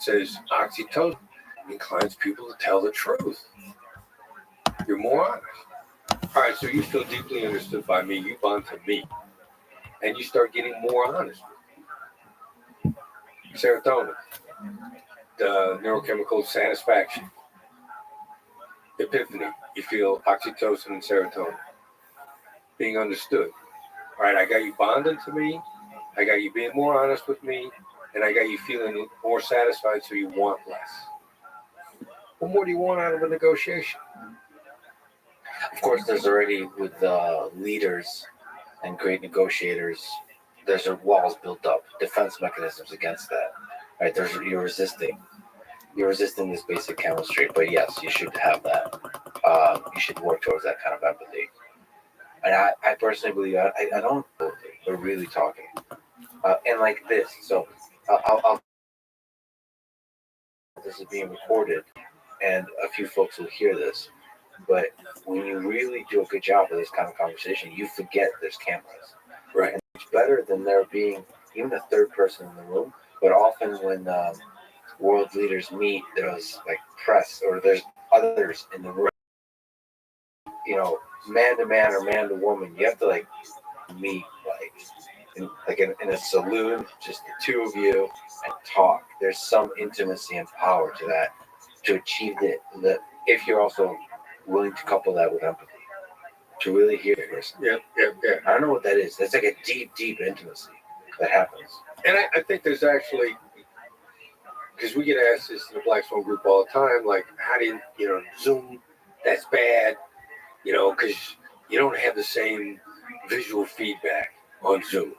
says oxytocin inclines people to tell the truth. You're more honest. All right, so you feel deeply understood by me. You bond to me. And you start getting more honest. Serotonin, the neurochemical satisfaction. Epiphany, you feel oxytocin and serotonin. Being understood. All right, I got you bonding to me. I got you being more honest with me. And I got you feeling more satisfied, so you want less. What more do you want out of a negotiation? Of course, there's already, with leaders and great negotiators, there's walls built up, defense mechanisms against that. Right? You're resisting this basic chemistry. But yes, you should have that. You should work towards that kind of empathy. And I personally believe I don't. We're really talking, and like this. So I'll this is being recorded, and a few folks will hear this. But when you really do a good job of this kind of conversation, you forget there's cameras. Right. And it's better than there being even a third person in the room. But often when world leaders meet, there's like press or there's others in the room. You know, man to man or man to woman, you have to like meet in a saloon, just the two of you, and talk. There's some intimacy and power to that to achieve the if you're also willing to couple that with empathy, to really hear the person. Yeah. I don't know what that is. That's like a deep intimacy that happens. And I think there's actually, because we get asked this in the Black Swan group all the time, like, how do you Zoom, that's bad, because you don't have the same visual feedback on Zoom.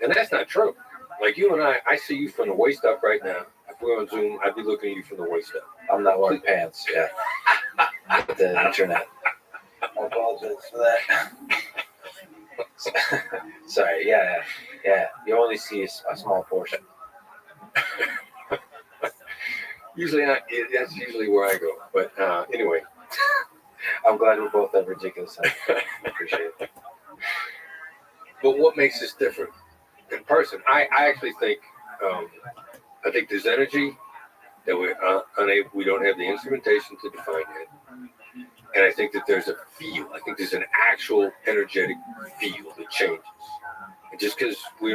And that's not true. Like you and I see you from the waist up right now. If we were on Zoom, I'd be looking at you from the waist up. I'm not wearing pants, yeah. With the internet. I apologize for that. Sorry, yeah. You only see a small portion. That's usually where I go. But anyway. I'm glad we both have ridiculous. I appreciate it. But what makes us different in person? I actually think there's energy that we're unable. We don't have the instrumentation to define it. And I think that there's a feel. I think there's an actual energetic feel that changes. And just because we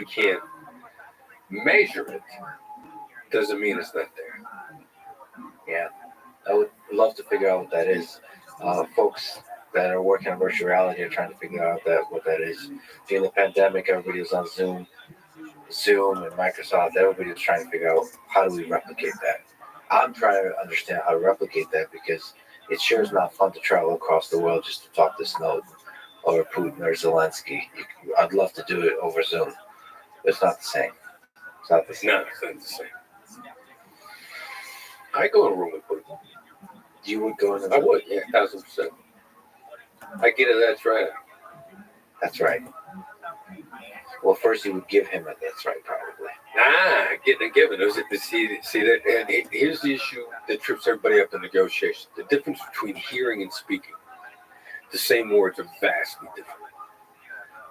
can't measure it, doesn't mean it's not there. Yeah, I would love to figure out what that is. Folks that are working on virtual reality are trying to figure out what that is. During the pandemic, everybody was on Zoom and Microsoft. Everybody was trying to figure out how do we replicate that. I'm trying to understand how to replicate that because it sure is not fun to travel across the world just to talk to Snowden or Putin or Zelensky. I'd love to do it over Zoom. It's not the same. It's not the same. No, it's not the same. I go in a room with Putin. You would go in I would, yeah, 1,000%. I get it, that's right. That's right. Well, first you would give him a that's right, probably. Getting and giving. See that? And here's the issue that trips everybody up in negotiation. The difference between hearing and speaking. The same words are vastly different.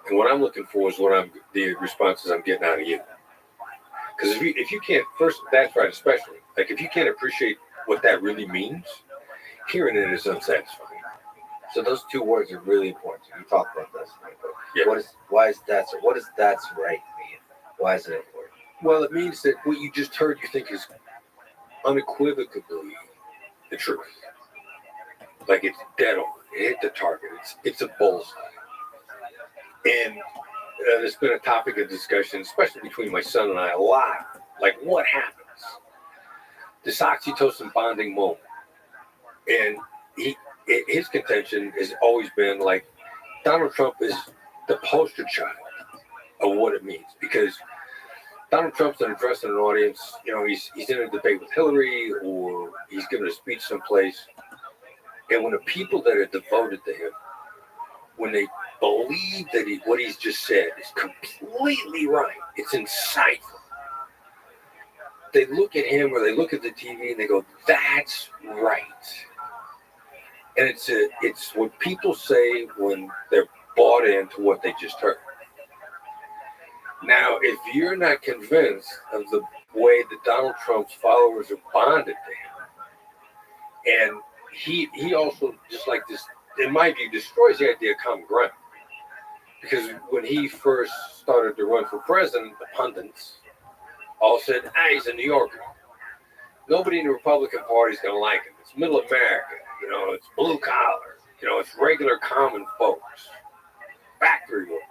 And what I'm looking for is the responses I'm getting out of you. Because if you can't, first, that's right, especially, like if you can't appreciate what that really means, hearing it is unsatisfying. So those two words are really important. You talked about this. Yeah. What does that's right mean? Why is it important? Well, it means that what you just heard you think is unequivocally the truth. Like it's dead on. It hit the target. It's a bullseye. And there's been a topic of discussion, especially between my son and I, a lot. Like, what happens? This oxytocin bonding moment. And his contention has always been like, Donald Trump is the poster child of what it means. Because Donald Trump's addressing an audience, he's in a debate with Hillary or he's giving a speech someplace. And when the people that are devoted to him, when they believe that what he's just said is completely right, it's insightful, they look at him or they look at the TV and they go, that's right. And it's what people say when they're bought into what they just heard. Now, if you're not convinced of way that Donald Trump's followers are bonded to him. And he also, just like this, in my view, destroys the idea of common ground. Because when he first started to run for president, the pundits all said, he's a New Yorker. Nobody in the Republican Party is going to like him. It's middle America. It's blue collar. It's regular common folks. Factory workers.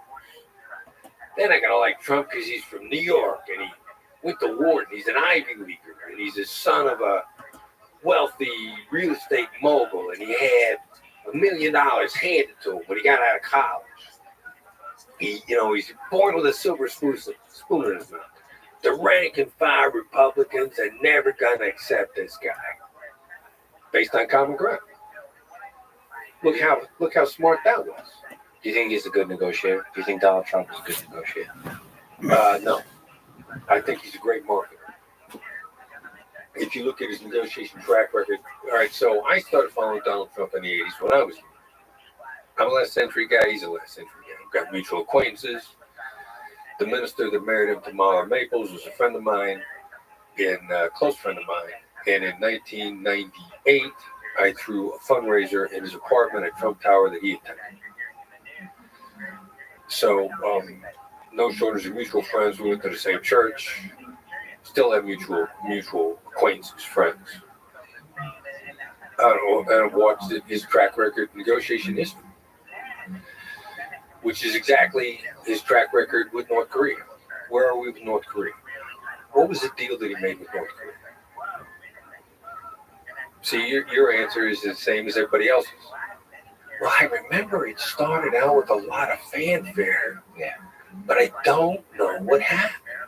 They're not going to like Trump because he's from New York and he went to Wharton. He's an Ivy Leaguer and he's the son of a wealthy real estate mogul and he had $1 million handed to him when he got out of college. He's born with a silver spoon in his mouth. The rank and file Republicans are never going to accept this guy based on common ground. Look how smart that was. Do you think he's a good negotiator? Do you think Donald Trump is a good negotiator? No. I think he's a great marketer. If you look at his negotiation track record, all right, so I started following Donald Trump in the 80s when I was young. I'm a last century guy, he's a last century guy. We've got mutual acquaintances. The minister that married him to Mara Maples was a friend of mine, a close friend of mine. And in 1998, I threw a fundraiser in his apartment at Trump Tower that he attended. So, no shortage of mutual friends. We went to the same church. Still have mutual acquaintances, friends. And I've watched his track record, negotiation history, which is exactly his track record with North Korea. Where are we with North Korea? What was the deal that he made with North Korea? See, your answer is the same as everybody else's. Well, I remember it started out with a lot of fanfare, but I don't know what happened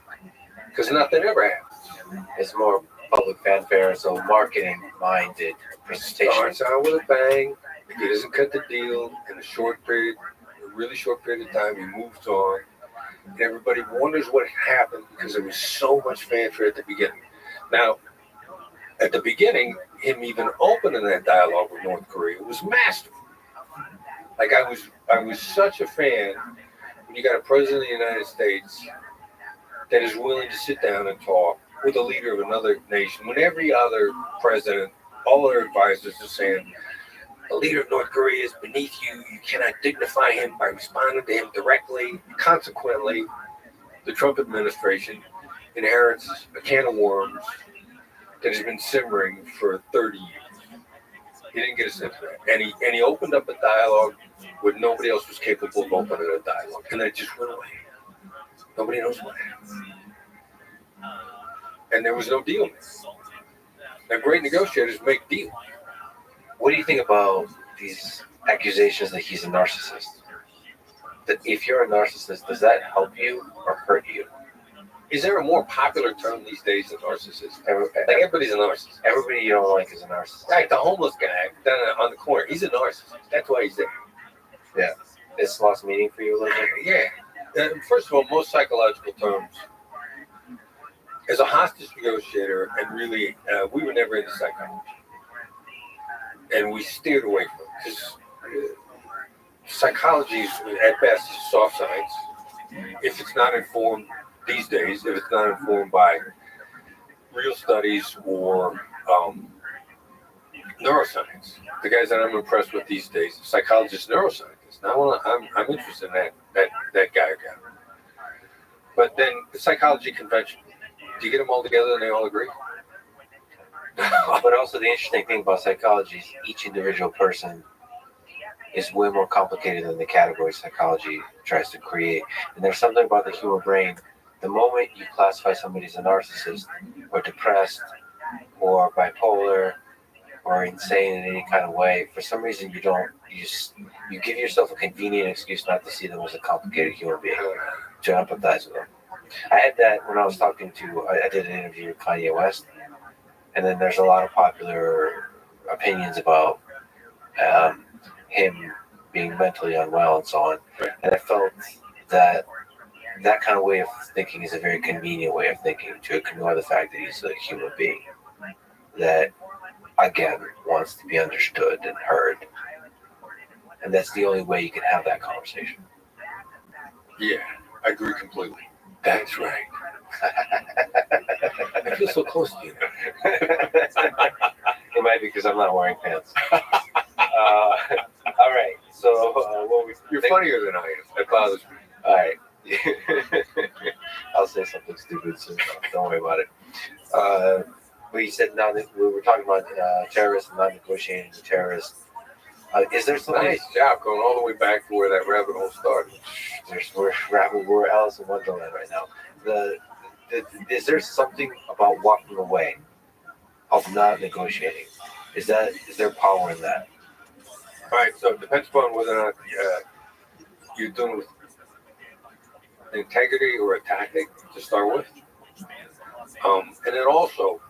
because nothing ever happens. It's more public fanfare, so marketing-minded presentation. Starts out with a bang. He doesn't cut the deal in a really short period of time. He moves on. And everybody wonders what happened because there was so much fanfare at the beginning. Now, at the beginning, him even opening that dialogue with North Korea was masterful. Like I was such a fan when you got a president of the United States that is willing to sit down and talk with a leader of another nation when every other president, all their advisors are saying, the leader of North Korea is beneath you. You cannot dignify him by responding to him directly. Consequently, the Trump administration inherits a can of worms that has been simmering for 30 years. He didn't get a sense of that. And he opened up a dialogue where nobody else was capable of opening a dialogue. And then it just went away. Nobody knows what happened. And there was no deal. Now, great negotiators make deals. What do you think about these accusations that he's a narcissist? That if you're a narcissist, does that help you or hurt you? Is there a more popular term these days than narcissist? Everybody's a narcissist. Everybody you don't like is a narcissist. Like the homeless guy down on the corner, he's a narcissist. That's why he's there. Yeah. It's lost meaning for you a little bit? Yeah. First of all, most psychological terms, as a hostage negotiator, and really, we were never into psychology. And we steered away from it because psychology is, at best, soft science. If it's not informed these days, if it's not informed by real studies or neuroscience, the guys that I'm impressed with these days, psychologists, neuroscientists. Now I'm interested in that guy again. But then the psychology convention, do you get them all together and they all agree? But also the interesting thing about psychology is each individual person is way more complicated than the category psychology tries to create. And there's something about the human brain. The moment you classify somebody as a narcissist or depressed or bipolar or insane in any kind of way, for some reason you give yourself a convenient excuse not to see them as a complicated human being, to empathize with them. I had that when I was talking to, I did an interview with Kanye West, and then there's a lot of popular opinions about him being mentally unwell and so on. And I felt that kind of way of thinking is a very convenient way of thinking, to ignore the fact that he's a human being that, again, wants to be understood and heard. And that's the only way you can have that conversation. Yeah, I agree completely. That's right. I feel so close to you now. It might be because I'm not wearing pants. All right. So what we You're funnier than I am. That bothers me. All right. I'll say something stupid soon. Don't worry about it. We said we were talking about terrorists and not negotiating with terrorists. Is there something? Nice job going all the way back to where that rabbit hole started. We're Alice in Wonderland right now. Is there something about walking away, of not negotiating? Is there power in that? All right, so it depends upon whether or not you're doing with integrity or a tactic to start with. And then also,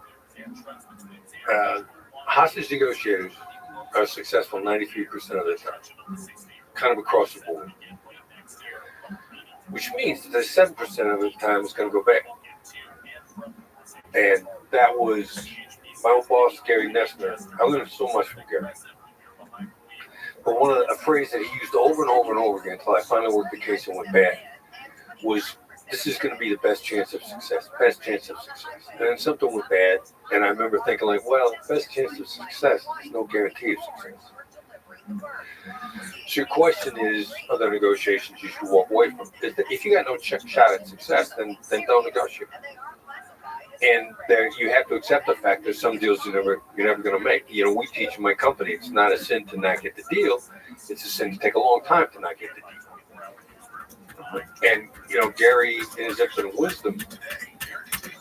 hostage negotiators are successful 93% of the time, kind of across the board. Which means that the 7% of the time is going to go bad. And that was my old boss, Gary Nessner. I learned so much from Gary. But a phrase that he used over and over and over again until I finally worked the case and went bad was, this is going to be the best chance of success. And then something went bad, and I remember thinking like, well, best chance of success is no guarantee of success. So your question is, other negotiations you should walk away from. If you got no shot at success, then don't negotiate. And there, you have to accept the fact that some deals you're never going to make. You know, we teach in my company, it's not a sin to not get the deal. It's a sin to take a long time to not get the deal. And, you know, Gary, in his infinite wisdom,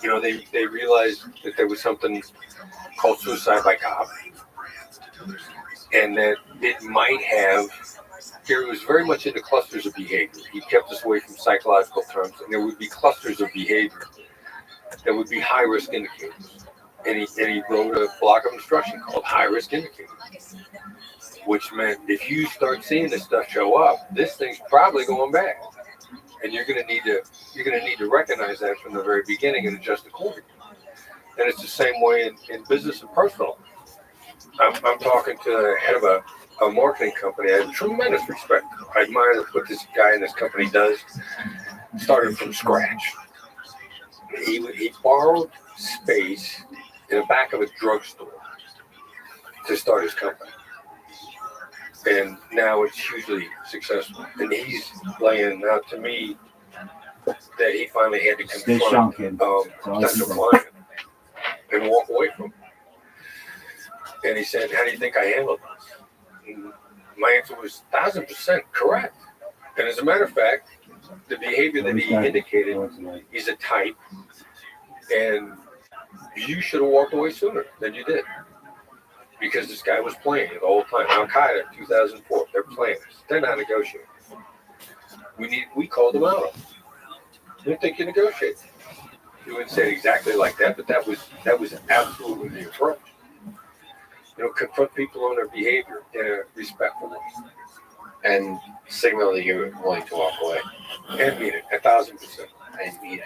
you know, they realized that there was something called suicide by cop. And that it might have, Gary was very much into clusters of behavior. He kept us away from psychological terms, and there would be clusters of behavior that would be high-risk indicators. And he wrote a block of instruction called high-risk indicators, which meant if you start seeing this stuff show up, this thing's probably going bad. And you're going to need to recognize that from the very beginning and adjust accordingly. And it's the same way in business and personal. I'm talking to the head of a marketing company. I have tremendous respect. I admire what this guy in this company does. Started from scratch. He borrowed space in the back of a drugstore to start his company. And now it's hugely successful. And he's laying out to me that he finally had to confront potential client and walk away from him. And he said, how do you think I handled this? And my answer was 1,000% correct. And as a matter of fact, the behavior that he indicated, he's a type, and you should have walked away sooner than you did. Because this guy was playing it the whole time. Al-Qaeda, 2004, they're playing this. They're not negotiating. We called them out. We didn't think you negotiate. You wouldn't say it exactly like that, but that was absolutely the approach. You know, confront people on their behavior in a respectful way. And signal that you're willing to walk away. And mean it, 1,000%. And mean it.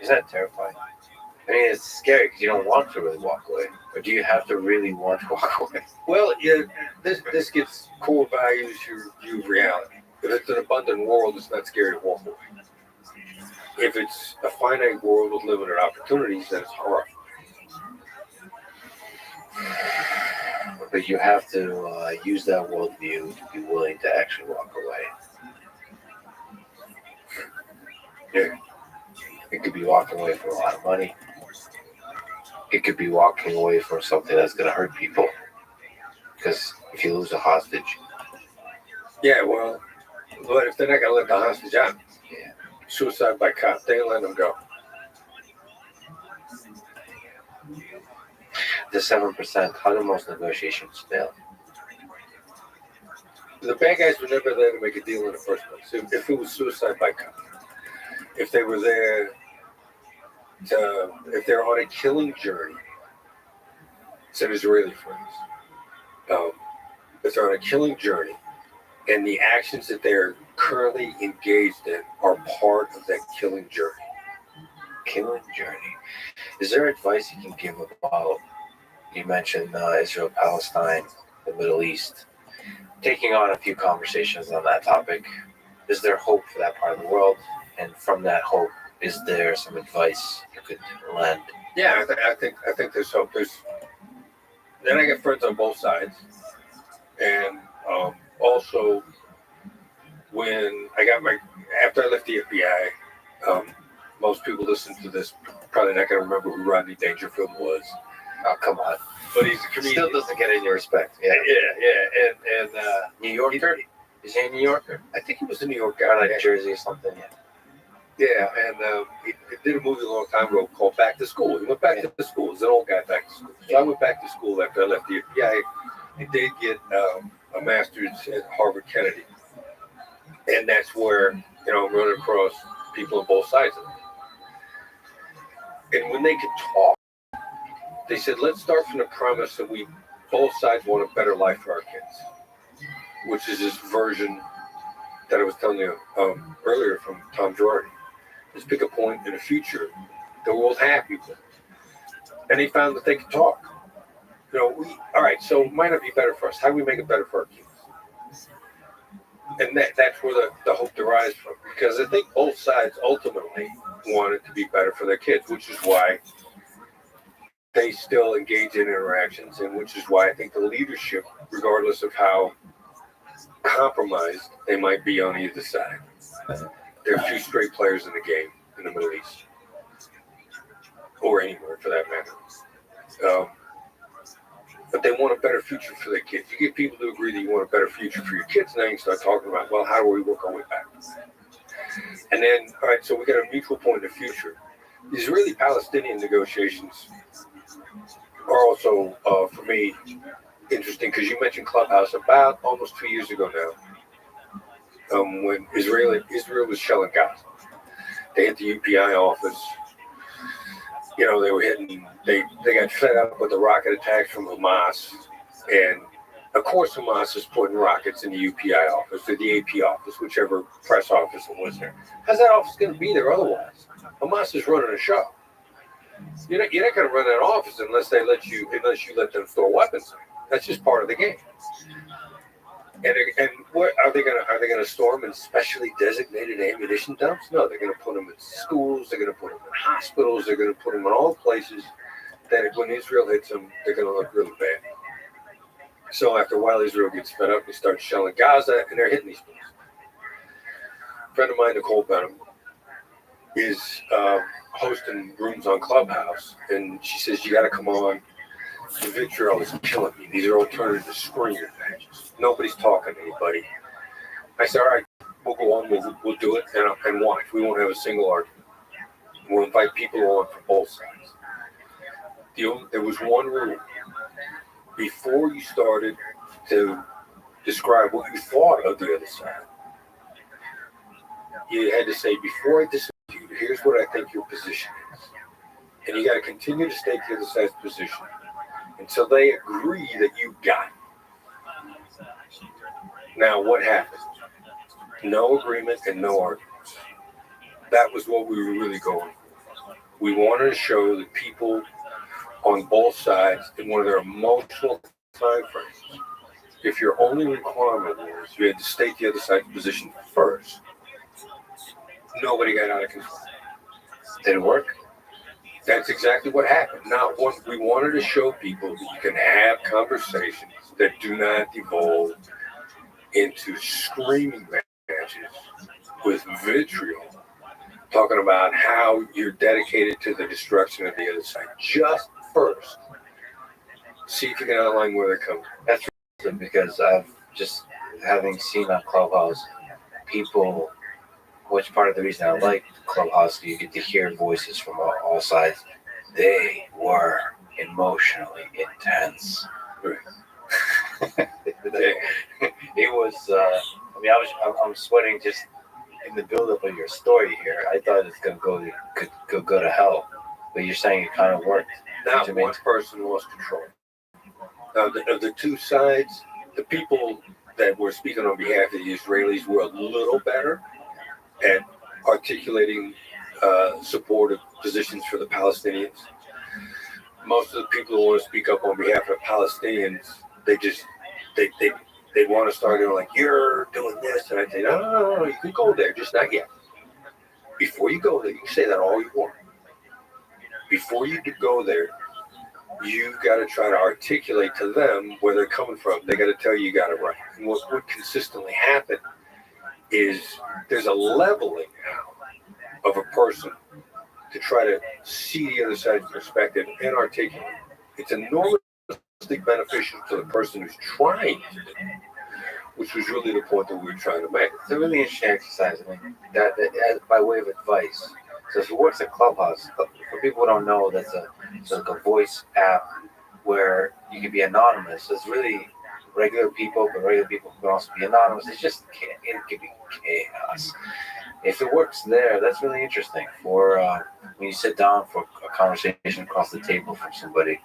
Isn't that terrifying? I mean, it's scary because you don't want to really walk away. But do you have to really want to walk away? Well, yeah, this gets core values, your view of reality. If it's an abundant world, it's not scary to walk away. If it's a finite world with limited opportunities, then it's hard. But you have to use that worldview to be willing to actually walk away. Yeah. It could be walking away from a lot of money. It could be walking away from something that's going to hurt people. Because if you lose a hostage. Yeah, well, but if they're not going to let the hostage out, Yeah. Suicide by cop, they let them go. The 7%, how do most negotiations fail? The bad guys were never there to make a deal in the first place. If it was suicide by cop, if they were there if they're on a killing journey, it's an Israeli phrase. If they're on a killing journey, and the actions that they're currently engaged in are part of that killing journey. Killing journey. Is there advice you can give about, you mentioned Israel, Palestine, the Middle East, taking on a few conversations on that topic? Is there hope for that part of the world? And from that hope, is there some advice you could lend? Yeah, I think there's hope. Then I get friends on both sides, and also when after I left the FBI, most people listening to this probably not going to remember who Rodney Dangerfield was. Oh, come on. But he's a comedian. Still doesn't get any respect. Yeah. And New Yorker? Is he a New Yorker? I think he was a New York guy. Or like Jersey or something, yeah. Yeah, and he did a movie a long time ago called Back to School. He went back to school. He's an old guy back to school. So I went back to school after I left the FBI. I did get a master's at Harvard Kennedy. And that's where, I'm running across people on both sides of it. And when they could talk, they said, let's start from the premise that both sides want a better life for our kids, which is this version that I was telling you earlier from Tom Girardi. Let's pick a point in the future that we're both happy with. And they found that they could talk. All right, so it might not be better for us. How do we make it better for our kids? And that's where the hope derives from. Because I think both sides ultimately want it to be better for their kids, which is why they still engage in interactions, and which is why I think the leadership, regardless of how compromised they might be on either side, there are few straight players in the game in the Middle East, or anywhere for that matter. But they want a better future for their kids. You get people to agree that you want a better future for your kids, and then you start talking about, well, how do we work our way back? And then, all right, so we got a mutual point in the future. The Israeli-Palestinian negotiations are also, for me, interesting, because you mentioned Clubhouse about almost 2 years ago now, when Israel was shelling Gaza. They hit the UPI office. They were hitting, they got fed up with the rocket attacks from Hamas. And of course, Hamas is putting rockets in the UPI office or the AP office, whichever press office it was there. How's that office going to be there otherwise? Hamas is running a show. You're not going to run that office unless you let them store weapons. That's just part of the game. And what are they going to store them in specially designated ammunition dumps? No, they're going to put them in schools. They're going to put them in hospitals. They're going to put them in all places that when Israel hits them, they're going to look really bad. So after a while, Israel gets fed up and starts shelling Gaza, and they're hitting these places. A friend of mine, Nicole Benham, is hosting rooms on Clubhouse, and she says, you got to come on. The vitriol is killing me. These are alternative screener matches. Nobody's talking to anybody. I said, all right, we'll go on. We'll do it and watch. We won't have a single argument. We'll invite people on from both sides. There was one rule. Before you started to describe what you thought of the other side, you had to say, before I disagree with you, here's what I think your position is. And you got to continue to state the other side's position until they agree that you got it. Now, what happened? No agreement and no arguments. That was what we were really going for. We wanted to show that people on both sides, in one of their emotional time frames, if your only requirement was you had to state the other side's position first, nobody got out of control. Did it work? That's exactly what happened. Now, we wanted to show people that you can have conversations that do not devolve into screaming matches with vitriol, talking about how you're dedicated to the destruction of the other side. Just first, see if you can outline where they're coming from. That's right, because I've just, having seen on Clubhouse, people, which part of the reason I like Clubhouse, you get to hear voices from all sides. They were emotionally intense. It was, I'm sweating just in the buildup of your story here. I thought it's could go to hell, but you're saying it kind of worked. Not one person lost control. Of the two sides, the people that were speaking on behalf of the Israelis were a little better at articulating supportive positions for the Palestinians. Most of the people who want to speak up on behalf of Palestinians, they want to start like, you're doing this, and I say, no, you can go there, just not yet. before you go there, you can say that all you want. Before you go there, you've got to try to articulate to them where they're coming from. They got to tell you got it right. And what would consistently happen is there's a leveling out of a person to try to see the other side's perspective and articulate. It's enormously beneficial to the person who's trying to do it, which was really the point that we were trying to make. It's a really interesting exercise. I mean, that by way of advice. So if it works at Clubhouse, for people who don't know, that's it's like a voice app where you can be anonymous. So it's really regular people, but regular people can also be anonymous. It can be chaos. If it works there, that's really interesting for when you sit down for a conversation across the table from somebody.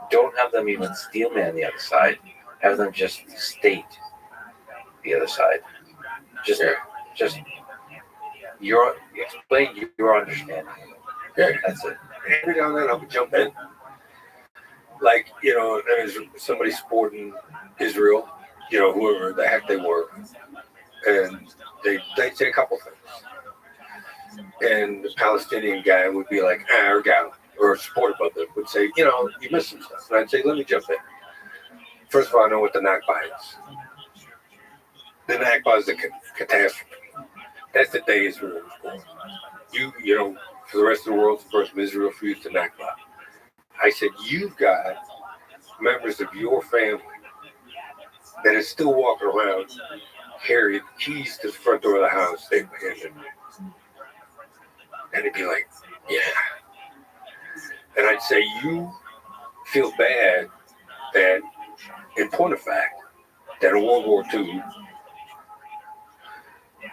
Don't have them even steel man the other side. Have them just state the other side. Just explain your understanding. Yeah, that's it. Every now and then I'll jump in. Like, there's somebody supporting Israel, whoever the heck they were. And they'd say a couple things. And the Palestinian guy would be like, or gal, or supportive of them, would say, you missed some stuff. And I'd say, let me jump in. First of all, I know what the Nakba is. The Nakba is the catastrophe. That's the day Israel was born. For the rest of the world, it's the birth of Israel, for you, it's the Nakba. I said, you've got members of your family that is still walking around carrying keys to the front door of the house. They handed me. And they'd be like, yeah. And I'd say, you feel bad that, in point of fact, that in World War II,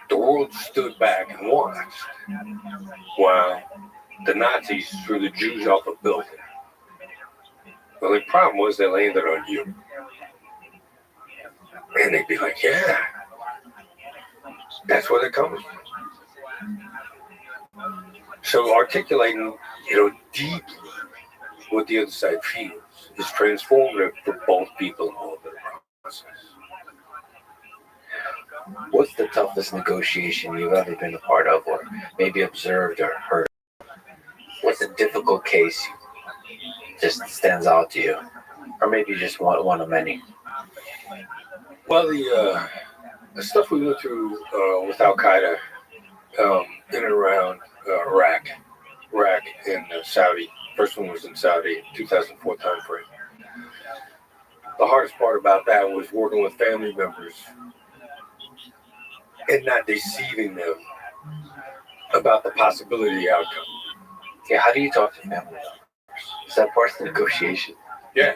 the world stood back and watched while the Nazis threw the Jews off a building. Well, the problem was they landed on you. And they'd be like, yeah, that's where they're coming from. So articulating, deeply what the other side feels is transformative for both people involved in the process. What's the toughest negotiation you've ever been a part of, or maybe observed or heard? What's a difficult case just stands out to you, or maybe just one of many? Well, the stuff we went through with Al Qaeda in and around Iraq and Saudi. First one was in Saudi, 2004 timeframe. The hardest part about that was working with family members and not deceiving them about the possibility of the outcome. Yeah, how do you talk to family members? Is that part of the negotiation? Yeah,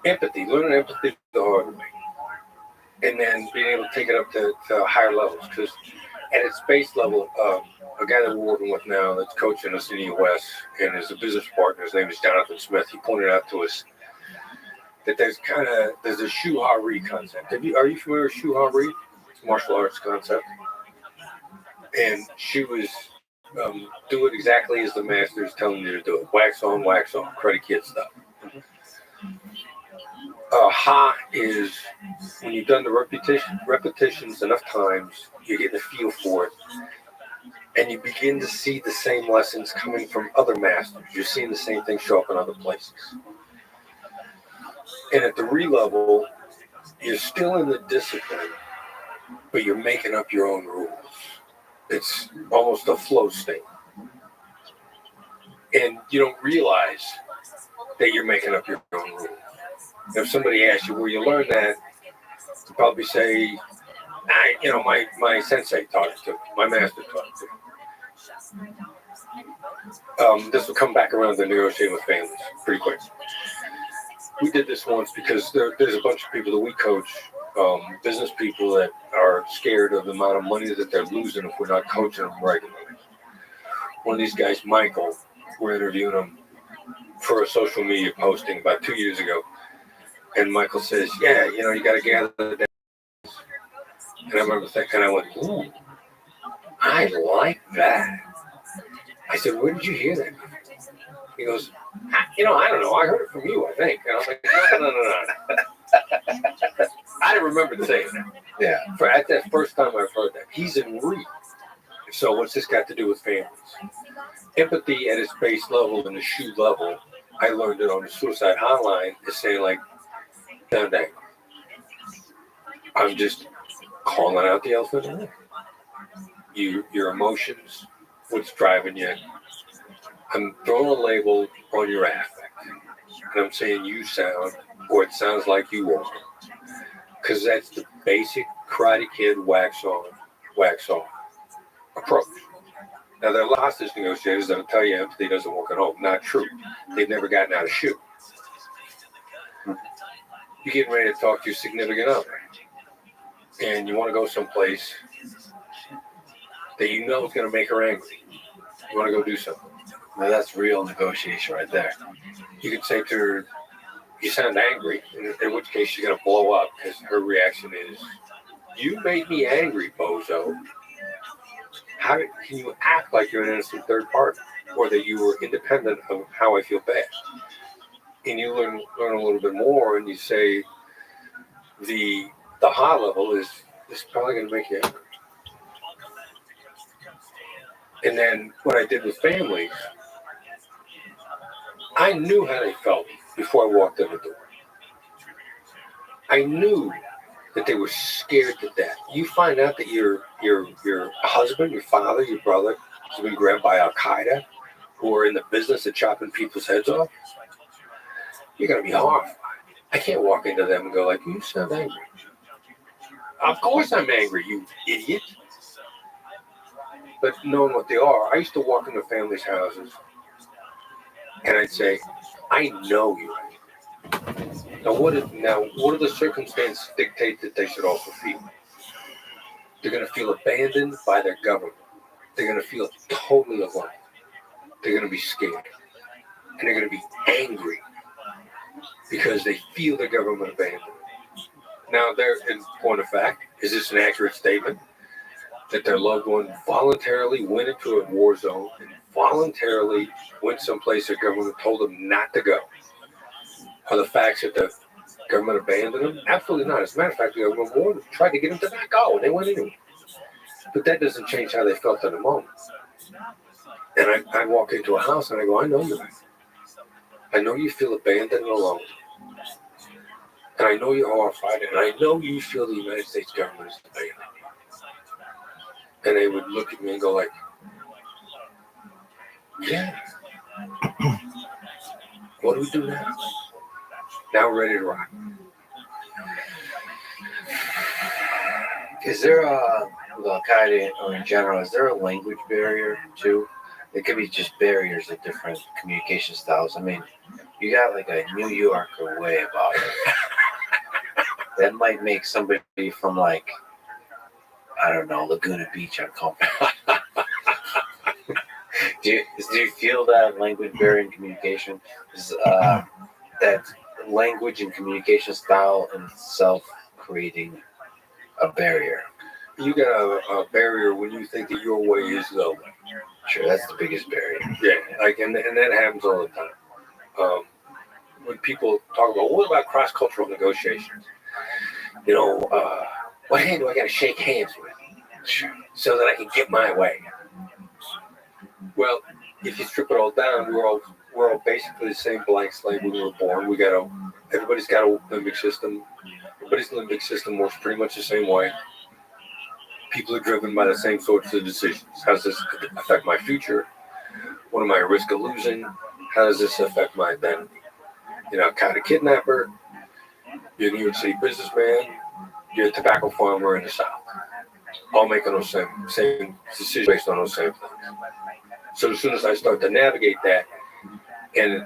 empathy, learning empathy the hard way. And then being able to take it up to higher levels. Because at its base level, a guy that we're working with now that's coaching us in the U.S. and is a business partner, his name is Jonathan Smith, he pointed out to us that there's a Shu-Ha-Ri concept. Are you familiar with Shu-Ha-Ri? It's a martial arts concept. And she was do it exactly as the master is telling you to do it. Wax on, Karate Kid stuff. Ha is when you've done the repetitions enough times, you get the feel for it, and you begin to see the same lessons coming from other masters. You're seeing the same thing show up in other places. And at the Re level, you're still in the discipline, but you're making up your own rules. It's almost a flow state. And you don't realize that you're making up your own rules. If somebody asks you where you learned that, you probably say, my sensei taught it to me, my master taught it to me. This will come back around to negotiating with families pretty quick. We did this once because there's a bunch of people that we coach, business people that are scared of the amount of money that they're losing if we're not coaching them regularly. One of these guys, Michael, we're interviewing him for a social media posting about 2 years ago. And Michael says, yeah, you got to gather the days. And I remember thinking, I went, ooh, I like that. I said, where did you hear that? He goes, I don't know. I heard it from you, I think. And I was like, no. I didn't remember saying that. Yeah. At that first time I've heard that. He's in Re. So what's this got to do with families? Empathy at its base level and the shoe level, I learned it on the suicide hotline, is saying like, sound angry. I'm just calling out the elephant in the room. Your emotions, what's driving you. I'm throwing a label on your affect. And I'm saying you sound, or it sounds like you are. Because that's the basic Karate Kid wax on, wax off approach. Now, there are hostage negotiators that'll tell you empathy doesn't work at home. Not true. They've never gotten out of shoe. You're getting ready to talk to your significant other, and you want to go someplace that you know is going to make her angry. You want to go do something. Now that's real negotiation right there. You could say to her, you sound angry, in which case she's going to blow up because her reaction is, you made me angry, bozo. How can you act like you're an innocent third party, or that you were independent of how I feel bad? And you learn a little bit more, and you say the high level is probably going to make you angry. And then what I did with families, I knew how they felt before I walked in the door. I knew that they were scared to death. You find out that your husband, your father, your brother has been grabbed by Al Qaeda, who are in the business of chopping people's heads off. You're gonna be horrified. I can't walk into them and go like, "You sound angry." Of course I'm angry, you idiot. But knowing what they are, I used to walk into families' houses and I'd say, "I know you." Now, what do the circumstances dictate that they should also feel? They're going to feel abandoned by their government. They're going to feel totally alone. They're going to be scared. And they're going to be angry because they feel the government abandoned them. Now, in point of fact, is this an accurate statement? That their loved one voluntarily went into a war zone and voluntarily went someplace their government told them not to go? Are the facts that the government abandoned them? Absolutely not. As a matter of fact, the government tried to get them to not go, and they went anyway. But that doesn't change how they felt in the moment. And I walk into a house and I go, I know you. I know you feel abandoned and alone. And I know you're horrified, and I know you feel the United States government is abandoned. And they would look at me and go like, yeah. What do we do now? Now we're ready to rock. Is there with Al-Qaeda or in general, is there a language barrier too? It could be just barriers of different communication styles. I mean, you got like a New Yorker way about it. That might make somebody from like, I don't know, Laguna Beach uncomfortable. Do you feel that language barrier in communication? Is that language and communication style in itself creating a barrier? You got a barrier when you think that your way is the way. Sure, that's the biggest barrier. Yeah, like and that happens all the time. When people talk about what about cross-cultural negotiations? You know, what hand do I got to shake hands with? Sure. So that I can get my way. Well, if you strip it all down, we're all basically the same blank slate when we were born. Everybody's got a limbic system. Everybody's limbic system works pretty much the same way. People are driven by the same sorts of decisions. How does this affect my future? What am I at risk of losing? How does this affect my identity? You're an Al-Qaeda kidnapper. You're a New York City businessman. You're a tobacco farmer in the South. All making those same decisions based on those same things. So as soon as I start to navigate that, and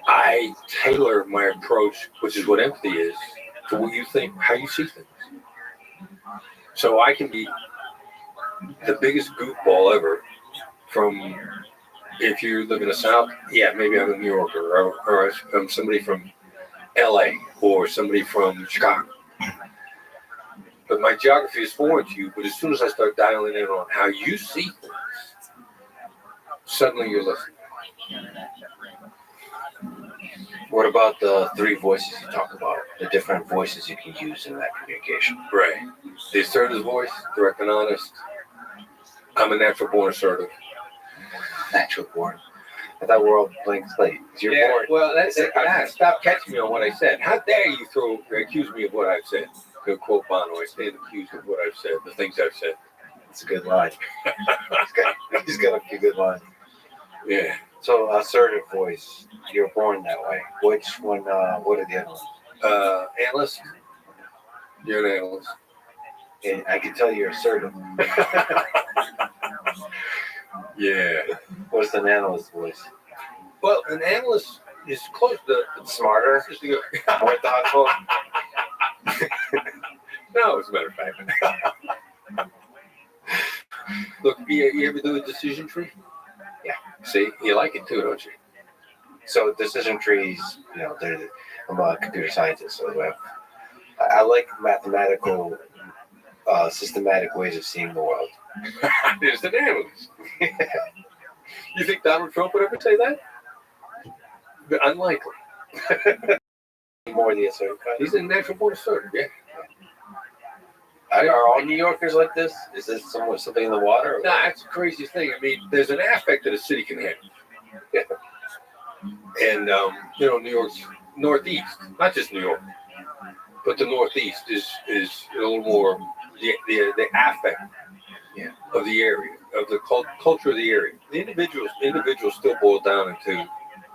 I tailor my approach, which is what empathy is, to what you think, how you see things. So I can be the biggest goofball ever from, if you live in the South, yeah, maybe I'm a New Yorker, or I'm somebody from LA, or somebody from Chicago. But my geography is foreign to you, but as soon as I start dialing in on how you see things, suddenly you're listening. What about the three voices you talk about? The different voices you can use in that communication. Right. The assertive voice, direct and honest. I'm a natural born assertive. Natural born. I thought we're all blank slate. You're born. Well, stop catching me on what I said. How dare you accuse me of what I've said? To quote Bono, I stand accused of what I've said, the things I've said. It's a good line. he's got a few good lines. Yeah. So assertive voice. You're born that way. Which one? What are the other ones? Analyst. You're an analyst. And I can tell you're assertive. Yeah. What's an analyst voice? Well, an analyst is close to Smarter, more thoughtful. No, as a matter of fact. Look, you ever do a decision tree? Yeah. See, you like it too, don't you? So decision trees, I'm a computer scientist, so I like mathematical, systematic ways of seeing the world. There's an analyst. You think Donald Trump would ever say that? Unlikely. More the assertive kind. He's a natural born assertive, yeah. Are all New Yorkers like this? Is this something in the water? Or That's the craziest thing. I mean, there's an affect that a city can have. Yeah. And, New York's Northeast, not just New York, but the Northeast is a little more the affect of the area, of the culture of the area. The individuals still boil down into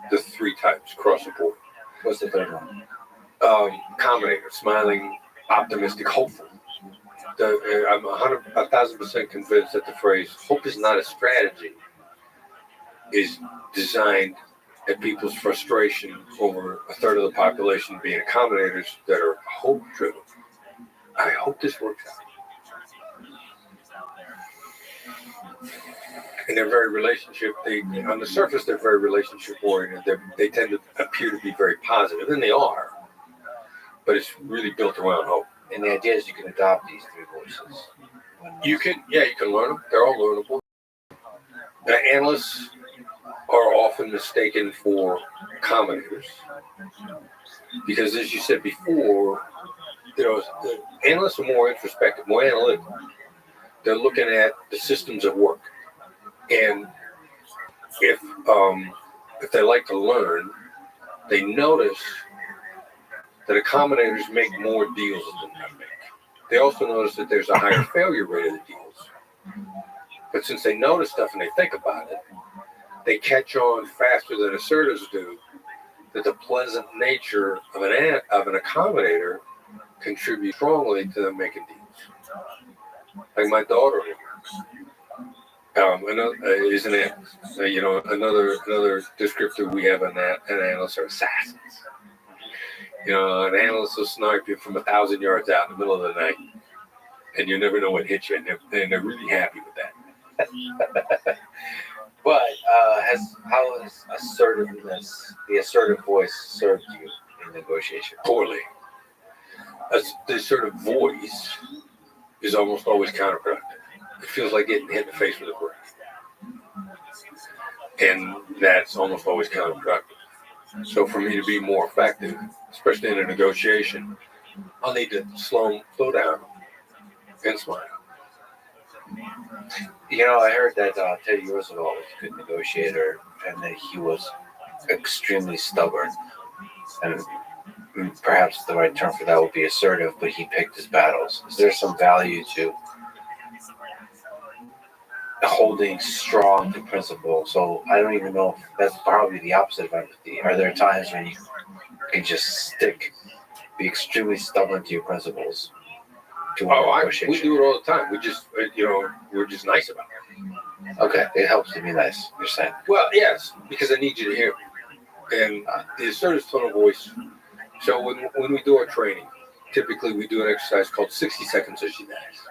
the three types across the board. What's the third one? Accommodator, smiling, optimistic, hopeful. I'm 1,000% convinced that the phrase "hope is not a strategy" is designed at people's frustration over a third of the population being accommodators that are hope-driven. I hope this works out. And they're very on the surface, they're very relationship-oriented. They tend to appear to be very positive, and they are. But it's really built around hope. And the idea is you can adopt these three voices. You can learn them. They're all learnable. Analysts are often mistaken for accommodators because, as you said before, the analysts are more introspective, more analytical. They're looking at the systems of work, and if they like to learn, they notice that accommodators make more deals than they make. They also notice that there's a higher failure rate of the deals. But since they notice stuff and they think about it, they catch on faster than assertives do that the pleasant nature of an accommodator contributes strongly to them making deals. Like my daughter is an analyst. Another descriptor we have an analyst are assassins. An analyst will snipe you from 1,000 yards out in the middle of the night, and you never know what hit you, and they're really happy with that. But how has assertiveness, the assertive voice, served you in negotiation? Poorly. The assertive voice is almost always counterproductive. It feels like getting hit in the face with a brick, and that's almost always counterproductive. So for me to be more effective, especially in a negotiation, I'll need to slow down and smile. I heard that Teddy Roosevelt was a good negotiator and that he was extremely stubborn. And perhaps the right term for that would be assertive, but he picked his battles. Is there some value to holding strong to principle? So I don't even know if that's probably the opposite of empathy. Are there times when you can just be extremely stubborn to your principles? We do it all the time. We just, we're just nice about it. Okay, it helps to be nice, you're saying. Well, yes, because I need you to hear me. And the assertive tone of voice. So when we do our training, typically we do an exercise called 60 Seconds of Shenanigans.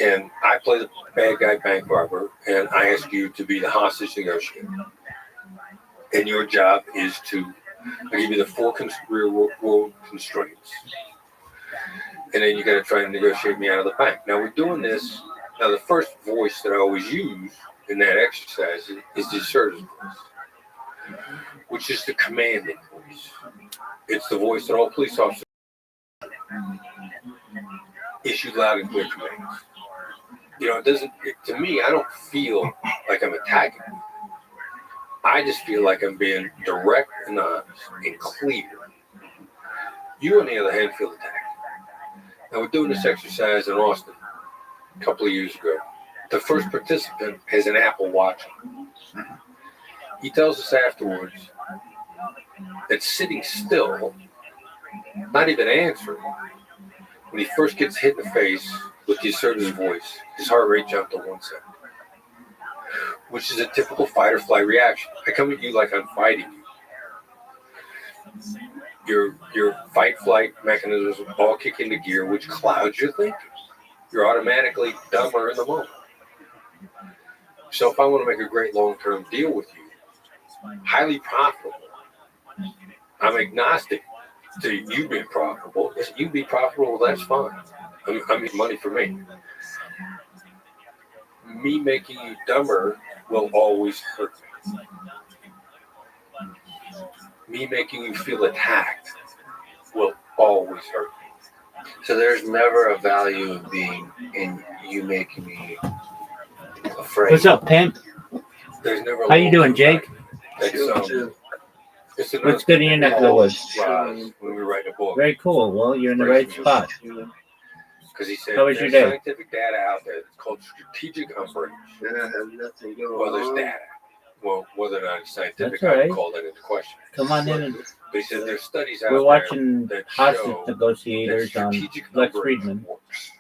And I play the bad guy bank robber, and I ask you to be the hostage negotiator. And your job is I give you the 4 real world constraints. And then you got to try and negotiate me out of the bank. Now we're doing this. Now the first voice that I always use in that exercise is the assertive voice, which is the commanding voice. It's the voice that all police officers issue loud and clear commands. It doesn't. To me, I don't feel like I'm attacking you. I just feel like I'm being direct and honest and clear. You, on the other hand, feel attacked. Now, we're doing this exercise in Austin a couple of years ago. The first participant has an Apple Watch on. He tells us afterwards that sitting still, not even answering, when he first gets hit in the face with the assertive voice, his heart rate jumped to 170, which is a typical fight or flight reaction. I come at you like I'm fighting you. Your fight flight mechanisms all kick into gear, which clouds your thinking. You're automatically dumber in the moment. So if I want to make a great long-term deal with you, highly profitable, I'm agnostic to you being profitable. If you be profitable, that's fine. I mean, money for me. Me making you dumber will always hurt me. Me making you feel attacked will always hurt me. So there's never a value of being in you making me afraid. What's up, pimp? There's never. How you doing, Jake? It's What's good in your neck of the woods? When we write a book. Very cool. Well, you're in the right spot. Because he said How was your there's day? scientific data out there that's called strategic umbrage. Well, there's data. Well, whether or not it's scientific, That's all I right. would call that into question. Come on in. And But he said there's studies out we're there watching that hostage show that negotiators on strategic Lex umbrage Friedman. works.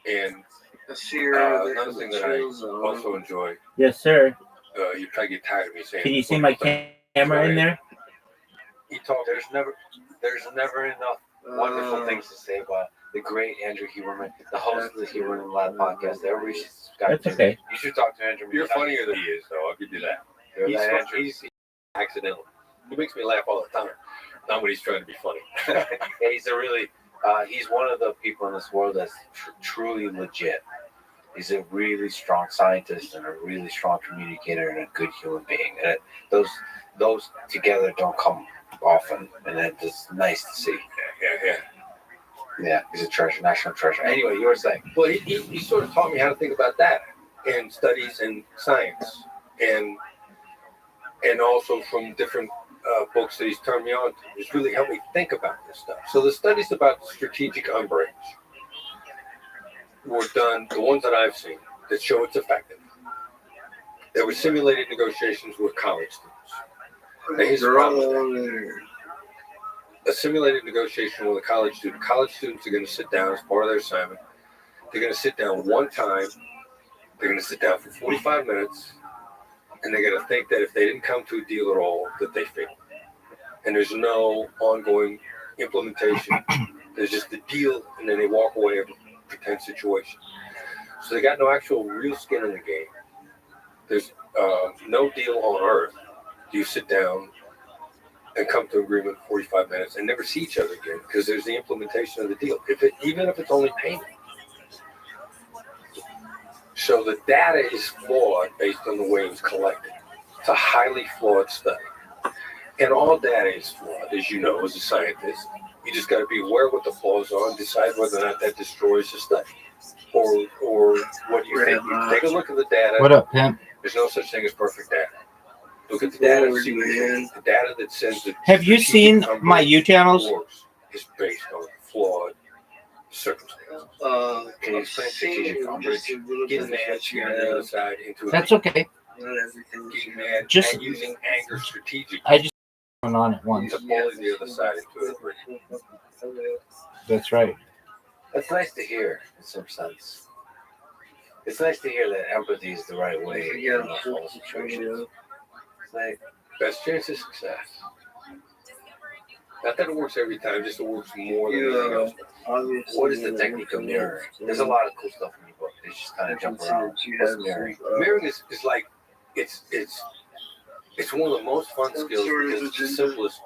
And another thing that I also enjoy, Yes, sir. you probably get tired of me saying. Can you see my camera in there? He talked. There's never enough wonderful things to say about the great Andrew Huberman, the host of the Huberman Lab podcast. Everybody should subscribe That's to. okay. You should talk to Andrew. You're funnier than he is, though. I'll give you that. He's accidental. He makes me laugh all the time. Not when he's trying to be funny. Yeah, he's one of the people in this world that's truly legit. He's a really strong scientist and a really strong communicator and a good human being. And those together don't come often, and it's nice to see. Yeah, he's a treasure, national treasure. Anyway, you were saying. Well, he sort of taught me how to think about that and studies and science and also from different books that he's turned me on to. He's really helped me think about this stuff. So the studies about strategic umbrage were done, the ones that I've seen, that show it's effective. There were simulated negotiations with college students. Now, here's the problem with that. A simulated negotiation with a college student. College students are going to sit down as part of their assignment. They're going to sit down one time. They're going to sit down for 45 minutes, and they're going to think that if they didn't come to a deal at all, that they failed. And there's no ongoing implementation. There's just the deal, and then they walk away of a pretend situation. So they got no actual real skin in the game. There's no deal on earth. You sit down and come to agreement in 45 minutes and never see each other again because there's the implementation of the deal, even if it's only payment. So the data is flawed based on the way it was collected. It's a highly flawed study. And all data is flawed, as you know, as a scientist. You just got to be aware of what the flaws are and decide whether or not that destroys the study. Or what do you think? You take a look at the data. What up, pimp? There's no such thing as perfect data. Look at the data. See the data that says that. Have you seen my U channels? Is based on flawed circumstances. Can you explain strategic umbrage? Getting mad, cheering on the other side into a That's okay. getting mad, Just- and using anger strategically I just went on at once. to bully the other side into a break. That's right. That's nice to hear in some sense. It's nice to hear that empathy is the right way in all situations. It's like, Best chance of success. Not that it works every time, just it works more than anything else. what is the technique of mirroring? There's a lot of cool stuff in your book. They just kind of jump around. What's mirroring? Mirroring is like it's one of the most fun skills because it's the simplest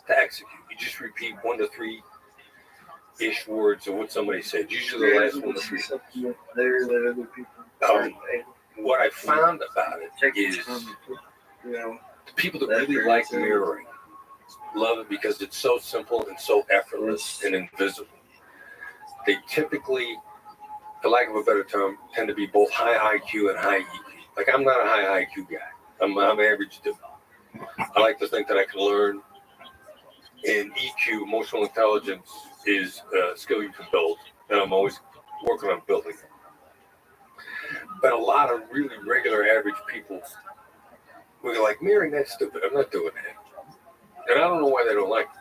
to execute. You just repeat 1 to 3 ish words of what somebody said. Usually the last 1 to 3. What I found about it is the people that really like mirroring love it because it's so simple and so effortless and invisible. They typically for lack of a better term, tend to be both high IQ and high EQ. Like, I'm not a high IQ guy. I'm average dude. I like to think that I can learn. And EQ, emotional intelligence, is a skill you can build, and I'm always working on building it. But a lot of really regular average people, we're like, mirroring, that's stupid. I'm not doing that. And I don't know why they don't like it.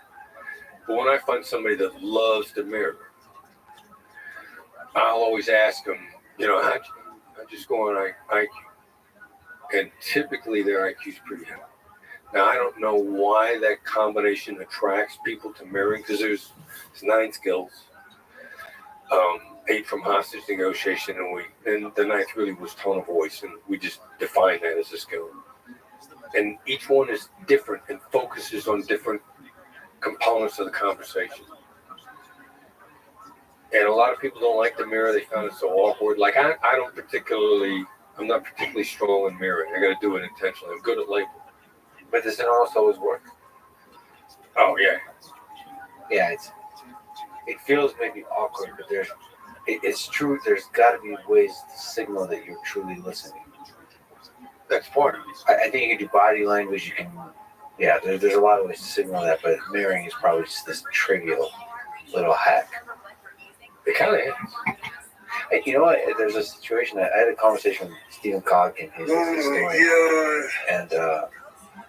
But when I find somebody that loves to mirror, I'll always ask them, how'd you score on IQ? And typically their IQ is pretty high. Now, I don't know why that combination attracts people to mirroring, because there's 9 skills, 8 from hostage negotiation, and the 9th really was tone of voice, and we just defined that as a skill. And each one is different and focuses on different components of the conversation. And a lot of people don't like the mirror. They found it so awkward. Like, I'm not particularly strong in mirroring. I got to do it intentionally. I'm good at labeling. But does it also always work? Oh, yeah. Yeah, it feels maybe awkward, but it's true. There's got to be ways to signal that you're truly listening. That's part of it. I think you can do body language. You can, there's a lot of ways to signal that, but mirroring is probably just this trivial little hack. It kind of is. You know what? There's a situation. I had a conversation with Stephen Coggan, his historian, and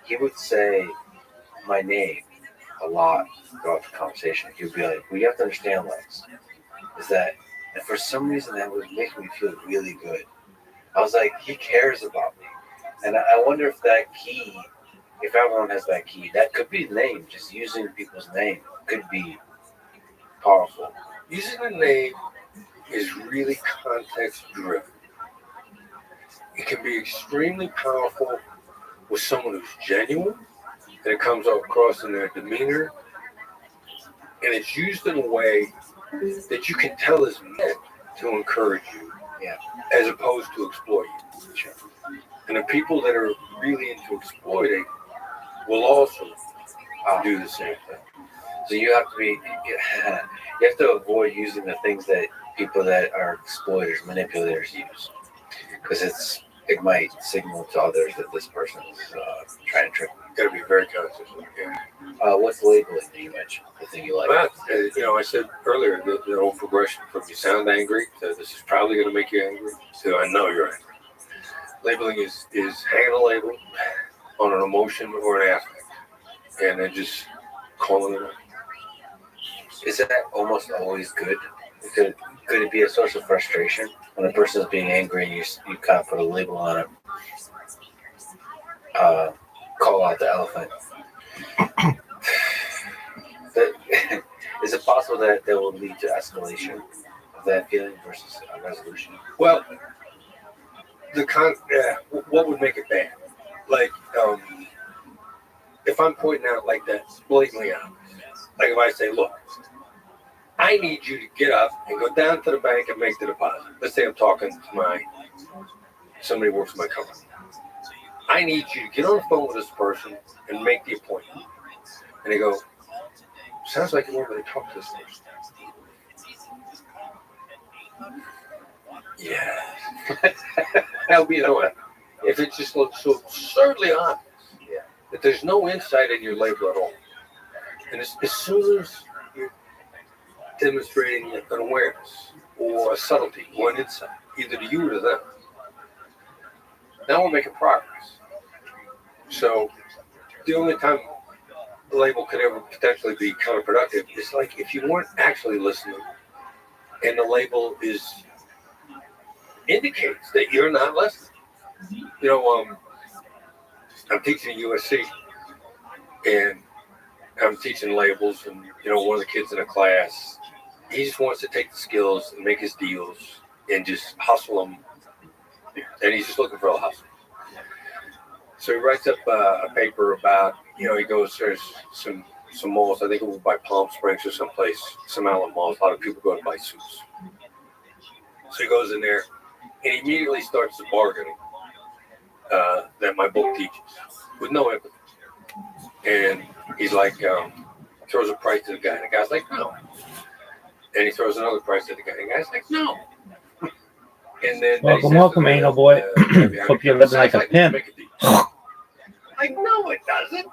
he would say my name a lot throughout the conversation. He would be like, "Well, you have to understand, Lex, is that," and for some reason that would make me feel really good. I was like, he cares about me, and I wonder if that key, if everyone has that key, that could be the name. Just using people's name could be powerful. Using a name is really context driven. It can be extremely powerful with someone who's genuine, and it comes across in their demeanor, and it's used in a way that you can tell is meant to encourage you, as opposed to exploit you. And the people that are really into exploiting will also do the same thing. So you have to avoid using the things that people that are exploiters, manipulators use, because it might signal to others that this person is trying to trick them. Got to be very conscious. What's labeling that you mentioned? The thing you like? Well, I said earlier the whole progression from you sound angry to this is probably going to make you angry to I know you're angry. Labeling is hanging a label on an emotion or an affect, and then just calling it out. Is that almost always good? Could it be a source of frustration when a person is being angry and you kind of put a label on it? Call out the elephant. Is it possible that will lead to escalation of that feeling versus a resolution? Well, what would make it bad? Like, if I'm pointing out like that blatantly out, like if I say, look, I need you to get up and go down to the bank and make the deposit. Let's say I'm talking to somebody who works for my company. I need you to get on the phone with this person and make the appointment. And they go, sounds like you want me to talk to this person. Yeah. That'll be the way. If it just looks so absurdly obvious that there's no insight in your label at all. And as soon as you're demonstrating an awareness or a subtlety or an insight, either to you or to them, now we're making progress. So the only time the label could ever potentially be counterproductive is like if you weren't actually listening and the label indicates that you're not listening. I'm teaching at USC and I'm teaching labels, and one of the kids in the class, he just wants to take the skills and make his deals and just hustle them, and he's just looking for a hustle. So he writes up a paper about, he goes, there's some malls, I think it was by Palm Springs or someplace, some outlet malls, a lot of people go to buy suits. So he goes in there and he immediately starts the bargaining that my book teaches with no empathy. And he's like, throws a price to the guy, and the guy's like, no. And he throws another price to the guy, and the guy's like, no. And then Welcome, anal boy. Hope you're living like a pimp. I know it doesn't.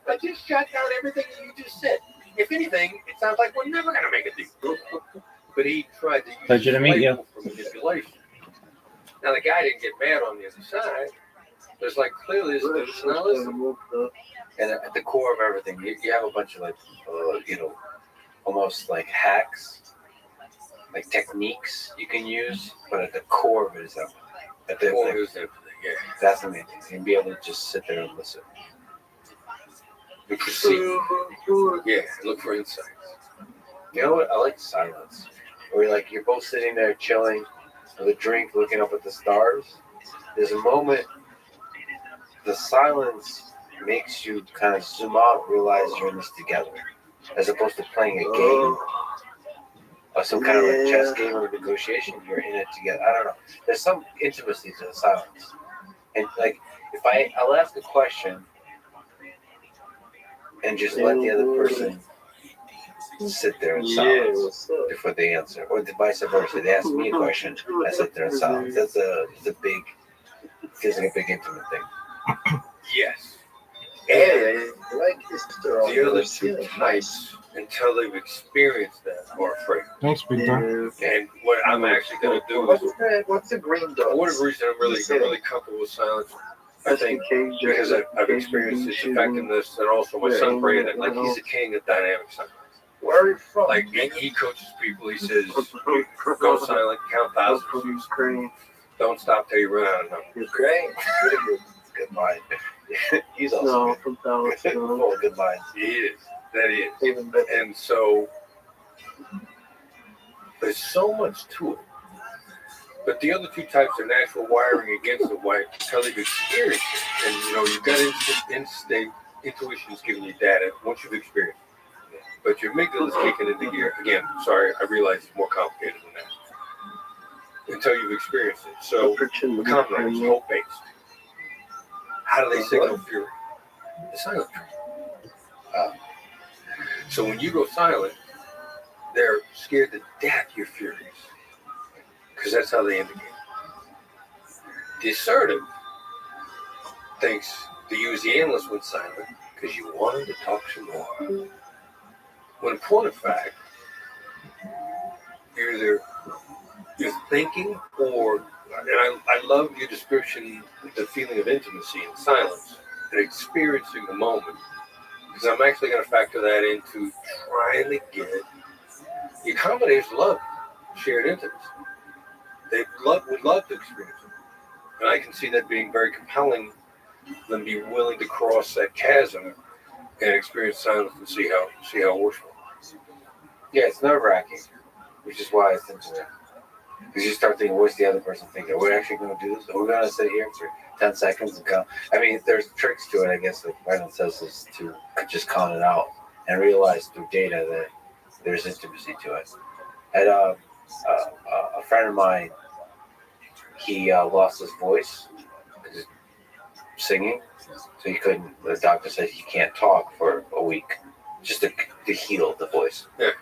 I just shot down everything you just said. If anything, it sounds like we're never gonna make a deal. But he tried to use Pleasure to meet you. for manipulation. Now the guy didn't get mad on the other side. There's like clearly this dude's not listening. And at the core of everything, you have a bunch of like, almost like hacks, like techniques you can use, but at the core of it is everything. At the core is everything. Yeah, that's the main thing. You can be able to just sit there and listen. You can see. Yeah, look for insights. You know what? I like silence. Where you're both sitting there chilling with a drink, looking up at the stars. There's a moment. The silence makes you kind of zoom out, realize you're in this together, as opposed to playing a game or some kind of like chess game or negotiation. You're in it together. I don't know. There's some intimacy to the silence, and like if I'll ask a question and just let the other person sit there in silence before they answer, or the vice versa. They ask me a question, I sit there in silence. Feels like a big intimate thing. Yes. Hey, I like this story. The other two types, until they've experienced that, are afraid. Thanks, Big Dog. And what I'm actually going to do is, What's the green dot? one of the reasons I'm really comfortable with silence, I think, because I've experienced its effectiveness, and also my son Brandon, like he's a king of dynamic silence. Where are you from? Like he coaches people. He says, "Go silent, count thousands, Ukraine. don't stop till you run out of numbers." Ukraine. Good mind. He's also No, good. from Palestine. Full of good minds. He is. That is. Even better. And so there's so much to it. But the other two types are natural wiring against the white until they've experienced it. And you've got instinct, intuition's giving you data once you've experienced it. But your amygdala's kicking into gear. Again, sorry, I realize it's more complicated than that. Until you've experienced it. So confidence is hope-based. How do they signal fury? The silent fury. So when you go silent, they're scared to death you're furious. Because that's how they indicate. The assertive thinks the use the analyst went silent because you wanted to talk some more. When in point of fact, you're thinking or, and I love your description, the feeling of intimacy and silence and experiencing the moment. Because I'm actually going to factor that into trying to get the accommodators love shared intimacy. They would love to experience it. And I can see that being very compelling, them be willing to cross that chasm and experience silence and see how it works for them. Yeah, it's nerve-wracking, which is why it's intimate. Because you start thinking, what's the other person thinking? Are we actually going to do this? Are we going to sit here for 10 seconds and count? I mean, there's tricks to it, I guess, like Brandon says, is to just count it out and realize through data that there's intimacy to it. At a friend of mine, he lost his voice singing, so he couldn't. The doctor said he can't talk for a week, just to heal the voice, the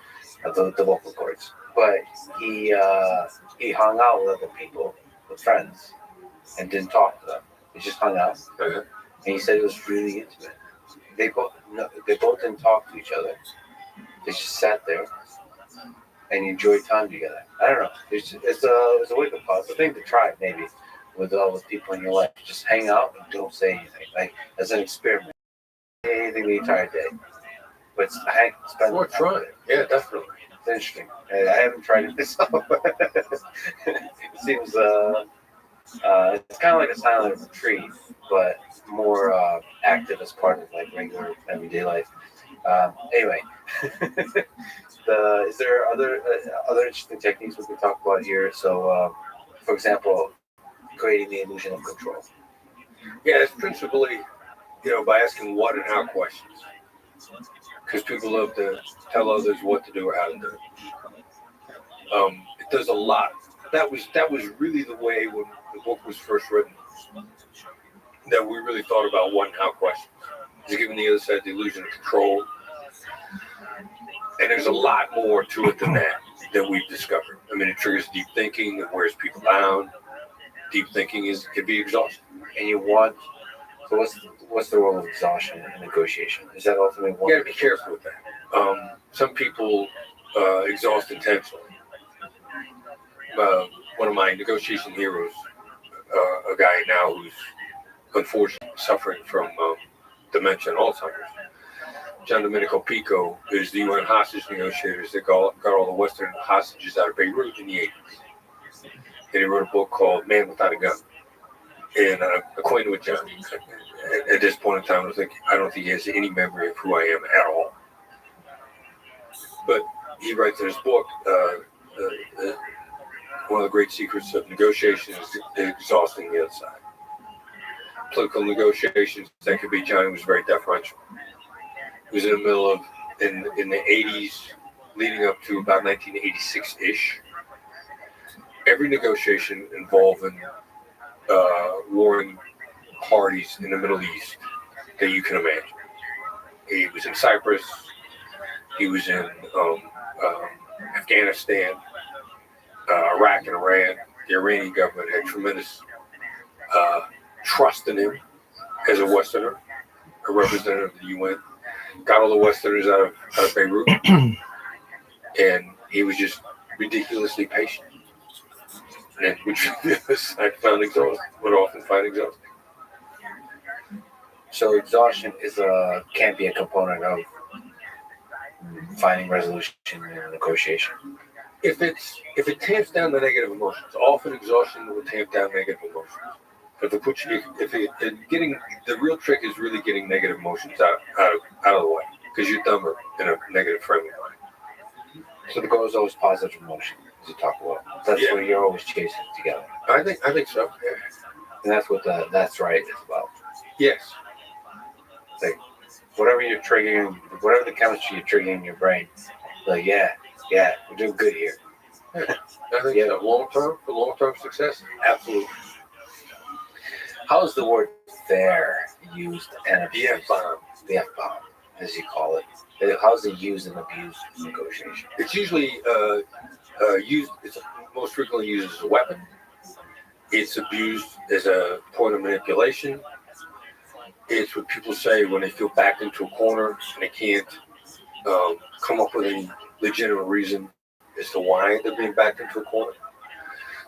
vocal cords. But he hung out with other people, with friends, and didn't talk to them. He just hung out, and he said it was really intimate. They both didn't talk to each other. They just sat there and enjoyed time together. I don't know. It's a wake-up call. It's a thing to try, maybe, with all the people in your life. Just hang out and don't say anything. Like, as an experiment. Anything the entire day. But spend Or try it. Yeah, definitely. It's interesting. I haven't tried it myself. It seems, it's kind of like a silent retreat, but more active as part of, like, regular everyday life. Anyway. Is there other interesting techniques we can talk about here? So, for example, creating the illusion of control. Yeah, it's principally, by asking what and how questions. Because people love to tell others what to do or how to do it. It does a lot. That was really the way when the book was first written, that we really thought about what and how questions. It's giving the other side the illusion of control. And there's a lot more to it than that. that we've discovered. I mean, it triggers deep thinking, it wears people down. Deep thinking can be exhausting. And you want. So what's the role of exhaustion in negotiation? Is that ultimately one? You got to be careful with that. Some people exhaust intentionally. One of my negotiation heroes, a guy now who's unfortunately suffering from dementia and Alzheimer's. John Domenico Pico is the UN hostage negotiators that got all the Western hostages out of Beirut in the 80s. And he wrote a book called Man Without a Gun. And I'm acquainted with John. At this point in time, I don't think he has any memory of who I am at all. But he writes in his book, one of the great secrets of negotiation is exhausting the other side. Political negotiations, that could be John, who was very deferential. He was in the middle of, in the 80s, leading up to about 1986-ish. Every negotiation involving warring parties in the Middle East that you can imagine. He was in Cyprus. He was in Afghanistan, Iraq and Iran. The Iranian government had tremendous trust in him as a Westerner, a representative of the UN. Got all the Westerners out of Beirut, and he was just ridiculously patient. And which I found exhausting, would often find exhausting. So exhaustion can be a component of finding resolution in a negotiation. If it tamps down the negative emotions, often exhaustion will tamp down negative emotions. But the real trick is really getting negative emotions out of the way, because you're dumber in a negative frame of mind. So the goal is always positive emotion to talk about. That's what you're always chasing together. I think so. Yeah. And that's what That's Right is about. Yes. It's like whatever you're triggering, whatever the chemistry you're triggering in your brain, like yeah, we're doing good here. Yeah. I think so. For long-term success, absolutely. How is the word fair used and abused? The F-bomb, as you call it. How is it used and abused in negotiation? It's usually used. It's most frequently used as a weapon. It's abused as a point of manipulation. It's what people say when they feel backed into a corner and they can't come up with any legitimate reason as to why they're being backed into a corner.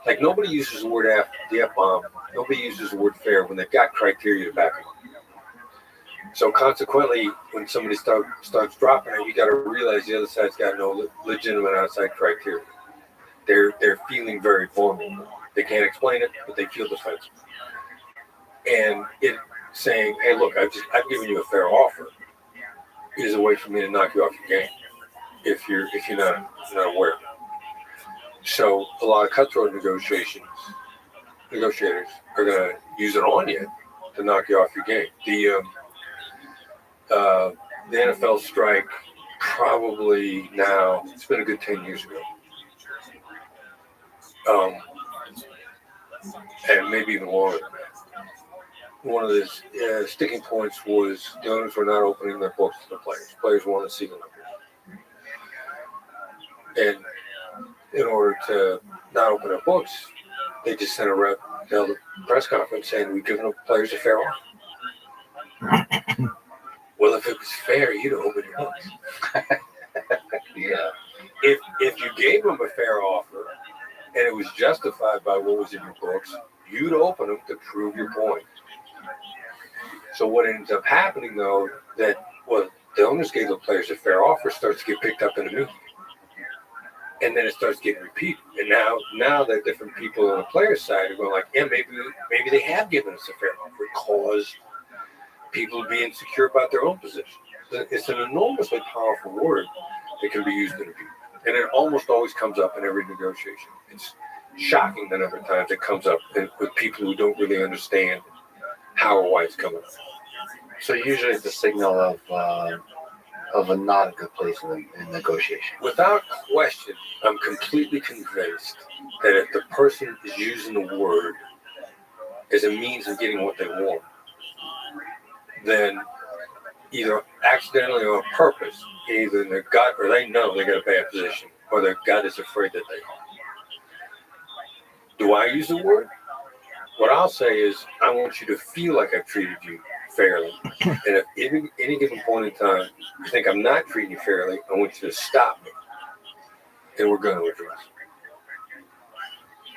Like nobody uses the word the F-bomb. Nobody uses the word fair when they've got criteria to back them up. So consequently, when somebody starts dropping it, you got to realize the other side's got no legitimate outside criteria. They're feeling very vulnerable. They can't explain it, but they feel defensive. And it saying, "Hey, look, I've given you a fair offer," is a way for me to knock you off your game if you're not aware of it. So a lot of cutthroat negotiators are going to use it on you to knock you off your game. The NFL strike probably now, it's been a good 10 years ago. And maybe even longer than that. One of the sticking points was the owners were not opening their books to the players. Players wanted to see the numbers. And in order to not open their books, they just sent a rep held a press conference saying we've given the players a fair offer. Well, if it was fair, you'd open your books. Yeah. If you gave them a fair offer and it was justified by what was in your books, you'd open them to prove your point. So what ends up happening, though, that the owners gave the players a fair offer starts to get picked up in the media. And then it starts getting repeated. And now that different people on the players' side are going like, yeah, maybe they have given us a fair offer. It caused people to be insecure about their own position. It's an enormously powerful word that can be used in abuse. And it almost always comes up in every negotiation. It's shocking the number of times it comes up with people who don't really understand how or why it's coming up. So usually it's a signal of a not a good place in negotiation. Without question, I'm completely convinced that if the person is using the word as a means of getting what they want, then either accidentally or on purpose, either in their gut or they know they got a bad position or that God is afraid that they are. Do I use the word? What I'll say is, I want you to feel like I've treated you fairly. And if any given point in time you think I'm not treating you fairly, I want you to stop me. And we're going to address it.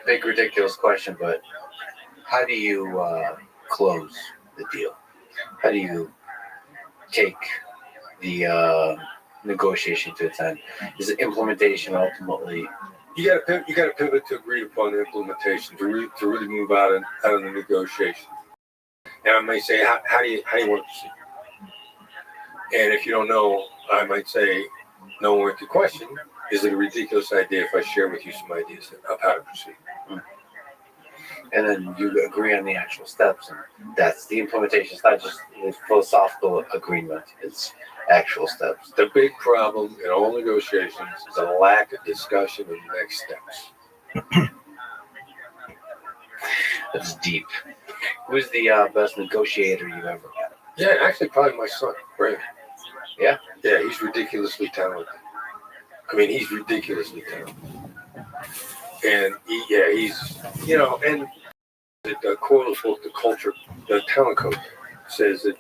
Big, ridiculous question, but how do you close the deal? How do you take the negotiation to its end? Is it implementation ultimately? You got to pivot to agreed upon implementation to really move out of the negotiation. And I may say, how do you want to proceed? And if you don't know, I might say, no one to question. Is it a ridiculous idea if I share with you some ideas of how to proceed? And then you agree on the actual steps, and that's the implementation. It's not just a philosophical agreement; it's actual steps. The big problem in all negotiations is a lack of discussion of next steps. That's deep. Who's the best negotiator you've ever met? Yeah, actually, probably my son, Brandon. Yeah? Yeah, he's ridiculously talented. I mean, he's ridiculously talented. And he's, and the quote book, the culture, the talent code says that,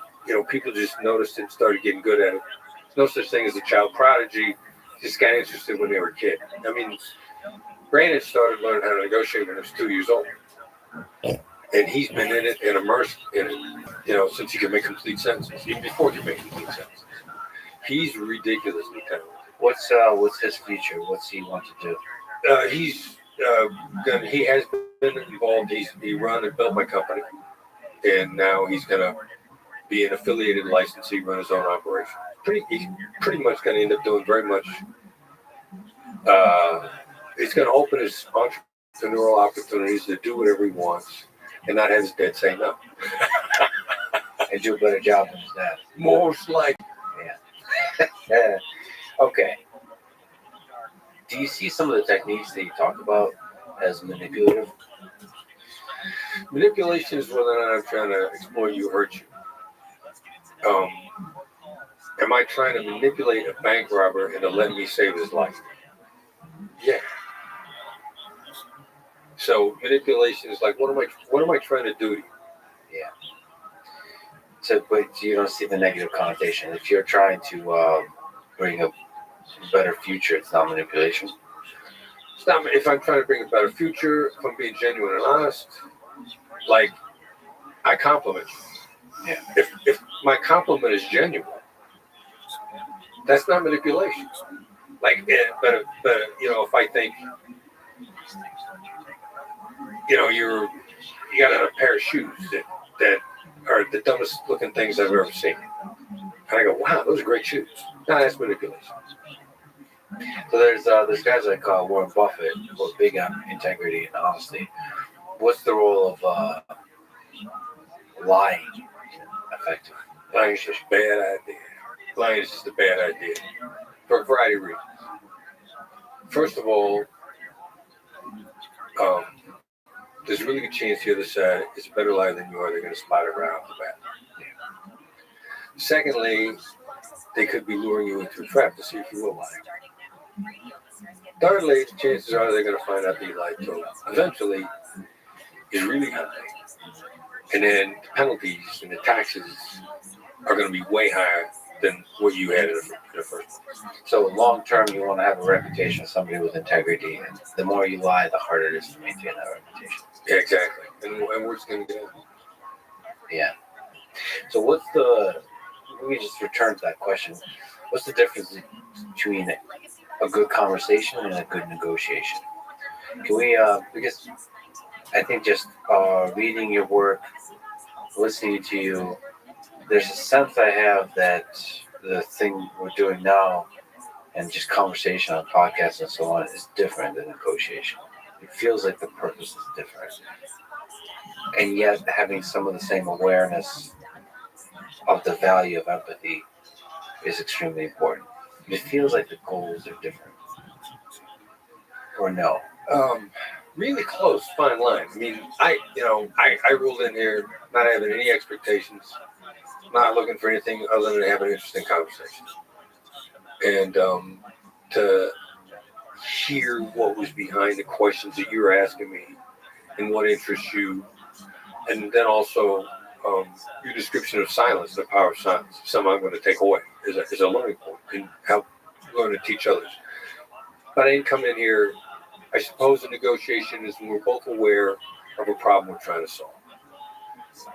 people just noticed and started getting good at it. There's no such thing as a child prodigy. Just got interested when they were a kid. I mean, Brandon started learning how to negotiate when he was 2 years old. And he's been in it and immersed in it, since he could make complete sentences, even before he could make complete sentences. He's ridiculously talented. What's his future? What's he want to do? He has been involved. He run and built my company, and now he's gonna be an affiliated licensee, run his own operation. He's pretty much gonna end up doing very much. He's gonna open his entrepreneurial opportunities to do whatever he wants, and not have his dad say no. And do a better job than his dad. Most likely. Yeah. Okay. Do you see some of the techniques that you talk about as manipulative? Manipulation is whether or not I'm trying to exploit you, hurt you. Am I trying to manipulate a bank robber into letting me save his life? Yeah. So manipulation is like, what am I trying to do to you? Yeah. So, but you don't see the negative connotation. If you're trying to bring a better future, it's not manipulation. It's not. If I'm trying to bring a better future, if I'm being genuine and honest, like I compliment you. Yeah. If my compliment is genuine, that's not manipulation. Like, but if I think, you got a pair of shoes that are the dumbest looking things I've ever seen, and I go, wow, those are great shoes. No, that's manipulation. So there's guys like Warren Buffett who are big on integrity and honesty. What's the role of lying effective? Lying is just a bad idea. Lying is just a bad idea for a variety of reasons. First of all, there's a really good chance the other side is a better liar than you are. They're going to spot it right off the bat. Yeah. Secondly, they could be luring you into a trap to see if you will lie. Thirdly, the chances are they're going to find out that you lied to them. Eventually, it's really high. And then the penalties and the taxes are going to be way higher than what you had in the first place. So long term, you want to have a reputation of somebody with integrity, and the more you lie, the harder it is to maintain that reputation. Yeah, exactly. And we're just going to get it. Yeah. So let me just return to that question. What's the difference between a good conversation and a good negotiation? Can we, because I think just reading your work, listening to you, there's a sense I have that the thing we're doing now and just conversation on podcasts and so on is different than negotiation. It feels like the purpose is different. And yet having some of the same awareness of the value of empathy is extremely important. It feels like the goals are different. Or no? Really close, fine line. I mean, I rolled in here not having any expectations, not looking for anything other than to have an interesting conversation. And to hear what was behind the questions that you're asking me and what interests you, and then also your description of silence, the power of silence, something I'm going to take away is a learning point and how I'm going to teach others. But I didn't come in here. I suppose a negotiation is when we're both aware of a problem we're trying to solve.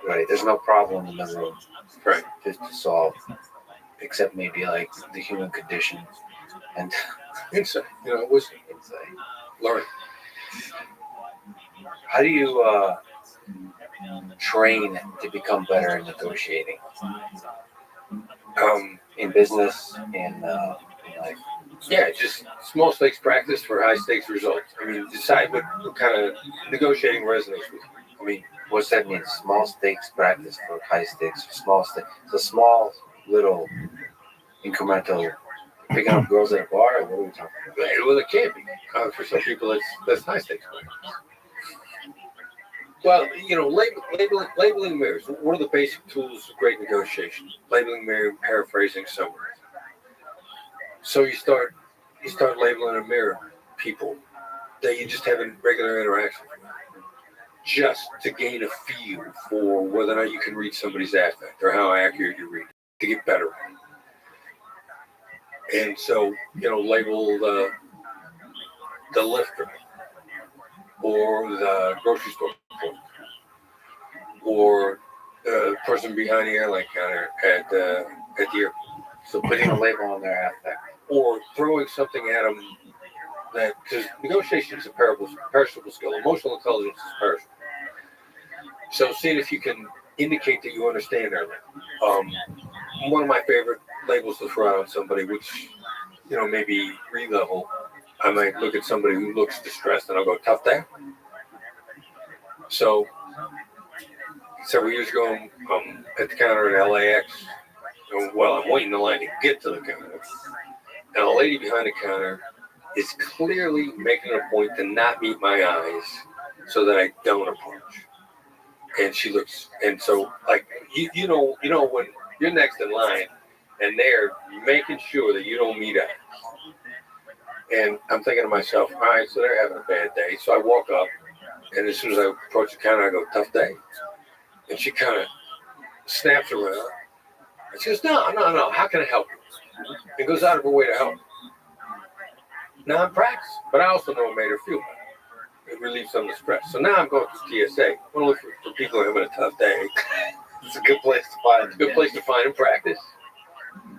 Right. There's no problem in the room. Right. Just to solve, except maybe like the human condition and Insight. It was insight. learning. How do you train to become better in negotiating? In business, in life. Yeah, just small stakes practice for high stakes results. I mean, decide what kind of negotiating resonates with you. I mean, What's that mean? Small stakes practice for high stakes. Small stakes. It's a small, little, incremental. Picking up girls at a bar. Or what are we talking about? well, it can be. For some people, that's high stakes practice. Well, labeling mirrors. One of the basic tools of great negotiation. Labeling mirror, paraphrasing somewhere. So you start labeling a mirror people that you just have in regular interaction with, just to gain a feel for whether or not you can read somebody's affect or how accurate you read to get better. And so, label the lifter or the grocery store clerk or the person behind the airline counter at the airport. So putting a label on their affect. Or throwing something at them because negotiation is a perishable skill. Emotional intelligence is perishable. So seeing if you can indicate that you understand their language. One of my favorite labels to throw out on somebody, which, maybe re-level, I might look at somebody who looks distressed and I'll go, tough day. So several years ago, I'm at the counter at LAX. Well, I'm waiting in line to get to the counter. And a lady behind the counter is clearly making a point to not meet my eyes so that I don't approach. And she looks, and so like you know when you're next in line, and they're making sure that you don't meet eyes. And I'm thinking to myself, all right, so they're having a bad day. So I walk up, and as soon as I approach the counter, I go, tough day. And she kind of snaps around. And she goes, no, how can I help you? And goes out of her way to help. Now I'm practicing, but I also know it made her feel better. It relieved some of the stress. So now I'm going through TSA. I want to look for people who are having a tough day. It's a good place to find. It's a good place to find and practice.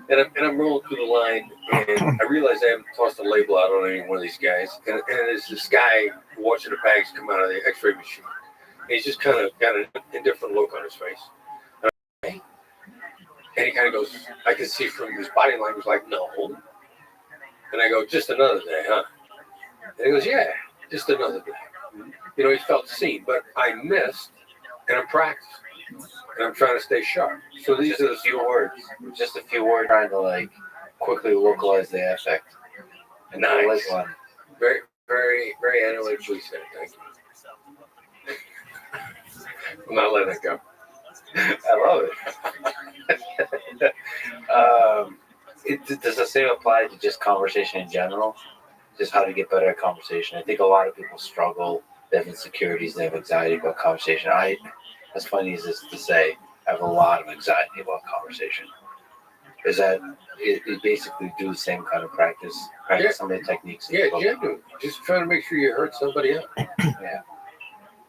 And I'm rolling through the line, and I realize I haven't tossed a label out on any one of these guys. And there's this guy watching the bags come out of the X-ray machine. And he's just kind of got an indifferent look on his face. And he kind of goes, I can see from his body language, like, no. And I go, just another day, huh? And he goes, yeah, just another day. He felt seen, but I missed, and I'm practicing. And I'm trying to stay sharp. So these are the few words. Just a few words trying to quickly localize the affect. And nice. Very, very, very analytically said. Thank you. I'm not letting it go. I love it. Does the same apply to just conversation in general? Just how to get better at conversation. I think a lot of people struggle. They have insecurities. They have anxiety about conversation. As funny as this to say, I have a lot of anxiety about conversation. Is that it basically do the same kind of practice some of the techniques? Yeah, genuine. Just trying to make sure you hurt somebody out. Yeah.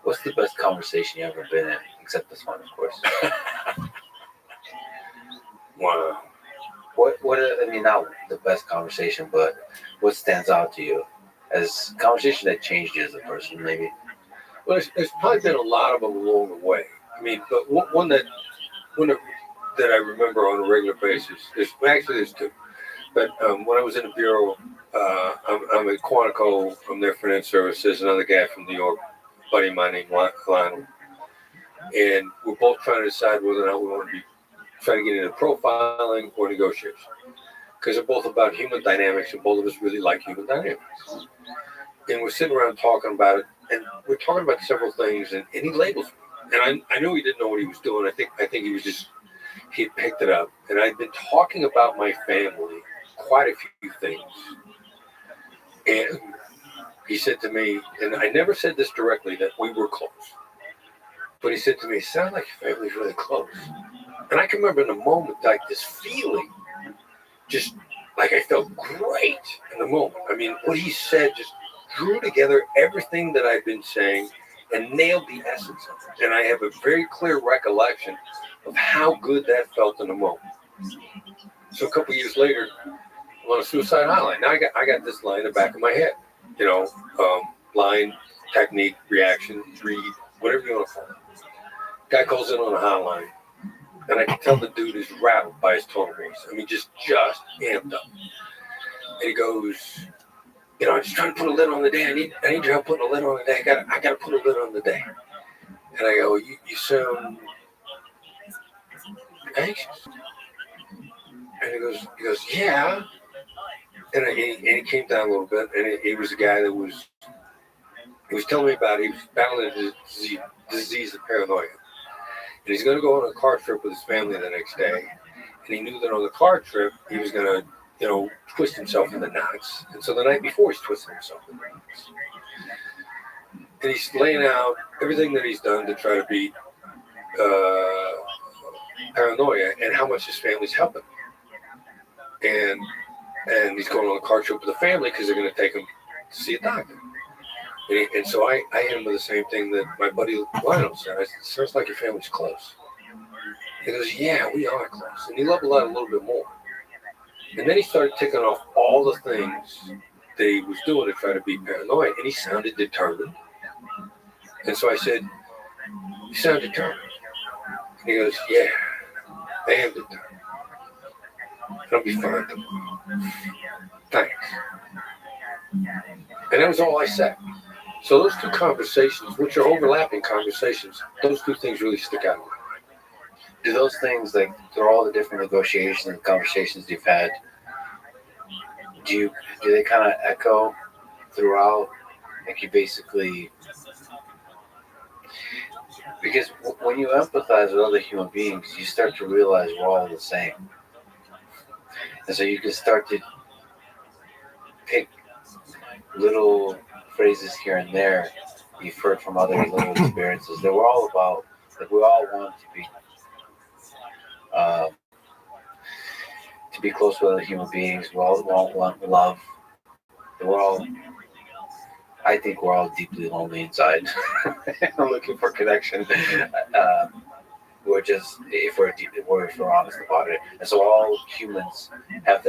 What's the best conversation you ever been in? Except this one, of course. Wow. Not the best conversation, but what stands out to you as conversation that changed you as a person, maybe? Well, there's probably been a lot of them along the way. But one that I remember on a regular basis, there's two. But when I was in the Bureau, I'm at Quantico from their finance services, another guy from New York, buddy of mine named Lionel. And we're both trying to decide whether or not we want to be trying to get into profiling or negotiation. Because they're both about human dynamics, and both of us really like human dynamics. And we're sitting around talking about it, and we're talking about several things, and he labels me. And I knew he didn't know what he was doing. I think he had picked it up. And I'd been talking about my family, quite a few things. And he said to me, and I never said this directly, that we were close. But he said to me, it sounds like your family's really close. And I can remember in the moment, like this feeling, just like I felt great in the moment. I mean, what he said just drew together everything that I've been saying and nailed the essence of it. And I have a very clear recollection of how good that felt in the moment. So a couple years later, I'm on a suicide hotline. Now I got this line in the back of my head. You know, line, technique, reaction, read, whatever you want to call it. Guy calls in on a hotline, and I can tell the dude is rattled by his tone of voice. I mean, just amped up. And he goes, you know, I'm just trying to put a lid on the day. I need your help putting a lid on the day. I got to put a lid on the day. And I go, you sound anxious. And he goes, yeah. And he came down a little bit, and he was a guy that was telling me about, he was battling a disease of paranoia. And he's going to go on a car trip with his family the next day. And he knew that on the car trip, he was going to, you know, twist himself in the knots. And so the night before, he's twisting himself in the knots. And he's laying out everything that he's done to try to beat paranoia and how much his family's helping. And he's going on a car trip with the family because they're going to take him to see a doctor. And so I hit him with the same thing that my buddy Lionel said. I said, it sounds like your family's close. He goes, yeah, we are close. And he loved a little bit more. And then he started ticking off all the things that he was doing to try to beat paranoia. And he sounded determined. And so I said, you sound determined. And he goes, yeah, I am determined. It'll be fine tomorrow. Thanks. And that was all I said. So those two conversations, which are overlapping conversations, those two things really stick out. Do those things, like through all the different negotiations and conversations you've had, do they kind of echo throughout? Like you basically, because when you empathize with other human beings, you start to realize we're all the same. And so you can start to pick little phrases here and there you've heard from other little experiences that we're all about, that we all want to be close with other human beings. We all want love. I think we're all deeply lonely inside, looking for connection. We're just, if we're honest about it. And so all humans have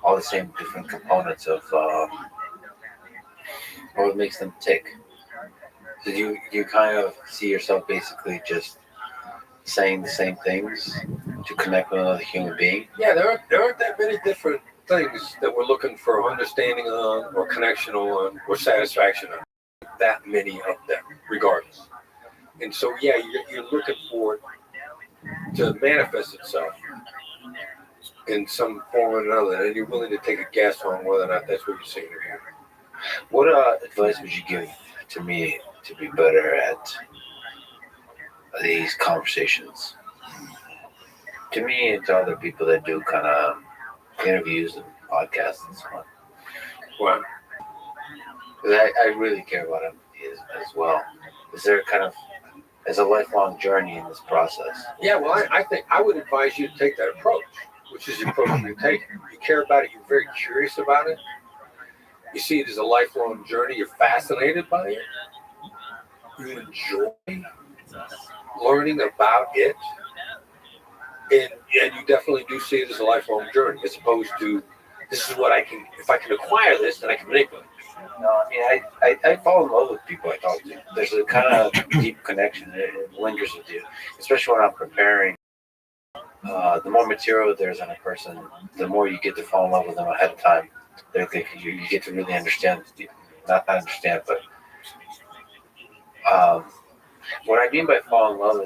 all the same different components of what makes them tick. So you kind of see yourself basically just saying the same things to connect with another human being? Yeah, there aren't that many different things that we're looking for understanding on, or connection on, or satisfaction on. That many of them, regardless. And so, yeah, you're looking for it to manifest itself in some form or another, and you're willing to take a guess on whether or not that's what you're seeing here. What advice would you give to me to be better at these conversations? To me and to other people that do kind of interviews and podcasts and so on. Wow. I really care about it as well. Is there kind of, as a lifelong journey in this process? Yeah, well, I think I would advise you to take that approach, which is the approach you're taking. You care about it. You're very curious about it. You see it as a lifelong journey. You're fascinated by it. You enjoy learning about it. And you definitely do see it as a lifelong journey, as opposed to, this is what if I can acquire this, then I can manipulate it. No, I mean, I fall in love with people I talk to. There's a kind of deep connection. It lingers with you, especially when I'm preparing. The more material there's on a person, the more you get to fall in love with them ahead of time. You get to really understand, not understand, but what I mean by fall in love is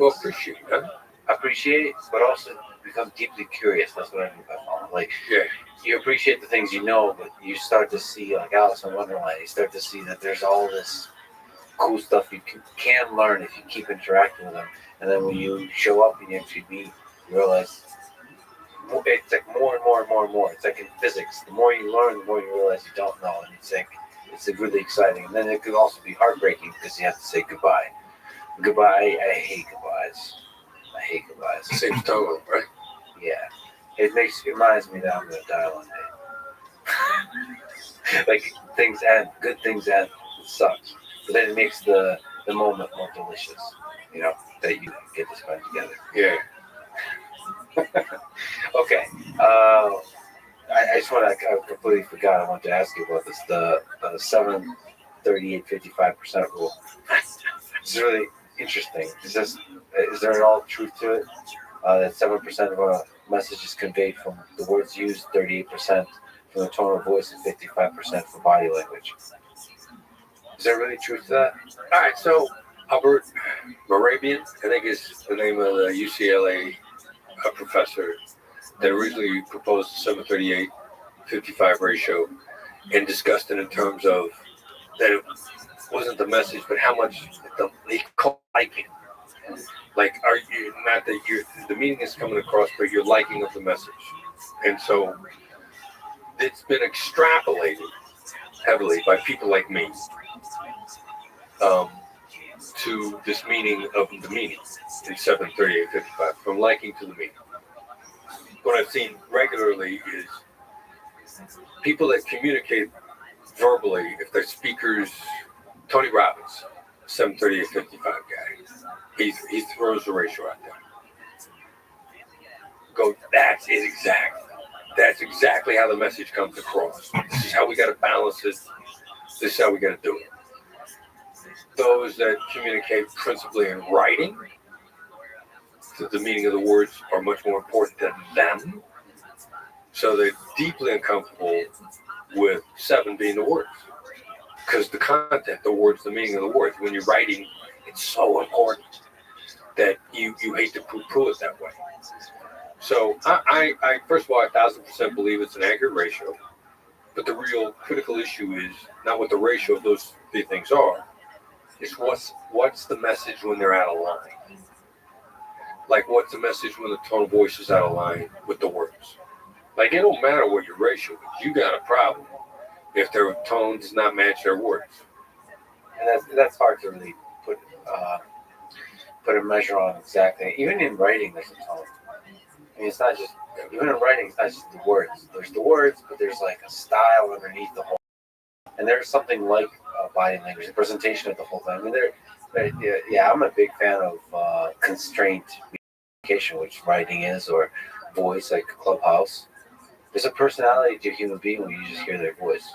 appreciate, but also become deeply curious. That's what I mean by fall in love. Like, yeah. You appreciate the things you know, but you start to see, like Alice in Wonderland, you start to see that there's all this cool stuff you can learn if you keep interacting with them. And then when you show up and you actually meet, you realize it's like more and more and more and more. It's like in physics. The more you learn, the more you realize you don't know. And it's like, it's really exciting. And then it could also be heartbreaking because you have to say goodbye. Goodbye. I hate goodbyes. I hate goodbyes. Same story, right? Yeah. It reminds me that I'm going to die one day. Like, things end, good things end. It sucks. But then it makes the moment more delicious, you know, that you get to spend together. Yeah. Okay. I just want to, I completely forgot. I wanted to ask you about this. The 7/38-55% rule. It's really interesting. Is there at all truth to it? That 7% of a message is conveyed from the words used, 38% from the tone of voice, and 55% from body language. Is there really truth to that? All right, so Albert Morabian, I think is the name of the UCLA professor that originally proposed the 7/38-55 ratio and discussed it in terms of that it wasn't the message, but how much they call liking. Like, are you not that the meaning is coming across, but your liking of the message, and so it's been extrapolated heavily by people like me to this meaning of the meaning in 7/38-55, from liking to the meaning. What I've seen regularly is people that communicate verbally, if they're speakers. Tony Robbins, 7/38-55 guy. He throws the ratio out there. Go, that's it exactly. That's exactly how the message comes across. This is how we got to balance it. This is how we got to do it. Those that communicate principally in writing, the meaning of the words are much more important to them. So they're deeply uncomfortable with 7 being the words. Because the content, the words, the meaning of the words, when you're writing, it's so important that you hate to poo-poo it that way. So I first of all, 1,000% believe it's an accurate ratio. But the real critical issue is not what the ratio of those three things are. It's what's the message when they're out of line. Like, what's the message when the tone of voice is out of line with the words? Like, it don't matter what your ratio is. You got a problem if their tone does not match their words. And that's hard to really put a measure on exactly. Even in writing, there's a tone. I mean, it's not just, even in writing, it's not just the words. There's the words, but there's like a style underneath the whole. And there's something like body language, the presentation of the whole thing. I mean, yeah, I'm a big fan of constraint communication, which writing is, or voice, like Clubhouse. There's a personality to a human being when you just hear their voice.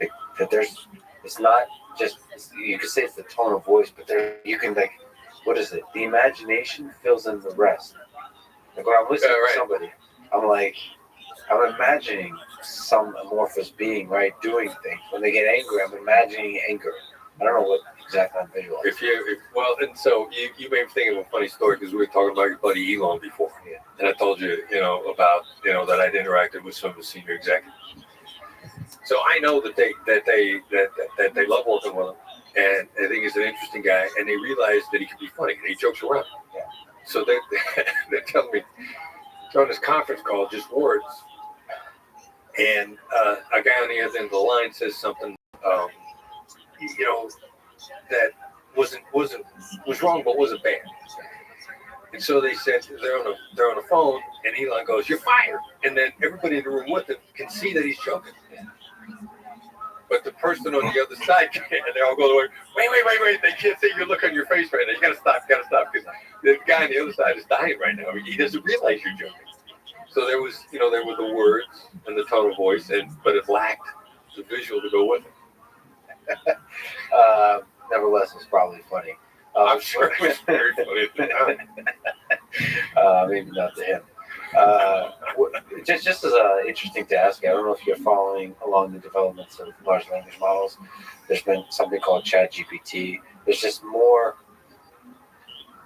It's not just, you could say it's the tone of voice, but you can, like, what is it? The imagination fills in the rest. Like, when I'm listening to somebody, I'm imagining some amorphous being, right, doing things. When they get angry, I'm imagining anger. I don't know what exactly I'm visualizing. And so you made me think of a funny story, because we were talking about your buddy Elon before, and I told you, about that I'd interacted with some of the senior executives. So I know that they love working with him, and I think he's an interesting guy, and they realize that he can be funny, and he jokes around. Yeah. So they're telling me on this conference call, just words, and a guy on the other end of the line says something. That was wrong, but wasn't bad. And so they said they're on the phone, and Elon goes, "You're fired." And then everybody in the room with him can see that he's joking. But the person on the other side can't, and they all go, "Wait! They can't see your look on your face right now. You gotta stop, because the guy on the other side is dying right now. He doesn't realize you're joking." So there was, there were the words and the tone of voice, but it lacked the visual to go with it. Nevertheless, it's probably funny. I'm sure it was very funny at the time. Maybe not to him. Just as interesting to ask, I don't know if you're following along the developments of large language models. There's been something called ChatGPT. There's just more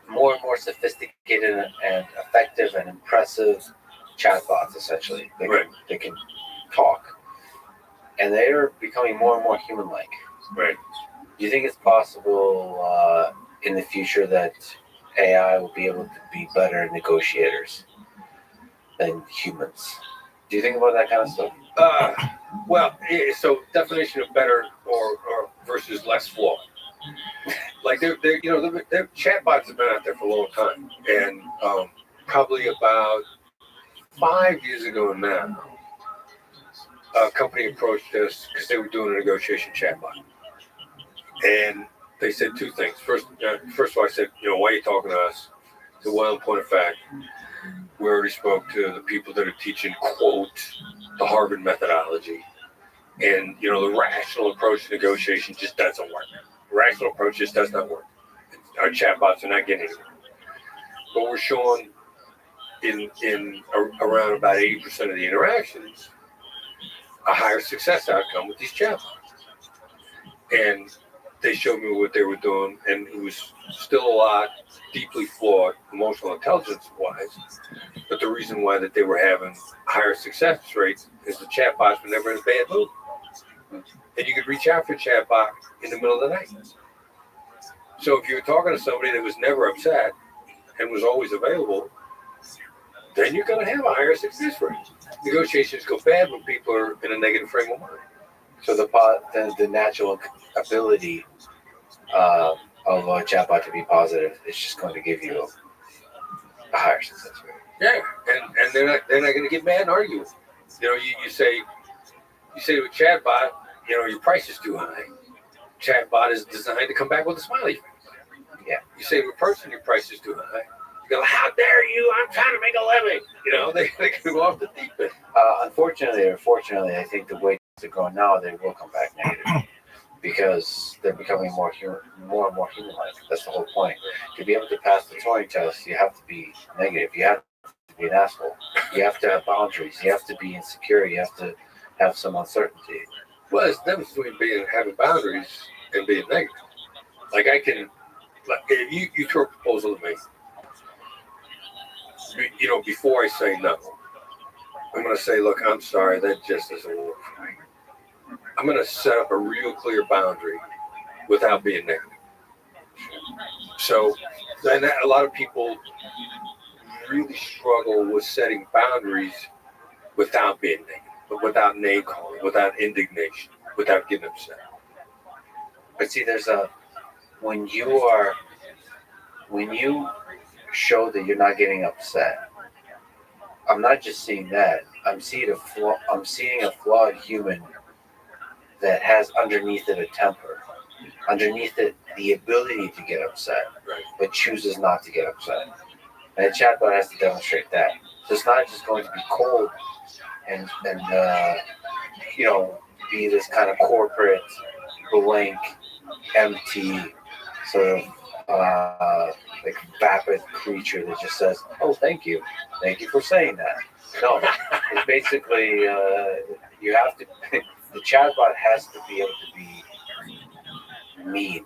and more sophisticated and effective and impressive chatbots, essentially. They can talk. And they're becoming more and more human-like. Right. Do you think it's possible in the future that AI will be able to be better negotiators than humans? Do you think about that kind of stuff? Well, so definition of better or versus less flawed. Like their chatbots have been out there for a long time, and probably about 5 years ago now, a company approached us because they were doing a negotiation chatbot, and they said two things. First of all, I said, why are you talking to us? I said, well, in point of fact, we already spoke to the people that are teaching, quote, the Harvard methodology, and the rational approach to negotiation just doesn't work. The rational approach just does not work. Our chatbots are not getting anywhere. But we're showing in around about 80% of the interactions a higher success outcome with these chatbots. And they showed me what they were doing, and it was still a lot deeply flawed, emotional intelligence-wise. But the reason why that they were having higher success rates is the chatbots were never in a bad mood. And you could reach out for a chatbot in the middle of the night. So if you were talking to somebody that was never upset and was always available, then you're going to have a higher success rate. Negotiations go bad when people are in a negative frame of mind. So the natural ability of a chatbot to be positive is just going to give you a higher success rate. Yeah, and they're not going to get mad and argue. You say to a chatbot, your price is too high. Chatbot is designed to come back with a smiley face. Yeah. You say to a person, your price is too high. You go, how dare you? I'm trying to make a living. They can go off the deep end. Unfortunately or fortunately, I think the way they're going now, they will come back negative because they're becoming more and more human-like. That's the whole point. To be able to pass the Turing test, you have to be negative. You have to be an asshole. You have to have boundaries. You have to be insecure. You have to have some uncertainty. Well, it's the difference between having boundaries and being negative. Like if you throw a proposal to me, before I say no, I'm going to say, look, I'm sorry, that just doesn't work for me. I'm going to set up a real clear boundary without being negative. So, and a lot of people really struggle with setting boundaries without being negative, but without name calling, without indignation, without getting upset. But see, when you show that you're not getting upset, I'm not just seeing that. I'm seeing a flawed human that has underneath it a temper, underneath it the ability to get upset, Right. but chooses not to get upset. And a chatbot has to demonstrate that. So it's not just going to be cold and be this kind of corporate, blank, empty, sort of like vapid creature that just says, "Oh, thank you for saying that." No, it's basically you have to. The chatbot has to be able to be mean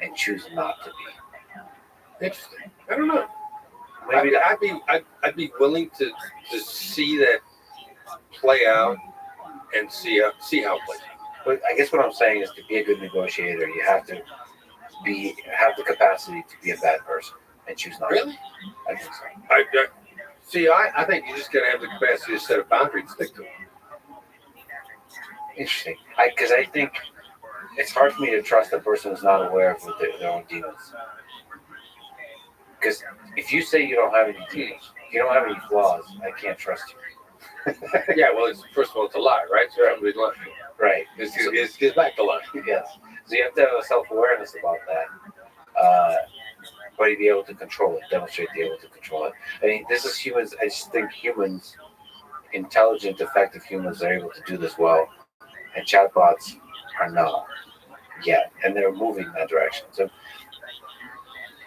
and choose not to be. Interesting. I don't know. Maybe I'd be willing to see that play out and see how it plays out. But I guess what I'm saying is to be a good negotiator, you have to have the capacity to be a bad person and choose not Really? to. I think so. I think you just got to have the capacity to set a boundary and stick to it. Interesting. Because I think it's hard for me to trust a person who's not aware of their own demons. Because if you say you don't have any demons, if you don't have any flaws, I can't trust you. Yeah, well, first of all, it's a lie, right? So everybody's lying. Right. It's back to lying. Yes. So you have to have a self-awareness about that. But you be able to control it, demonstrate the able to control it. I mean, this is humans. I just think humans, intelligent, effective humans, are able to do this well. And chatbots are not yet. And they're moving in that direction. So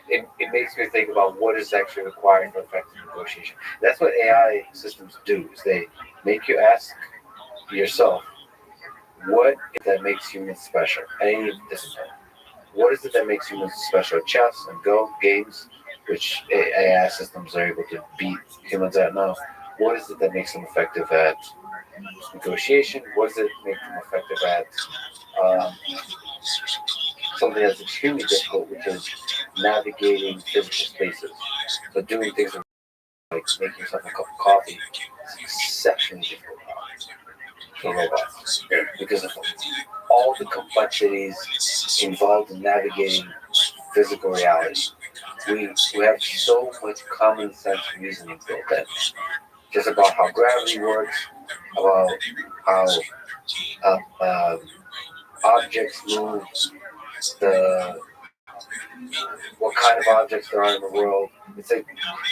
it makes me think about what is actually required for effective negotiation. That's what AI systems do, is they make you ask yourself, what is that makes humans special? Any discipline. What is it that makes humans special? Chess and Go games, which AI systems are able to beat humans at now. What is it that makes them effective at negotiation? What does it make them effective at something that's extremely difficult, which is navigating physical spaces? So doing things like making yourself a cup of coffee is exceptionally difficult. robots. Because of all the complexities involved in navigating physical reality. We have so much common sense reasoning built in. Just about how gravity works, about how objects move, the what kind of objects there are in the world. It's like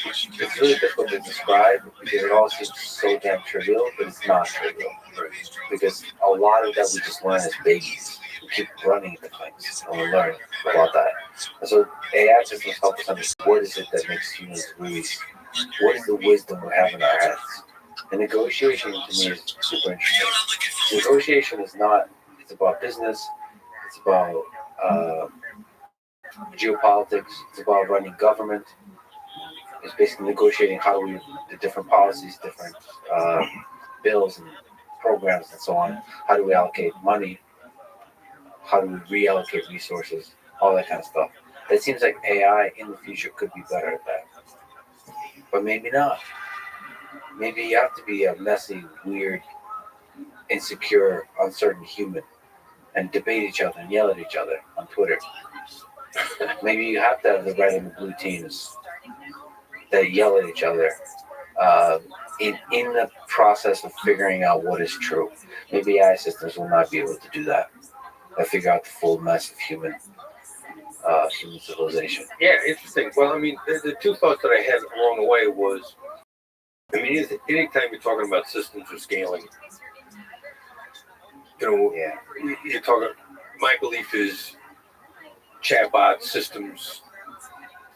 it's really difficult to describe because it all seems so damn trivial, but it's not trivial. Because a lot of that we just learn as babies. We keep running into things and we learn about that. And so AI systems help us understand what is it that makes humans really, what is the wisdom we have in our heads. And negotiation to me is super interesting. Negotiation is not, it's about business, it's about geopolitics, it's about running government. It's basically negotiating how do we, the different policies, different bills and programs and so on. How do we allocate money? How do we reallocate resources? All that kind of stuff. It seems like AI in the future could be better at that. But maybe not. Maybe you have to be a messy, weird, insecure, uncertain human and debate each other and yell at each other on Twitter. Maybe you have to have the red and the blue teams that yell at each other in the process of figuring out what is true. Maybe AI systems will not be able to do that. They'll figure out the full mess of human civilization. Yeah, interesting. Well, I mean, the two thoughts that I had along the way was, I mean, anytime you're talking about systems or scaling, you're talking, my belief is chatbot systems,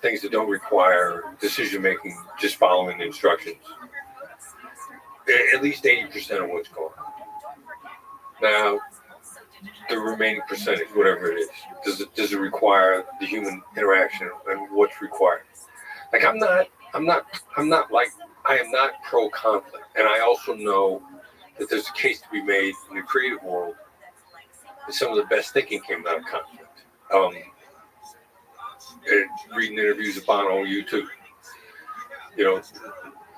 things that don't require decision making, just following the instructions. At least 80% of what's going on. Now, the remaining percentage, whatever it is, does it require the human interaction and what's required? Like I am not pro conflict, and I also know that there's a case to be made in the creative world that some of the best thinking came out of conflict. Reading interviews of Bono on YouTube,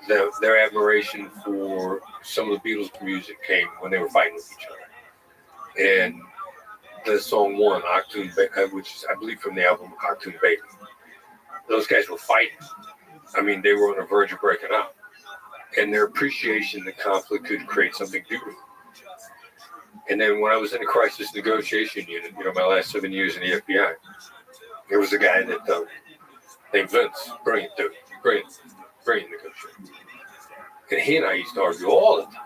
their admiration for some of the Beatles music came when they were fighting with each other, and the song One, Octoon, which is, I believe, from the album Octoon Baby. Those guys were fighting. I mean, they were on the verge of breaking up. And their appreciation that conflict could create something beautiful. And then when I was in the crisis negotiation unit, my last 7 years in the FBI, there was a guy that named Vince, brilliant dude, brilliant negotiator. And he and I used to argue all the time.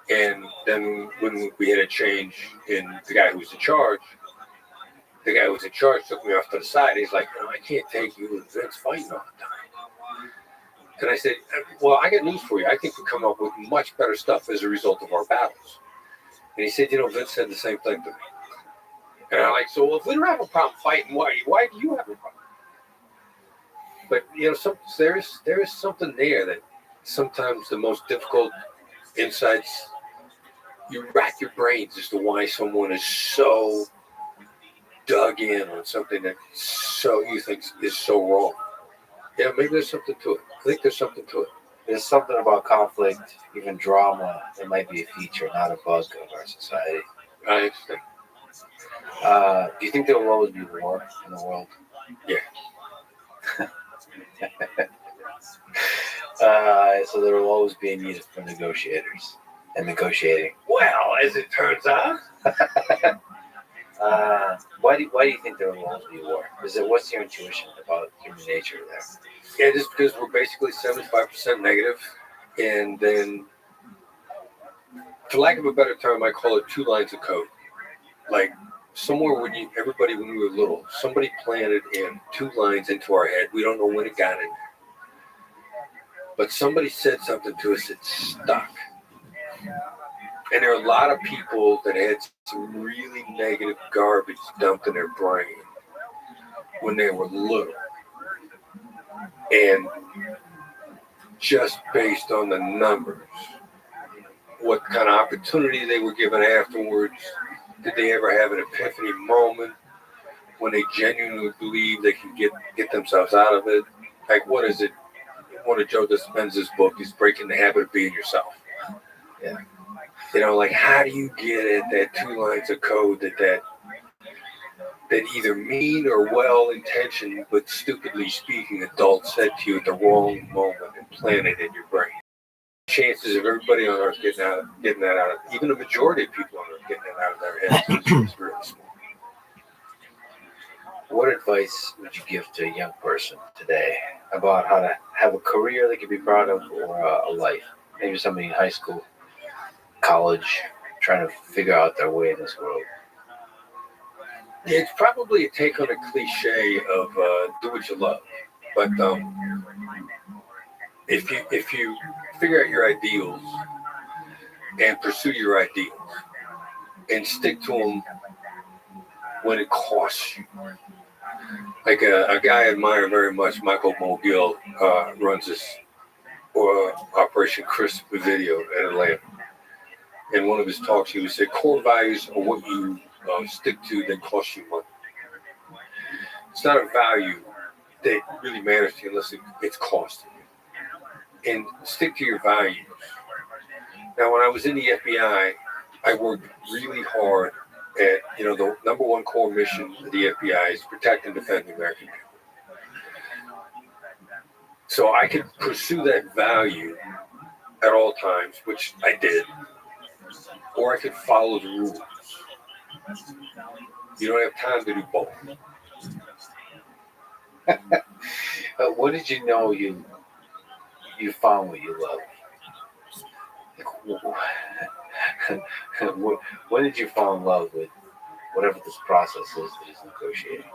And then when we had a change in the guy who was in charge, took me off to the side. He's like, I can't take you and Vince fighting all the time. And I said, well, I got news for you. I think we come up with much better stuff as a result of our battles. And he said, Vince said the same thing to me. And I'm like, so if we don't have a problem fighting, why do you have a problem? But, there is something there that sometimes the most difficult insights, you rack your brains as to why someone is so dug in on something that you think is so wrong. Yeah, maybe there's something to it. I think there's something to it. There's something about conflict, even drama, that might be a feature, not a bug of our society. I understand. Do you think there will always be war in the world? Yeah. So there will always be a need for negotiators and negotiating. Well, as it turns out. Why do you think there will always be war? What's your intuition about human nature there? Yeah, just because we're basically 75% negative, and then, for lack of a better term, I call it 2 lines of code. Like somewhere when we were little, somebody planted in 2 lines into our head. We don't know when it got in there, but somebody said something to us that stuck. And there are a lot of people that had some really negative garbage dumped in their brain when they were little. And just based on the numbers, what kind of opportunity they were given afterwards, did they ever have an epiphany moment when they genuinely believe they can get themselves out of it? Like, what is it? One of Joe Dispenza's book is Breaking the Habit of Being Yourself. Yeah. Like how do you get at that 2 lines of code that either mean or well-intentioned, but stupidly speaking, adults said to you at the wrong moment and planted in your brain? Chances of everybody on Earth getting that out of, even a majority of people on Earth getting that out of their heads is really small. What advice would you give to a young person today about how to have a career they can be proud of or a life? Maybe somebody in high school, college, trying to figure out their way in this world. Yeah, it's probably a take on a cliche of do what you love, but if you figure out your ideals and pursue your ideals and stick to them when it costs you. Like a guy I admire very much, Michael Mogil, runs this Operation Crisp video in Atlanta. In one of his talks, he would say, core values are what you stick to that costs you money. It's not a value that really matters to you unless it's costing you. And stick to your values. Now, when I was in the FBI, I worked really hard at, the number one core mission of the FBI is protect and defend the American people. So I could pursue that value at all times, which I did, or I could follow the rules. You don't have time to do both. When did you know you found what you love? When did you fall in love with whatever this process is that is negotiating?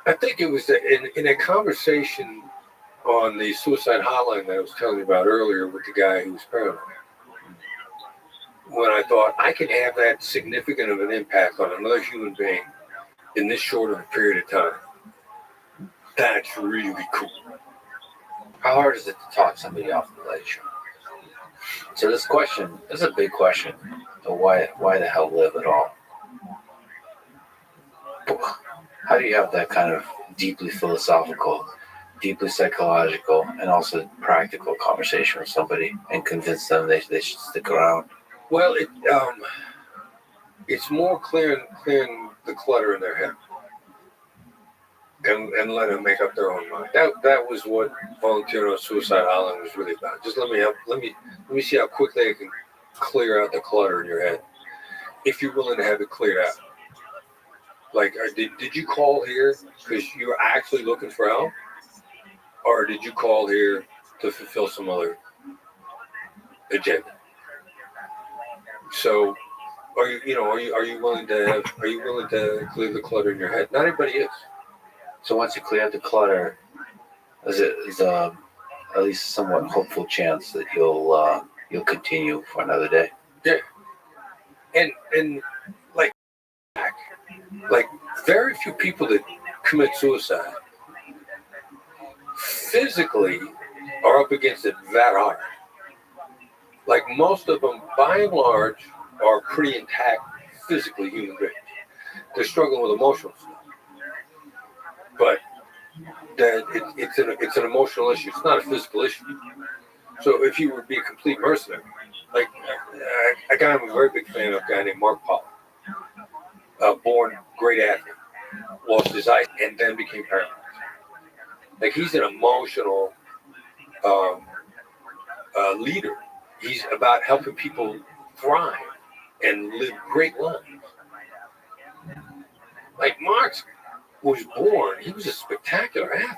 I think it was in a conversation on the suicide hotline that I was telling you about earlier with the guy who was paranoid. When I thought I can have that significant of an impact on another human being in this short of a period of time, that's really cool. How hard is it to talk somebody off the ledge? So this is a big question. So why the hell live at all? How do you have that kind of deeply philosophical, deeply psychological, and also practical conversation with somebody and convince them they should stick around? Well, it's more clearing the clutter in their head and let them make up their own mind. That was what volunteering on Suicide Island was really about. Just let me see how quickly I can clear out the clutter in your head. If you're willing to have it cleared out. Like, did you call here because you were actually looking for help, or did you call here to fulfill some other agenda? So, are you willing to clear the clutter in your head? Not everybody is. So once you clear out the clutter, is at least somewhat hopeful chance that you'll continue for another day? Yeah, and like very few people that commit suicide physically are up against it that hard. Like most of them, by and large, are pretty intact physically human beings. They're struggling with emotional stuff, but it's an emotional issue. It's not a physical issue. So if you would be a complete mercenary, like a guy I'm a very big fan of, a guy named Mark Pollard, born great athlete, lost his eye, and then became paralyzed. Like he's an emotional leader. He's about helping people thrive and live great lives. Like Mark was born, he was a spectacular athlete.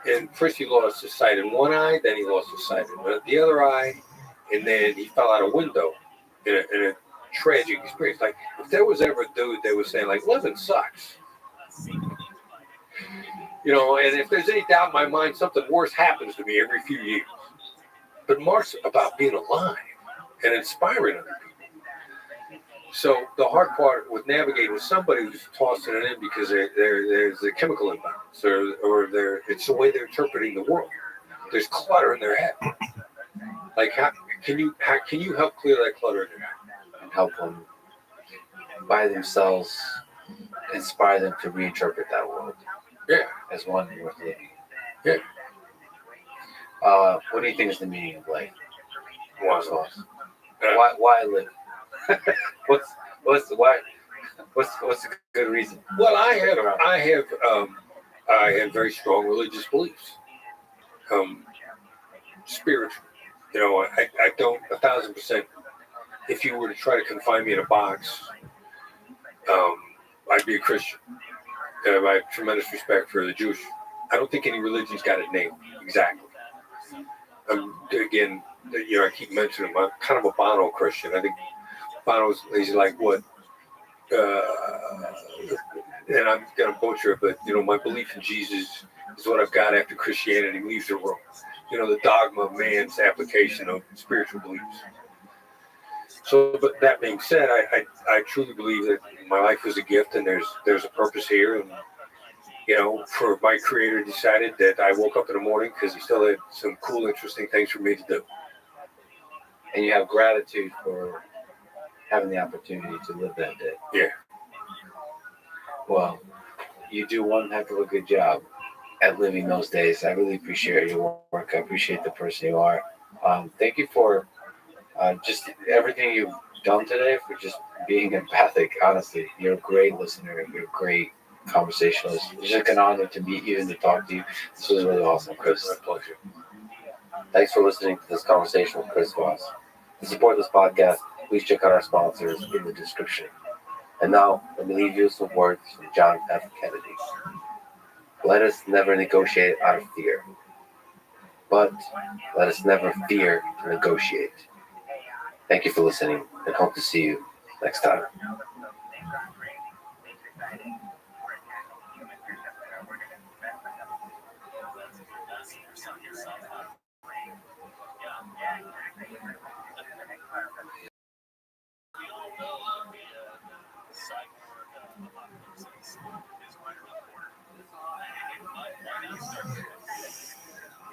And first he lost his sight in one eye, then he lost his sight in the other eye, and then he fell out a window in a tragic experience. Like if there was ever a dude that was saying like living sucks, and if there's any doubt in my mind, something worse happens to me every few years. But Mark's about being alive and inspiring other people. So the hard part with navigating with somebody who's tossing it in because there's a chemical imbalance or it's the way they're interpreting the world. There's clutter in their head. Like how can you help clear that clutter in their head? And help them by themselves, inspire them to reinterpret that world. Yeah. As one worth living. Yeah. What do you think is the meaning of life? Wow. Why live? What's the why? What's a good reason? Well, I have very strong religious beliefs. Spiritual. You know, I don't 1,000%. If you were to try to confine me in a box, I'd be a Christian. I have tremendous respect for the Jewish. I don't think any religion's got a name exactly. Again, you know, I keep mentioning him. I'm kind of a Bono Christian. I think Bono's he's like what, and I'm gonna butcher it, but you know, my belief in Jesus is what I've got after Christianity leaves the world. You know, the dogma of man's application of spiritual beliefs. So, but that being said, I truly believe that my life is a gift and there's a purpose here. And, you know, for my creator decided that I woke up in the morning because he still had some cool, interesting things for me to do. And you have gratitude for having the opportunity to live that day. Yeah. Well, you do one heck of a good job at living those days. I really appreciate your work. I appreciate the person you are. Thank you for just everything you've done today, for just being empathic. Honestly, you're a great listener. You're a great conversationalist. It's just an honor to meet you and to talk to you. This was really awesome, Chris. My pleasure. Thanks for listening to this conversation with Chris Voss. To support this podcast, please check out our sponsors in the description. And now, let me leave you with some words from John F. Kennedy. Let us never negotiate out of fear, but let us never fear to negotiate. Thank you for listening, and hope to see you next time.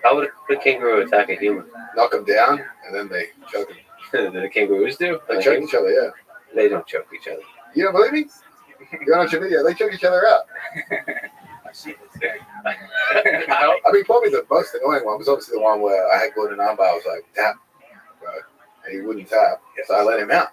How would a kangaroo attack a human? Knock them down, and then they choke them. Did the kangaroos do? They choke each other, yeah. They don't choke each other. You don't believe me? Go on your video. They choke each other out. I mean, probably the most annoying one was obviously the one where I had Gordon Armbar. I was like, tap, bro. And he wouldn't tap, so I let him out.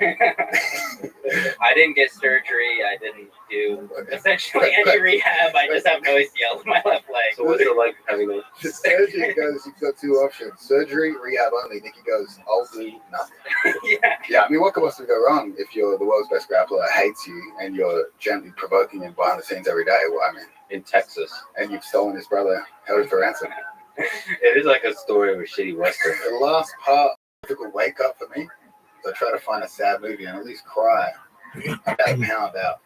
I didn't get surgery. I didn't do essentially any rehab. I just have no ACL in my left leg. So what's it like having a... The surgery goes, you've got two options. Surgery, rehab only. Nikki goes, I'll do nothing. Yeah, I mean, what could possibly go wrong if you're the world's best grappler, hates you, and you're gently provoking him behind the scenes every day? Well, I mean, in Texas. And you've stolen his brother, held him for ransom. It is like a story of a shitty Western. The last part, difficult wake up for me. I try to find a sad movie and at least cry. About a pound out.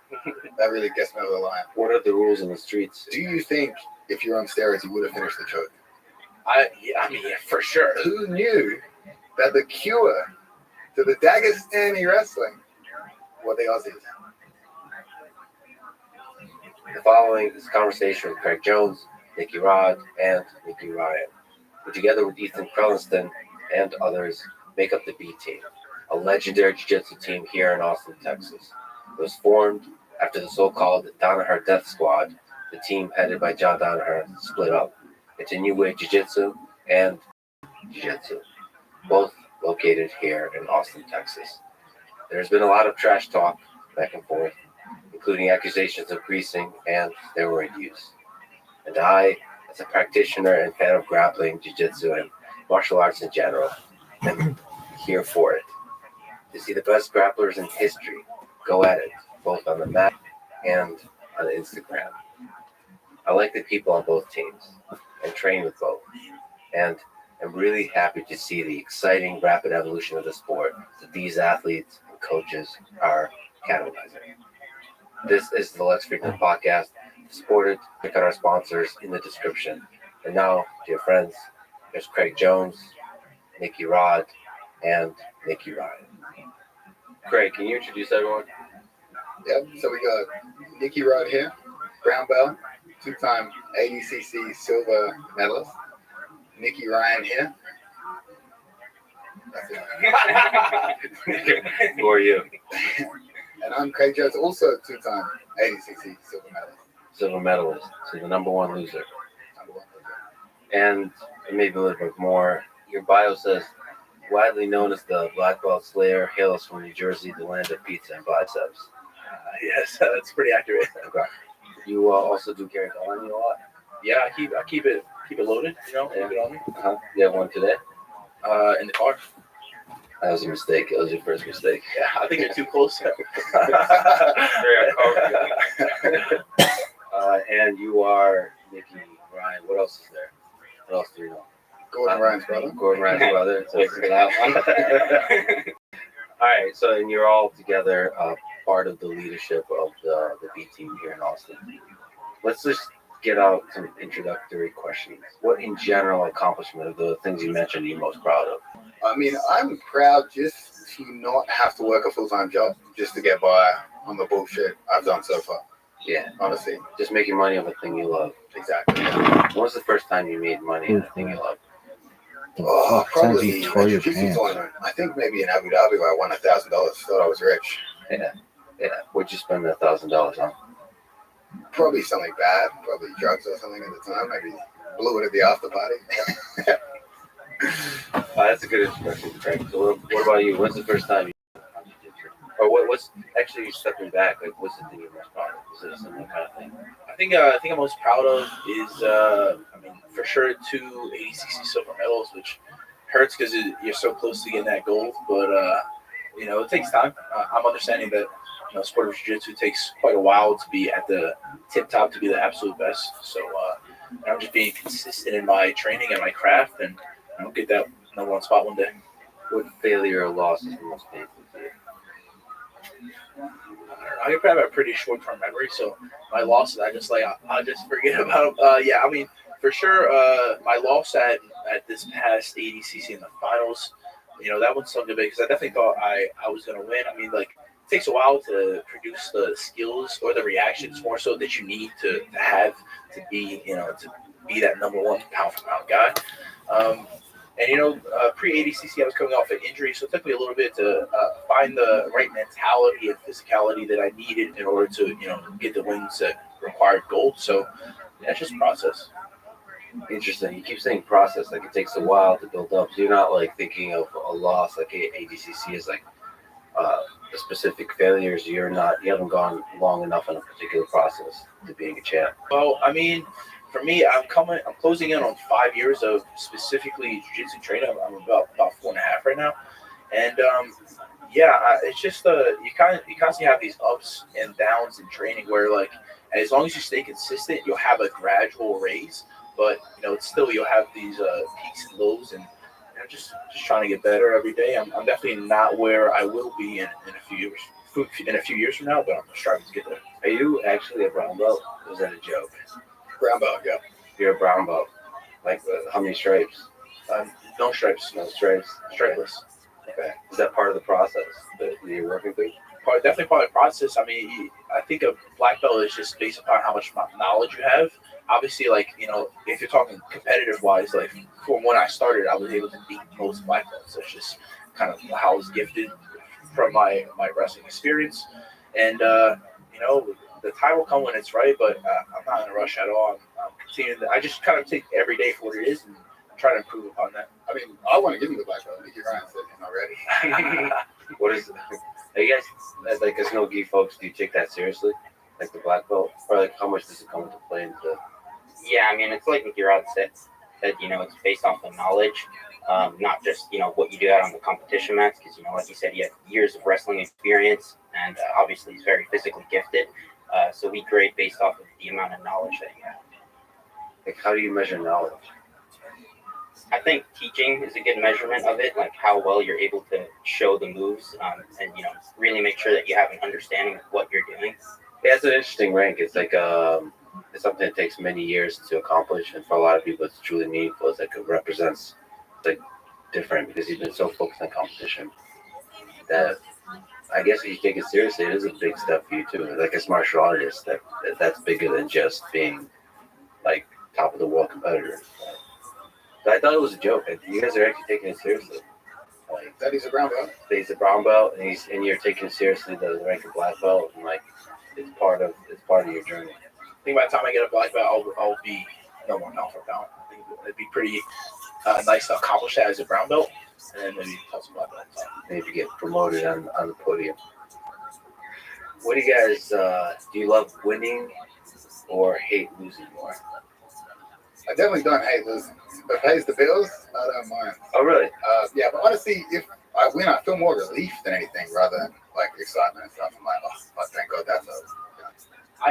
That really gets me over the line. What are the rules in the streets? Do you think if you're on steroids, you would have finished the choke? I mean, for sure. Who knew that the cure to the Dagestani wrestling were the Aussies? The following is a conversation with Craig Jones, Nicky Rod, and Nicky Ryan, who together with Ethan Krellinston and others make up the B Team, a legendary jiu-jitsu team here in Austin, Texas. It was formed after the so-called Danaher Death Squad. The team headed by John Danaher split up into New Wave Jiu-Jitsu and Jiu-Jitsu, both located here in Austin, Texas. There's been a lot of trash talk back and forth, including accusations of greasing and steroid use. And I, as a practitioner and fan of grappling, jiu-jitsu, and martial arts in general, am here for it. To see the best grapplers in history go at it, both on the mat and on Instagram. I like the people on both teams and train with both. And I'm really happy to see the exciting, rapid evolution of the sport that these athletes and coaches are catalyzing. This is the Let's Freaking Podcast. To support it, check out our sponsors in the description. And now, dear friends, there's Craig Jones, Nicky Rod, and Nicky Ryan. Craig, can you introduce everyone? Yep, so we got Nicky Rod here, brown belt, two-time ADCC silver medalist. Nicky Ryan here. That's it. Who are you? And I'm Craig Jones, also two-time ADCC silver medalist. Silver medalist, so the number one loser. Number one. And maybe a little bit more. Your bio says widely known as the Black Belt Slayer, hails from New Jersey, the land of pizza and biceps. Yes, that's pretty accurate. Okay. You also do carry gun on you a lot? Yeah, I keep it loaded. You know, keep it on me. You have one today? In the car. That was a mistake. It was your first mistake. Yeah, I think you're too close. And you are Nikki Ryan. What else is there? What else do you know? Gordon Ryan's brother. Gordon Ryan's brother. Wait for that one. All right, so and you're all together part of the leadership of the B team here in Austin. Let's just get out some introductory questions. What in general accomplishment of the things you mentioned are you most proud of? I mean, I'm proud just to not have to work a full-time job just to get by on the bullshit I've done so far. Yeah, Honestly. just making money on a thing you love. Exactly. When was the first time you made money on a thing you love? Oh, Sounds like probably you tore your jiu-jitsu pants. tournament. I think maybe in Abu Dhabi where I won $1,000. Thought I was rich. Yeah. What'd you spend $1,000 on? Probably something bad. Probably drugs or something at the time. Maybe blew it at the after party. That's a good introduction, Craig. So what about you? When's the first time you or what's actually stepping back? Like, what's the thing you're most proud of? Is it a similar kind of thing? I think I'm most proud of is I mean for sure 2 ADCC silver medals, which hurts because you're so close to getting that gold, but you know it takes time. I'm understanding that sport of jiu-jitsu takes quite a while to be at the tip top to be the absolute best. So I'm just being consistent in my training and my craft, and get that number one spot one day. What failure or loss is the most painful to you? I probably have a pretty short-term memory, so my losses I just forget about. Yeah, I mean for sure, my loss at this past ADCC in the finals, that one stung a bit because I definitely thought I was gonna win. I mean, like it takes a while to produce the skills or the reactions more so that you need to have to be that number one pound for pound guy. And pre-ADCC, I was coming off an injury, so it took me a little bit to find the right mentality and physicality that I needed in order to, get the wins that required gold. So, yeah, it's just a process. Interesting. You keep saying process, like it takes a while to build up. So you're not like thinking of a loss like ADCC is like the specific failures. You haven't gone long enough in a particular process to being a champ. Well, I mean, for me, I'm closing in on 5 years of specifically jiu-jitsu training. I'm about 4.5 right now, and it's just you constantly have these ups and downs in training where like as long as you stay consistent, you'll have a gradual raise, but it's still you'll have these peaks and lows, and just trying to get better every day. I'm definitely not where I will be in a few years from now, but I'm striving to get there. Are you actually a brown belt? Or is that a joke? Brown belt, yeah. You're a brown belt. Like how many stripes? No stripes. No stripes. Stripeless. Okay. Is that part of the process that you're working through? Definitely part of the process. I mean, I think a black belt is just based upon how much knowledge you have. Obviously, like, if you're talking competitive wise, like from when I started, I was able to beat most black belts. So it's just kind of how I was gifted from my wrestling experience. And, the time will come when it's right, but I'm not in a rush at all. I'm continuing. I just kind of take every day for what it is and try to improve upon that. I mean, I want to give you the black belt. Nikki Ryan said him already. What is it? Are you guys, like as no gi folks, do you take that seriously? Like the black belt? Or like how much does it come into play into? Yeah, I mean, it's like what Rod said, it's based off of knowledge, not just, what you do out on the competition mats, because, like you said, he had years of wrestling experience, and obviously he's very physically gifted. So we grade based off of the amount of knowledge that you have. Like, how do you measure knowledge? I think teaching is a good measurement of it, like how well you're able to show the moves, and really make sure that you have an understanding of what you're doing. Yeah, it's an interesting rank. It's like it's something that takes many years to accomplish, and for a lot of people, it's truly meaningful. It's like it represents like different because you've been so focused on competition that I guess if you take it seriously, it is a big step for you too. Like as martial artist, that's bigger than just being like top of the world competitor. I thought it was a joke. You guys are actually taking it seriously. Like That he's a brown belt. he's a brown belt, and you're taking seriously the rank of black belt, and like it's part of your journey. I think by the time I get a black belt, I'll be no more pound for pound. I think it'd be pretty nice to accomplish that as a brown belt. and then maybe touch black belt on top. Maybe get promoted on the podium. What do you guys? Do you love winning or hate losing more? I definitely don't hate losing. If it pays the bills, I don't mind. Oh, really? Yeah, but honestly, if I win, I feel more relief than anything rather than like excitement and stuff. I'm like, oh thank God that's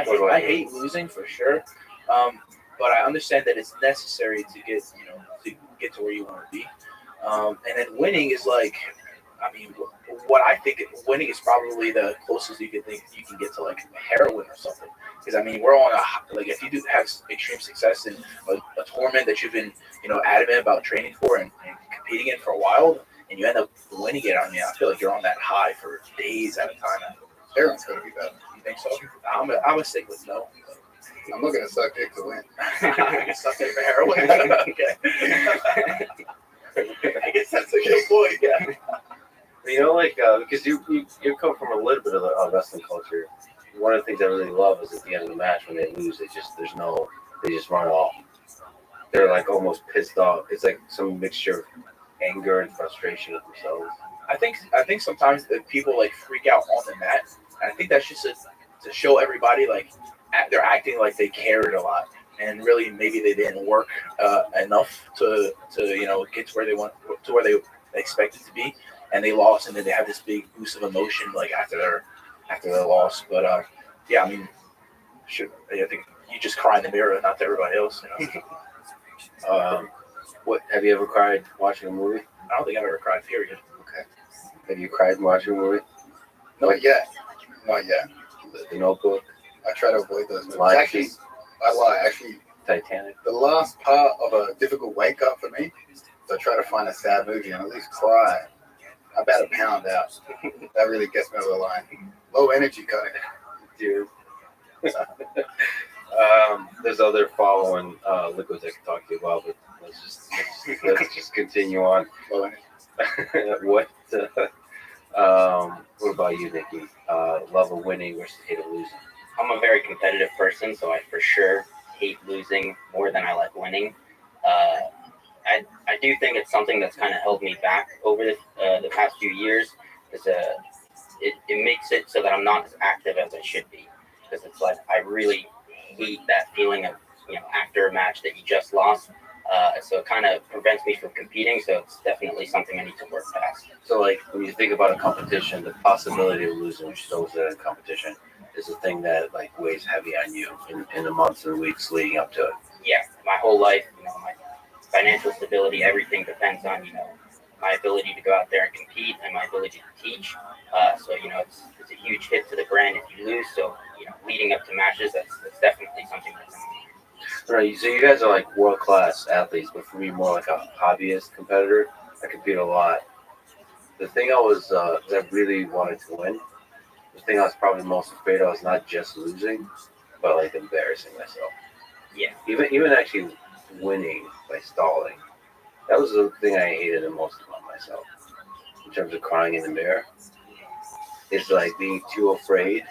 over. I hate losing for sure, but I understand that it's necessary to get to where you want to be. And then winning is like, I mean, what I think winning is probably the closest you can get to like heroin or something. Because I mean, we're on like if you do have extreme success in a tournament that you've been adamant about training for and competing in for a while, and you end up winning it. I mean, I feel like you're on that high for days at a time. Heroin's gonna be better. You think so? I'm gonna stick with no. I'm not gonna suck dick to win. Suck it for heroin. Okay. I guess that's a good point. Yeah. Because you come from a little bit of a wrestling culture. One of the things I really love is at the end of the match when they lose, they just run off. They're like almost pissed off. It's like some mixture of anger and frustration with themselves. I think sometimes the people like freak out on the mat, and I think that's just to show everybody like they're acting like they cared a lot, and really maybe they didn't work enough to get to where they expected to be, and they lost, and then they have this big boost of emotion like after their loss. But yeah, I mean, I think you just cry in the mirror, not to everybody else. What have you ever cried watching a movie? I don't think I've ever cried. Period. Okay. Have you cried watching a movie? Not yet. The Notebook, I try to avoid those movies. Life Actually, is- I lie. Actually, Titanic. the last part of a difficult wake up for me, so I try to find a sad movie and at least cry. About a pound out. That really gets me over the line. Low energy kind of. Dude. There's other following liquids I can talk to you about, but let's just continue on. Low energy. What about you, Nikki? Love of winning versus hate of losing? I'm a very competitive person, so I for sure hate losing more than I like winning. I do think it's something that's kind of held me back over the past few years. Because it makes it so that I'm not as active as I should be. Because it's like I really hate that feeling of after a match that you just lost. So it kind of prevents me from competing. So it's definitely something I need to work past. So, like, when you think about a competition, the possibility of losing, which shows that in competition, is the thing that like weighs heavy on you in the months and weeks leading up to it. Yeah, my whole life, my financial stability, everything depends on my ability to go out there and compete and my ability to teach. So it's a huge hit to the brand if you lose. So leading up to matches, that's definitely something that's. Right. So you guys are like world class athletes, but for me, more like a hobbyist competitor. I compete a lot. The thing I was, because I really wanted to win. The thing I was probably most afraid of was not just losing, but like embarrassing myself. Yeah. Even actually winning by stalling. That was the thing I hated the most about myself. In terms of crying in the mirror. It's like being too afraid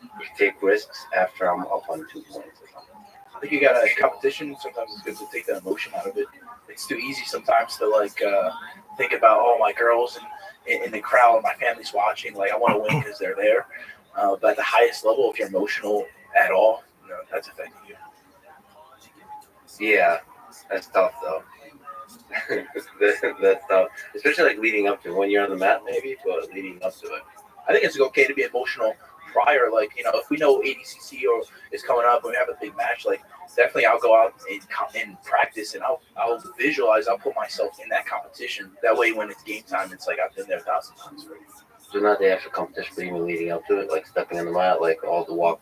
to take risks after I'm up on 2 points or something. I think you got a competition. Sometimes it's good to take the emotion out of it. It's too easy sometimes to like think about my girls in the crowd, and my family's watching. Like I want to win because they're there. But at the highest level, if you're emotional at all, that's affecting you. Yeah, that's tough though. that's tough, especially like leading up to when you're on the mat, maybe, but leading up to it. I think it's okay to be emotional prior. Like if we know ADCC is coming up and we have a big match, like definitely I'll go out and practice and I'll visualize. I'll put myself in that competition. That way, when it's game time, it's like I've been there 1,000 times already. So not the actual competition, but even leading up to it, like stepping on the mat, like all the walk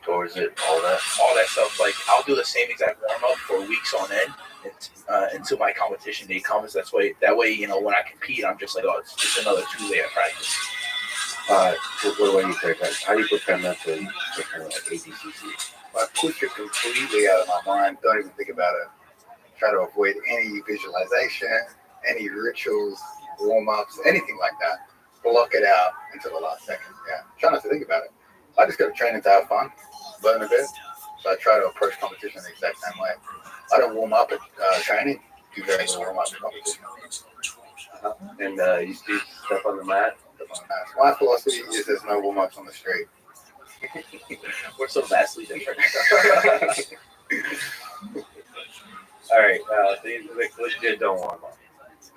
towards it, all that stuff. Like I'll do the same exact warm up for weeks on end until my competition day comes. That way, when I compete, I'm just like, it's just another Tuesday at practice. What about you, Kirk? How do you prepare mentally for kind of like ADCC? I push it completely out of my mind. Don't even think about it. Try to avoid any visualization, any rituals, warm-ups, anything like that. Block it out until the last second. Yeah, try not to think about it. I just go to training to have fun, learn a bit. So I try to approach competition the exact same way. I don't warm up at training. Do very little warm up at competition. And you step on the mat. My philosophy is there's no warm-ups on the street. We're so vastly different. All right, so you legit don't warm up.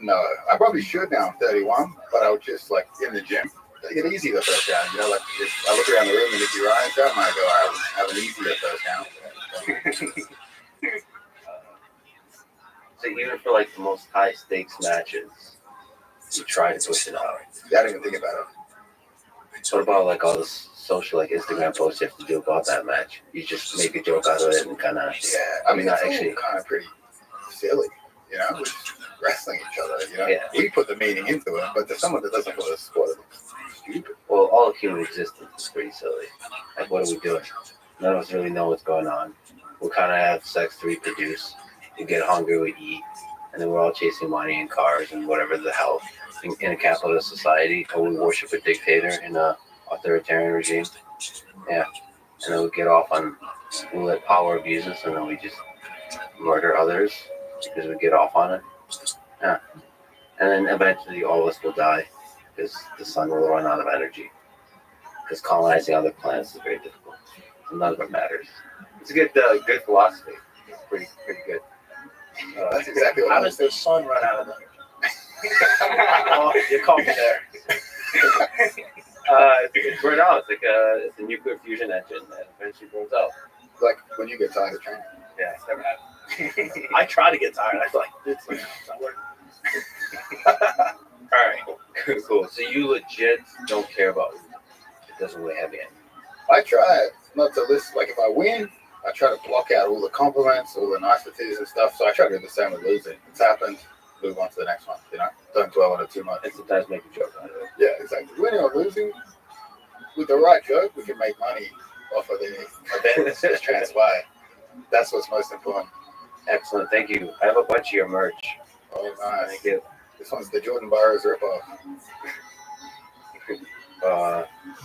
No, I probably should now. I'm 31, but I would just like in the gym. Take it easy the first round. You know, like if I look around the room and if you're Ryan's job, I might go, I have an easy the first round. So even for like the most high stakes matches, you try to push it out. Yeah, I didn't even think about it. What about like all this social like Instagram posts you have to do about that match? You just make a joke out of it and kind of I mean, that's actually kind of pretty silly, you know, we're just wrestling each other, you know. Yeah. We put the meaning into it, but to someone that doesn't follow the sport, it's stupid. Well, all of human existence is pretty silly. Like, what are we doing? None of us really know what's going on. We kind of have sex to reproduce. We get hungry, we eat, and then we're all chasing money and cars and whatever the hell in a capitalist society. Or we worship a dictator in a authoritarian regime. Yeah, and then we get off on we let power abuse us, and then we just murder others because we get off on it. Yeah, and then eventually all of us will die because the sun will run out of energy. Because colonizing other planets is very difficult. So none of it matters. It's a good philosophy. It's pretty good. That's exactly what How I does the sun run out of them? Oh, you caught me there. It's burnt out. It's a nuclear fusion engine that eventually burns out. like when you get tired of training. Yeah, it's never happened. I try to get tired. I feel like it's not working. All right, cool. So you legit don't care about it. It doesn't weigh heavy on you. I try not to listen. Like if I win, I try to block out all the compliments, all the niceties and stuff. So I try to do the same with losing. It's happened. Move on to the next one. You know, don't dwell on it too much. And sometimes make a joke out of it. Yeah, exactly. Winning or losing, with the right joke, we can make money off of the event that's just transpired. That's what's most important. Excellent. Thank you. I have a bunch of your merch. Oh, nice. Thank you. This one's the Jordan Burroughs ripoff.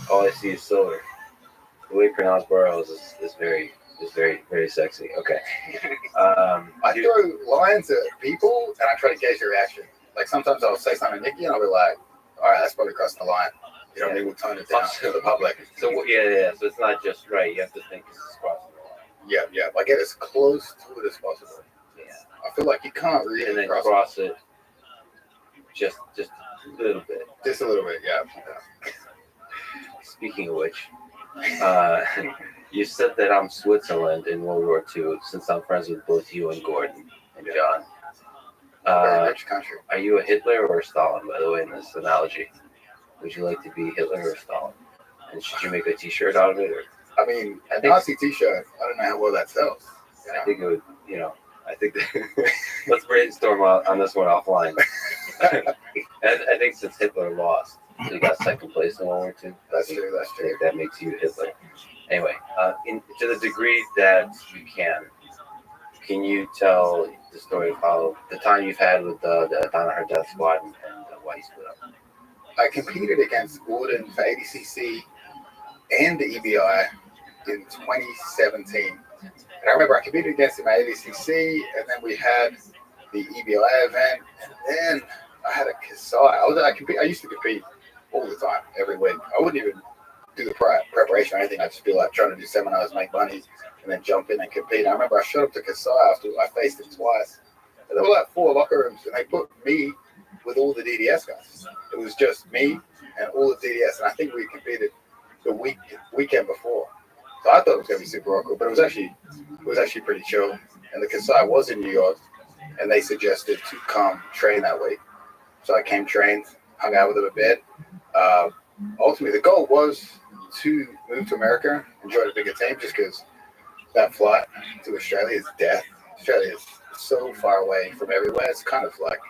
All I see is silver. The way you pronounce Burroughs is very sexy. Okay. I throw lines at people and I try to gauge their reaction. Like sometimes I'll say something to Nikki and I'll be like, all right, that's probably crossing the line. You know, maybe we'll tone it down to the public. So yeah. So it's not just right. You have to think this is crossing the line. Yeah. Like get as close to it as possible. Yeah. I feel like you can't really And then cross it just a little bit. Just a little bit, yeah. Speaking of which, you said that I'm Switzerland in World War II since I'm friends with both you and Gordon and John. Very rich country. Are you a Hitler or a Stalin, by the way, in this analogy? Would you like to be Hitler or Stalin? And should you make a T-shirt out of it? Or? I mean, a Nazi T-shirt, I don't know how well that sells. I think it would, I think that let's brainstorm on this one offline. And I think since Hitler lost, so he got second place in World War II. That's true. I think that makes you Hitler. Anyway, to the degree that you can you tell the story of how the time you've had with the Danaher Death Squad and why you split up? I competed against Gordon for ADCC and the EBI in 2017. And I remember I competed against him at ADCC, and then we had the EBI event, and then I had a Kasai. I used to compete all the time, every week. I wouldn't even do the preparation or anything. I'd just be like trying to do seminars, make money, and then jump in and compete. I remember I showed up to Kasai after I faced him twice. And there were like 4 locker rooms, and they put me with all the DDS guys. It was just me and all the DDS, and I think we competed the weekend before. So I thought it was going to be super awkward, but it was actually pretty chill. And the Kasai was in New York, and they suggested to come train that week. So I came trained, hung out with them a bit. Ultimately, the goal was to move to America and join a bigger team, just because that flight to Australia is death. Australia is so far away from everywhere. It's kind of like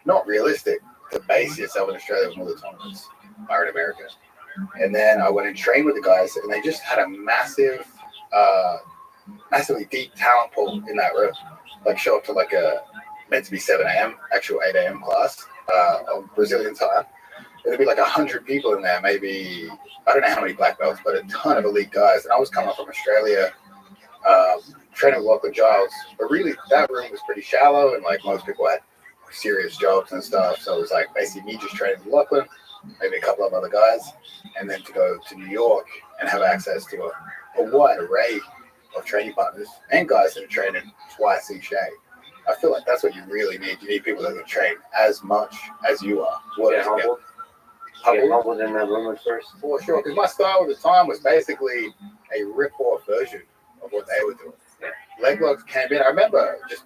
not realistic to base yourself in Australia when all the tournaments are in America. And then I went and trained with the guys, and they just had a massively deep talent pool in that room. Like show up to like a meant to be 7 a.m. actual 8 a.m. class on Brazilian time. There'd be like 100 people in there, maybe, I don't know how many black belts, but a ton of elite guys. And I was coming from Australia, training with Lachlan Giles. But really, that room was pretty shallow, and like most people had serious jobs and stuff. So it was like basically me just training in Lachlan, maybe a couple of other guys, and then to go to New York and have access to a wide array of training partners and guys that are training twice each day. I feel like that's what you really need. You need people that can train as much as you are. Get humbled. Get humbled in that room at first. For sure, because my style at the time was basically a rip-off version of what they were doing. Leg locks came in. I remember just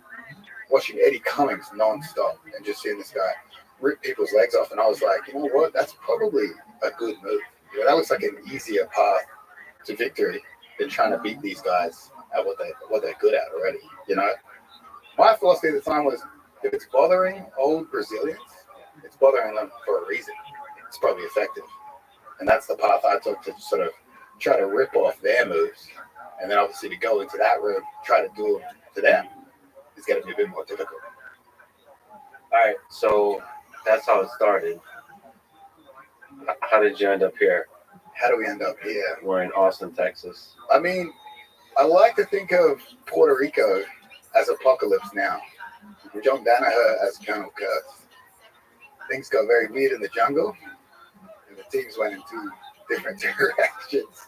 watching Eddie Cummings non-stop and just seeing this guy rip people's legs off, and I was like, you know what? That's probably a good move. You know, that looks like an easier path to victory than trying to beat these guys at what they're good at already. You know, my philosophy at the time was, if it's bothering old Brazilians, it's bothering them for a reason. It's probably effective, and that's the path I took to sort of try to rip off their moves, and then obviously to go into that room, try to do them to them, is going to be a bit more difficult. All right, so that's how it started. How did you end up here? How do we end up here? We're in Austin, Texas. I mean, I like to think of Puerto Rico as Apocalypse Now, with John Danaher as Colonel Kurtz. Things got very weird in the jungle, and the teams went in two different directions.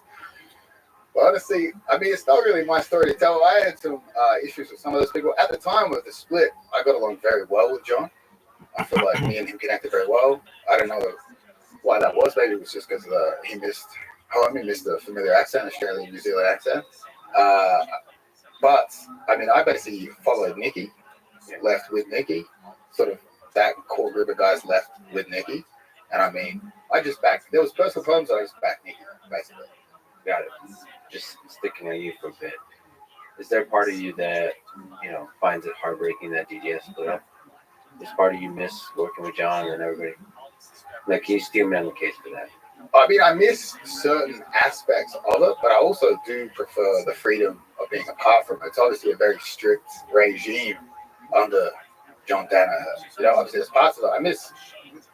But honestly, I mean, it's not really my story to tell. I had some issues with some of those people. At the time of the split, I got along very well with John. I feel like me and him connected very well. I don't know why that was. Maybe it was just because he missed the familiar accent, Australian New Zealand accent. But I mean, I basically followed Nikki, left with Nikki, sort of that core group of guys left with Nikki. And I mean, there was personal problems, I just backed Nikki, basically. Got it. Just sticking at you for a bit. Is there a part of you that, finds it heartbreaking that DDS split up? Is part of you miss working with John and everybody? Like, can you steel man the case for that? I mean, I miss certain aspects of it, but I also do prefer the freedom of being apart from it. It's obviously a very strict regime under John Danaher. Obviously there's parts of it. I miss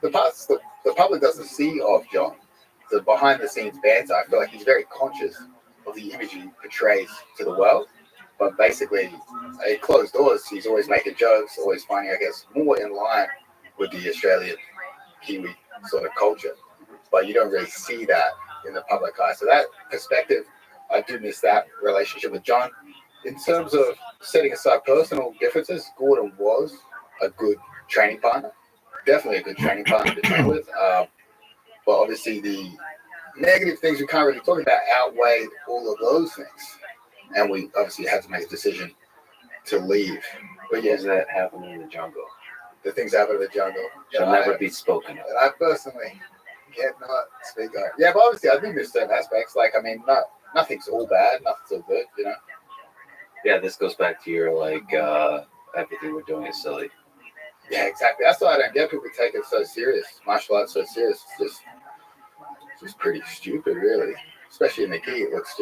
the parts the public doesn't see of John. The behind the scenes banter. I feel like he's very conscious of the image he portrays to the world. But basically, at closed doors, he's always making jokes, always finding, I guess, more in line with the Australian Kiwi sort of culture. But you don't really see that in the public eye. So that perspective, I do miss that relationship with John. In terms of setting aside personal differences, Gordon was a good training partner. Definitely a good training partner to train with. But obviously the negative things we can't really talk about outweighed all of those things. And we obviously had to make a decision to leave. But Things that happen in the jungle the things happen in the jungle shall never be spoken of. that I personally cannot speak of. Yeah, but obviously I do miss certain aspects. Like, I mean, nothing's all bad, nothing's all good, Yeah, this goes back to your, everything we're doing is silly. Yeah, exactly. That's why I don't get people take it so serious. Martial arts so serious. It's just pretty stupid, really. Especially in the gi, it looks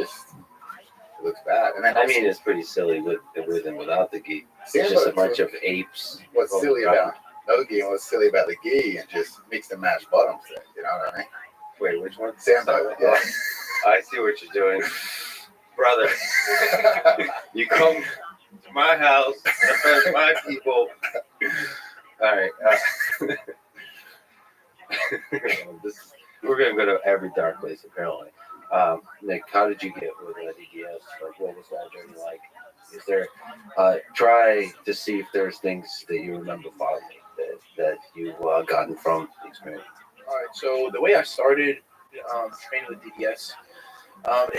bad. And then it's pretty silly with and without the gi. It's just a bunch of apes. What's silly about no gi and what's silly about the gi, and just mix and match bottoms there. You know what I mean? Wait, which one? Sambo. Yeah. I see what you're doing, brother. You come to my house, defend my people. All right. We're gonna go to every dark place apparently. Nick, how did you get with DDS? Like, what was that journey like? Is there try to see if there's things that you remember fondly that you've gotten from the experience? All right, so the way I started training with DDS,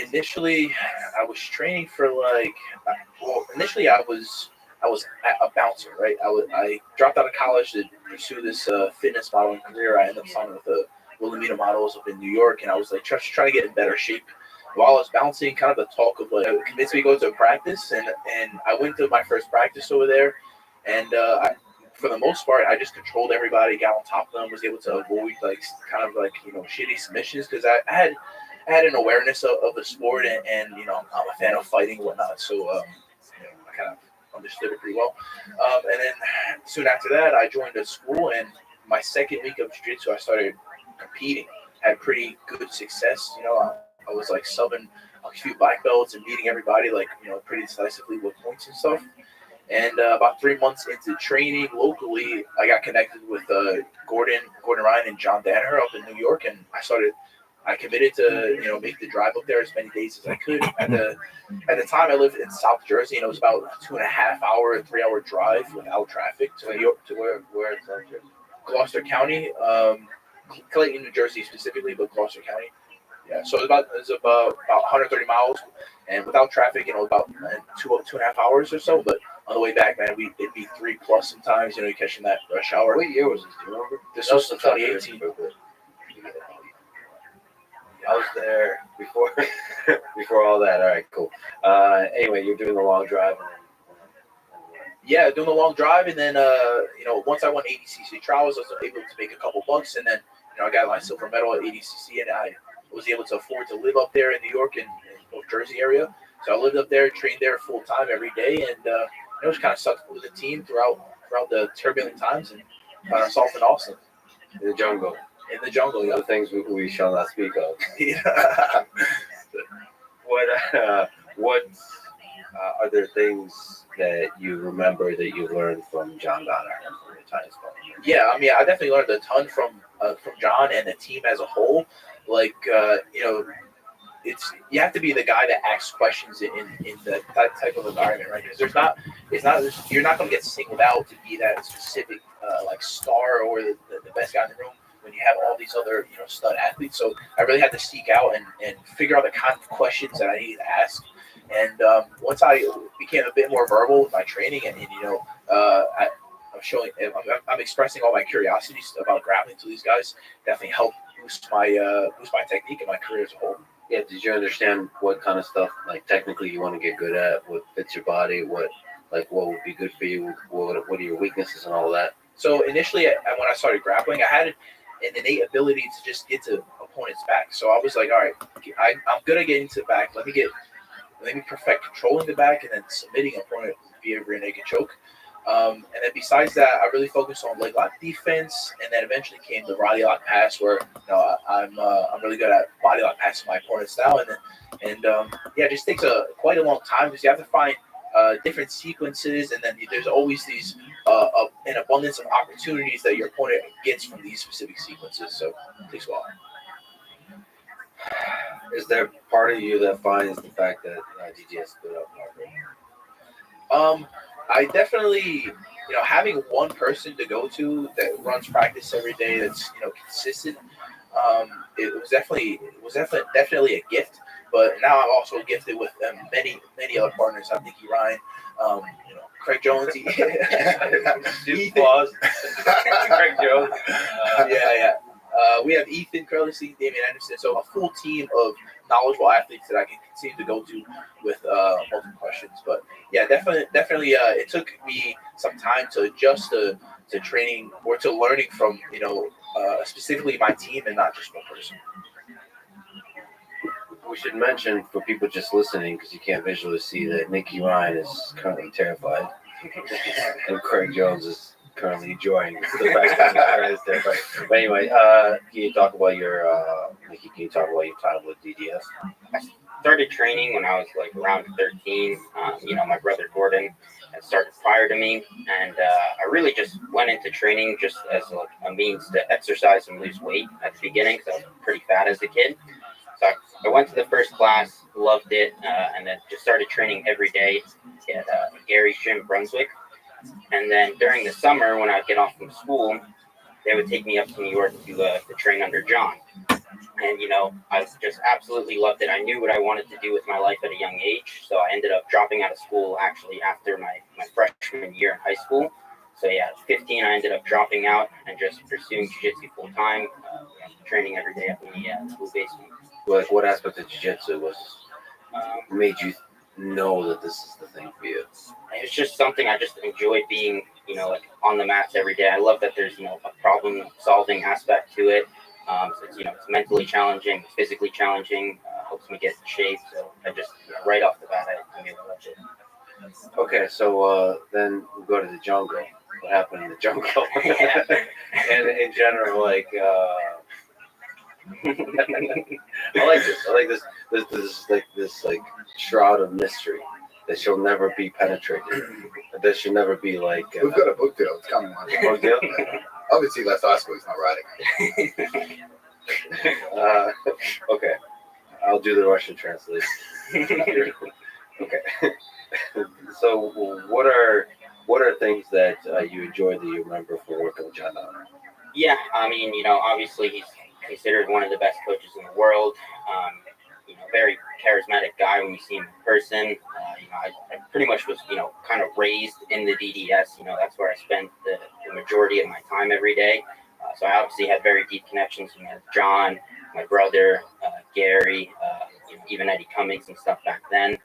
initially I was training for initially I was a bouncer, right? I dropped out of college to pursue this fitness modeling career. I ended up signing with Wilhelmina Models up in New York, and I was trying to get in better shape. While I was bouncing, kind of the talk of convinced me to go to a practice, and I went to my first practice over there, and for the most part, I just controlled everybody, got on top of them, was able to avoid shitty submissions because I had an awareness of the sport, and I'm a fan of fighting and whatnot, so I kind of understood it pretty well. And then soon after that, I joined a school, and my second week of jiu-jitsu, I started competing. Had pretty good success. I was subbing a few black belts and beating everybody pretty decisively with points and stuff. And about 3 months into training locally, I got connected with Gordon Ryan and John Danner up in New York, and I committed to make the drive up there as many days as I could. At the time, I lived in South Jersey, and it was about a 2.5 hour, 3 hour drive without traffic to New York, to where in South Jersey? Gloucester County, Clayton, New Jersey specifically, but Gloucester County. Yeah, so it was about 130 miles, and without traffic, about 2.5 hours or so. But on the way back, man, it'd be 3+ sometimes. You're catching that rush hour. What year was this? Do you remember? This was 2018. I was there before before all that. All right, cool. Anyway, you're doing the long drive. Yeah, doing the long drive, and then once I won ADCC trials, I was able to make a couple bucks, and then I got my silver medal at ADCC, and I was able to afford to live up there in New York and North Jersey area. So I lived up there, trained there full time every day, and it was kind of stuck with the team throughout the turbulent times, and found ourselves in Austin. In the jungle. In the jungle, yeah. The things we shall not speak of. Yeah. What are there things that you remember that you learned from John Donner and from your time spent? Yeah, I mean, I definitely learned a ton from John and the team as a whole. Like, you have to be the guy that asks questions in that type of environment, right? Because you're not going to get singled out to be that specific star or the best guy in the room when you have all these other stud athletes. So I really had to seek out and figure out the kind of questions that I needed to ask. And once I became a bit more verbal with my training, and I'm expressing all my curiosities about grappling to these guys, definitely helped boost my technique and my career as a whole. Yeah, did you understand what kind of stuff technically you want to get good at, what fits your body, what would be good for you, what are your weaknesses and all that? So initially, when I started grappling, I had an innate ability to just get to opponent's back. So I was like, all right, I'm good at getting to the back. Let me perfect controlling the back and then submitting opponent via rear naked choke. And then besides that, I really focused on leg lock defense, and then eventually came the body lock pass, where I'm really good at body lock passing my opponents now. And it just takes quite a long time because you have to find different sequences, and then there's always these an abundance of opportunities that your opponent gets from these specific sequences. So it takes a while. Is there part of you that finds the fact that DJS split up harder? I definitely, having one person to go to that runs practice every day, that's consistent. It was definitely a gift. But now I'm also gifted with many other partners. I'm Nicky Ryan, Craig Jones. Applause. Craig Jones. We have Ethan Curley, Damian Anderson. So a full team of knowledgeable athletes that I can continue to go to with multiple questions. But yeah, definitely. It took me some time to adjust to training or to learning from specifically my team and not just one person. We should mention for people just listening, because you can't visually see, that Nicky Ryan is currently terrified, and Craig Jones is currently enjoying the fact that Nicky is terrified. But anyway, can you talk about your time with DDS? I started training when I was around 13. My brother Gordon had started prior to me, and I really just went into training just as a means to exercise and lose weight at the beginning, because I was pretty fat as a kid. So I went to the first class, loved it, and then just started training every day at Gary's Gym, Brunswick. And then during the summer, when I'd get off from school, they would take me up to New York to train under John. And, I just absolutely loved it. I knew what I wanted to do with my life at a young age. So I ended up dropping out of school actually after my freshman year in high school. So yeah, at 15, I ended up dropping out and just pursuing jiu-jitsu full time, training every day at the school basement. What aspect of jiu-jitsu made you know that this is the thing for you? It's just something I just enjoyed being, on the mats every day. I love that there's, a problem-solving aspect to it. So it's mentally challenging, physically challenging, helps me get in shape. So I just, right off the bat, I knew I loved it. Okay, so then we go to the jungle. What happened in the jungle? And in general, I like this. I like this shroud of mystery. that shall never be penetrated. That should never be like. We've got a book deal. It's coming on. Book deal? Obviously, left high school. He's not writing. Okay, I'll do the Russian translation. Okay. So, what are things that you enjoy that you remember from working with John Donner? Yeah, I mean, obviously he's considered one of the best coaches in the world. Very charismatic guy when you see him in person. I pretty much was, kind of raised in the DDS. That's where I spent the majority of my time every day. So I obviously had very deep connections, with John, my brother, Gary, even Eddie Cummings and stuff back then.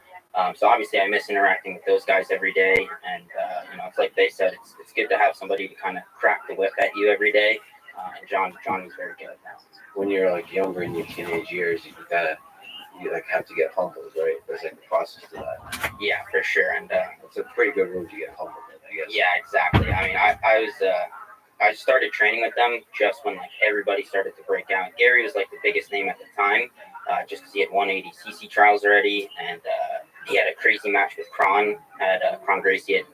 So obviously I miss interacting with those guys every day. And, it's like they said, it's good to have somebody to kind of crack the whip at you every day. And John was very good at that. When you're like younger in your teenage years, you have to get humbled, right? There's like a process to that. Yeah, for sure. And it's a pretty good room to get humbled in, I guess. Yeah, exactly. I mean, I started training with them just when like everybody started to break out. Gary was like the biggest name at the time, just because he had won ADCC trials already, and he had a crazy match with Kron Gracie at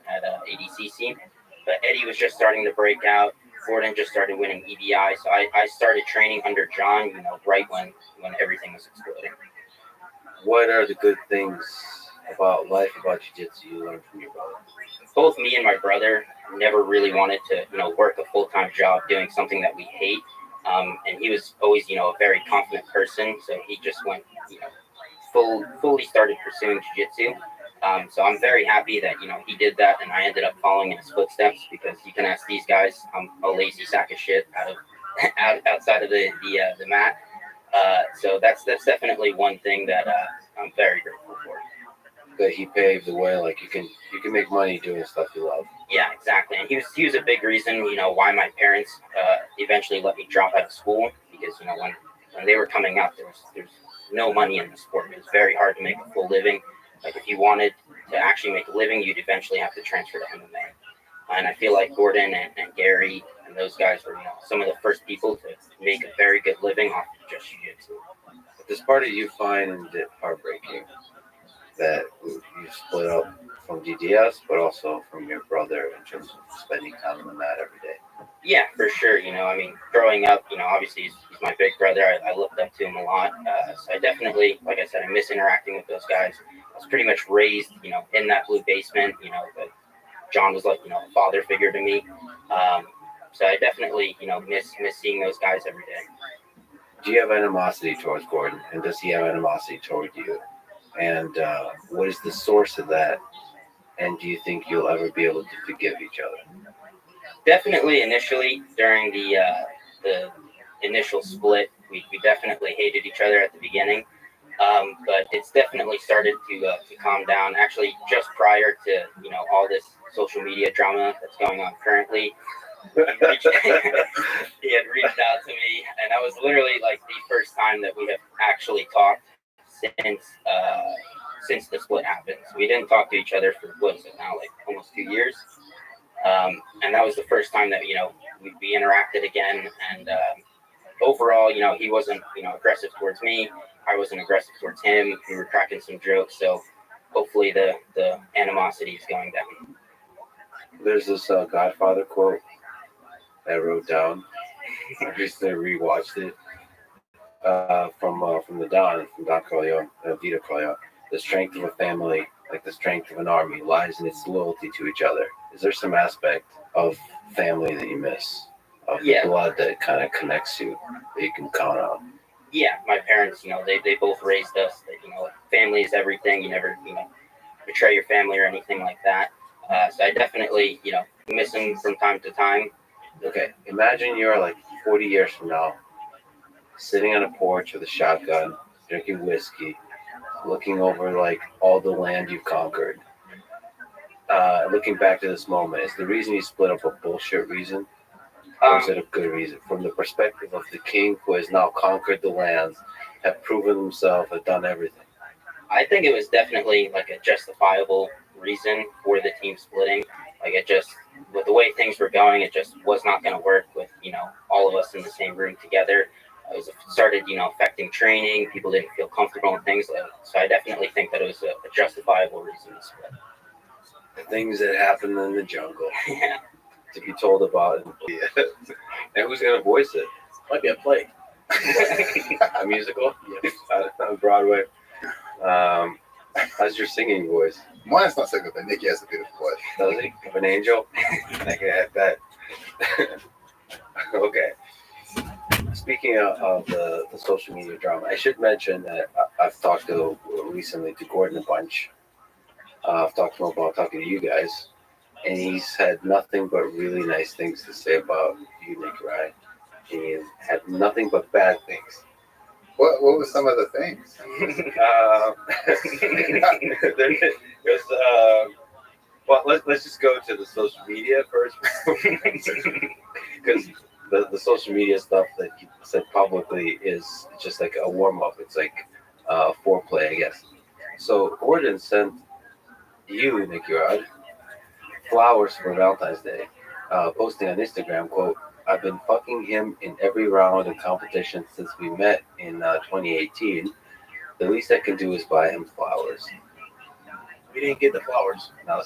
ADCC. But Eddie was just starting to break out. Gordon just started winning EBI, so I started training under John, right when everything was exploding. What are the good things about life, about jiu-jitsu you learned from your brother? Both me and my brother never really wanted to, work a full-time job doing something that we hate. And he was always, a very confident person. So he just went, fully started pursuing jiu-jitsu. So I'm very happy that, he did that, and I ended up following in his footsteps, because you can ask these guys, I'm a lazy sack of shit outside of the mat. So that's definitely one thing that I'm very grateful for. That he paved the way, like you can make money doing stuff you love. Yeah, exactly. And he was a big reason, why my parents eventually let me drop out of school, because when they were coming out, there's no money in the sport. It was very hard to make a full living. Like if you wanted to actually make a living, you'd eventually have to transfer to MMA. And I feel like Gordon and Gary and those guys were some of the first people to make a very good living off of just jiu-jitsu. This part of you find it heartbreaking that you split up from DDS, but also from your brother in terms of spending time on the mat every day? Yeah, for sure. Growing up, obviously he's my big brother. I looked up to him a lot. So I definitely, like I said, I miss interacting with those guys. I was pretty much raised, in that blue basement. But John was like, a father figure to me. So I definitely, miss seeing those guys every day. Do you have animosity towards Gordon, and does he have animosity toward you? And what is the source of that? And do you think you'll ever be able to forgive each other? Definitely, initially during the initial split, we definitely hated each other at the beginning. But it's definitely started to calm down. Actually, just prior to all this social media drama that's going on currently, he had reached out to me, and that was literally like the first time that we have actually talked since the split happened. So we didn't talk to each other for what is it now, like almost 2 years. And that was the first time that we interacted again. And overall, he wasn't aggressive towards me. I wasn't aggressive towards him. We were cracking some jokes. So hopefully the animosity is going down. There's this Godfather quote that I wrote down. I recently rewatched it from the Don Corleone, Vito Corleone. The strength of a family, like the strength of an army, lies in its loyalty to each other. Is there some aspect of family that you miss? Of the blood that kind of connects you, that you can count on? Yeah, my parents, they both raised us that, family is everything. You never, betray your family or anything like that. So I definitely, miss them from time to time. Okay, imagine you're like 40 years from now, sitting on a porch with a shotgun, drinking whiskey, looking over like all the land you've conquered. Looking back to this moment, is the reason you split up a bullshit reason? Or is it a good reason? From the perspective of the king who has now conquered the lands, have proven himself, have done everything. I think it was definitely like a justifiable reason for the team splitting. Like it just, with the way things were going, it just was not going to work with, all of us in the same room together. it started, affecting training. People didn't feel comfortable and things like that. So I definitely think that it was a justifiable reason to split. The things that happen in the jungle Yeah. to be told about. And who's gonna voice it? Might be a play. A musical? On Broadway. How's your singing voice? Mine's not so good, but Nicky has a beautiful voice. Does he? Of an angel? I can add that. Okay. Speaking of the social media drama, I should mention that I've talked recently to Gordon a bunch. I've talked to him about talking to you guys, and he's had nothing but really nice things to say about you, Nick, right? He had nothing but bad things. What were some of the things? Well, let's just go to the social media first, because the social media stuff that you said publicly is just like a warm up. It's like foreplay, I guess. So Gordon sent you, Nick Urad, flowers for Valentine's Day, posting on Instagram, quote, "I've been fucking him in every round of competition since we met in 2018. The least I can do is buy him flowers." We didn't get the flowers. Now,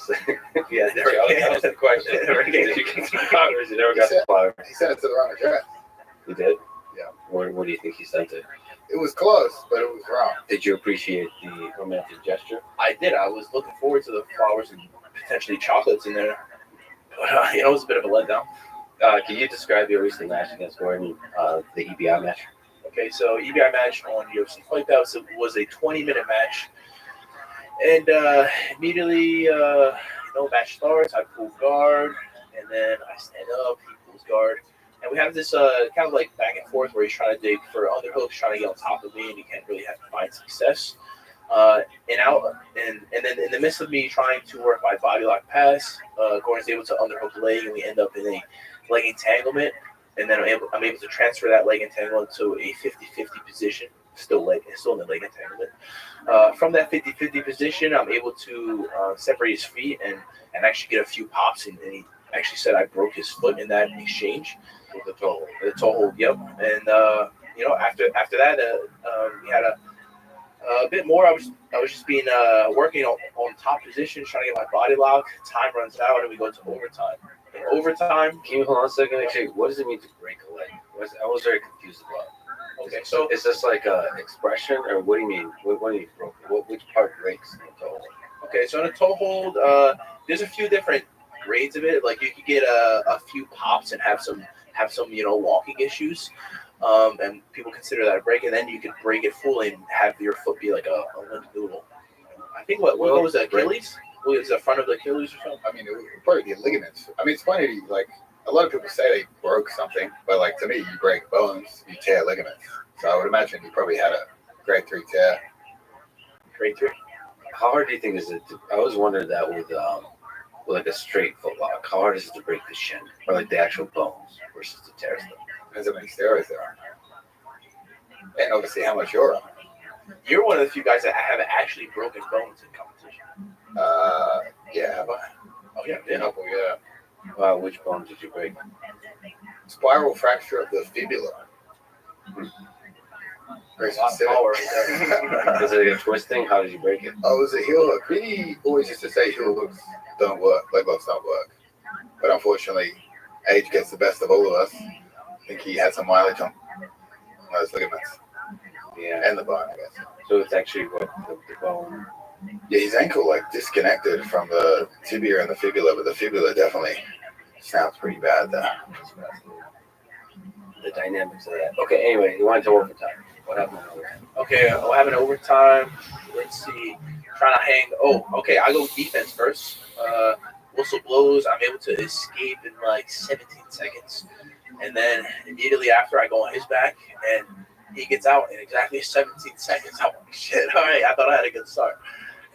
yeah, that was the question. Did you get the flowers? You never got the flowers. He sent it to the wrong address. You did? Yeah. Where do you think he sent it? It was close, but it was wrong. Did you appreciate the romantic gesture? I did. I was looking forward to the flowers and potentially chocolates in there. But, it was a bit of a letdown. Can you describe your recent match against Gordon, the EBI match? Okay, so EBI match on UFC Fight Pass was a 20-minute match. And immediately, match starts. I pull guard, and then I stand up. He pulls guard, and we have this kind of like back and forth where he's trying to dig for underhooks, trying to get on top of me, and he can't really find success. And then in the midst of me trying to work my body lock pass, Gordon's able to underhook the leg, and we end up in a leg entanglement. And then I'm able to transfer that leg entanglement to a 50-50 position. Still in the leg entanglement. From that 50-50 position, I'm able to separate his feet and actually get a few pops. And he actually said I broke his foot in that exchange. With the toe hold. The toe hold, yep. And after that, we had a bit more. I was just being working on top position, trying to get my body lock. Time runs out, and we go to overtime. In overtime, Can you hold on a second? Actually, what does it mean to break a leg? I was very confused about. okay, so Is this like a expression, or what do you mean? What do you mean broken? Which part breaks in the toe hold? Okay, so in a toe hold, there's a few different grades of it. Like you could get a few pops and have some walking issues, and people consider that a break. And then you could break it fully and have your foot be like a limp noodle. I think what was the Achilles? Was the front of the Achilles or something? I mean, it would probably be ligaments. I mean, it's funny, like, a lot of people say they broke something, but, like, to me, you break bones, you tear ligaments. So I would imagine you probably had a grade 3 tear. Grade 3. How hard do you think is it? I always wondered that with like a straight foot lock. How hard is it to break the shin, or like the actual bones versus the tear stuff? Depends how many steroids there are. And obviously how much you're on. You're one of the few guys that haven't actually broken bones in competition. Yeah, have I? Oh yeah, Yeah, couple, yeah. Which bone did you break? Spiral fracture of the fibula. Very A lot of specific. power right there. Is it like a twisting? How did you break it? Oh, it was a heel hook. He always used to say heel hooks don't work, leg locks don't work. But unfortunately, age gets the best of all of us. I think he had some mileage on those ligaments. Yeah. And the bone, I guess. So it's actually what the bone. Yeah, his ankle like disconnected from the tibia and the fibula, but the fibula definitely sounds pretty bad there. The dynamics of that. Okay. Anyway, you went to overtime. What happened in overtime? Okay, we're having overtime. Let's see. Trying to hang. Oh, okay. I go defense first. Whistle blows. I'm able to escape in like 17 seconds. And then immediately after, I go on his back, and he gets out in exactly 17 seconds. I'm like, shit, all right. I thought I had a good start.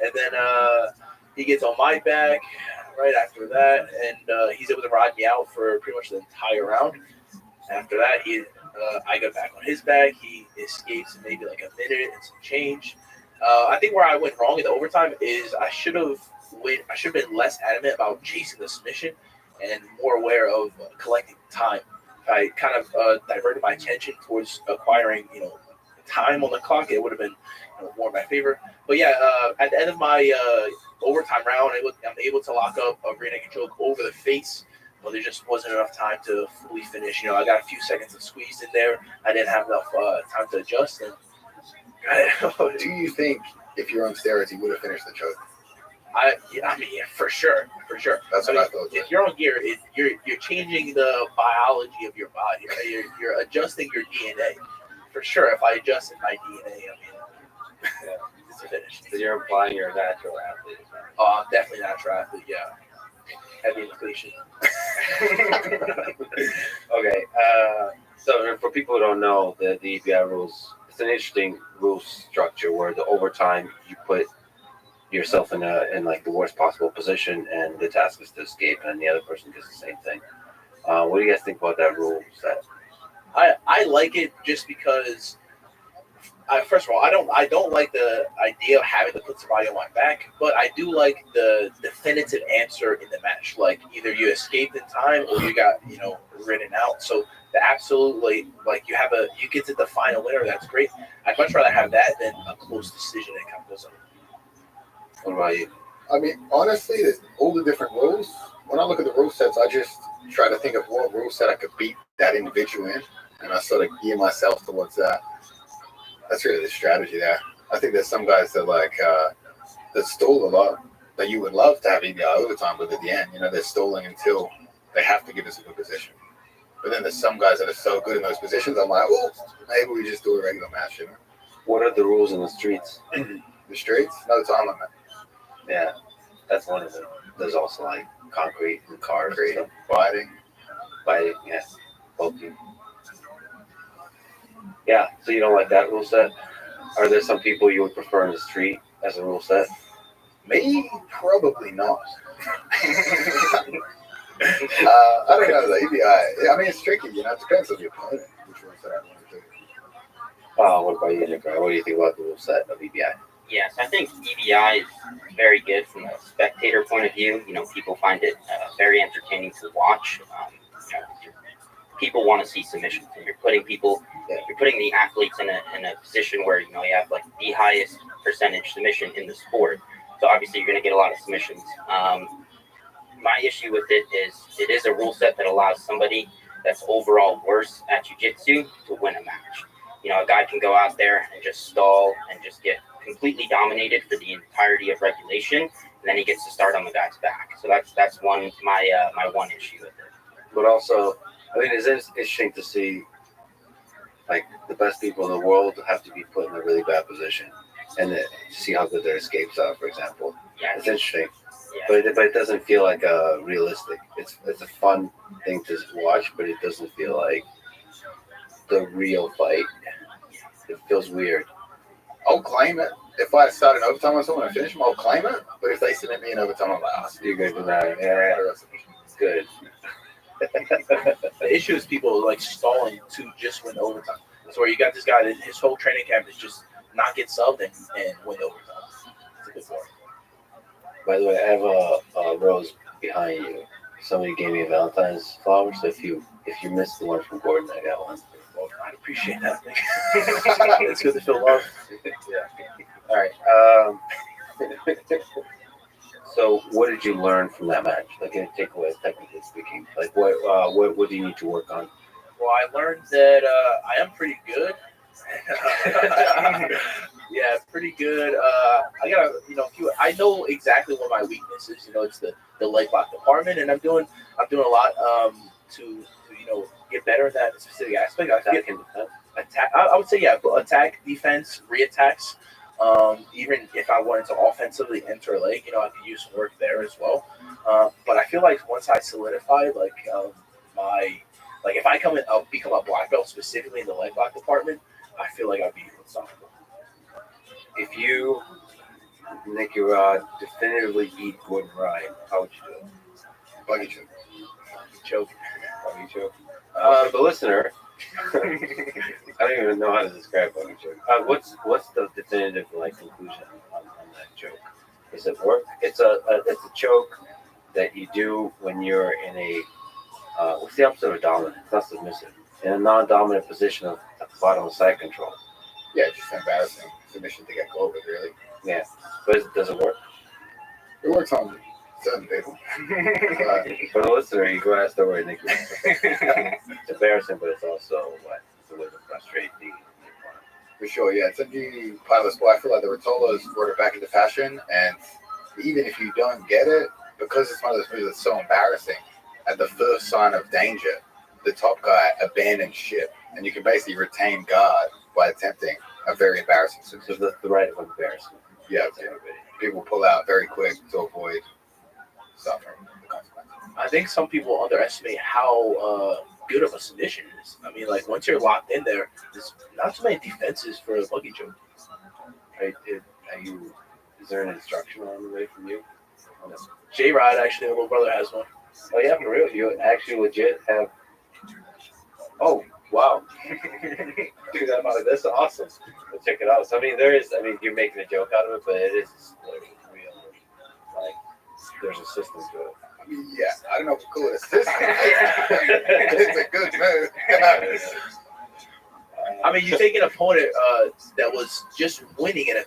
And then he gets on my back right after that, and he's able to ride me out for pretty much the entire round. After that, I go back on his back. He escapes in maybe like a minute and some change. I think where I went wrong in the overtime is I should have been less adamant about chasing the submission and more aware of collecting time. I kind of diverted my attention towards acquiring, time on the clock, it would have been more in my favor. But yeah, at the end of my overtime round, I'm able to lock up a rear naked choke over the face, but there just wasn't enough time to fully finish. I got a few seconds of squeeze in there. I didn't have enough time to adjust. And Do you think if you're on steroids, you would have finished the choke? I mean, for sure. That's what I thought. If you're on gear, you're changing the biology of your body. Right? You're adjusting your DNA. For sure, if I adjusted my DNA, I mean, it's finished. So you're implying you're a natural athlete. Oh, I'm definitely a natural athlete. Yeah, heavy implication. Okay. So for people who don't know, the EBI rules, it's an interesting rule structure where the overtime you put yourself in like the worst possible position, and the task is to escape, and the other person does the same thing. What do you guys think about that rule set? I like it just because. First of all, I don't like the idea of having to put somebody on my back, but I do like the definitive answer in the match. Like either you escaped in time or you got written out. So the absolutely you get to define a winner. That's great. I'd much rather have that than a close decision that kind of goes on. What about you? I mean, honestly, there's all the different rules. When I look at the rule sets, I just try to think of what rule set I could beat that individual in, and I sort of gear myself towards that. That's really the strategy there. I think there's some guys that that stall a lot, that you would love to have EBI overtime, but at the end, they're stalling until they have to give us a good position. But then there's some guys that are so good in those positions, I'm like, well, maybe we just do a regular match, What are the rules in the streets? The streets, no time limit. Yeah, that's one of them. There's also like concrete and cars and stuff. Fighting. Yeah, bulky. Yeah, so you don't like that rule set? Are there some people you would prefer in the street as a rule set? Me, probably not. I don't know, the EBI. I mean, it's tricky, it depends on your opponent, which rule set I want to do. What about you, Nick? What do you think about the rule set of EBI? Yes, I think EBI is very good from a spectator point of view. People find it very entertaining to watch. People want to see submissions, and you're putting the athletes in a position where you have like the highest percentage submission in the sport. So obviously you're going to get a lot of submissions. My issue with it is a rule set that allows somebody that's overall worse at jiu-jitsu to win a match. A guy can go out there and just stall and just get completely dominated for the entirety of regulation, and then he gets to start on the guy's back. So that's my one issue with it. But also, I mean, it's interesting to see, like, the best people in the world have to be put in a really bad position, and to see how good their escapes are, for example. Yeah, it's interesting, yeah. but it doesn't feel like realistic. It's a fun thing to watch, but it doesn't feel like the real fight. It feels weird. I'll claim it. If I start an overtime on someone and finish them, I'll claim it. But if they submit me in overtime, I'm like, You're good with that. Yeah, it's good. The issue is people like stalling to just win overtime. So where you got this guy that his whole training camp is just not get subbed and win overtime. It's a good point. By the way, I have a rose behind you. Somebody gave me a Valentine's flower, so if you missed the one from Gordon, I got one. Well, I appreciate that. It's good to feel love. Yeah. All right. So, what did you learn from that match? Like, any takeaways, technically speaking. Like, what do you need to work on? Well, I learned that I am pretty good. Yeah, pretty good. I got a few. I know exactly what my weakness is. It's the leg lock department, and I'm doing a lot to get better at that specific aspect. Attack. I would say attack, defense, reattacks. Even if I wanted to offensively enter a leg, I could use some work there as well. But I feel like once I solidify if I I'll become a black belt specifically in the leg lock department, I feel like I'd be unstoppable. If you, Nick Urad, definitively beat Gordon Ryan, how would you do it? buggy choke. Choke. Buggy choke. For the listener, I don't even know how to describe buggy choke. What's the definitive conclusion on that choke? Is it work? It's a choke that you do when you're in a What's the opposite of dominant? It's not submissive. In a non-dominant position at the bottom of side control. Yeah, just embarrassing submission to get called with, really. Yeah, but does it work? It works on certain people. For the listener, you go ask the word, Nicky. It's embarrassing, but it's also what? It's a little bit frustrating. For sure, yeah. It's a new part of the sport. I feel like the Rotolas brought it back into fashion, and even if you don't get it, because it's one of those moves that's so embarrassing, at the first sign of danger, the top guy abandons ship, and you can basically retain guard by attempting a very embarrassing submission. So that's the right of embarrassment. Yeah, people pull out very quick to avoid suffering the consequences. I think some people underestimate how good of a submission is. I mean, like once you're locked in there, there's not too many defenses for a buggy choke. Is there an instruction on the way from you? J-Rod, actually, my little brother has one. Oh yeah, for real? You actually legit have? Oh wow, dude, that's awesome. We'll check it out. So I mean, you're making a joke out of it, but it is like real. Like, there's a system to it. I mean, yeah, I don't know if we call it a system. It's a good move. I mean, you take an opponent that was just winning in a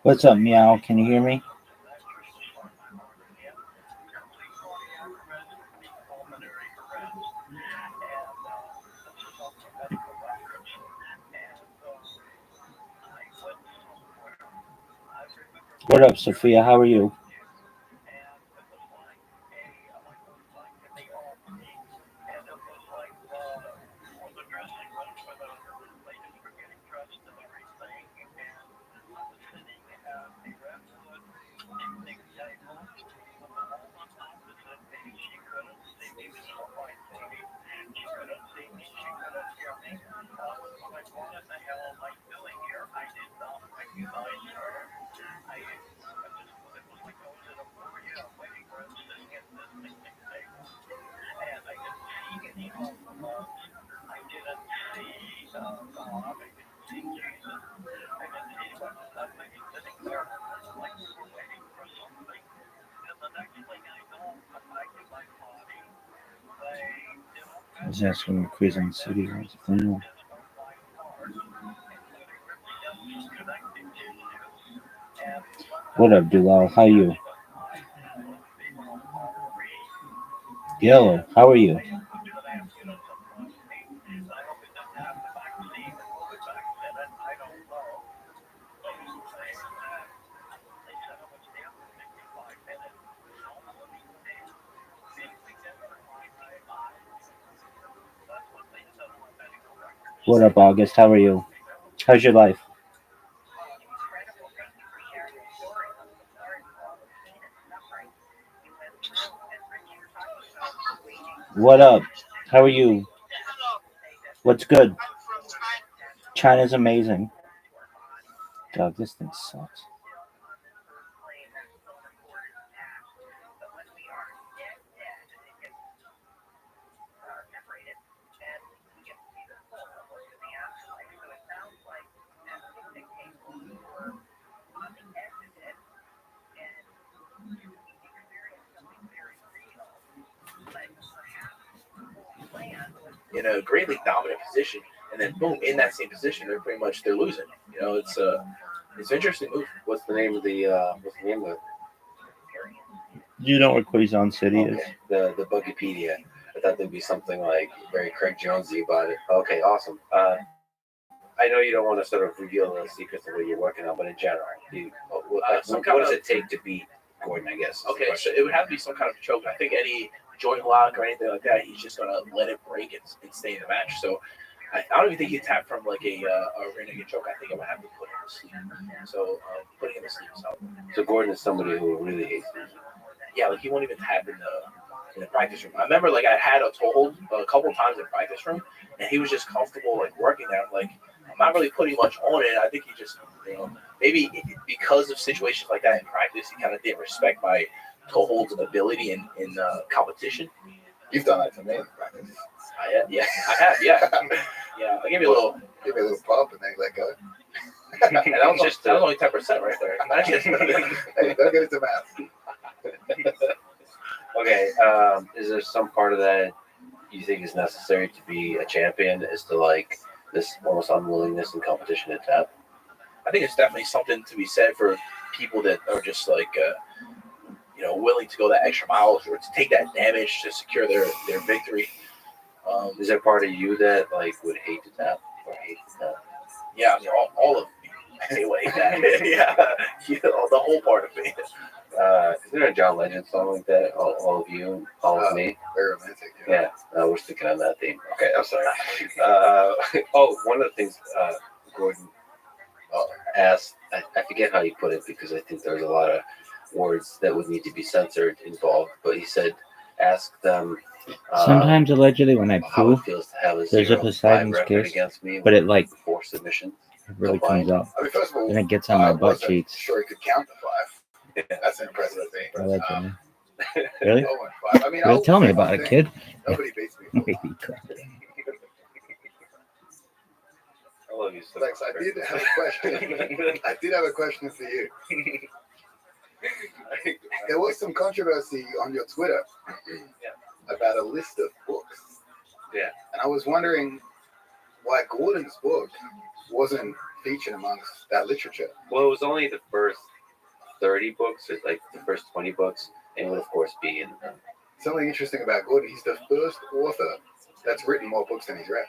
What's up, meow? Can you hear me? What up, Sophia? How are you? I was asking a quiz on city. What up, Dulal? How you? Yellow, how are you? What up, August? How are you? How's your life? What up? How are you? What's good? China's amazing. God, this thing sucks. in a greatly dominant position, and then boom, in that same position, they're losing. You know, it's an interesting move. What's the name of the? You know what Quezon City is? The Buggypedia. I thought there'd be something like very Craig Jonesy about it. Okay, awesome. I know you don't want to sort of reveal the secrets of what you're working on, but in general, Some what kind does of- it take to beat Gordon? I guess. is the Okay, so question. it would have to be some kind of choke. I think any joint lock or anything like that, he's just gonna let it break and stay in the match. So I don't even think he'd tap from like a renegade choke. I think I would have to put him to sleep. So putting him to sleep is helpful. So Gordon is somebody who really hates me. Yeah, like he won't even tap in the practice room. I remember like I had a toehold a couple times in practice room, and he was just comfortable like working there. I'm like, I'm not really putting much on it. I think he just, maybe because of situations like that in practice, he kind of didn't respect my toehold's ability in competition. You've done that to me in practice. I have, yeah. Yeah, I give you a little. Give me a little pump and then let go. And that was only 10% right there. Imagine. Hey, don't get it to math. Okay, is there some part of that you think is necessary to be a champion? Is to like this almost unwillingness in competition to tap? I think it's definitely something to be said for people that are just like, willing to go that extra mile or to take that damage to secure their victory. Is there part of you that like would hate to tap or hate to tap? Yeah, I mean, all of me. Anyway, yeah, the whole part of me. Is there a John Legend song like that? All of you, all of me. Very romantic. Yeah, we're sticking on that theme. Okay, I'm sorry. One of the things Gordon asked, I forget how he put it because I think there's a lot of words that would need to be censored involved, but he said, ask them. Sometimes allegedly when I how it poo, feels to have a there's a 0-5 Poseidon's record case, against me, but it like 4 submissions. it really Combined. comes up I mean, first of all, and it gets on my butt wasn't cheeks. sure he could count the 5. That's an impressive thing. Allegedly. Really? 0-5. I mean, Really? I'll Tell me say about one it, thing. kid. Nobody beats me. Maybe crap. I love you so Lex, I did have a question. I did have a question for you. There was some controversy on your Twitter about a list of books. Yeah. And I was wondering why Gordon's book wasn't featured amongst that literature. Well, it was only the first 30 books, or like the first 20 books, and it would of course be in. Something interesting about Gordon, he's the first author that's written more books than he's read.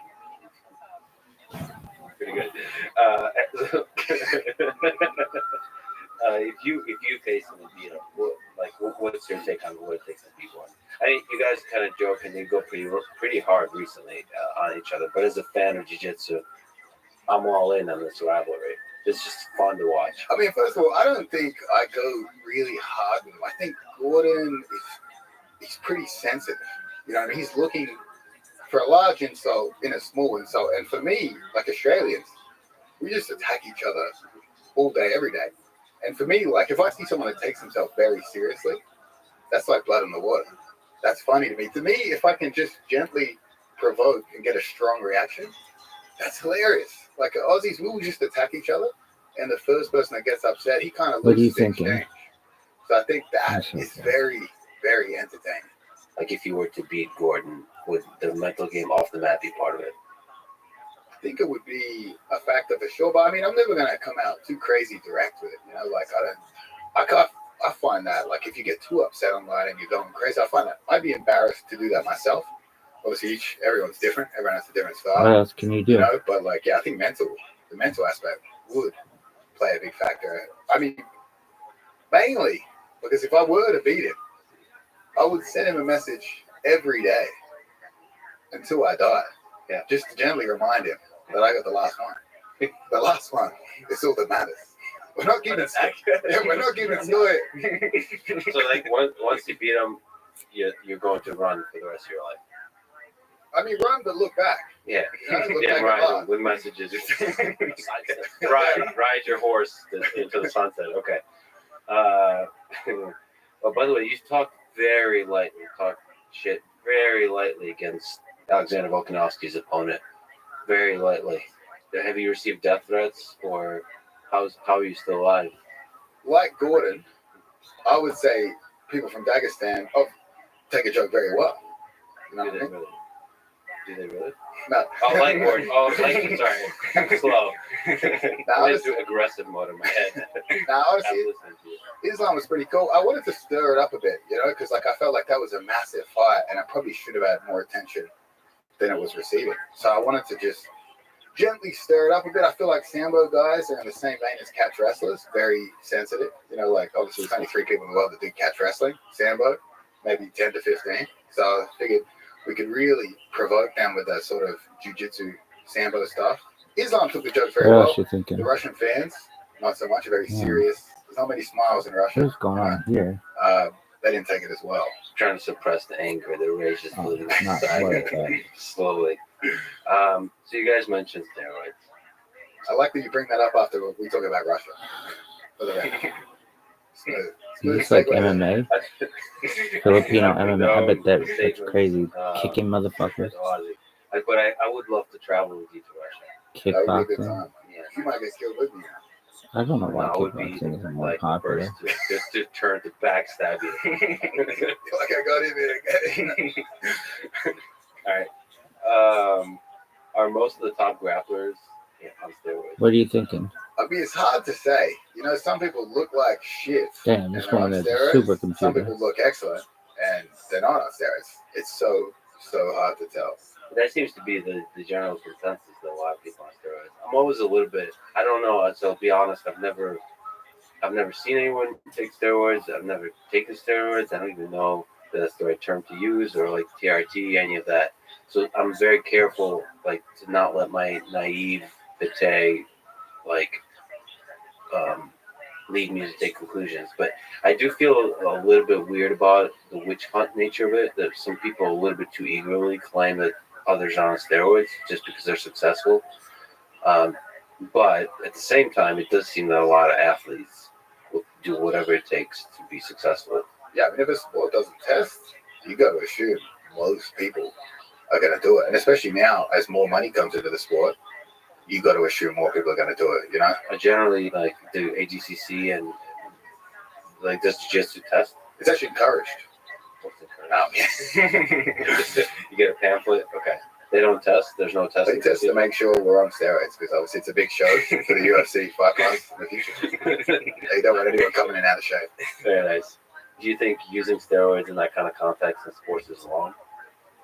Pretty good. If you face him and beat him, what's your take on what it takes to beat one? I mean, you guys kind of joke and you go pretty hard recently on each other, but as a fan of jiu-jitsu, I'm all in on this rivalry. It's just fun to watch. I mean, first of all, I don't think I go really hard with him. I think Gordon he's pretty sensitive. You know what I mean? He's looking for a large insult in a small insult. And for me, like Australians, we just attack each other all day, every day. And for me, like if I see someone that takes himself very seriously, that's like blood in the water. That's funny to me. To me, if I can just gently provoke and get a strong reaction, that's hilarious. Like Aussies, we will just attack each other. And the first person that gets upset, he kind of What are you loses the thinking? exchange. So I think that That's is okay. very, very entertaining. Like if you were to beat Gordon, would the mental game off the mat be part of it? I think it would be a factor for sure, but I mean, I'm never gonna come out too crazy direct with it. You know, like I find that like if you get too upset online and you're going crazy, I find that I'd be embarrassed to do that myself. Obviously, everyone's different. Everyone has a different style. What else can you do? You know, but like yeah, I think the mental aspect would play a big factor. I mean, mainly because if I were to beat him, I would send him a message every day until I die. Yeah, just to gently remind him that I got the last one. The last one is all that matters. We're not giving Snoy. So like once you beat him, you're going to run for the rest of your life. I mean, run but look back. Yeah, You know, look yeah, back a right. lot. With messages, ride your horse into the sunset. Okay. Oh, by the way, you talk very lightly. Talk shit very lightly against Alexander Volkanovski's opponent. Very lightly. Have you received death threats, or how are you still alive? Like Gordon, I would say people from Dagestan take a joke very well. You know Do what I they mean? really? Do they really? No. Oh, like Gordon. Oh, like sorry. I'm slow. Now, I went honestly, into aggressive mode in my head. I'm honestly, listening to you. Islam was pretty cool. I wanted to stir it up a bit, you know, because like I felt like that was a massive fight, and I probably should have had more attention than it was receiving. So I wanted to just gently stir it up a bit. I feel like Sambo guys are in the same vein as catch wrestlers, very sensitive. You know, like obviously there's only 3 people in the world that do catch wrestling. Sambo, maybe 10 to 15. So I figured we could really provoke them with that sort of jiu-jitsu Sambo stuff. Islam took the joke very What well. else you thinking? The Russian fans, not so much, very serious. There's not many smiles in Russia. What's going on here? They didn't take it as well. Trying to suppress the anger, the rage is building not inside like that. slowly. So you guys mentioned steroids. I like that you bring that up after we talk about Russia. For the record. Smooth Is this like segue. MMA? Filipino MMA? I bet that's Statements, crazy. Kicking motherfuckers. But I would love to travel with you to Russia. That would be a good Kickboxing. time. You might get killed with me. I don't know why I would be kickboxing is more like popular. first to turn to backstab you. Like I got in there again. All right. Are most of the top grapplers on steroids? What are you thinking? I mean, it's hard to say. You know, some people look like shit. Damn, this and they're one on is steroids. a Some supercomputer. people look excellent, and they're not on steroids. It's so hard to tell. That seems to be the general consensus that a lot of people on steroids. I'm always a little bit. I don't know. So to be honest, I've never seen anyone take steroids. I've never taken steroids. I don't even know if that's the right term to use or like TRT, any of that. So I'm very careful, like to not let my naivete, like, lead me to take conclusions. But I do feel a little bit weird about the witch hunt nature of it. That some people a little bit too eagerly claim that others are on steroids just because they're successful. But at the same time, it does seem that a lot of athletes will do whatever it takes to be successful. Yeah, I mean, if a sport doesn't test, you got to assume most people are going to do it. And especially now, as more money comes into the sport, you got to assume more people are going to do it, you know? I generally like do AGCC and like does jiu-jitsu test. It's actually encouraged. What's it? You get a pamphlet. Okay. They don't test. There's no testing. They test to make sure we're on steroids because obviously it's a big show for the UFC fight months in the future. They don't want anyone coming in out of shape. Very nice. Do you think using steroids in that kind of context in sports is wrong?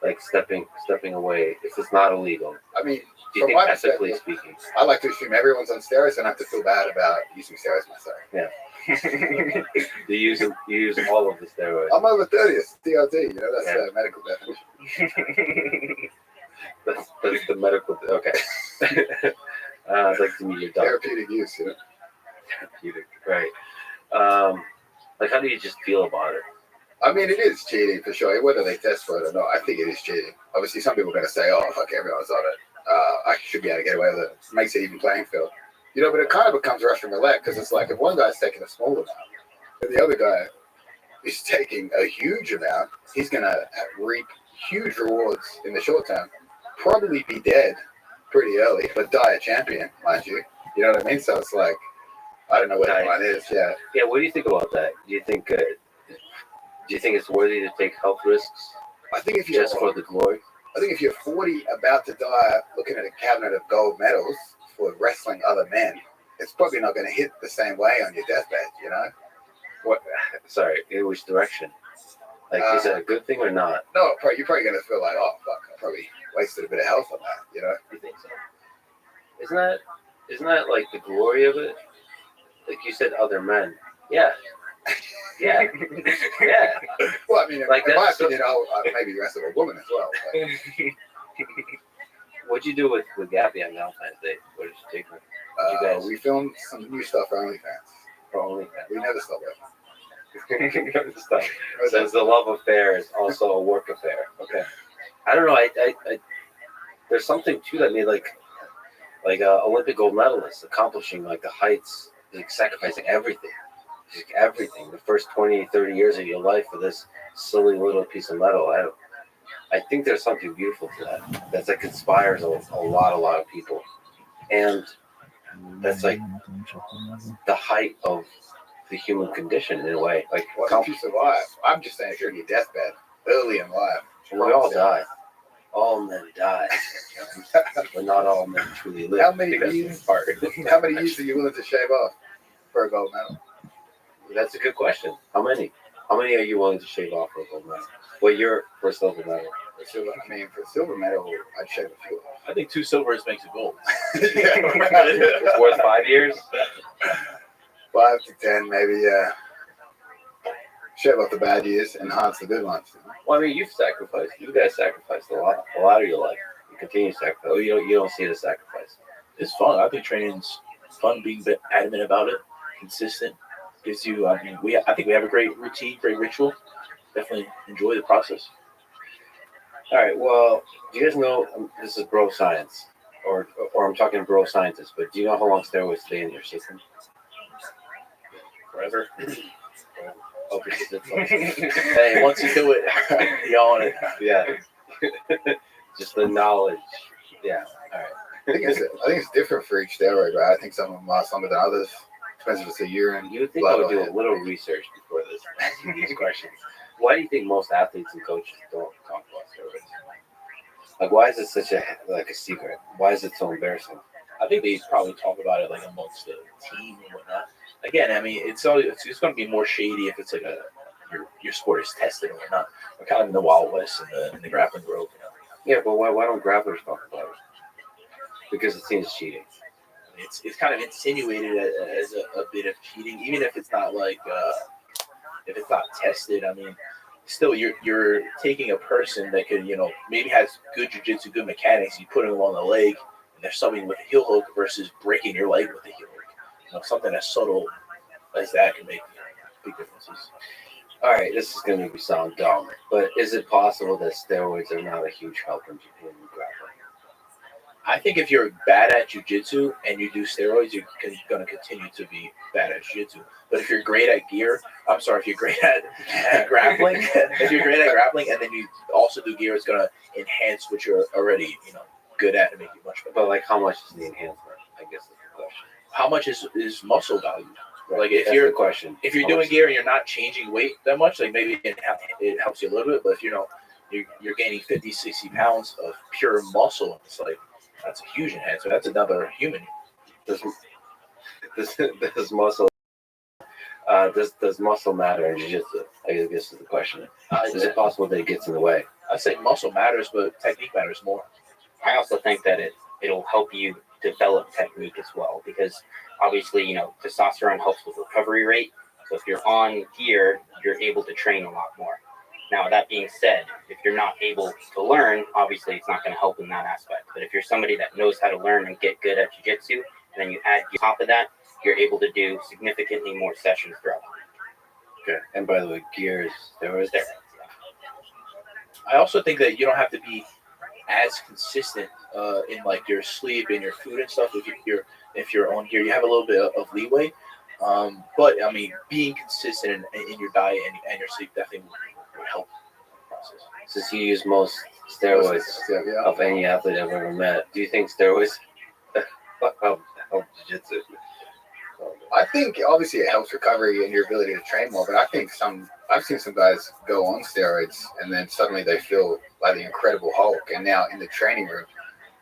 Like stepping away if it's not illegal. I mean, Do you from think my ethically perspective, speaking? I like to assume everyone's on steroids and I have to feel bad about using steroids myself. Yeah. You use all of the steroids. I'm over 30, it's TRT, you know, that's the medical definition. That's the medical. Okay. I'd like to meet your doctor. Therapeutic use, you know. Therapeutic, right? Like, how do you just feel about it? I mean, it is cheating for sure. Whether they test for it or not, I think it is cheating. Obviously, some people are going to say, oh, fuck, everyone's on it. I should be able to get away with it. It makes it even playing field. You know, but it kind of becomes Russian roulette because it's like if one guy's taking a small amount and the other guy is taking a huge amount, he's going to reap huge rewards in the short term. Probably be dead pretty early, but die a champion, mind you. You know what I mean? So it's like, I don't know what that line is. Yeah. Yeah. What do you think about that? Do you think it's worthy to take health risks I think if you're just for the glory? I think if you're 40, about to die, looking at a cabinet of gold medals for wrestling other men, it's probably not going to hit the same way on your deathbed, you know? What? Sorry, in which direction? Like, is that a good thing or not? No, you're probably going to feel like, oh, fuck, I probably wasted a bit of health on that, you know? You think so? Isn't that like the glory of it? Like you said, other men. Yeah. Yeah. Yeah. Well, I mean, Like in my that's opinion, I'll maybe wrestle a woman as well. But What'd you do with Gabby on Valentine's Day? What did you take her? You guys- we filmed some new stuff for OnlyFans. For OnlyFans. We never stop it. Says the love affair is also a work affair. Okay. I don't know. I there's something to that. I mean, like Olympic gold medalists accomplishing like the heights, like sacrificing everything. Like everything. The first 20, 30 years of your life for this silly little piece of metal. I think there's something beautiful to that. That's like inspires a lot of people. And that's like the height of the human condition in a way. Like, Well, if you survive, I'm just saying if you're in your deathbed early in life, we all die. All men die. But not all men truly live. How many I think that's years? the part. How many years are you willing to shave off for a gold medal? That's a good question. How many? How many are you willing to shave off for a gold medal? Well, you're for a silver medal. For silver, I mean, for silver medal, I'd shave a few. I think 2 silvers makes it gold. It's worth 5 years. 5 to 10, maybe. Yeah. Shave off the bad years, enhance the good ones. Well, I mean, you've sacrificed. You guys sacrificed a lot of your life. You continue to sacrifice. Oh, you don't see the sacrifice. It's fun. I think training's fun. Being a bit adamant about it, consistent, gives you. I mean, I think we have a great routine, great ritual. Definitely enjoy the process. All right. Well, do you guys know this is bro science, or I'm talking bro scientists? But do you know how long steroids stay in your system? Forever. Oh, because it's like, Hey, once you do it, you own it. yeah. Just the knowledge. Yeah. All right. I think it's different for each steroid, right? I think some of them last longer than others. Depends if it's a urine. You would think I would do a little research before this asking these questions. Why do you think most athletes and coaches don't talk about steroids? Like, why is it such a secret? Why is it so embarrassing? I think they probably talk about it like amongst the team and whatnot. Again, I mean, it's going to be more shady if it's like your sport is tested or not. We're kind of in the Wild West in the grappling world. You know? Yeah, but why don't grapplers talk about it? Because it seems cheating. It's kind of insinuated as a bit of cheating, even if it's not like if it's not tested. I mean, still you're taking a person that could maybe has good jiu-jitsu, good mechanics. You put them on the leg, and they're subbing with a heel hook versus breaking your leg with a heel hook. Something as subtle as that can make big differences. All right, this is going to sound dumb, but is it possible that steroids are not a huge help in grappling? I think if you're bad at jiu-jitsu and you do steroids, you're going to continue to be bad at jiu-jitsu. But if you're great at if you're great at grappling, and then you also do gear, it's going to enhance what you're already, good at and make you much better. But like, how much is the enhancement? I guess that's the question. How much is muscle value? Right. Like That's the question. If you're doing gear and you're not changing weight that much, like maybe it helps you a little bit. But if you're gaining 50, 60 pounds of pure muscle, it's like that's a huge enhancer. That's another human. Does muscle does muscle matter in jiu-jitsu? I guess is the question. Is it possible that it gets in the way? I say muscle matters, but technique matters more. I also think that it'll help you develop technique as well, because obviously, testosterone helps with recovery rate. So if you're on gear, you're able to train a lot more. Now, that being said, if you're not able to learn, obviously it's not going to help in that aspect. But if you're somebody that knows how to learn and get good at jiu-jitsu, and then you add on top of that, you're able to do significantly more sessions throughout the week. Okay. And by the way, gear is steroids. I also think that you don't have to be as consistent in like your sleep and your food and stuff. If you're on gear, you have a little bit of leeway. But I mean, being consistent in your diet and your sleep definitely would help the process. Since you use most steroids of any athlete I've ever met, do you think steroids help jiu-jitsu? I think obviously it helps recovery and your ability to train more, but I think I've seen some guys go on steroids and then suddenly they feel like the Incredible Hulk, and now in the training room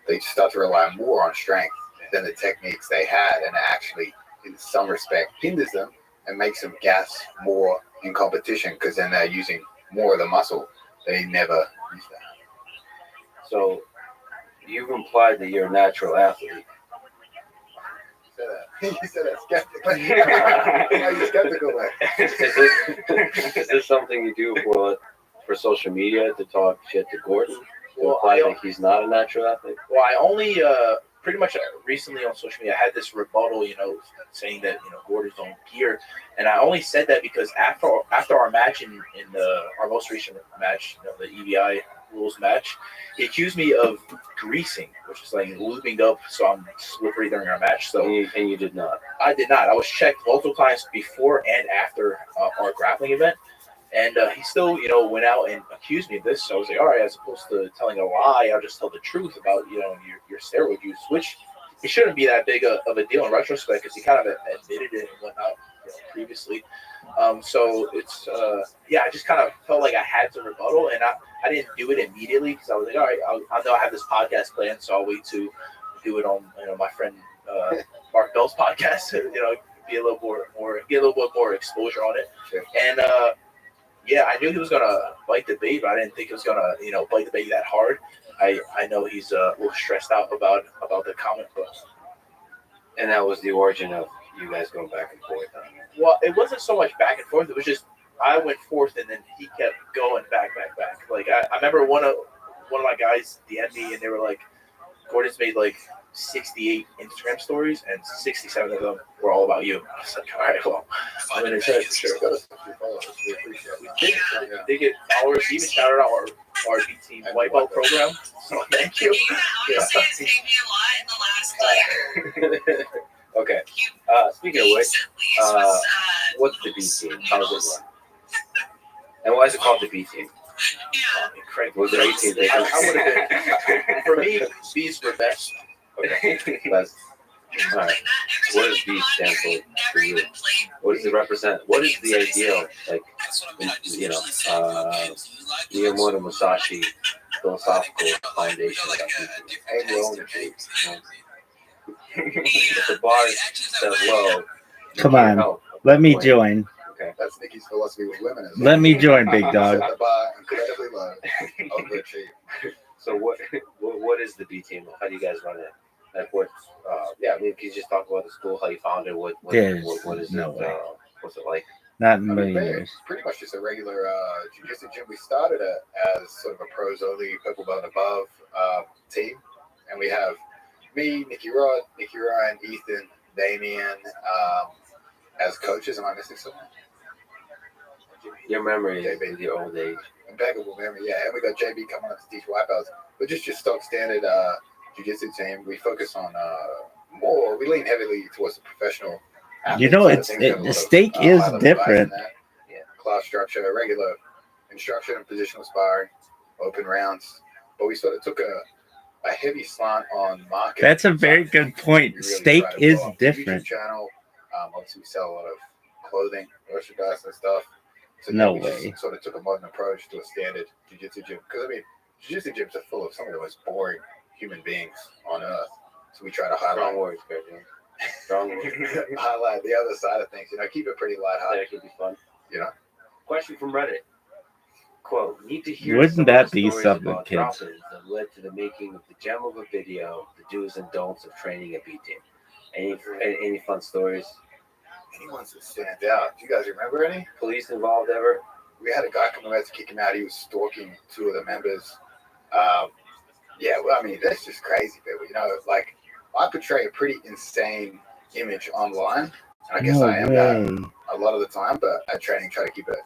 they start to rely more on strength than the techniques they had, and actually in some respect hinders them and makes them gas more in competition because then they're using more of the muscle. They never use that. So you've implied that you're a natural athlete. You said that skeptically. Why are you skeptical, man? Is this something you do for social media to talk shit to Gordon? Well, imply that he's not a natural athlete? Well, I only pretty much recently on social media I had this rebuttal, saying that Gordon's on gear, and I only said that because after our match in our most recent match, the EVI rules match, he accused me of greasing, which is like lubing up, so I'm slippery during our match. So and you did not. I did not. I was checked multiple times before and after our grappling event. And he still, went out and accused me of this. So I was like, all right, as opposed to telling a lie, I'll just tell the truth about, your steroid use, which it shouldn't be that big of a deal in retrospect because he kind of admitted it and whatnot previously. So it's, I just kind of felt like I had to rebuttal, and I didn't do it immediately because I was like, all right, I know I have this podcast planned, so I'll wait to do it on, my friend Mark Bell's podcast, be a little more, get a little bit more exposure on it. Sure. And, yeah, I knew he was gonna bite the bait, but I didn't think he was gonna, bite the bait that hard. I know he's a little stressed out about the comic book. And that was the origin of you guys going back and forth on it. Well, it wasn't so much back and forth. It was just I went forth and then he kept going back. Like I remember one of my guys DM'd me and they were like, Gordon's made like 68 Instagram stories and 67 of them were all about you. I was like, all right, well, I'm in his head for sure. We appreciate that. They get followers. He even shouted out our RP team wipeout program. So thank you. Yeah. Okay. Speaking of which, what's the B team? How does it run? And why is it called the B team? Craig, Was there 18 I would have been. For me, B's were best. Okay. Best. All right. What does B stand for you? What does it represent? What is the ideal, like, Miyamoto Musashi philosophical foundation of that? Aim low and achieve. If the bar is set low, Come on. Let me join. Okay. That's Nikki's philosophy with women. Is Let me join, big dog. Set the bar incredibly low. Overachieve. So what is the B team? How do you guys run it? Like what? Can you just talk about the school, how you found it? What is no it? way. What's it like? Not in a I mean, million years. pretty much just a regular jiu-jitsu gym. We started it as sort of a pros only, purple belt and above team, and we have me, Nikki Ryan, Ethan, Damien as coaches. Am I missing someone? Your memory is JB. the old age. Impeccable memory, yeah. And we got JB coming on to teach wipeouts, but just your stock standard jiu-jitsu team. We focus on more. We lean heavily towards the professional. You know, athletes side of things. We have a the lot of, stake is high-level guys in different. that. Yeah, class structure, regular instruction and positional sparring, open rounds. But we sort of took a heavy slant on market. That's a very good point. We really Stake try to is blow up the YouTube different. channel. Obviously, we sell a lot of clothing, merchandise, and stuff. So No we way. just sort of took a modern approach to a standard jiu-jitsu gym. Because, I mean, jiu-jitsu gyms are full of some of the most boring human beings on earth. So we try to Strong highlight words, Gretchen. Strong words. highlight the other side of things. Keep it pretty lighthearted. That could be fun. You know. Question from Reddit. Quote, need to hear Wouldn't some that of the be stories something, about kids? drop-ins that led to the making of the gem of a video, the do's and don'ts of training a B team. Any fun stories? Anyone that stands out. Do you guys remember any? Police involved ever? We had a guy come out to kick him out. He was stalking two of the members. I mean, that's just crazy, people. Like, I portray a pretty insane image online. And I guess No I am way. that a lot of the time, but at training, try to keep it.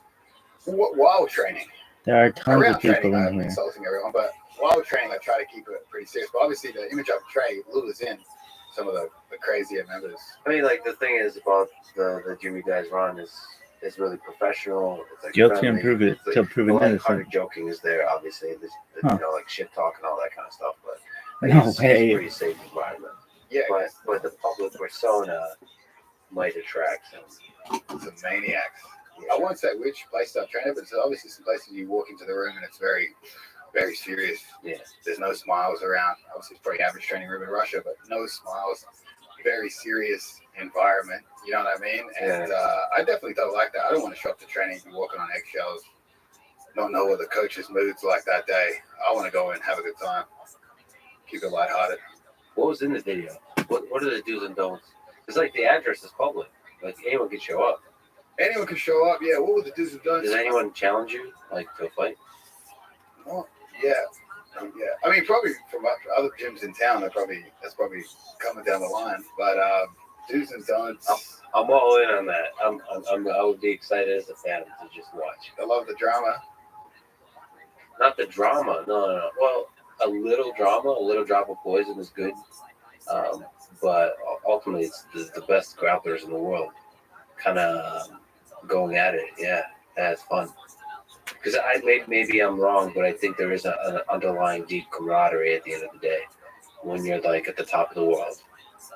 While training, There are tons around of people training, I'm in here. insulting everyone, but while training, I try to keep it pretty serious. But obviously, the image I portray lures in some of the crazier members. I mean, like, the thing is about the gym you guys run is really professional. It's like Guilty friendly. and prove it It's like, till proven the innocent. lighthearted joking is there, obviously. Like shit talk and all that kind of stuff. But No it's way. a pretty safe environment. Yeah, But the public persona might attract some. maniacs. I won't say which place I've trained at, but there's obviously some places you walk into the room and it's very, very serious. Yeah. There's no smiles around. Obviously, it's probably average training room in Russia, but no smiles. Very serious environment. You know what I mean? And I definitely don't like that. I don't want to show up to training and be walking on eggshells. Don't know what the coach's mood's like that day. I want to go in and have a good time. Keep it lighthearted. What was in the video? What are the do's and don'ts? It's like the address is public. Like anyone can show up. Anyone can show up. Yeah, what were the do's and don'ts? Does anyone challenge you like to a fight? Well, yeah. I mean, probably from other gyms in town, that's probably coming down the line. But do's and don'ts. I'm all in on that. I would be excited as a fan to just watch. I love the drama. Not the drama. No. Well, a little drama, a little drop of poison is good. But ultimately, it's the best grapplers in the world kind of going at it. Yeah, that's fun. Because maybe I'm wrong, but I think there is an underlying deep camaraderie at the end of the day when you're like at the top of the world.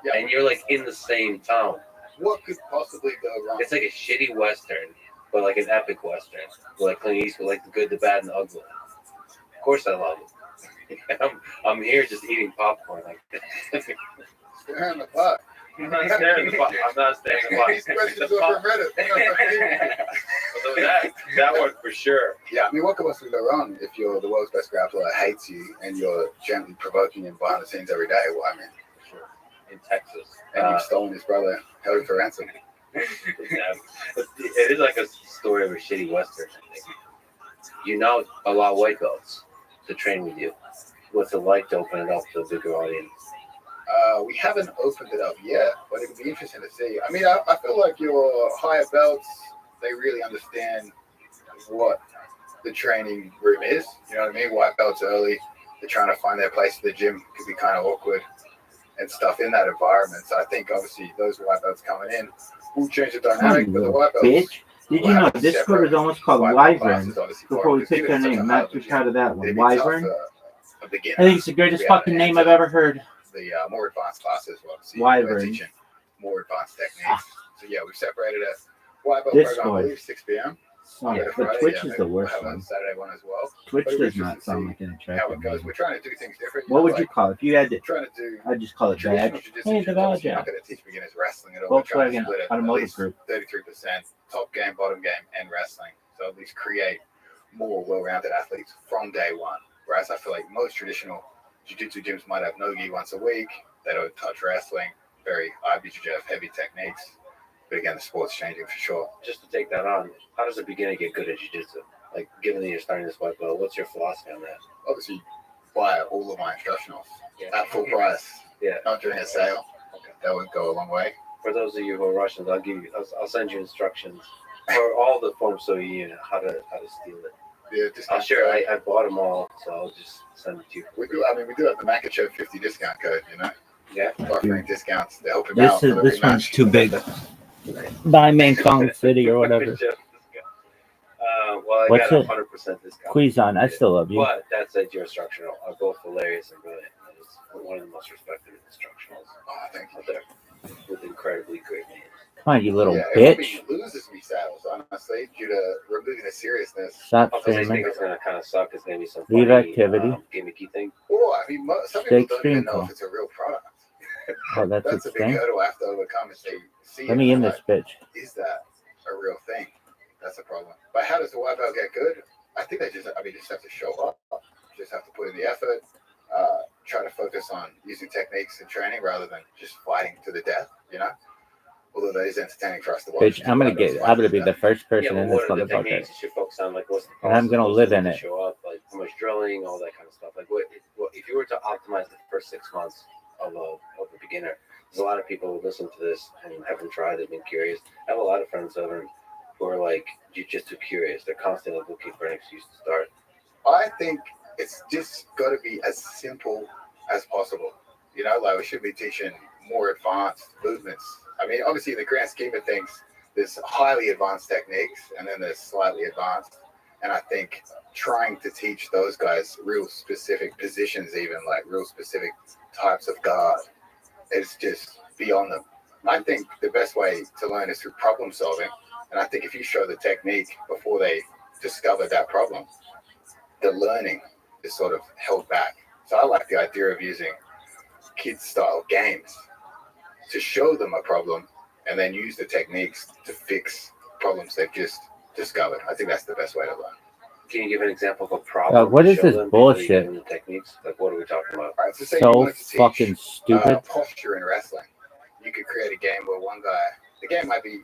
Yeah. And you're like in the same town. What could possibly go wrong? It's like a shitty Western, but like an epic Western. Like Clint Eastwood, like the good, the bad, and the ugly. Of course I love it. I'm here just eating popcorn like that. Square in the pot. I'm not staring at the box. I'm not staring at the box. These questions The are box. from Reddit. So that one for sure. Yeah, I mean, what could possibly go wrong if you're the world's best grappler hates you and you're gently provoking him behind the scenes every day? Well, I mean, In Texas. and you've stolen his brother, held him for ransom. It is like a story of a shitty Western, I think. You know a lot of white belts to train with you. What's it like to open it up to a bigger audience? We haven't opened it up yet, but it would be interesting to see. I mean, I feel like your higher belts, they really understand what the training room is. You know what I mean? White belts early, they're trying to find their place in the gym. Could be kind of awkward and stuff in that environment. So I think obviously those white belts coming in will change the dynamic. But the white belts, Bitch. Did you know Discord is almost called Wyvern before we picked our name? Not too proud of that one. Wyvern. I think it's the greatest fucking name I've ever heard. The more advanced classes, obviously, Wyvern. we're teaching more advanced techniques. So yeah, we've separated a white belt Discord. program, I believe, 6 p.m. Oh, Friday, but Twitch is maybe the worst we'll have one. a Saturday one as well. Twitch But does we're not interested sound to like an how attractive it goes. movie. We're trying to do things different. What would you call it? If you had to, trying to do I'd just call it traditional badge. jiu-jitsu? Hey, the badge. You're not going to teach beginners wrestling at all. We're trying to Volkswagen split it at Automotive least Group. 33% top game, bottom game, and wrestling. So at least create more well-rounded athletes from day one. Whereas I feel like most traditional jiu-jitsu gyms might have no-gi once a week. They don't touch wrestling. Very IBJJF heavy techniques. But again, the sport's changing for sure. Just to take that on, how does a beginner get good at jiu-jitsu? Like, given that you're starting this white belt, what's your philosophy on that? Obviously, buy all of my instructionals Yeah. at full price. Yeah. Not during a sale. Okay. That would go a long way. For those of you who are Russians, I'll send you instructions for all the forms so you know how to steal it. Yeah, just I'll share. I bought them all, so I'll just send it to you. we do have the Makachev 50 discount code, you know? Yeah. Offering discounts to help him out. This one's too big. Buy Mekong City or whatever. Well, I What's got it? 100% discount. Quizon, I still love you. But that said, your instructional are both hilarious and brilliant. It's one of the most respected instructionals Oh, thank you. out there with incredibly great names. Come on, you little Yeah, bitch. everybody loses me sales, honestly, due to removing the seriousness. Stop Also, I think streaming. it's going to kind of suck. It's going to be some Leave funny, activity. Gimmicky thing. Or, I mean, some Stay people don't even know stream if it's a real product. Oh, that's That's its a big thing. hurdle I have to overcome is they see Let it me in and this like, bitch. is that a real thing? That's a problem. But how does the white belt get good? I think they just have to show up. Just have to put in the effort. Try to focus on using techniques and training rather than just fighting to the death. You know, although that is entertaining for us to watch. Bitch, I'm gonna be the first Yeah, person but in this what are the motherfucker. techniques you should focus on? Like, what's the And I'm gonna process live to in it. show up, like how much drilling, all that kind of stuff. Like, what if you were to optimize the first 6 months of a beginner? There's a lot of people who listen to this and haven't tried. They've been curious. I have a lot of friends who are like jiu-jitsu curious. They're constantly looking for an excuse to start. I think it's just got to be as simple as possible. You know, like we should be teaching more advanced movements. I mean, obviously, in the grand scheme of things, there's highly advanced techniques and then there's slightly advanced. And I think trying to teach those guys real specific positions, even like real specific types of guard, is just beyond them. I think the best way to learn is through problem solving. And I think if you show the technique before they discover that problem, the learning is sort of held back. So I like the idea of using kid-style games to show them a problem and then use the techniques to fix problems they've just discovered. I think that's the best way to learn. Can you give an example of a problem? What to is show this them before you bullshit? give them the techniques? Like, what are we talking about? All right, so say you So wanted to teach fucking stupid. posture in wrestling. You could create a game where one guy, the game might be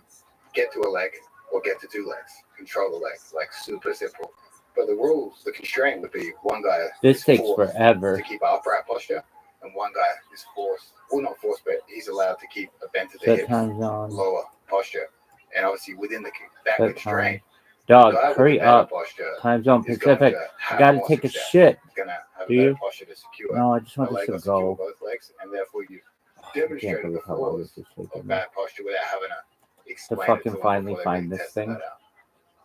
get to a leg or get to 2 legs, control the legs, like super simple. But the rules, the constraint would be one guy This is takes forced forever. to keep an upright posture, and one guy is forced, well not forced, but he's allowed to keep a bent to the Set hips, time zone. lower posture. And obviously within that Set time. constraint, Dog, the guy with hurry the better up. posture Time zone is going Pacific. to I have gotta more take a success. shit. He's going to have Do a better you? posture to secure No, I just a want leg this or to secure go. both legs, and therefore you've I can't demonstrated believe the how long flaws this is of taking. bad posture without having to explain it fucking to them finally before they find really this test thing. that out.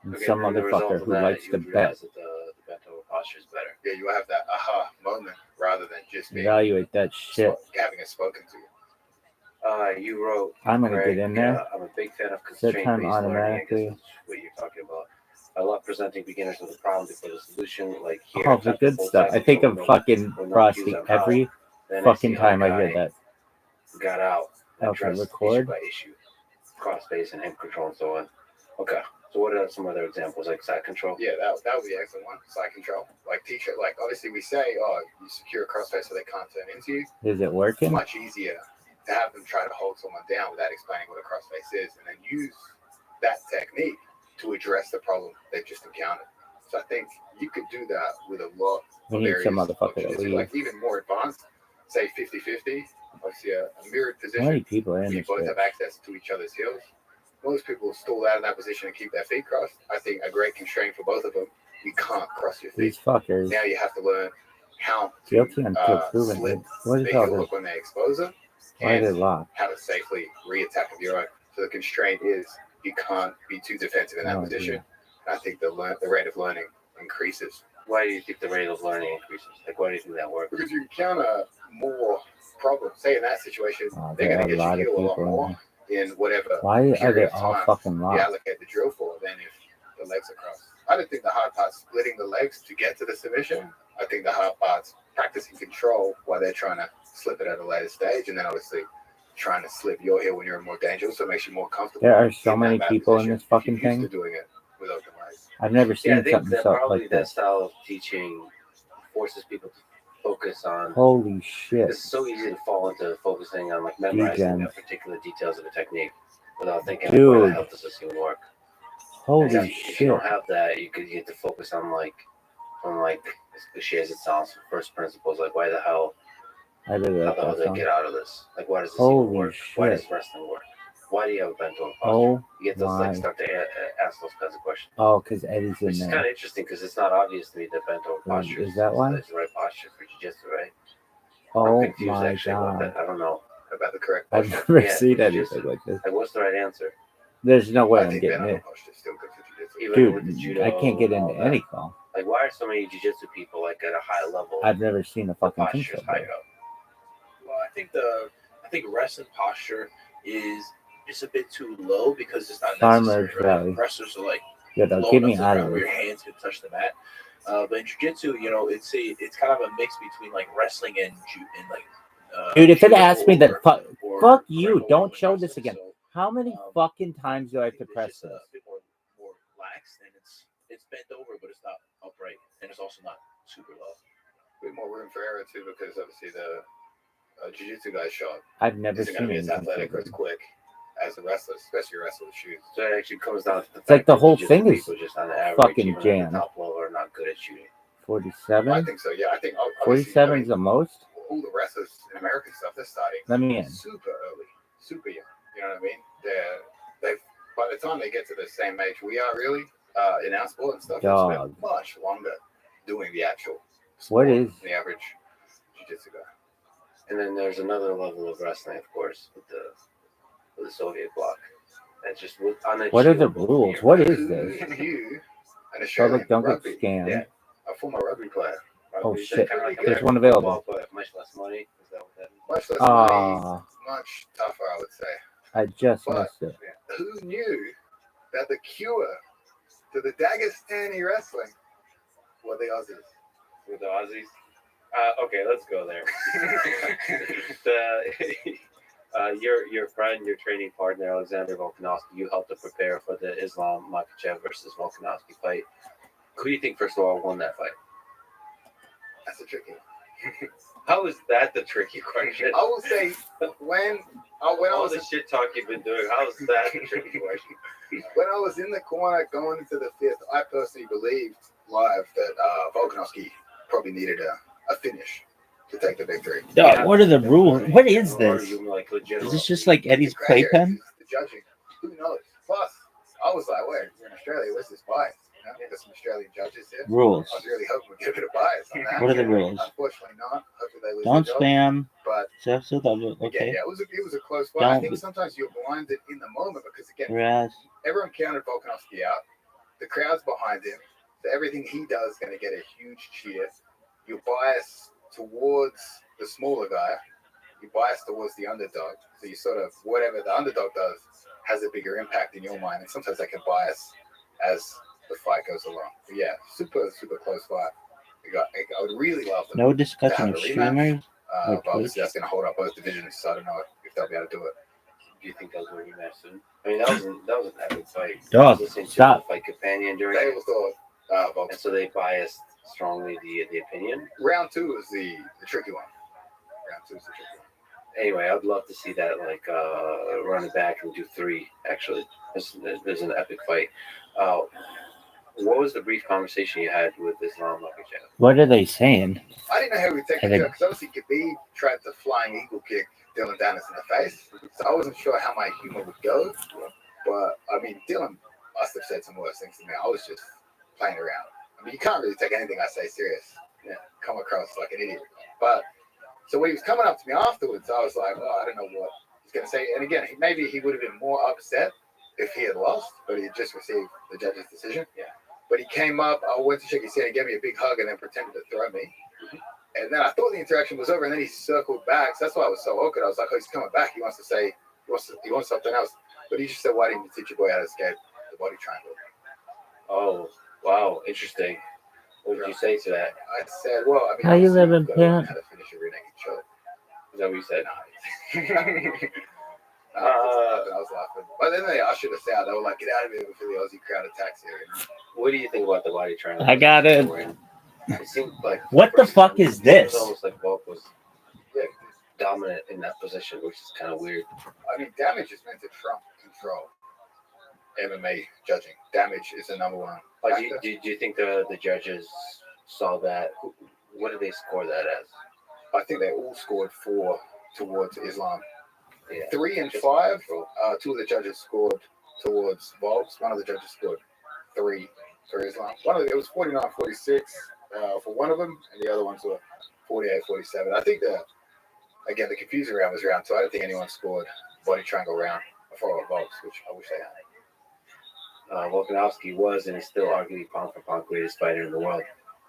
And Okay, some and the result motherfucker of who that, likes you to would bet. realize that the bent over posture is better. Yeah, you have that aha moment rather than just being Evaluate that shit. having it spoken to you. You wrote. I'm gonna Greg, get in there. I'm a big fan of Set constraint-based time learning. I automatically. guess that's what you're talking about. I love presenting beginners with a problem before the solution. Like here, All the good stuff. I think of fucking Frosty every fucking time I hear that. Got out address issue record. by issue, cross space and hip control and so on. Okay. So what are some other examples like side control? Yeah, that would be an excellent one. Side control, like teacher, like obviously we say, oh, you secure a crossface so they can't turn into you. Is it working? It's much easier to have them try to hold someone down without explaining what a crossface is, and then use that technique to address the problem they've just encountered. So I think you could do that with a lot We of need areas some of motherfucker to jiu-jitsu, leave. like even more advanced, say 50-50, obviously a mirrored How many position. people are in You this both bitch? have access to each other's heels. Most people stall out of that position and keep their feet crossed. I think a great constraint for both of them, you can't cross your feet. These fuckers. Now you have to learn how Guilty to until proven. slip What the is all heel this? hook when they expose them, Why is it and locked? how to safely re-attack with your own. So the constraint is you can't be too defensive in that Oh, position. yeah. I think the rate of learning increases. Why do you think the rate of learning increases? Like, why do you think that works? Because you encounter more problems. Say in that situation, Oh, they're there going are to a get you lot of heal a lot people. more in whatever Why are they period of all time fucking you locked? allocate the drill for than if the legs are crossed. I don't think the hard part's splitting the legs to get to the submission. I think the hard part's practicing control while they're trying to slip it at a later stage, and then obviously trying to slip your heel when you're more dangerous, so it makes you more comfortable. There are so in that many bad people in position this if fucking you're used thing. to doing it with open legs. I've never Yeah, I seen think something that so probably like that this. style of teaching forces people to focus on. Holy shit. It's so easy to fall into focusing on like memorizing the Degen. particular details of a technique without thinking, Dude. where the hell does this even work? Holy And if you shit. don't have that, you get to focus on as cliche as it sounds, first principles. Like, why the hell? I did How that the hell did I song. get out of this? Like, why does this even Holy work? Why does shit. wrestling work? Why do you have a bent over posture? Oh You get those my. like start to ask those kinds of questions. Oh, because Eddie's in Which is kind there. of interesting because it's not obvious to me that bent over posture Is that why? the right posture for jiu-jitsu, right? Oh I'm confused my actually about god. that. I don't know. About the correct I've posture. never Yeah, seen for anything jiu-jitsu. like this. Like, what's the right answer? There's no way I I'm think getting bent over it. posture is still good for jiu-jitsu. Even with the Dude, judo I can't get and all into that. any call. Like, why are so many jiu-jitsu people like at a high level? I've never seen a The fucking thing posture's so high bad. up. Well, I think wrestling posture is just a bit too low because it's not Farmer's necessary. Right? Rally. Wrestlers are like Yeah, they'll low get enough me to the out ground of where this. your hands can touch the mat. But in jiu-jitsu, it's kind of a mix between like wrestling and Dude, if it judo asks me that, fuck or you, grapple don't with show wrestling. this again. So, How many fucking times do I have to press it's just this? a bit more lax, and it's bent over, but it's not upright, and it's also not super low. A bit more room for error too, because obviously the jiu-jitsu guy's shot I've never isn't going seen to be as anything so athletic or as good. quick as a wrestler, especially a wrestler with shoes. So it actually comes down to the It's like fact the that whole jiu-jitsu thing is people just on average, fucking even at jammed. the top level, are not good at shooting. 47? I think so. Yeah, I think 47 is the most? all the wrestlers in American stuff, they're starting Let me in. super early, super young. You know what I mean? They've by the time they get to the same age we are, really, in our sport and stuff, they Dog. spend much longer doing the actual What sport is? than the average jiu-jitsu guy. And then there's another level of wrestling, of course, with the Soviet bloc. That's just What are the rules? What is this? You, an So Australian like, don't rugby, get scammed. Yeah. a former rugby player. Oh Rugby's shit! kinda like There's a- one available. Football, but much less money. Is that what that is? Much less money, Ah, much tougher, I would say. I just But missed it. who knew that the cure to the Dagestani wrestling were the Aussies? With the Aussies? Okay, let's go there. Your friend, your training partner, Alexander Volkanovski, you helped to prepare for the Islam Makhachev versus Volkanovski fight. Who do you think, first of all, won that fight? That's a tricky one. How is that the tricky question? I will say when I All was the shit talk you've been doing, how is that the tricky question? when I was in the corner going into the fifth, I personally believed live that Volkanovski probably needed a finish to take the victory. Dog, what are the rules? What is Or this? you like legit? Is this just like Eddie's The gray area playpen? is the judging. Who knows? Plus, I was like, wait, we're in Australia. Where's this bias? You know, there's some Australian judges here. Rules. I was really hoping we'd give it a bias on that. What are the rules? Unfortunately not. Hopefully they lose Don't their job. spam. But So double. again, Okay. yeah, it was a close fight. I Don't think be- sometimes you're blinded in the moment because again, Rest. everyone counted Volkanovski out. The crowd's behind him. So everything he does is going to get a huge cheer. You're biased towards the smaller guy. You're biased towards the underdog. So you sort of, whatever the underdog does has a bigger impact in your mind. And sometimes that can bias as the fight goes along. But yeah, super, super close fight. I would really love them No to discussion have of a rematch. streamers. But obviously that's going to hold up both divisions. So I don't know if they'll be able to do it. Do you think those will rematch soon? I mean, that was an epic fight. Dog, I was listening to stop. the fight companion during They it, was thought, and so they biased strongly the opinion. round 2 is the tricky one. Round 2 is the tricky one. Anyway, I'd love to see that run it back and do 3. Actually, there's an epic fight. What was the brief conversation you had with Islam Makhachev? What are they saying? I didn't know how he would take the joke because obviously Khabib tried to flying eagle kick Dylan Dennis in the face, so I wasn't sure how my humor would go. But I mean, Dylan must have said some worse things to me. I was just playing around. I mean, you can't really take anything I say serious. Yeah, come across like an idiot. But so when he was coming up to me afterwards, I was like, oh, I don't know what he's going to say. And again, maybe he would have been more upset if he had lost, but he had just received the judge's decision. Yeah. But he came up, I went to shake his hand, he gave me a big hug, and then pretended to throw me. And then I thought the interaction was over, and then he circled back. So that's why I was so awkward. I was like, oh, he's coming back. He wants to say, he wants something else. But he just said, why didn't you teach your boy how to escape the body triangle? Oh, wow, interesting. What did you say to that? I said, well, I mean, How you living, you've got to learn Pimp? how to finish a rear naked choke. Is that what you said? I was laughing. But then they ushered us out. They were like, get out of here before the Aussie crowd attacks here. What do you think about the body triangle? I got it. It seemed like What the fuck is It this? was almost like Volk was dominant in that position, which is kind of weird. I mean, damage is meant to trump control. MMA judging. Damage is the number one. Do you think the judges saw that? What did they score that as? I think they all scored 4 towards Islam. Yeah. 3 and Just 5. control. 2 of the judges scored towards Volks. 1 of the judges scored 3 for Islam. It was 49-46 for one of them, and the other ones were 48-47. I think the confusing round was round 2. I don't think anyone scored body triangle round for Volks, which I wish they had. Volkanovski was and is still arguably pound for pound greatest fighter in the world.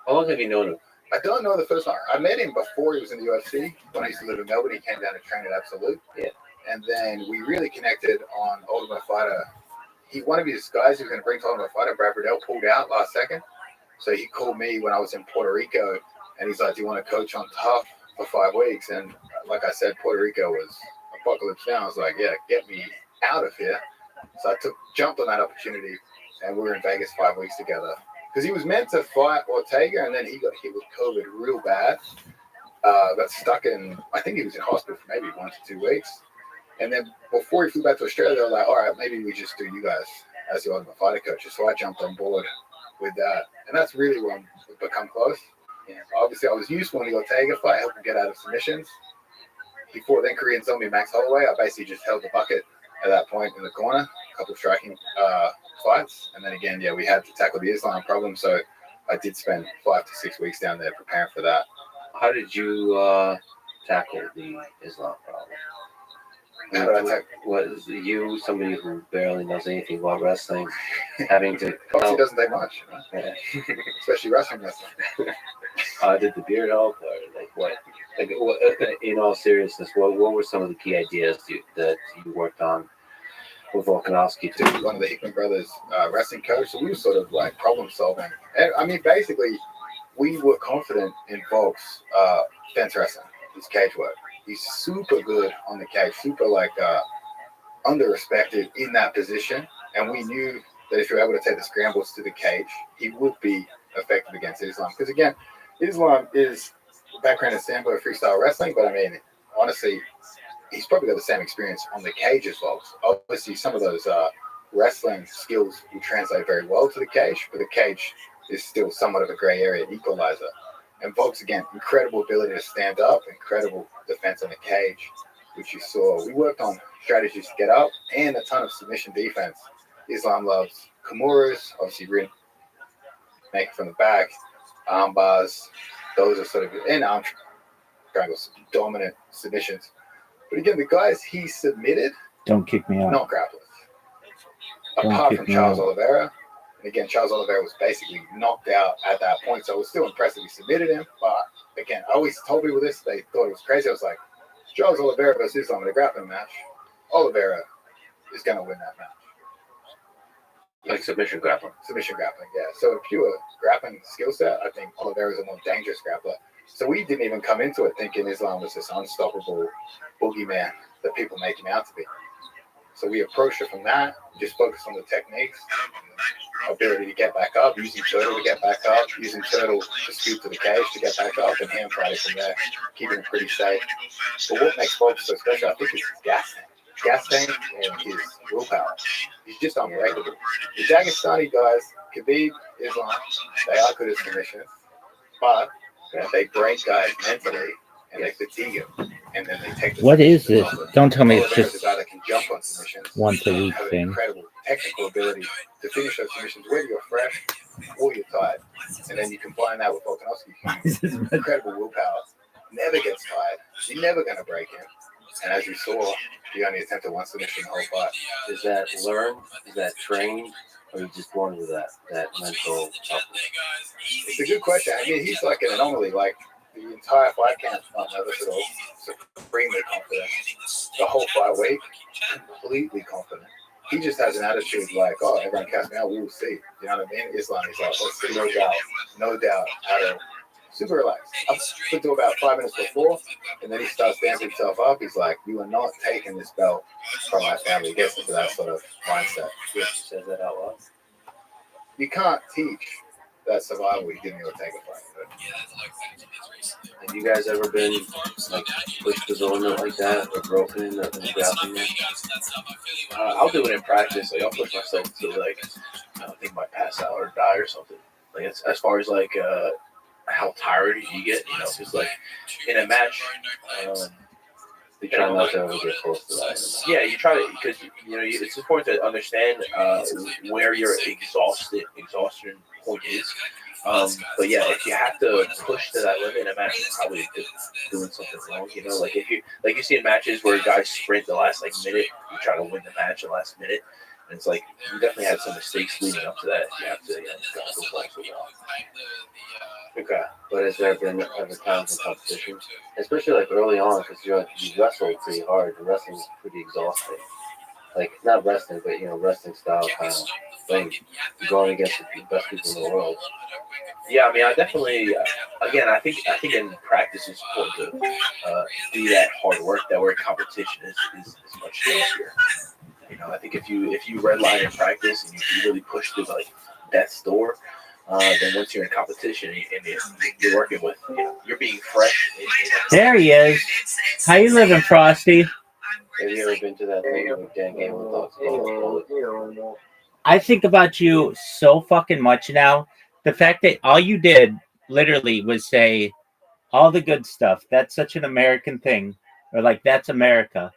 How long have you known him? I don't know the first one. I met him before he was in the UFC. When I used to live in Melbourne, he came down to train at Absolute. Yeah. And then we really connected on Ultimate Fighter. One of his guys who was going to bring to Ultimate Fighter, Brad Riddell, pulled out last second. So he called me when I was in Puerto Rico, and he's like, do you want to coach on Tough for 5 weeks? And like I said, Puerto Rico was apocalypse now. I was like, yeah, get me out of here. So I jumped on that opportunity, and we were in Vegas 5 weeks together. Because he was meant to fight Ortega, and then he got hit with COVID real bad. Got stuck in, I think he was in hospital for maybe 1 to 2 weeks. And then before he flew back to Australia, they were like, all right, maybe we just do you guys as the Ultimate Fighter coaches. So I jumped on board with that. And that's really when we've become close. Yeah. Obviously, I was useful in the Ortega fight, helped him get out of submissions. Before then, Korean zombie Max Holloway, I basically just held the bucket at that point in the corner, a couple of striking fights. And then again, we had to tackle the Islam problem. So I did spend 5 to 6 weeks down there preparing for that. How did you tackle the Islam problem? Was you somebody who barely knows anything about wrestling, having to Boxing doesn't take much, Yeah. especially wrestling. Did the beard help, or like what? Like in all seriousness, what were some of the key ideas that you worked on with Volkanovski too? One of the Hickman brothers, wrestling coach, so we were sort of like problem solving. And I mean, basically, we were confident in Volk's fence wrestling, his cage work. He's super good on the cage, super under-respected in that position. And we knew that if you were able to take the scrambles to the cage, he would be effective against Islam. Because again, Islam is background in Sambo freestyle wrestling, but I mean, honestly, he's probably got the same experience on the cage as well. So obviously, some of those wrestling skills will translate very well to the cage, but the cage is still somewhat of a gray area equalizer. And Volk's, again, incredible ability to stand up, incredible defense on the cage, which you saw. We worked on strategies to get up and a ton of submission defense. Islam loves Kimuras, obviously rear naked from the back, arm bars. Those are sort of, and arm triangles, dominant submissions. But again, the guys he submitted, Don't kick me out. not grapplers. Don't Apart kick from me Charles out. Oliveira. And again, Charles Oliveira was basically knocked out at that point. So it was still impressive. We submitted him. But again, I always told people this. They thought it was crazy. I was like, Charles Oliveira versus Islam in a grappling match. Oliveira is going to win that match. Like submission grappling. Submission grappling, yeah. So a pure grappling skill set, I think Oliveira is a more dangerous grappler. So we didn't even come into it thinking Islam was this unstoppable boogeyman that people make him out to be. So we approached it from that, just focus on the techniques, ability to get back up, using turtle to get back up, using turtle to scoot to the cage to get back up, and hand fight it from there, keeping it pretty safe. But what makes Fox so special, I think, is his gas tank and his willpower. He's just unbreakable. The Dagestani guys, Khabib, Islam, they are good at submissions, but they break guys mentally and they fatigue him, and then they take. What is it? Don't tell me it's There's just a guy that can jump on submissions, once a week have an thing. incredible technical ability to finish those submissions whether you're fresh or you're tired, and then you combine that with Volkanovski, incredible willpower. Never gets tired. You're never going to break him. And as you saw, he only attempted one submission the whole fight. Is that learned? Is that trained? Or you just born with that mental toughness? It's a good question. I mean, he's like an anomaly. Like, the entire fight camp's not nervous at all. Supremely confident. The whole fight week, completely confident. He just has an attitude like, oh, everyone cast me out, we will see. You know what I mean? Islam, he's like, let's see, no doubt at all. Super relaxed. Up to about 5 minutes before, and then he starts dancing himself up. He's like, you are not taking this belt from my family. He gets into that sort of mindset. He says that out loud. You can't teach that survival you didn't even take a fight. Have you guys ever been like pushed to the limit like that or broken in the grappling match? I'll do it in practice. Like I'll push myself to like I think I might pass out or die or something. Like as far as like how tired you get, you know, because like in a match, You try not to ever get close to that. yeah, you try to because you know it's important to understand where your exhaustion point is. But yeah, if you have to push to that limit in a match, you're probably just doing something wrong. You know, like if you see in matches where guys sprint the last like minute, you try to win the match in the last minute, and it's like you definitely had some mistakes leading up to that. You have to go well. Okay, but has there been ever times in competition, especially like early on, because you wrestle pretty hard. The wrestling is pretty exhausting. Like not wrestling, but you know, wrestling style kind of thing. Going against the best people in the world. Yeah, I mean, I definitely. Again, I think in practice it's important to do that hard work. That where competition is much easier. You know, I think if you redline in practice and you really push to like death's door, then once you're in competition and you're working with, you know, you're being fresh. There he is. How you living, Frosty? Have you ever been to that thing with Dan Gable talks about? I think about you so fucking much now. The fact that all you did literally was say all the good stuff. That's such an American thing. Or like, that's America.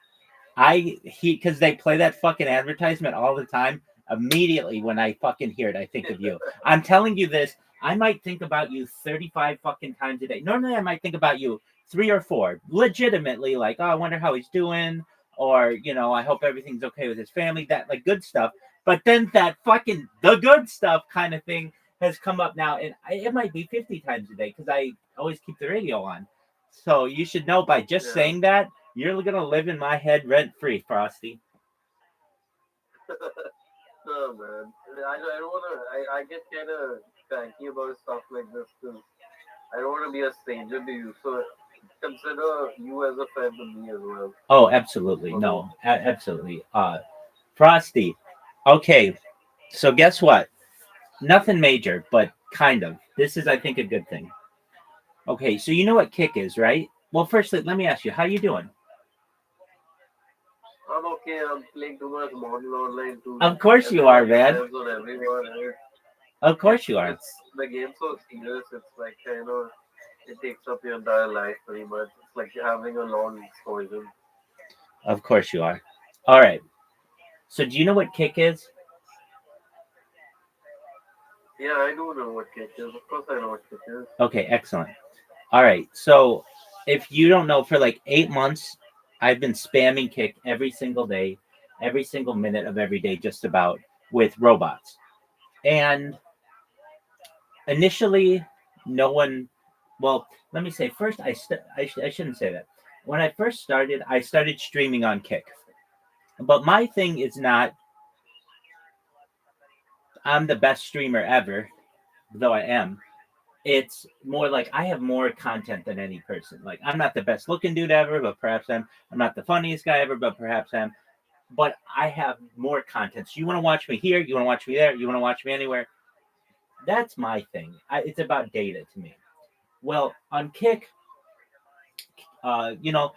Because they play that fucking advertisement all the time. Immediately when I fucking hear it, I think of you. I'm telling you this. I might think about you 35 fucking times a day. Normally, I might think about you 3 or 4. Legitimately, like, oh, I wonder how he's doing. Or, you know, I hope everything's okay with his family. That, like, good stuff. But then that fucking the good stuff kind of thing has come up now. And it might be 50 times a day because I always keep the radio on. So you should know by just saying that, you're going to live in my head rent-free, Frosty. No, man. I don't want to. I get kind of cranky about stuff like this because I don't want to be a stranger to you. So consider you as a friend to me as well. Oh, absolutely. No, absolutely. Frosty. Okay. So guess what? Nothing major, but kind of. This is, I think, a good thing. Okay. So you know what kick is, right? Well, firstly, let me ask you, how you doing? I'm okay. I'm playing too much model online too. Of course you are, man. On everyone. Of course you are. The game's so serious. It's like kind of it takes up your entire life pretty much. It's like you're having a long exposure. Of course you are. All right. So do you know what kick is? Yeah, I do know what kick is. Of course I know what kick is. Okay, excellent. All right. So if you don't know, for like 8 months, I've been spamming kick every single day, every single minute of every day, just about, with robots. And initially, no one. Well, let me say first. I shouldn't say that. When I first started, I started streaming on Kick. But my thing is not, I'm the best streamer ever, though I am. It's more like I have more content than any person. Like, I'm not the best looking dude ever, but perhaps I'm not the funniest guy ever, but perhaps I'm. but I have more content. So you want to watch me here, you want to watch me there, you want to watch me anywhere. That's my thing. It's about data to me. Well, on Kick, you know,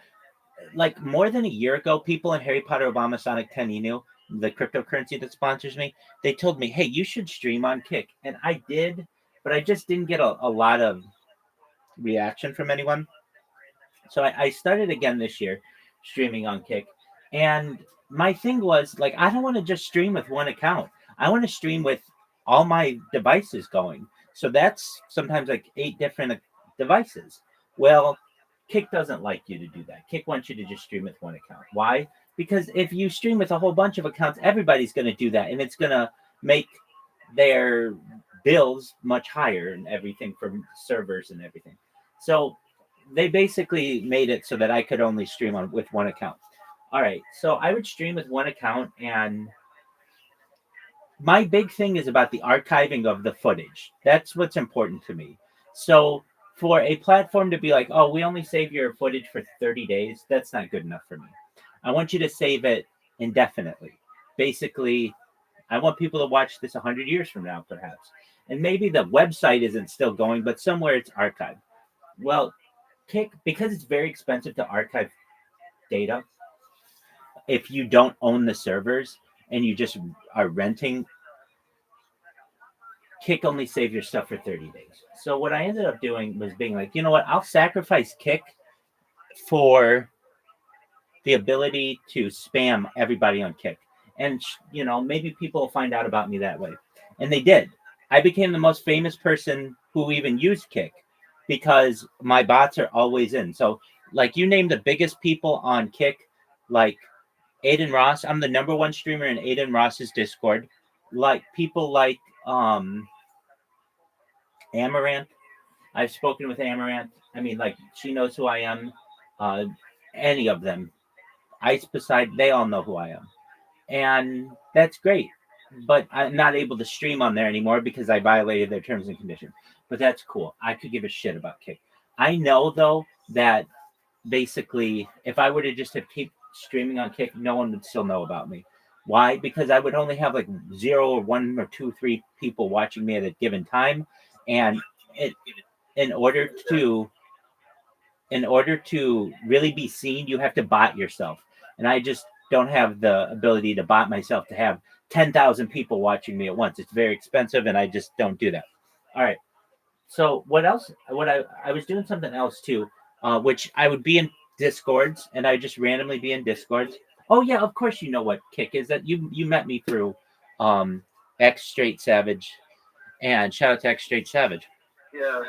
like more than a year ago, people in Harry Potter Obama Sonic 10 Inu, the cryptocurrency that sponsors me, they told me, hey, you should stream on Kick. And I did, but I just didn't get a lot of reaction from anyone. So I started again this year streaming on Kick. And my thing was like, I don't want to just stream with one account. I want to stream with all my devices going. So that's sometimes like 8 different devices. Well, Kick doesn't like you to do that. Kick wants you to just stream with one account. Why? Because if you stream with a whole bunch of accounts, everybody's going to do that. And it's going to make their bills much higher and everything from servers and everything. So they basically made it so that I could only stream on with one account. All right. So I would stream with one account, and my big thing is about the archiving of the footage. That's what's important to me. So for a platform to be like, oh, we only save your footage for 30 days, that's not good enough for me. I want you to save it indefinitely. Basically, I want people to watch this 100 years from now, perhaps. And maybe the website isn't still going, but somewhere it's archived. Well, Kick, because it's very expensive to archive data, if you don't own the servers and you just are renting, Kick only save your stuff for 30 days. So what I ended up doing was being like, you know what, I'll sacrifice Kick for the ability to spam everybody on Kick. And, you know, maybe people will find out about me that way. And they did. I became the most famous person who even used Kick because my bots are always in. So, like, you name the biggest people on Kick, like Aiden Ross. I'm the number one streamer in Aiden Ross's Discord. Like, people like Amaranth. I've spoken with Amaranth. I mean, like, she knows who I am. Any of them. Ice Beside, they all know who I am. And that's great. But I'm not able to stream on there anymore because I violated their terms and conditions. But that's cool. I could give a shit about Kick. I know, though, that basically if I were to just have keep streaming on Kick, no one would still know about me. Why? Because I would only have like 0 or 1 or 2, 3 people watching me at a given time. And in order to really be seen, you have to bot yourself. And I just don't have the ability to bot myself to have 10,000 people watching me at once. It's very expensive, and I just don't do that. All right. So what else? What I was doing something else too, which I would be in Discords, and I just randomly be in Discords. Oh yeah, of course you know what Kick is. That you met me through X Straight Savage, and shout out to X Straight Savage. Yeah.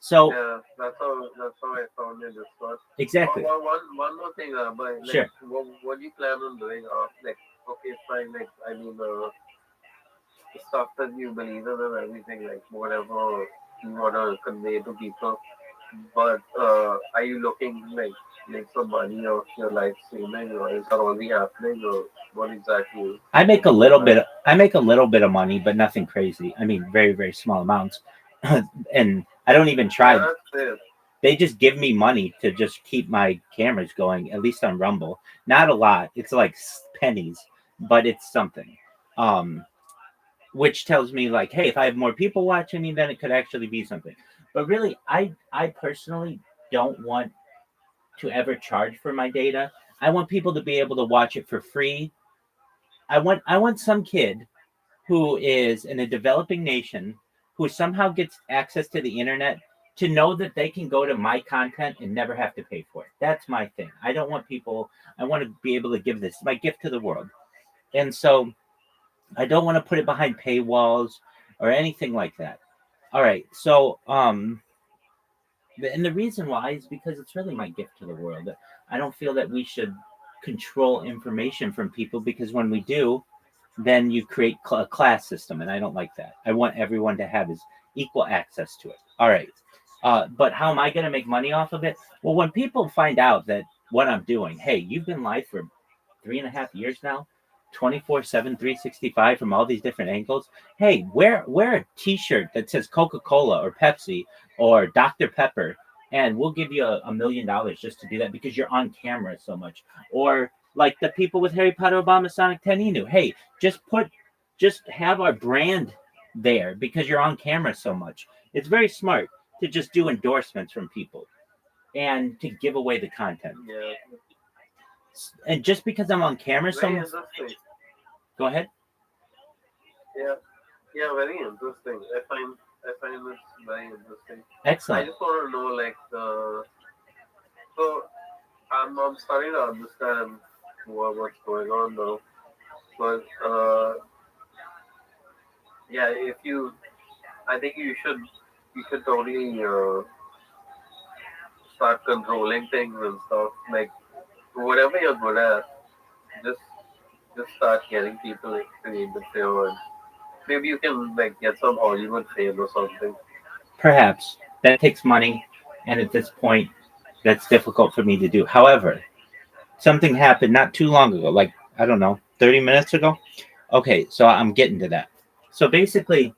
So yeah, that's how I found your Discord. Exactly. One more thing, but like, Sure. What do you plan on doing? Like, okay, fine. Like, I mean, the stuff that you believe in and everything, like whatever you wanna convey to people. But are you looking like make some money off your live streaming, or is that already happening, or what exactly? I make a little bit. I make a little bit of money, but nothing crazy. I mean, very, very small amounts, and I don't even try. Yeah, that's it. They just give me money to just keep my cameras going, at least on Rumble. Not a lot. It's like pennies, but it's something. Which tells me like, hey, if I have more people watching me, then it could actually be something. But really, I personally don't want to ever charge for my data. I want people to be able to watch it for free. I want some kid who is in a developing nation who somehow gets access to the internet to know that they can go to my content and never have to pay for it. That's my thing. I don't want people, I want to be able to give this, my gift to the world. And so I don't want to put it behind paywalls or anything like that. All right. So, and the reason why is because it's really my gift to the world. I don't feel that we should control information from people, because when we do, then you create a class system, and I don't like that. I want everyone to have equal access to it. All right. But how am I going to make money off of it? Well, when people find out that what I'm doing, hey, you've been live for 3.5 years now, 24/7, 365 from all these different angles. Hey, wear a T-shirt that says Coca-Cola or Pepsi or Dr. Pepper, and we'll give you $1 million just to do that because you're on camera so much. Or Like the people with Harry Potter, Obama, Sonic, Teninu. Hey, just have our brand there because you're on camera so much. It's very smart to just do endorsements from people and to give away the content. Yeah. And just because I'm on camera so Very much. interesting. Go ahead. Yeah. Yeah, very interesting. I find this very interesting. I Excellent. just want to know, like, so I'm starting to understand what's going on now. But yeah, I think you should totally start controlling things and stuff. Like whatever you're good at, just start getting people creative there, and maybe you can like get some Hollywood fame or something. Perhaps that takes money, and at this point, that's difficult for me to do. However, something happened not too long ago, like I don't know, 30 minutes ago. Okay, so I'm getting to that. So basically,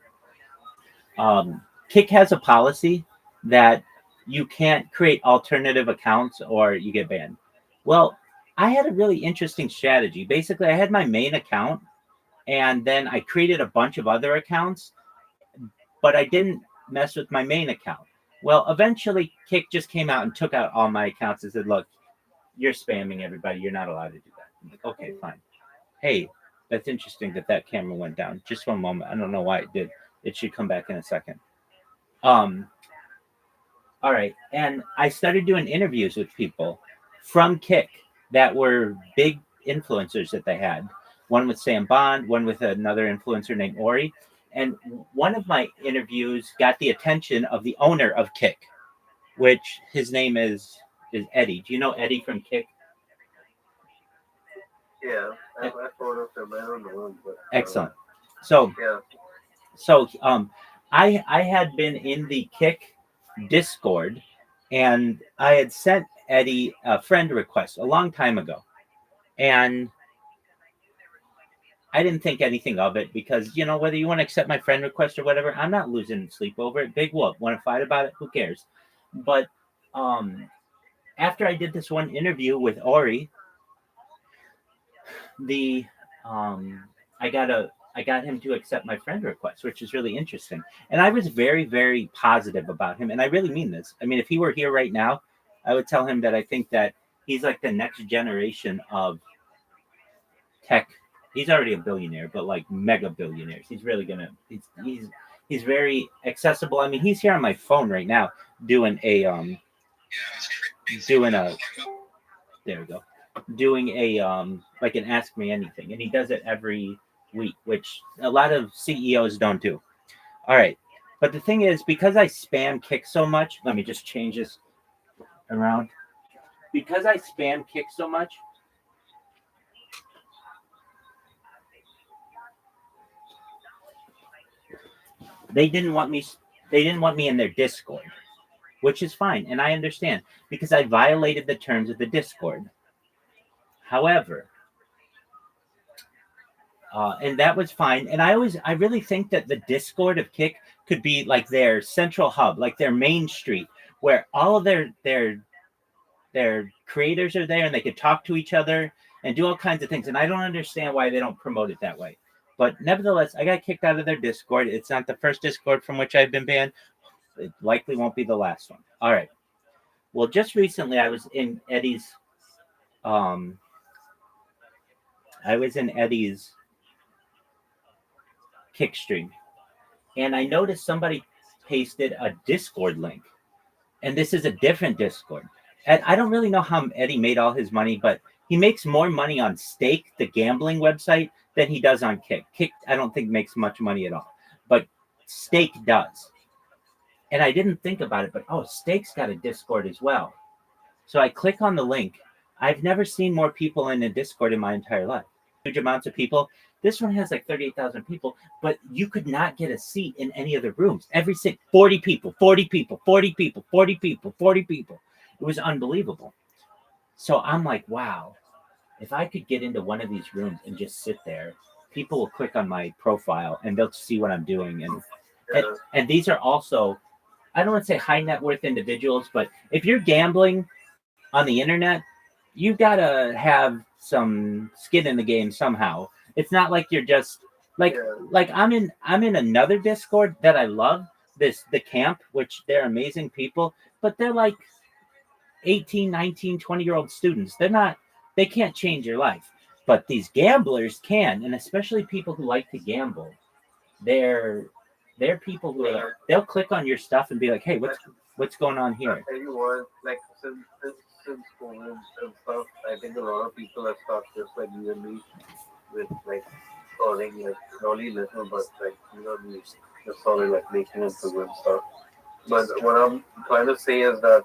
Kick has a policy that you can't create alternative accounts or you get banned. Well, I had a really interesting strategy. Basically, I had my main account and then I created a bunch of other accounts, but I didn't mess with my main account. Well, eventually, Kick just came out and took out all my accounts and said, look, you're spamming everybody. You're not allowed to do that. I'm like, okay, fine. Hey, that's interesting that camera went down. Just one moment. I don't know why it did. It should come back in a second. All right. And I started doing interviews with people from Kick that were big influencers that they had. One with Sam Bond, one with another influencer named Ori. And one of my interviews got the attention of the owner of Kick, which his name is Eddie. Do you know Eddie from Kick? Yeah, I've heard of them. I don't know him, but Excellent. So yeah. So I had been in the Kick Discord, and I had sent Eddie a friend request a long time ago, and I didn't think anything of it because whether you want to accept my friend request or whatever, I'm not losing sleep over it. Big whoop. Want to fight about it? Who cares? But after I did this one interview with Ori, I got him to accept my friend request, which is really interesting. And I was very, very positive about him. And I really mean this. I mean, if he were here right now, I would tell him that I think that he's like the next generation of tech. He's already a billionaire, but like mega billionaires. He's really gonna. He's very accessible. I mean, he's here on my phone right now doing a there we go, doing a like an Ask Me Anything, and he does it every week, which a lot of CEOs don't do. All right, but the thing is, because I spam Kick so much, let me just change this around. Because I spam Kick so much, they didn't want me in their Discord, which is fine, and I understand because I violated the terms of the Discord. However, and that was fine. And I really think that the Discord of Kick could be like their central hub, like their main street, where all of their creators are there and they could talk to each other and do all kinds of things. And I don't understand why they don't promote it that way. But nevertheless, I got kicked out of their Discord. It's not the first Discord from which I've been banned. It likely won't be the last one. All right. Well, just recently I was in Eddie's Kick stream, and I noticed somebody pasted a Discord link, and this is a different Discord. And I don't really know how Eddie made all his money, but he makes more money on Stake, the gambling website, than he does on Kick. Kick, I don't think makes much money at all, but Stake does. And I didn't think about it, but Stake's got a Discord as well. So I click on the link. I've never seen more people in a Discord in my entire life. Huge amounts of people. This one has like 38,000 people, but you could not get a seat in any of the rooms. 40 people, 40 people, 40 people, 40 people, 40 people. It was unbelievable. So I'm like, wow, if I could get into one of these rooms and just sit there, people will click on my profile and they'll see what I'm doing. And these are also, I don't want to say high net worth individuals, but if you're gambling on the internet, you gotta have some skin in the game somehow. It's not like you're just like Yeah. like I'm in another Discord that I love, the camp, which they're amazing people, but they're like 18, 19, 20-year-old students. They can't change your life. But these gamblers can, and especially people who like to gamble. They're they're people who they'll click on your stuff and be like, "Hey, what's going on I here?" tell you what, like since COVID and stuff, I think a lot of people have started just like you and me with like earning like not only little but like the just sort of like making it to good stuff. But what I'm trying to say is that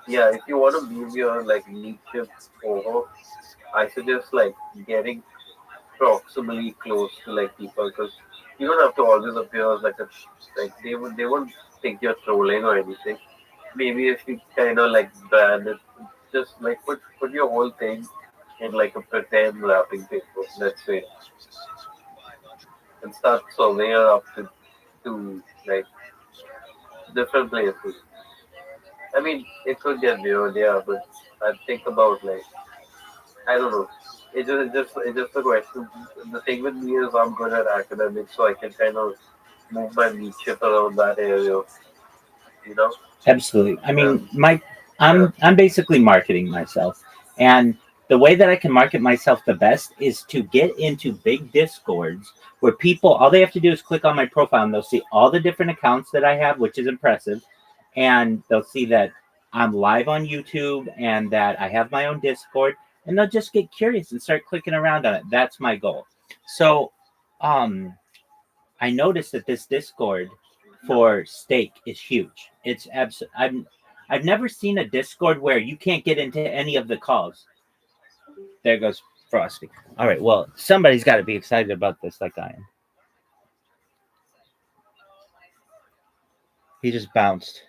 yeah, if you want to move your like leadership over, I suggest like getting proximally close to like people because you don't have to always appear as like a like they won't think you're trolling or anything. Maybe if you kind of like brand it, just like put your whole thing in like a pretend wrapping paper, let's say, and start surveying up to like different places. I mean, it could get weird, yeah, but I think about like I don't know. It's just a question. The thing with me is I'm good at academics, so I can kind of move my niche around that area. You know? Absolutely. I Yeah. mean, Yeah. I'm basically marketing myself, and the way that I can market myself the best is to get into big discords where people all they have to do is click on my profile and they'll see all the different accounts that I have, which is impressive, and they'll see that I'm live on YouTube and that I have my own Discord, and they'll just get curious and start clicking around on it. That's my goal. So, I noticed that this Discord for steak is huge. It's I've never seen a Discord where you can't get into any of the calls. There goes Frosty. All right, well, somebody's got to be excited about this, like I am. He just bounced.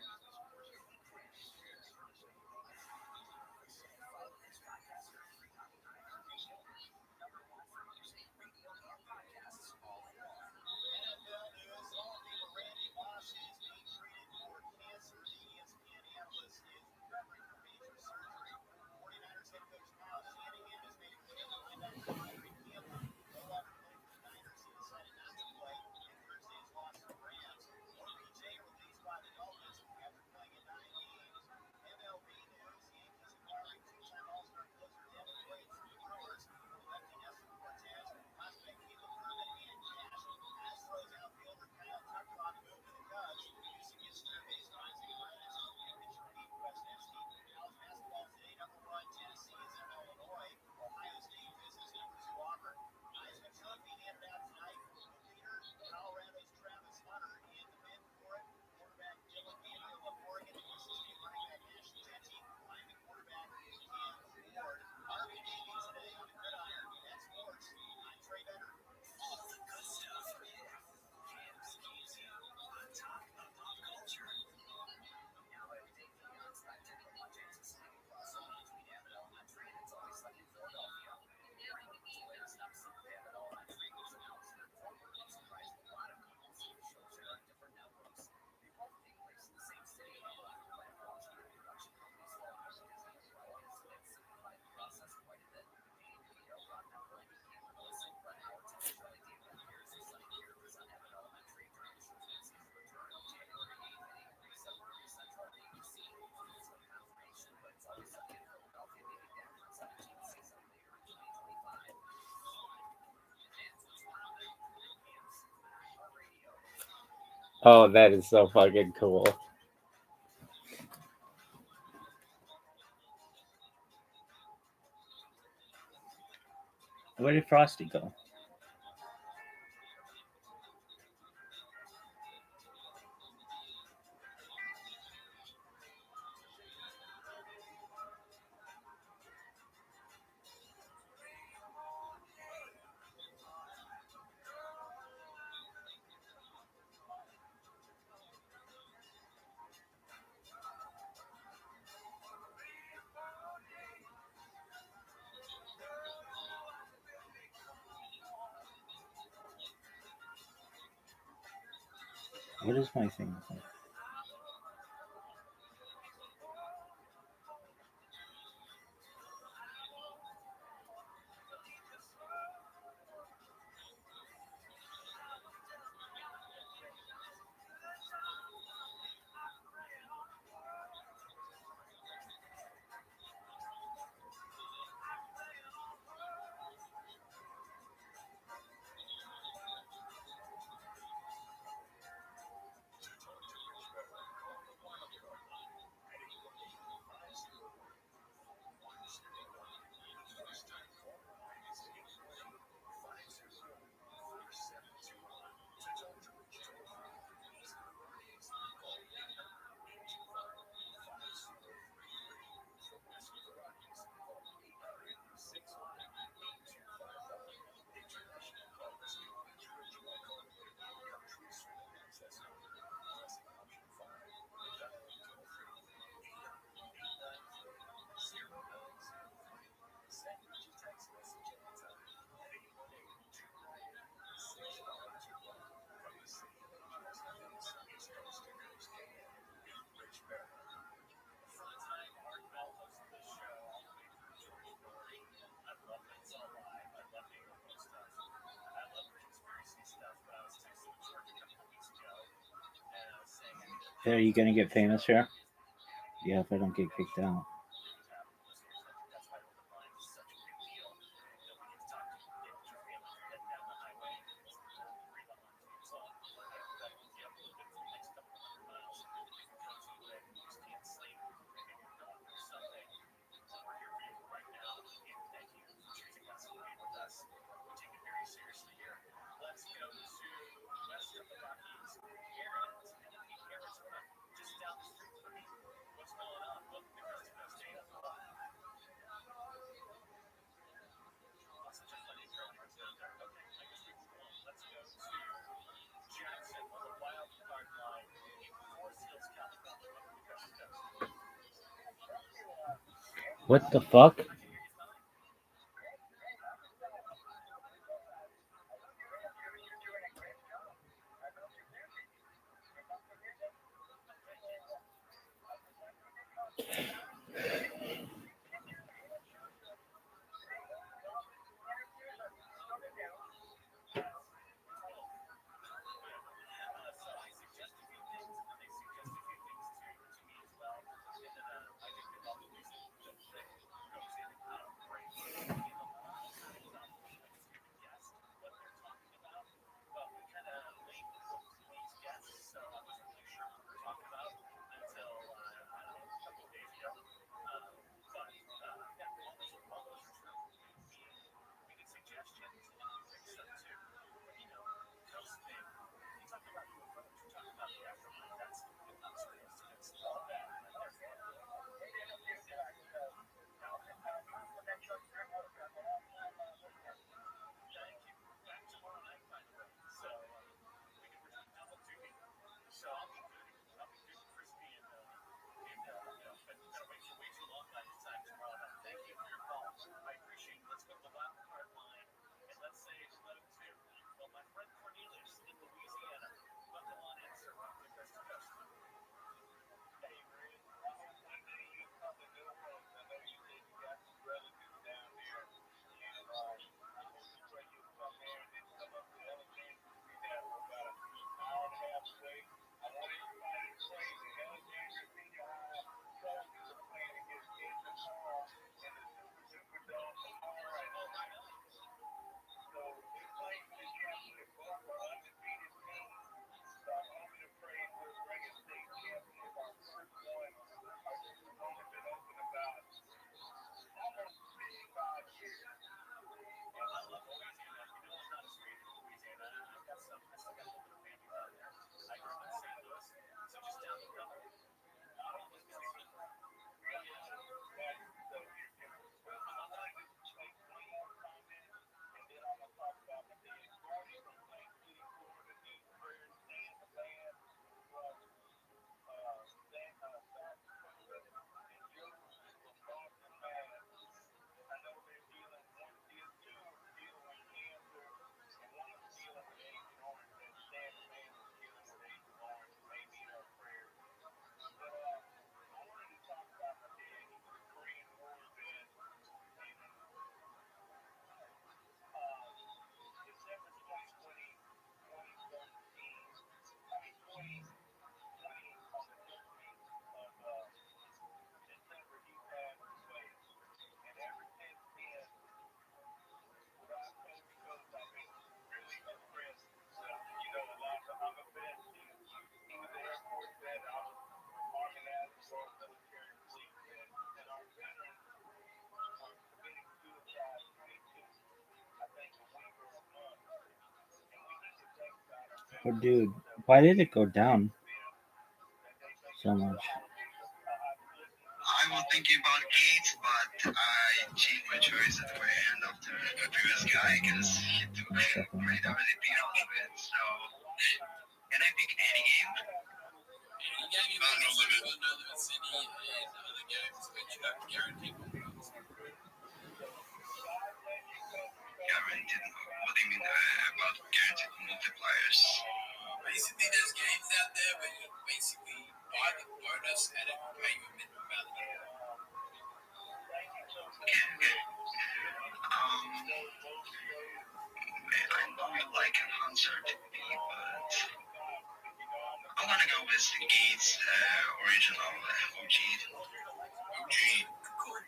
Oh, that is so fucking cool. Where did Frosty go? What is my thing? Are you gonna get famous here? Yeah, if I don't get kicked out. What the fuck? Oh, dude, why did it go down so much? I was thinking about Gates, but I changed my choice at the very end after the previous guy because he took really off of it. So, can I pick any game? No limit. Guaranteed. What do you mean about guaranteed multipliers? Basically, there's games out there where you basically buy the bonus and it pay you a minimum value. Man, I know you like an uncertainty, but I'm gonna go with Gates original OG. OG. Cool.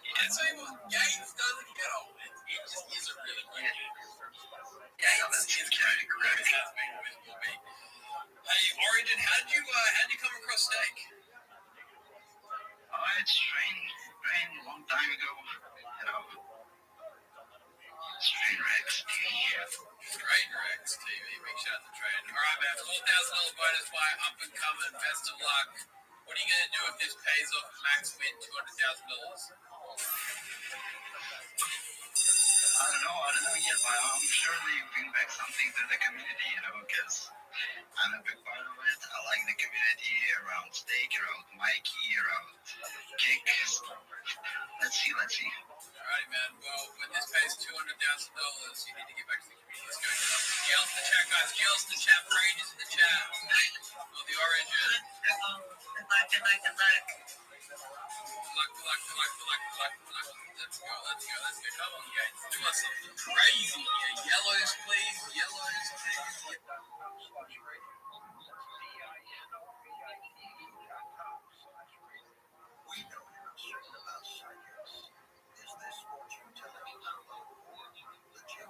Yeah, so Gates doesn't get old. He just is a really good. Yeah, no, that seems kind of correct. Hey, Origin, how did you come across steak? Oh, it's train a long time ago. You know, Train Rex TV. Train Rex TV. Big shout out to Train. All right, man. $4,000 bonus fight, up and coming. Best of luck. What are you gonna do if this pays off? Max win $200,000. I don't know yet, but I'm sure they bring back something to the community, you know, because I'm a big part of it. I like the community around steak, around Mikey, around Kick. Let's see. Alright, man. Well, when this pays $200,000, you need to get back to the community. Let's go. Yells in the chat, guys. Yells in the chat. Prages in the chat. Oh, the Origin. Good luck. Let's go. Come on, guys. Do us something crazy. Yeah, yellows, please. We know you're certain about psychics. Is this fortune telling legit?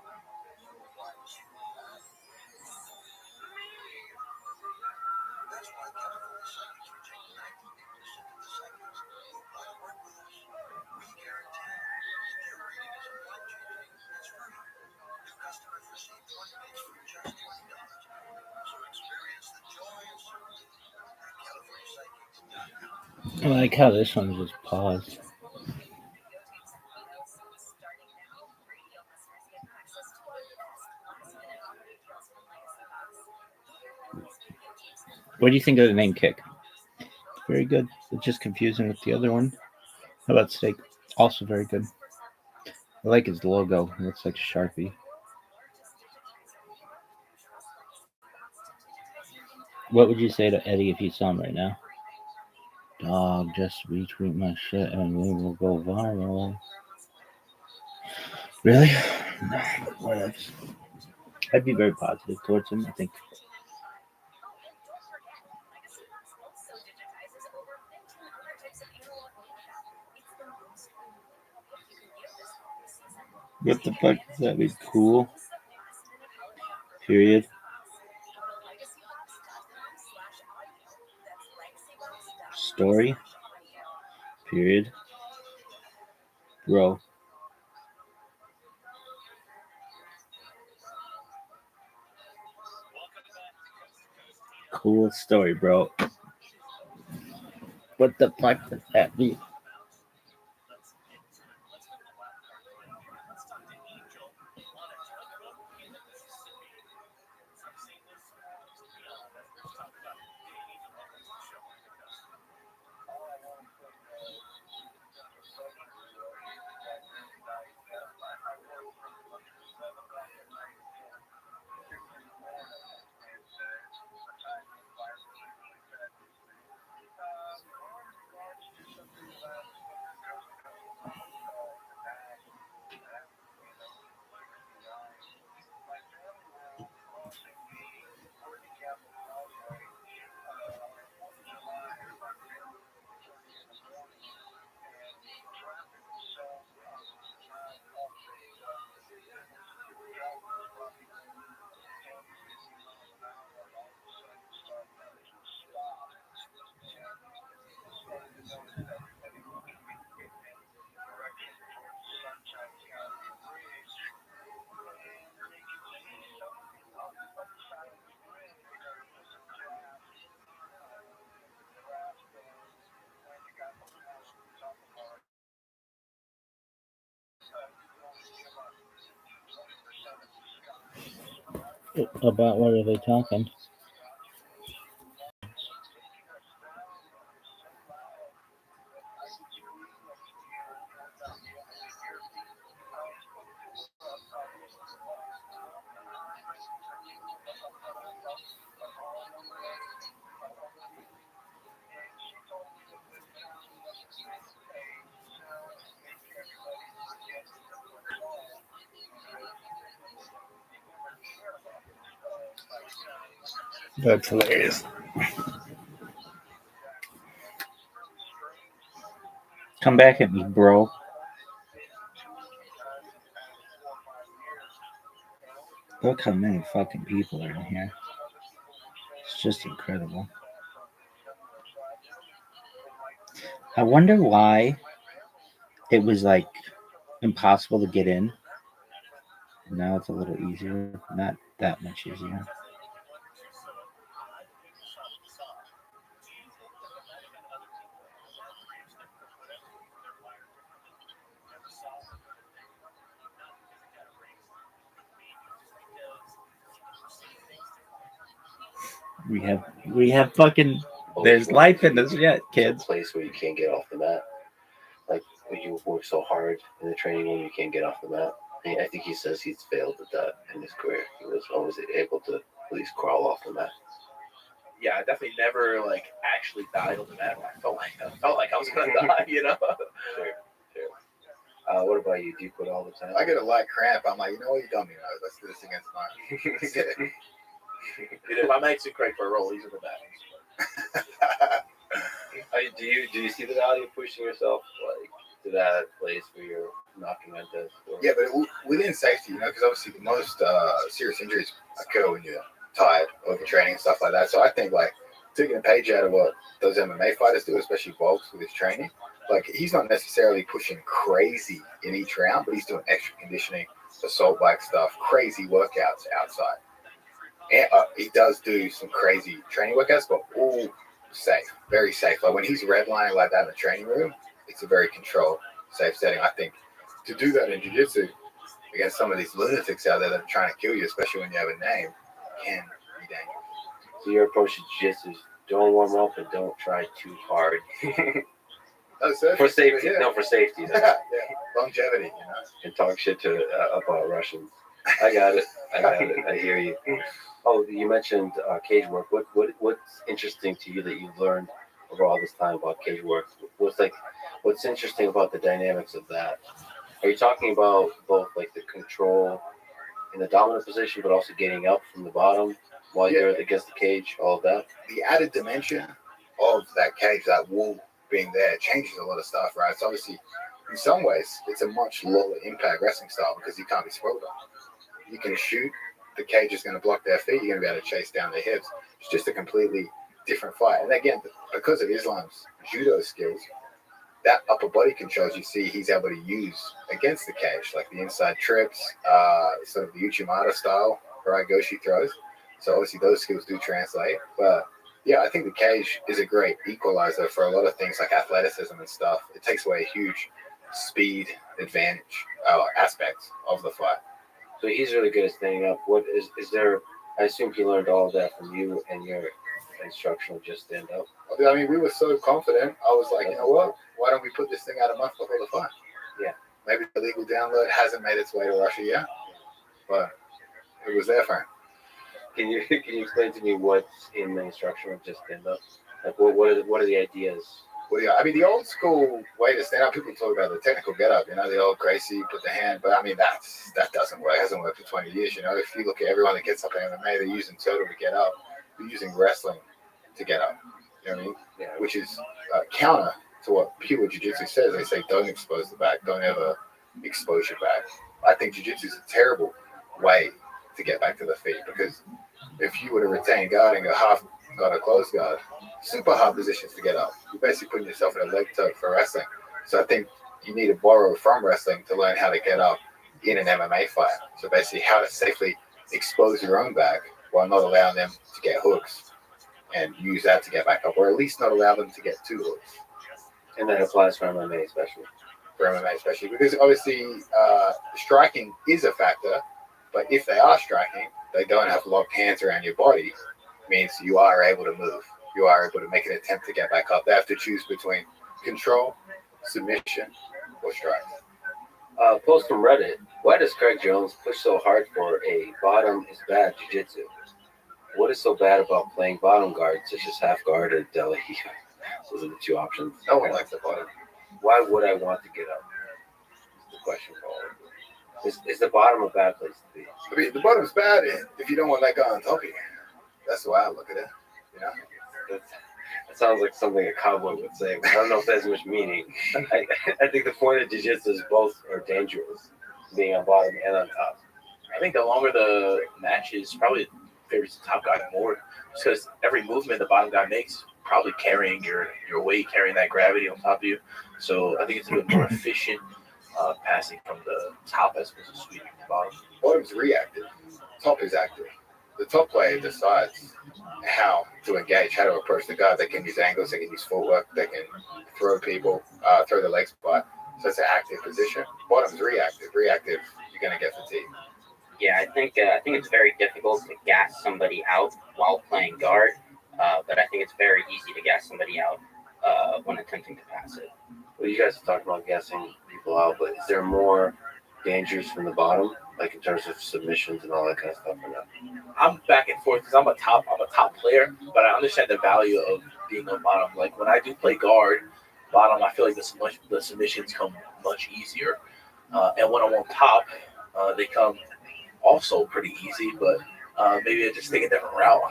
That's why California Psychics reject 98% of the psychics who apply to work with us. We guarantee their reading is life-changing. It's free. New customers receive 20 days for just $20. So experience the joy of certainty at CaliforniaPsychics.com. I like how this one just paused. What do you think of the name Kick? Very good. It's just confusing with the other one. How about Steak? Also very good. I like his logo. It looks like a Sharpie. What would you say to Eddie if you saw him right now? Dog, just retweet my shit and we will go viral. Really? No, whatever. I'd be very positive towards him, I think. What the fuck does that mean? Cool. Period. Story. Period. Bro. Cool story, bro. What the fuck does that mean? About what are they talking? That's hilarious. Come back at me, bro. Look how many fucking people are in here. It's just incredible. I wonder why it was like impossible to get in. Now it's a little easier. Not that much easier. We have fucking there's life in this yet, kids. A place where you can't get off the mat. Like when you work so hard in the training room, you can't get off the mat. And I think he says he's failed at that in his career. He was always able to at least crawl off the mat. Yeah, I definitely never like actually died on the mat. I felt like I was gonna die, you know. Sure. What about you? Do you quit all the time? I get a light cramp. I'm like, you know what, you don't mean that. Let's do this against mine. Let's get it. Dude, if I make some Craig for a roll, he's in the back. Do you see the value of pushing yourself like to that place where you're knocking on death? Yeah, but within safety, you know, because obviously the most serious injuries occur when you're tired, overtraining and stuff like that. So I think like taking a page out of what those MMA fighters do, especially Volks with his training, like he's not necessarily pushing crazy in each round, but he's doing extra conditioning, assault bike stuff, crazy workouts outside. And he does do some crazy training workouts, but all safe, very safe. Like when he's redlining like that in the training room, it's a very controlled, safe setting. I think to do that in jiu-jitsu against some of these lunatics out there that are trying to kill you, especially when you have a name, can be dangerous. So your approach to jiu-jitsu is don't warm up and don't try too hard. For safety, yeah. No, for safety. Yeah, longevity, you know. And talk shit to about Russians. I got it. I hear you. Oh, you mentioned cage work. What's interesting to you that you've learned over all this time about cage work? What's interesting about the dynamics of that? Are you talking about both like the control in the dominant position, but also getting up from the bottom while you're against the cage? All of that. The added dimension of that cage, that wall being there, changes a lot of stuff, right? So obviously, in some ways, it's a much lower impact wrestling style because you can't be sprawled on. You can shoot. The cage is going to block their feet. You're going to be able to chase down their hips. It's just a completely different fight. And again, because of Islam's judo skills, that upper body controls you see he's able to use against the cage, like the inside trips, sort of the Uchimata style, right, Goshi throws. So obviously those skills do translate. But yeah, I think the cage is a great equalizer for a lot of things like athleticism and stuff. It takes away a huge speed advantage aspects of the fight. So he's really good at standing up. What is there? I assume he learned all of that from you and your instructional just stand up. I mean, we were so confident. I was like, you know what? Why don't we put this thing out a month before the fight? Yeah. Maybe the legal download hasn't made its way to Russia yet, but it was there for him. Can you explain to me what's in the instructional just stand up? Like what are the ideas? Well, yeah, I mean, the old school way to stand up, people talk about the technical get up, you know, the old Gracie, put the hand, but I mean, that doesn't work. It hasn't worked for 20 years, you know. If you look at everyone that gets up in MMA, they're using turtle to get up. They're using wrestling to get up, you know what I mean? Yeah. Which is counter to what pure jiu-jitsu says. They say, don't expose the back, don't ever expose your back. I think jiu-jitsu is a terrible way to get back to the feet because if you were to retain guard and go half guard or close guard, super hard positions to get up. You're basically putting yourself in a leg tuck for wrestling. So I think you need to borrow from wrestling to learn how to get up in an MMA fight. So basically how to safely expose your own back while not allowing them to get hooks and use that to get back up, or at least not allow them to get two hooks. And that applies for MMA especially. For MMA especially, because obviously striking is a factor, but if they are striking, they don't have locked hands around your body, means you are able to move. You are able to make an attempt to get back up. They have to choose between control, submission, or strike. Post from Reddit, why does Craig Jones push so hard for a bottom is bad jiu-jitsu? What is so bad about playing bottom guard, such as half guard or deli? Those are the two options. No one likes the bottom. Why would I want to get up? Is the question for all of them. Is the bottom a bad place to be? I mean, the bottom's bad if you don't want that guy on top of you. That's the way I look at it. You know, That sounds like something a cowboy would say, but I don't know if that's much meaning. I think the point of jiu-jitsu is both are dangerous, being on bottom and on top. I think the longer the match is, probably favors the top guy more, just because every movement the bottom guy makes, probably carrying your weight, carrying that gravity on top of you. So I think it's a bit more efficient passing from the top as opposed to sweeping the bottom. Bottom's reactive. Top is active. The top player decides how to engage, how to approach the guard. They can use angles, they can use footwork, they can throw people, throw the leg spot. So it's an active position. Bottom's reactive. Reactive, you're going to get fatigued. Yeah, I think it's very difficult to gas somebody out while playing guard, but I think it's very easy to gas somebody out when attempting to pass it. Well, you guys talked about gassing people out, but is there more dangers from the bottom, like in terms of submissions and all that kind of stuff? Or not? I'm back and forth because I'm a top player, but I understand the value of being on bottom. Like when I do play guard, bottom, I feel like the submissions come much easier, and when I'm on top, they come also pretty easy, but maybe I just take a different route.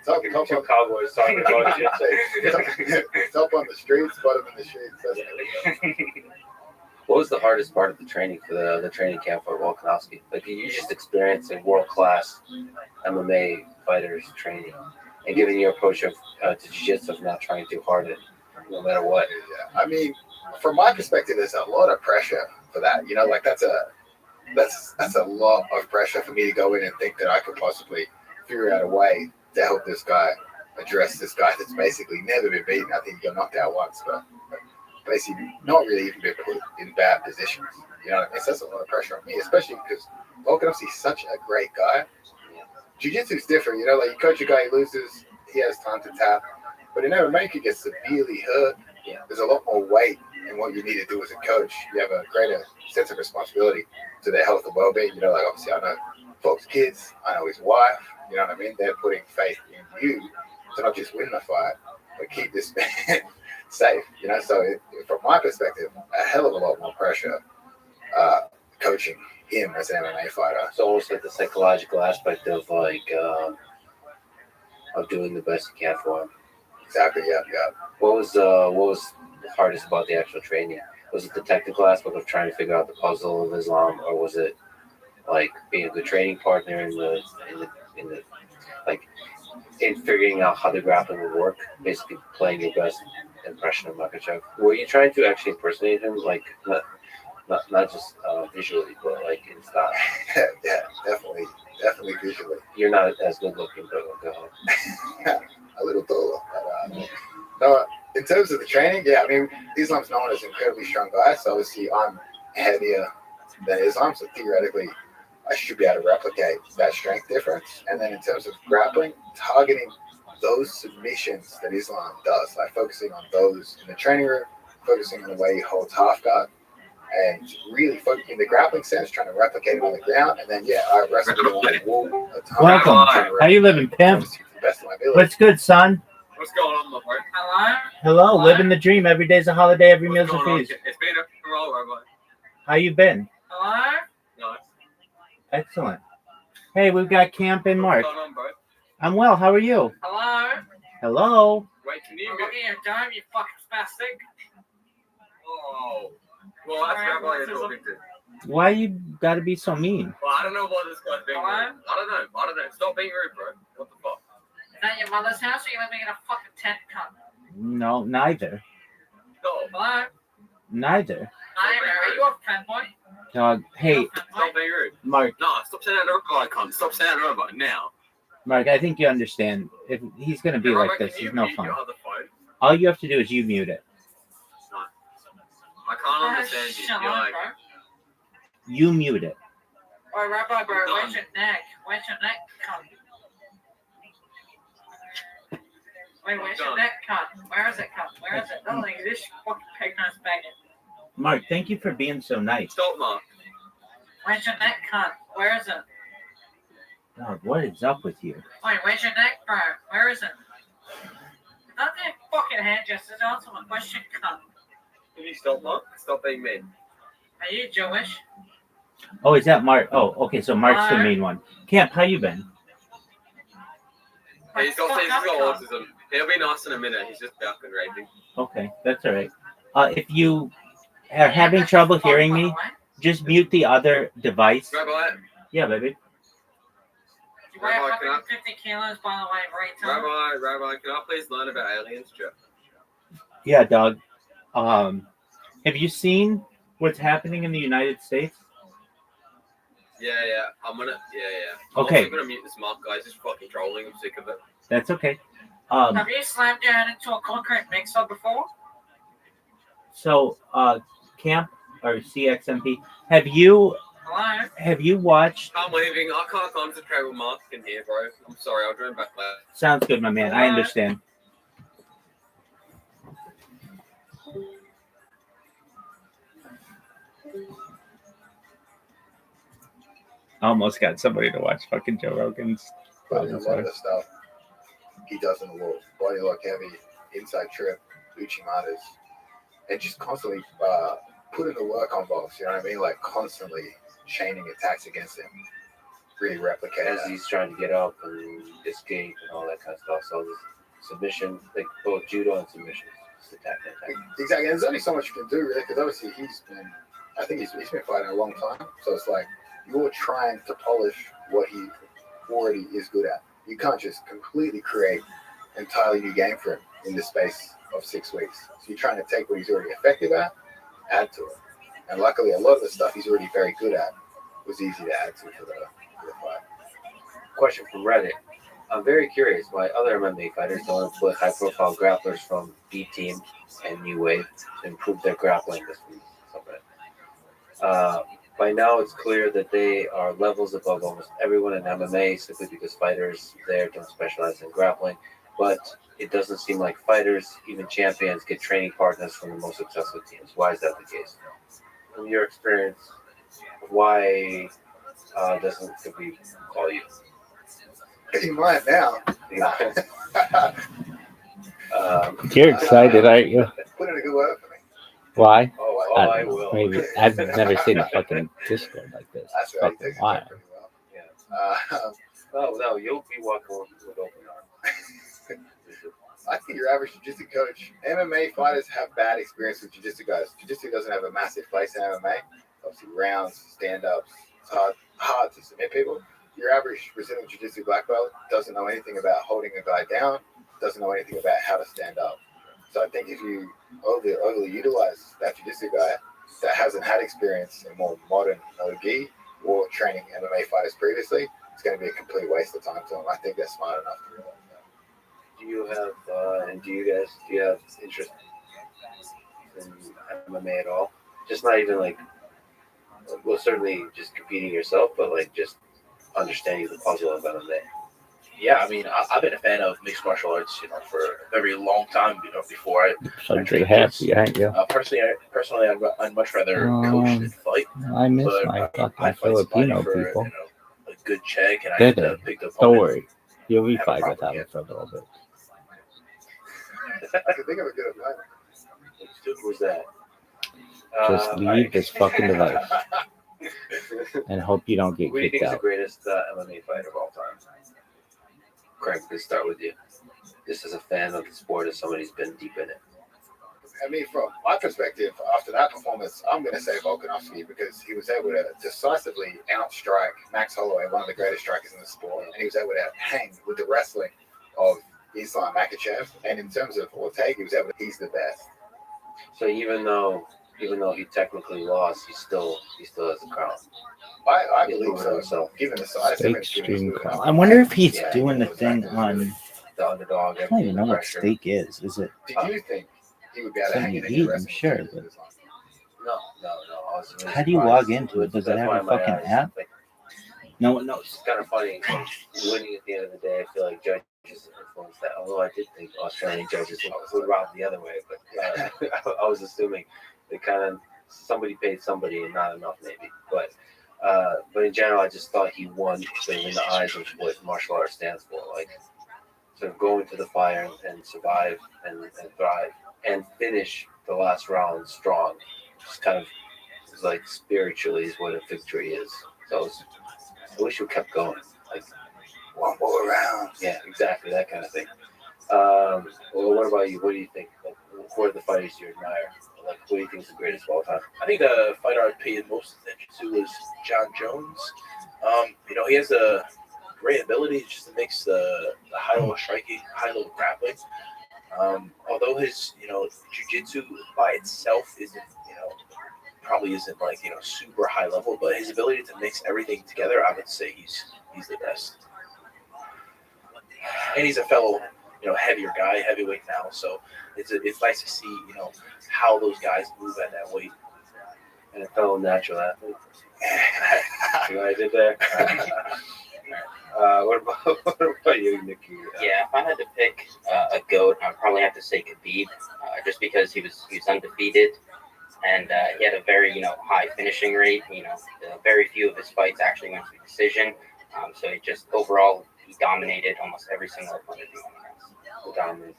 Top Two cowboys talking about jiu-jitsu. Top on the streets, bottom in the streets. What was the hardest part of the training for the training camp for Volkanovski? Like you just experiencing world-class MMA fighters training and giving your approach of to jiu-jitsu of not trying too hard at no matter what. Yeah. I mean, from my perspective, there's a lot of pressure for that. You know, like that's a lot of pressure for me to go in and think that I could possibly figure out a way to help this guy address this guy that's basically never been beaten. I think he got knocked out once, but basically not really even been put in bad positions. You know what I mean? So that's a lot of pressure on me, especially because Volkanovski's such a great guy. Jiu-jitsu's different, you know, like you coach a guy, he loses, he has time to tap. But in MMA, you could get severely hurt. There's a lot more weight in what you need to do as a coach. You have a greater sense of responsibility to their health and well-being. You know, like obviously I know Volk's kids, I know his wife, you know what I mean? They're putting faith in you to not just win the fight, but keep this man safe, you know? So from my perspective, a hell of a lot more pressure coaching him as an MMA fighter. It's almost like the psychological aspect of like of doing the best you can for him. Exactly, yeah. What was hardest about the actual training? Was it the technical aspect of trying to figure out the puzzle of Islam, or was it like being a good training partner in the like in figuring out how the grappling would work, basically playing your best impression of Makachev? Were you trying to actually impersonate him, like not just visually, but like in style? Yeah, definitely visually. You're not as good looking, but go ahead. A little taller. But, no, in terms of the training, yeah, I mean, Islam's known as an incredibly strong guy, so obviously I'm heavier than Islam, so theoretically I should be able to replicate that strength difference. And then in terms of grappling, targeting those submissions that Islam does, like focusing on those in the training room, focusing on the way he holds half guard, and really focusing the grappling sense, trying to replicate it on the ground. And then, I wrestle him on the wall. Welcome. How you living, pimp? What's good, son? What's going on, my friend? Hello, living the dream. Every day's a holiday, every meal's a feast. It's been a roll, Rabbi. How you been? Nice. Excellent. Hey, we've got Camp and Mark. What's going on, bro? I'm well. How are you? Hello. Wait, can you get your dome, you fucking spastic? Oh. Well, that's Rabbi you're talking to. Why you gotta be so mean? Well, I don't know why this guy's being rude. I don't know. Stop being rude, bro. What the fuck? Is that your mother's house or are you living in a fucking tent, cunt? No, neither. No. Hello? Neither. Are you a fanboy? Dog. Hey, Stop being rude. Mark. No, stop saying that to Rabbi, cunt. Stop saying that to Rabbi now. Mark, I think you understand. If he's gonna be like this, he's no fun. Your other phone? All you have to do is you mute it. No. I can't understand you. You're like, You mute it. Oh, Rabbi, bro, where's your neck? Where's your neck, cunt? Wait, where's your neck, cunt? Where is it, cunt? Where is it? Don't think this fucking pig-nosed maggot. Mark, thank you for being so nice. Stop, Mark. Where's your neck, cunt? Where is it? Dog, what is up with you? Wait, where's your neck, bro? Where is it? Don't that fucking hand gestures. Answer my question, cunt. Can you stop, Mark? Stop being mean. Are you Jewish? Oh, is that Mark? Oh, okay, so Mark's the main one. Camp, how you been? Hey, he's got autism. He'll be nice in a minute. He's just back and raging. Okay, that's all right. If you are having trouble hearing me, just mute the other device. Rabbi, Yeah, baby. You weigh 150 kilos, by the way, right? Rabbi, can I please learn about aliens, Jeff? Yeah, dog. Have you seen what's happening in the United States? Yeah. I'm Okay. also gonna mute this mic, guys. Just fucking trolling. I'm sick of it. That's okay. Have you slammed your head into a concrete mixer before? So, Camp or CXMP, have you watched? I'm leaving. I can't concentrate with Mark in here, bro. I'm sorry. I'll join back later. Sounds good, my man. I understand. Almost got somebody to watch fucking Joe Rogan's. But a lot of the stuff he does in the world, body lock heavy, inside trip, Uchimatas, and just constantly put in the work on box. You know what I mean? Like constantly chaining attacks against him, really replicate As that. he's trying to get up and escape and all that kind of stuff. So this submission, like both judo and submission, just attack. Exactly. And there's only so much you can do, really, because obviously I think he's been fighting a long time. So it's like you're trying to polish what he already is good at. You can't just completely create an entirely new game for him in the space of 6 weeks. So you're trying to take what he's already effective at, add to it. And luckily, a lot of the stuff he's already very good at was easy to add to for the fight. Question from Reddit. I'm very curious why other MMA fighters don't employ high-profile grapplers from B Team and New Wave to improve their grappling this week. By now, it's clear that they are levels above almost everyone in MMA simply because fighters there don't specialize in grappling. But it doesn't seem like fighters, even champions, get training partners from the most successful teams. Why is that the case? From your experience, why doesn't we call you? You might now. You're excited, aren't you? Put in a good word for me. Why? I will. Maybe I've never seen a fucking Discord like this. That's It's right. fucking wild. Pretty well. Yeah. No, you'll be walking with open arms. I think your average jiu-jitsu coach, MMA fighters have bad experience with jiu-jitsu guys. Jiu-jitsu doesn't have a massive place in MMA. Obviously, rounds, stand-ups, it's hard to submit people. Your average Brazilian jiu-jitsu black belt doesn't know anything about holding a guy down, doesn't know anything about how to stand up. So I think if you overly utilize that jiu-jitsu guy that hasn't had experience in more modern no-gi or training MMA fighters previously, it's going to be a complete waste of time to them. I think they're smart enough to realize that. Do you have, do you have interest in MMA at all? Just not even like, well, certainly just competing yourself, but like just understanding the puzzle of MMA. Yeah, I mean, I've been a fan of mixed martial arts, for a very long time. Before I. So you're happy, aren't you? Personally, I'd much rather coach than fight. I miss But, my I fucking fight Filipino somebody for, people. A good check, and I Did get to it? pick the opponent. Don't worry, you'll be Have a fine proper without game. it for a little bit. I can think of a good opponent. Who's that? Just leave this fucking device and hope you don't get Who do you kicked think is the out. greatest MMA fighter of all time? Craig, let's start with you. Just as a fan of the sport, as somebody who's been deep in it. I mean, from my perspective, after that performance, I'm going to say Volkanovski because he was able to decisively outstrike Max Holloway, one of the greatest strikers in the sport, and he was able to hang with the wrestling of Islam Makhachev. And in terms of Ortega, he was able to, he's the best. So even though he technically lost, he still has the crown. I He's believe proven so. himself. Given the size, Steak stream call. I wonder if he's doing the thing on. The underdog. I don't even know what steak is. Is it? Did you think he would be able to Something hang you in any eat? I'm wrestling? sure. But No. I was really how do you surprised. log into it? Does it That's have why a my fucking eyes, app? like, No one knows. it's kind of funny. Winning at the end of the day, I feel like judges influence that. Although I did think Australian judges would rob the other way, but I was assuming they kind of somebody paid somebody and not enough maybe. But in general, I just thought he won in the eyes of what martial arts stands for, like sort of go into the fire and survive and thrive and finish the last round strong. Just kind of it's like spiritually is what a victory is. So I wish we kept going. Like one more round. Yeah, exactly that kind of thing. Well, what about you? What do you think? Like, who are the fighters you admire? Like, who do you think is the greatest of all time? I think the fighter I paid most attention to is John Jones. He has a great ability just to mix the high level striking, high level grappling. Although his jiu-jitsu by itself isn't probably isn't like super high level, but his ability to mix everything together, I would say he's the best. And he's a fellow heavier guy, heavyweight now, so it's nice to see how those guys move at that weight. And a fellow natural athlete. See what I did there? What about you, Nikki? Yeah, if I had to pick a GOAT, I'd probably have to say Khabib, just because he was undefeated, and he had a very high finishing rate. Very few of his fights actually went to decision. So he just overall he dominated almost every single opponent he went against. Dominant.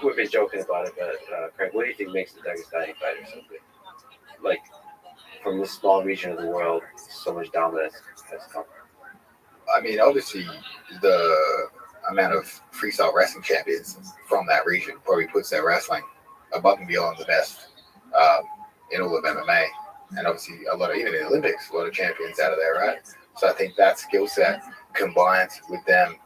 We've been joking about it, but Craig, what do you think makes the Dagestani fighter so good? Like, from this small region of the world, so much dominance has come. I mean, obviously, the amount of freestyle wrestling champions from that region probably puts their wrestling above and beyond the best in all of MMA. And obviously, a lot of, even in the Olympics, a lot of champions out of there, right? So I think that skill set combined with them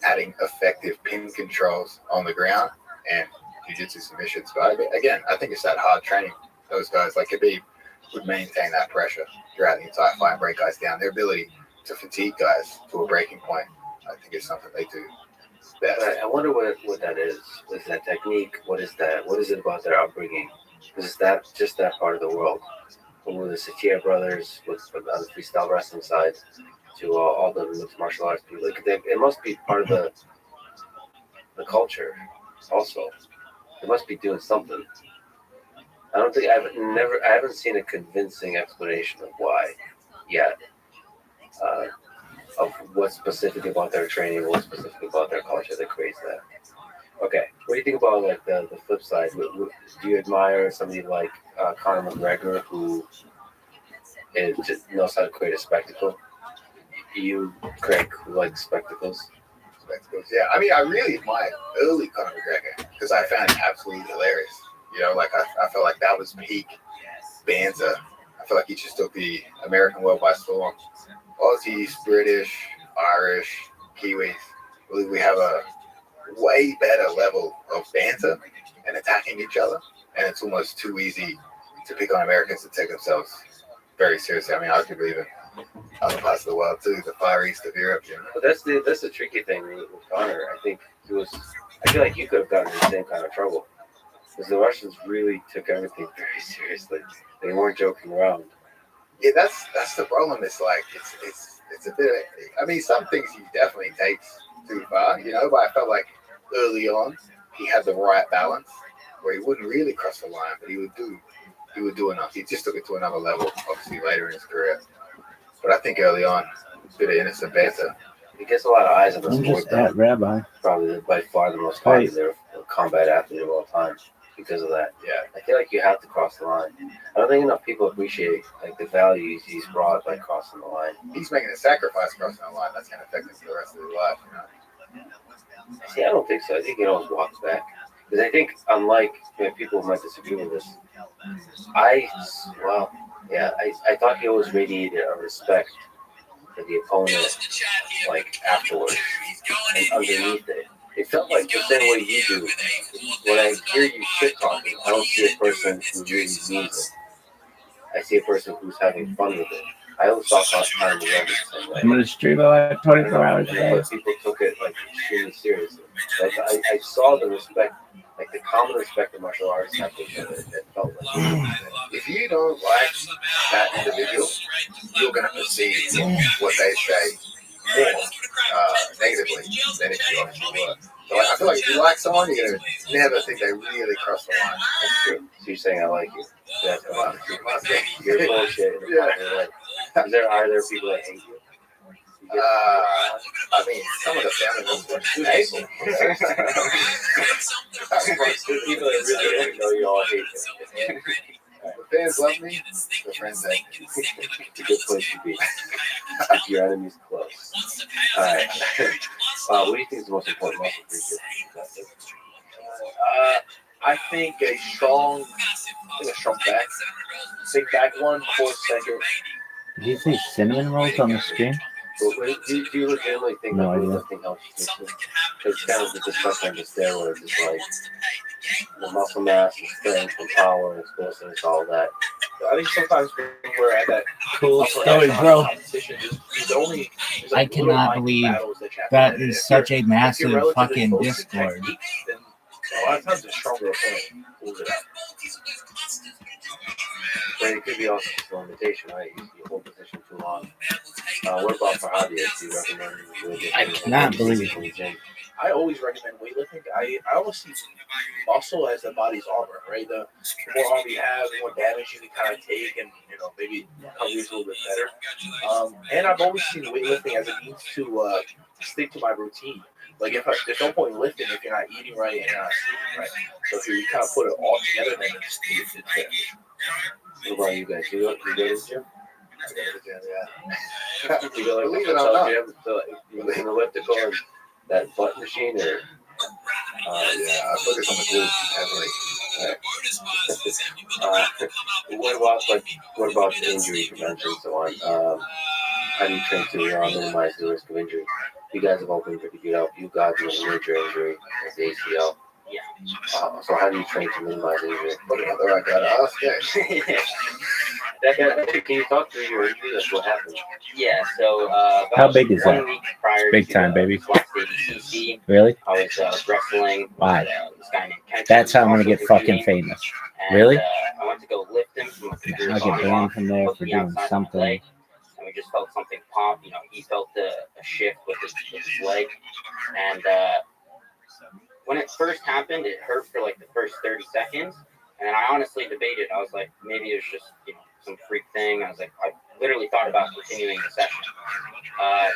adding effective pin controls on the ground and jiu-jitsu submissions. But again, I think it's that hard training. Those guys like Khabib would maintain that pressure throughout the entire fight and break guys down. Their ability to fatigue guys to a breaking point, I think it's something they do best. I wonder what that is. What is that technique? What is that? What is it about their upbringing? Is that just that part of the world? From the Satia brothers, with on the freestyle wrestling side, to all the mixed martial arts people, it must be part of the culture. Also, they must be doing something. I don't think I haven't seen a convincing explanation of why yet. Of what's specific about their training, what's specific about their culture that creates that. Okay, what do you think about like the flip side? Do you admire somebody like Conor McGregor, who just knows how to create a spectacle? You, Craig, who like spectacles? Yeah, I mean, I really admire early Conor McGregor because I found it absolutely hilarious. I felt like that was peak banter. I feel like he just took the American world by storm. Aussies, British, Irish, Kiwis, we have a way better level of banter and attacking each other, and it's almost too easy to pick on Americans to take themselves very seriously. I mean, arguably even other parts of the world too, the Far East of Europe. But that's the tricky thing with Conor. I feel like you could have gotten in the same kind of trouble because the Russians really took everything very seriously. They weren't joking around. Yeah, that's the problem. It's like it's a bit of, I mean, some things he definitely takes too far, but I felt like early on he had the right balance where he wouldn't really cross the line, but he would do enough. He just took it to another level, obviously later in his career. But I think early on, a bit of innocent banter. He gets a lot of eyes on the sport. Just at Rabbi. Probably by far the most popular combat athlete of all time. Because of that, I feel like you have to cross the line. I don't think enough people appreciate like the values he's brought by crossing the line. He's making a sacrifice crossing the line that's going to affect him for the rest of his life. See, I don't think so. I think he always walks back because I think, unlike people who might disagree with this, I thought he always radiated a respect for the opponent, like afterwards and underneath it. It felt like the same way you do. When I hear you shit talking, I don't see a person who really means it. I see a person who's having fun with it. I always thought Conor McGregor the same way. I'm gonna stream it like 24 hours a day. But people took it like extremely seriously. Like I saw the respect, like the common respect of martial artists have to show it. It felt like if you don't like that individual, you're gonna perceive what they say more negatively than if you actually were. So I feel like if you like someone, you're gonna never think they really cross the line. That's true. So you're saying I like you? That's you're bullshit. Yeah. Are there people that hate you? I mean, some of the family members hate me. People that really don't know you all hate you. The fans love me. The friends hate me. It's a good place to be. Keep your enemies close. All right. What do you think is the most important muscle for you? I think a strong back, big back one, core second. Did you say cinnamon rolls on the screen? But do you legitimately think No that idea. weightlifting helps you? Because it's kind of the discussion on the steroids. It's like the muscle mass, the strength, the power, explosiveness, all that. I think sometimes when we're at that Cool upper story, echelon bro. competition, there's I like little cannot mind believe battles that you have to that win. is If such you're- a if you're massive relatively fucking close to Discord. technique, then a lot of times the stronger opponent pulls it out. But it could be also just a limitation, right? You hold position too long. What about for hobbyists? Do you recommend weightlifting? I cannot believe. I always recommend weightlifting. I always see muscle as the body's armor, right? The more armor you have, the more damage you can kind of take, and maybe recovery's a little bit better. And I've always seen weightlifting as a means to stick to my routine. Like there's no point in lifting if you're not eating right and you're not sleeping right. So if you kind of put it all together, then it's beneficial. What about you guys? You go to the gym? Yeah. You go like Believe the it or not. gym, so you go in the elliptical and that butt machine, or Yeah, I focus on the glutes heavily. What about injury prevention and so on? How do you train to minimize the risk of injury? You guys have all been pretty good out. You got a major injury, like the ACL. Yeah. So how do you train to minimize injury? What another I gotta ask, guys. Can you talk through your injury? That's what happened. Yeah, so How about big is 1 that? week prior Big to, time, baby. this last ADCC, Really? I was wrestling Wow. with this guy named Kent. That's how I'm gonna also get competing, fucking famous. and, Really? I went to go lift him from the I'll get banned from there for doing something. And we just felt something pop. He felt a shift with his leg. And when it first happened, it hurt for like the first 30 seconds. And then I honestly debated. I was like, maybe it was just, some freak thing. I was like, I literally thought about continuing the session.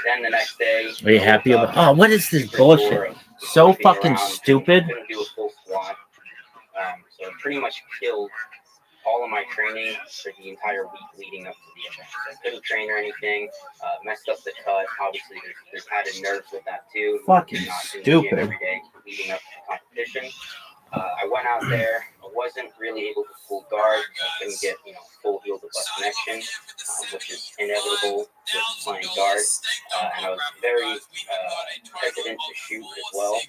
Then the next day. Are you happy about? Oh, what is this bullshit? So fucking stupid. Couldn't do a full squat. So it pretty much killed all of my training for the entire week leading up to the event. So I couldn't train or anything. Messed up the cut. Obviously, there's added nerves with that too. Fucking Not in the gym stupid. every day leading up to the competition. I went out there. I wasn't really able to full guard. I couldn't get full heel to butt connection, which is inevitable with playing guard. And I was very hesitant to shoot as well.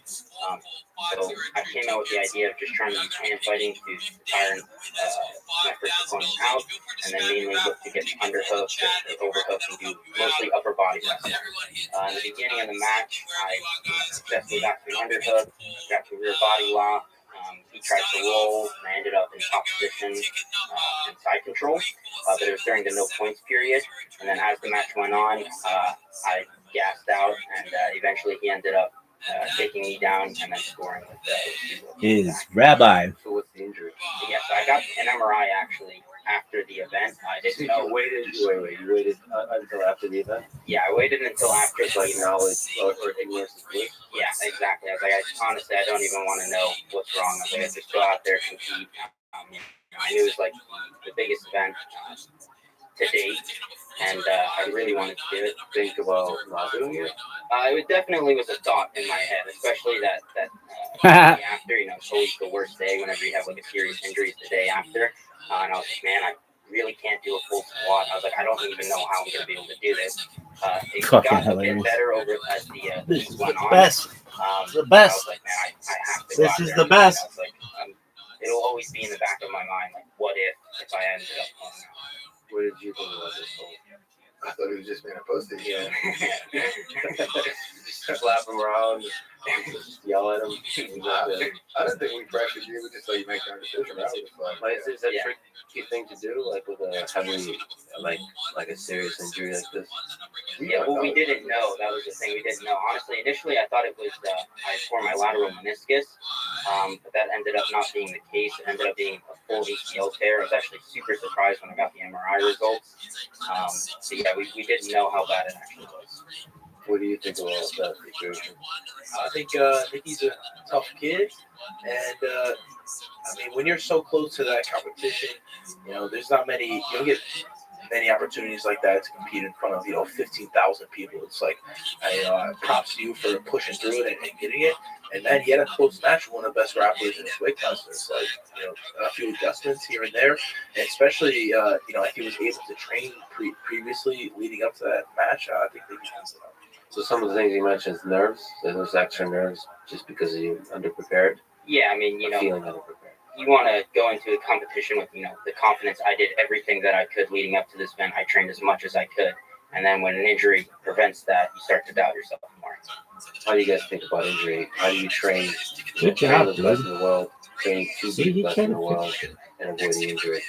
So I came out with the idea of just trying to use hand fighting to tire my first opponent out, and then mainly look to get underhook or overhook and do mostly upper body wrestling. In the beginning of the match, I successfully got to an underhook, got to a rear body lock. He tried to roll, and I ended up in top position and side control. But it was during the no points period. And then as the match went on, I gassed out, and eventually he ended up taking me down and then scoring with Is Rabbi. So what's the injury? Yes, I got an MRI actually after the event. I didn't know. You waited until after the event? Yeah, I waited until after. It's like knowledge or ignorance is bliss. Yeah, exactly. I was like, honestly, I don't even want to know what's wrong. I was like, I just go out there, compete. I knew it was like the biggest event to date, and I really wanted to do it. Think about not doing it. It definitely was a thought in my head, especially that day after. It's always the worst day whenever you have like a serious injury. The day after, and I was like, man, I really can't do a full squat. I was like, I don't even know how I'm gonna be able to do this. It got a bit better over as the weeks went on. Best. The best. I was like, man, I have to. This is the best. I was like, it'll always be in the back of my mind, like, what if I ended up pulling out? What did you think about this whole? I thought he was just being a pussy. Yeah. Just slap him around, just yell at him. I don't think we pressured you. We just let you make your own decision. That was fun. Is that a tricky thing to do, like with a heavily, like a serious injury like this? Yeah, well, we didn't know. That was the thing. We didn't know. Honestly, initially, I thought it was I tore my lateral meniscus, but that ended up not being the case. It ended up being a full ACL tear. I was actually super surprised when I got the MRI results. So yeah, we didn't know how bad it actually was. What do you think about that situation? I think he's a tough kid, and I mean, when you're so close to that competition, there's not many. You don't get many opportunities like that to compete in front of 15,000 people. It's like, props to you for pushing through it and getting it. And then he had a close match with one of the best grapplers in his weight class. So it's like, a few adjustments here and there, and especially if he was able to train previously leading up to that match, I think they can pass it up. So some of the things you mentioned is nerves. There's extra nerves just because you're underprepared. Yeah, I mean, Feeling underprepared. You want to go into a competition with, the confidence. I did everything that I could leading up to this event. I trained as much as I could. And then when an injury prevents that, you start to doubt yourself more. How do you guys think about injury? How do you train? Good train job, with the dude. best in the world, train to be the best in the world, and avoiding injury?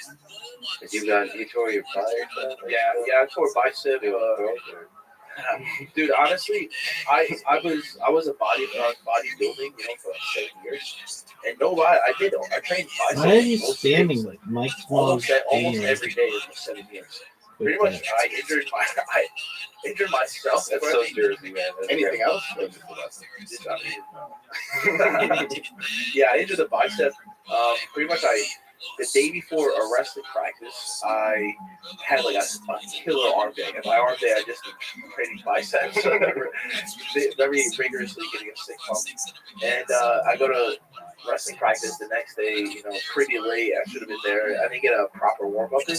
Because you tore your bicep. Yeah, I tore bicep. Dude, honestly, I was a bodybuilding, for like 7 years, and no lie, I trained bicep. Why are you most standing days, like Mike almost Smalls? every day for 7 years. Pretty much, I injured myself. That's so Jersey, man. Anything else? Yeah, I injured the bicep. Pretty much, the day before a wrestling practice, I had like a killer arm day. And my arm day, I just been training biceps, so very rigorously getting a stick pump. And I go to wrestling practice the next day, pretty late. I should have been there. I didn't get a proper warm up in.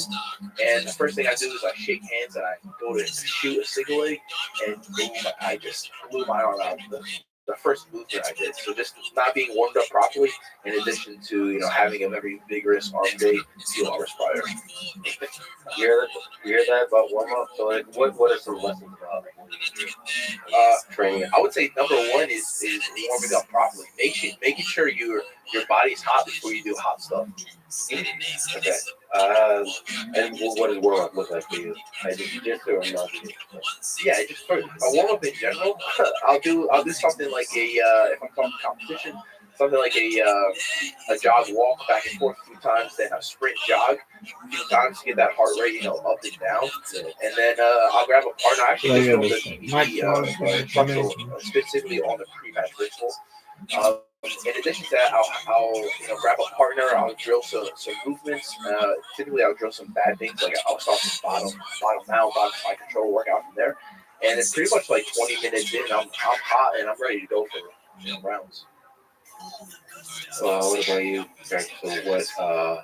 And the first thing I do is I shake hands and I go to shoot a single leg, and boom, I just blew my arm out. The first movement I did. So just not being warmed up properly, in addition to having a very vigorous arm day a few hours prior. You hear that about warm up? So like, what are some lessons about training? I would say number one is warming up properly, making sure your body's hot before you do hot stuff. Okay. And what does warm up look like for you? I do jiu-jitsu or not jiu-jitsu? Yeah, just for a warm up in general, I'll do something like if I'm talking competition, something like a jog walk back and forth a few times, then a sprint jog a few times to get that heart rate, up and down, and then I'll grab a partner. I actually just go to the instructional specifically on the pre-match ritual. In addition to that, I'll grab a partner. I'll drill some movements. Typically, I'll drill some bad things. Like I'll start from bottom down, bottom side control, work out from there. And it's pretty much like 20 minutes in, I'm hot and I'm ready to go for rounds. What about you, Greg? So what's the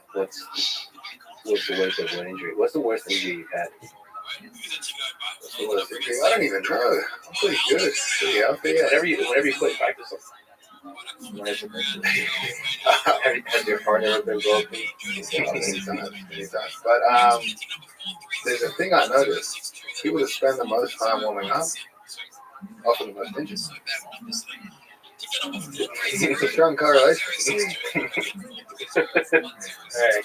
worst of one injury? What's the worst injury you've had? I don't even know. I'm pretty good. Pretty healthy. Whenever you quit practice, has your heart ever been broken? Many times. But there's a thing I noticed. People that spend the most time warming up often the most injured. It's a strong correlation.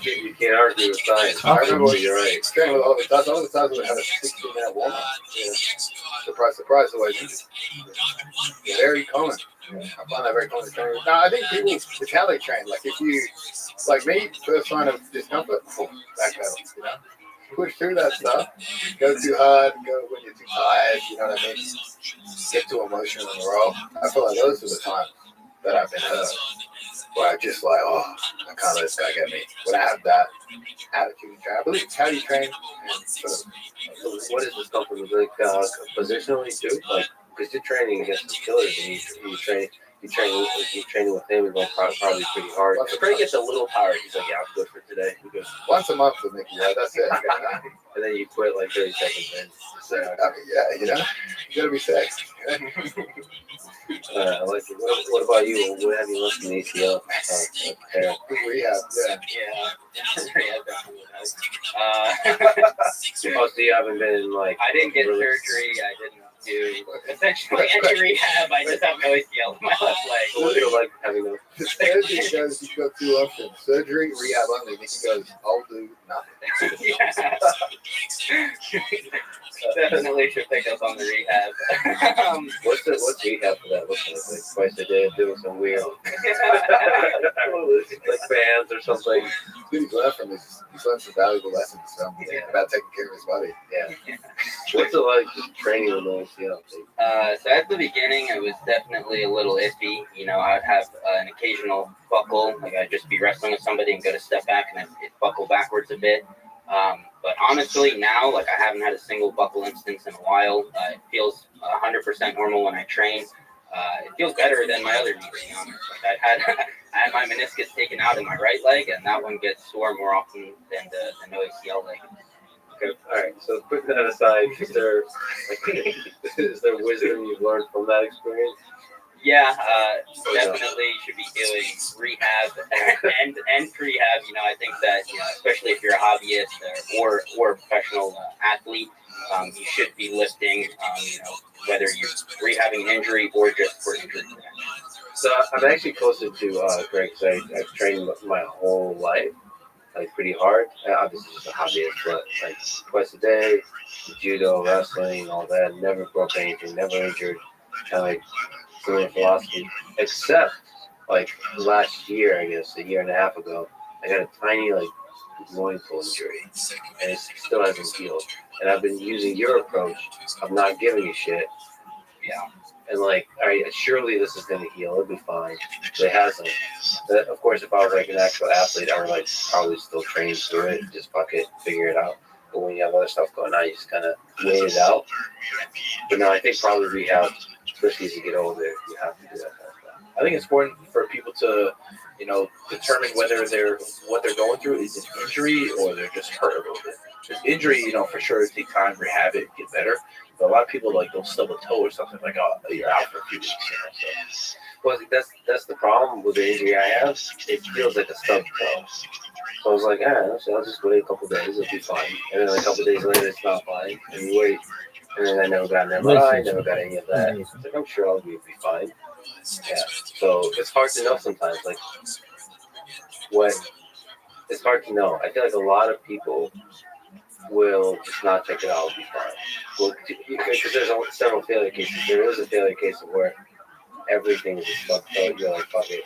You can't argue with science. I remember you're right. Training with all the times we had a 16-minute warm up. Surprise, always injured. Very common. I find that very common to train. No, I think people, it's how they train. Like if you, like me, first sign of discomfort, backpedal, push through that stuff. Go too hard, go when you're too tired, you know what I mean? Get too emotional in the roll. I feel like those are the times that I've been hurt. Where I just like, I can't let this guy get me. When I have that attitude, I believe it's how you train. And sort of, what is discomfort? Like positionally too? Like, because you're training against the killers and you training with him, it's probably pretty hard. Well, Craig gets a little tired. He's like, I'm good for today. He goes, once a month with Mickey, right? That's it. And then you quit like 30 seconds in. So, you gotta be safe. I like it. What about you? What have you looked in ACL? Rehab, so you haven't been like. I didn't get surgery. I didn't do essentially any rehab. I just have no ACL in my left leg. What do you like having those? The surgery goes, you've got two options: surgery, rehab only. Mickey goes, I'll do nothing. Definitely should pick up on the rehab. What's rehab for that? What's like twice a day doing some weird like bands or something? He's learned from this. He's learned some valuable lessons about taking care of his body. Yeah. What's it like just training with those? So at the beginning, it was definitely a little iffy. I'd have an occasional buckle. Like I'd just be wrestling with somebody and go to step back and it'd buckle backwards a bit. But honestly, now, like, I haven't had a single buckle instance in a while. It feels 100% normal when I train. It feels better than my other knee, to be honest. Like, I had my meniscus taken out in my right leg, and that one gets sore more often than the no ACL leg. Okay, all right. So put that aside. Is there wisdom you've learned from that experience? Yeah, definitely should be doing rehab and prehab. You know, I think that, you know, especially if you're a hobbyist or a professional athlete, you should be lifting. You know, whether you're rehabbing an injury or just for injury prevention. So I'm actually closer to Greg. I've trained my whole life, like pretty hard. Obviously, just a hobbyist, but like twice a day, judo, wrestling, all that. Never broke anything, never injured. Kind of like similar philosophy, except like last year, I guess a year and a half ago, I got a tiny like loincloth injury, and it still hasn't healed. And I've been using your approach of not giving a shit. Yeah. And like, all right, surely this is gonna heal. It'll be fine. But it hasn't. But of course, if I was like an actual athlete, I would like probably still train through it, just fuck it, figure it out. But when you have other stuff going on, you just kind of wait it out. But no, I think probably rehab, especially as you get older, you have to do that kind of stuff. I think it's important for people to, you know, determine whether what they're going through is an injury or they're just hurt a little bit. Because injury, you know, for sure, take time, rehab it, get better. But a lot of people, like, they'll stub a toe or something, like, oh, you're out for a few weeks. You know, so. Well, that's the problem with the injury I have. It feels like a stub toe. So I was like, so I'll just wait a couple days, it'll be fine. And then a couple days later, it's not fine. And you wait. And then I never got an MRI, never got any of that. It's like, I'm sure I'll be fine. Yeah. So it's hard to know sometimes, like, what, it's hard to know. I feel like a lot of people will just not check it out, will be fine. Well, because there's several failure cases. There is a failure case of where everything is just fucked up. You're like, fuck it.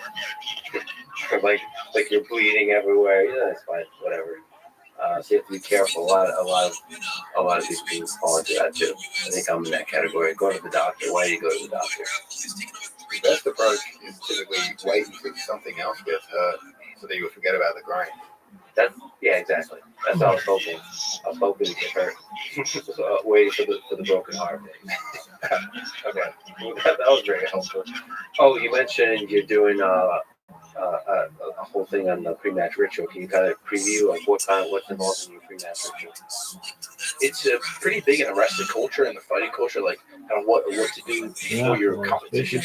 like you're bleeding everywhere. Yeah, it's fine. Whatever. So you have to be careful. A lot of these people fall into that too. I think I'm in that category. Go to the doctor. Why do you go to the doctor? The best approach is typically wait until something else gets hurt so that you forget about the grind. Yeah, exactly. That's what I was hoping. I was hoping to get hurt. So, waiting for the broken heart. Okay, that was very helpful. Oh, you mentioned you're doing a whole thing on the pre-match ritual. Can you kind of preview like what's involved in your pre-match ritual? It's pretty big in the wrestling culture and the fighting culture, like kind of what to do before your competition.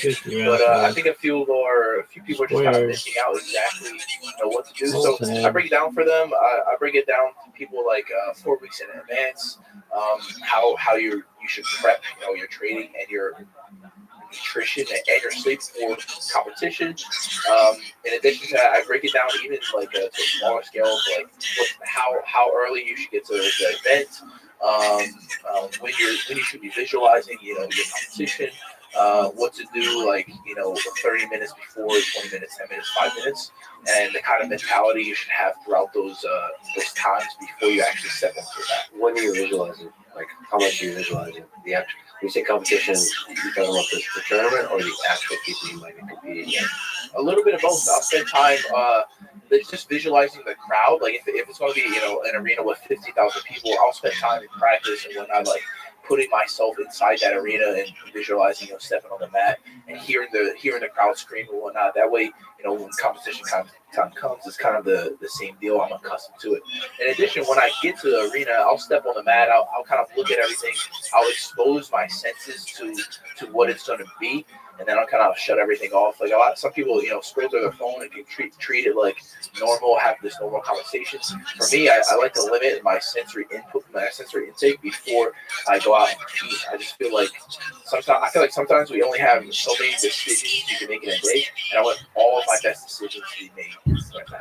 But I think a few people are just kind of missing out exactly what to do. So I break it down for them. I break it down to people like 4 weeks in advance. How you should prep, your training and your nutrition and your sleep for competition. In addition to that, I break it down even like to a smaller scale, like how early you should get to the event, when you should be visualizing, your competition, what to do, like 30 minutes before, 20 minutes, 10 minutes, 5 minutes, and the kind of mentality you should have throughout those times before you actually step into that. When are you visualizing? Like how much are you visualizing? The actual, when you say competition, you're talking about the tournament or the actual people you might be competing against? A little bit of both. I'll spend time just visualizing the crowd. Like if it's going to be an arena with 50,000 people, I'll spend time in practice and whatnot, like putting myself inside that arena and visualizing, stepping on the mat and hearing the crowd scream and whatnot. That way, when competition time comes, it's kind of the same deal. I'm accustomed to it. In addition, when I get to the arena, I'll step on the mat. I'll kind of look at everything. I'll expose my senses to what it's going to be. And then I'll kind of shut everything off. Like some people, scroll through their phone and can treat it like normal, have this normal conversations. For me, I like to limit my sensory input, my sensory intake before I go out and compete. I just feel like sometimes we only have so many decisions you can make in a day, and I want all of my best decisions to be made right now.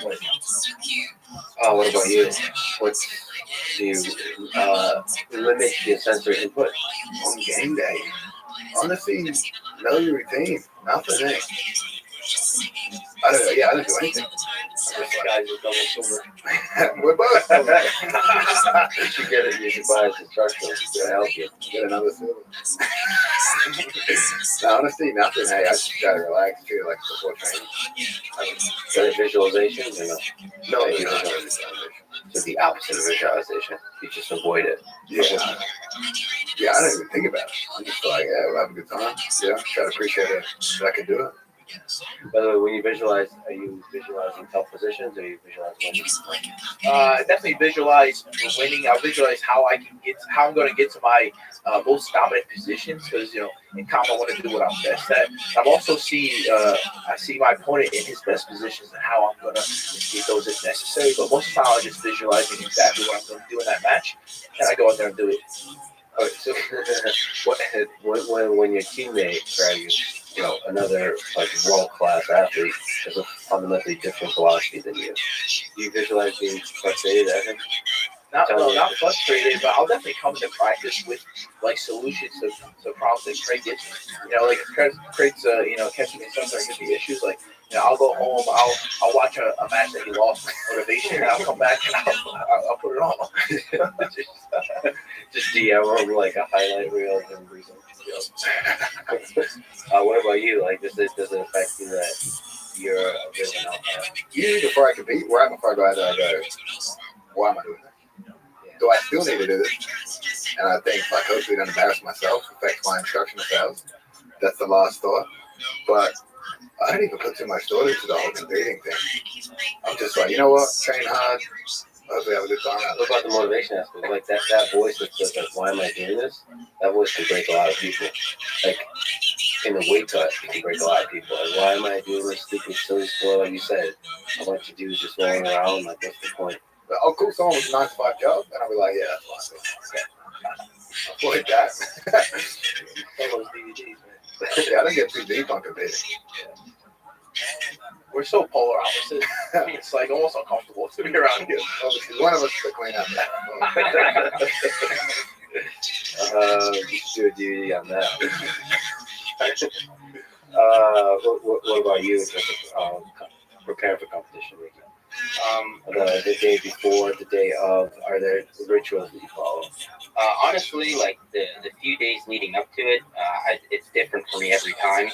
What about you? What do you limit your sensory input on game day? Honestly, know your routine. Nothing. I don't do anything. Guys are double silver. We're both. You should get it. You should buy a instructional to help you. Get another silver. No, honestly, nothing. Hey, I just try to relax too, like before training. Got a visualization or no? No visualization. So the opposite of visualization. You just avoid it. Yeah. Yeah, I don't even think about it. I'm just like, yeah, we'll have a good time. Yeah, try to appreciate it that I can do it. By the way, when you visualize, are you visualizing tough positions or are you visualizing winning? Definitely visualize winning. I'll visualize how I'm going to get to my most dominant positions, because in comp I want to do what I'm best at. I'm also I see my opponent in his best positions and how I'm going to get those if necessary. But most of the time, I'm just visualizing exactly what I'm going to do in that match, and I go out there and do it. All right, so when your teammate, right, another like world-class athlete has a fundamentally different velocity than you, do you visualize being frustrated at him? Not frustrated, but I'll definitely come to practice with like solutions to problems that Craig gets me. Like if Craig's catching me sometimes gets me issues, like I'll go home, I'll watch a match that he lost motivation, and I'll come back and I'll put it on. Just DM him like a highlight reel of him breathing. What about you? Like, does it affect you that you're a bit of an outlier? Usually before I compete, right before I go out there, I go, why am I doing that? Do I still need to do this? And I think, like, hopefully don't embarrass myself, affects my instruction of sales. That's the last thought. But I don't even put too much thought into the whole competing thing. I'm just like, you know what? Train hard. Hopefully have a good time. What about the motivation aspect? Like that voice that says, like, why am I doing this? That voice can break a lot of people. Like, in the weight cut, it can break a lot of people. Like, why am I doing this stupid, silly sport? Like you said, a bunch of dudes just rolling around. Like, what's the point? But I'll call someone with a 9-to-5 job, and I'll be like, yeah, that's fine. Avoid that. Those DVDs, man. Yeah, I don't get too deep on competing. We're so polar opposite. It's like almost uncomfortable to be around here. Obviously, one of us is the clean up. Just do a DVD on that. What about you in terms of preparing for competition, Ricky? The day before, the day of, are there rituals that you follow? Honestly, like the few days leading up to it, it's different for me every time.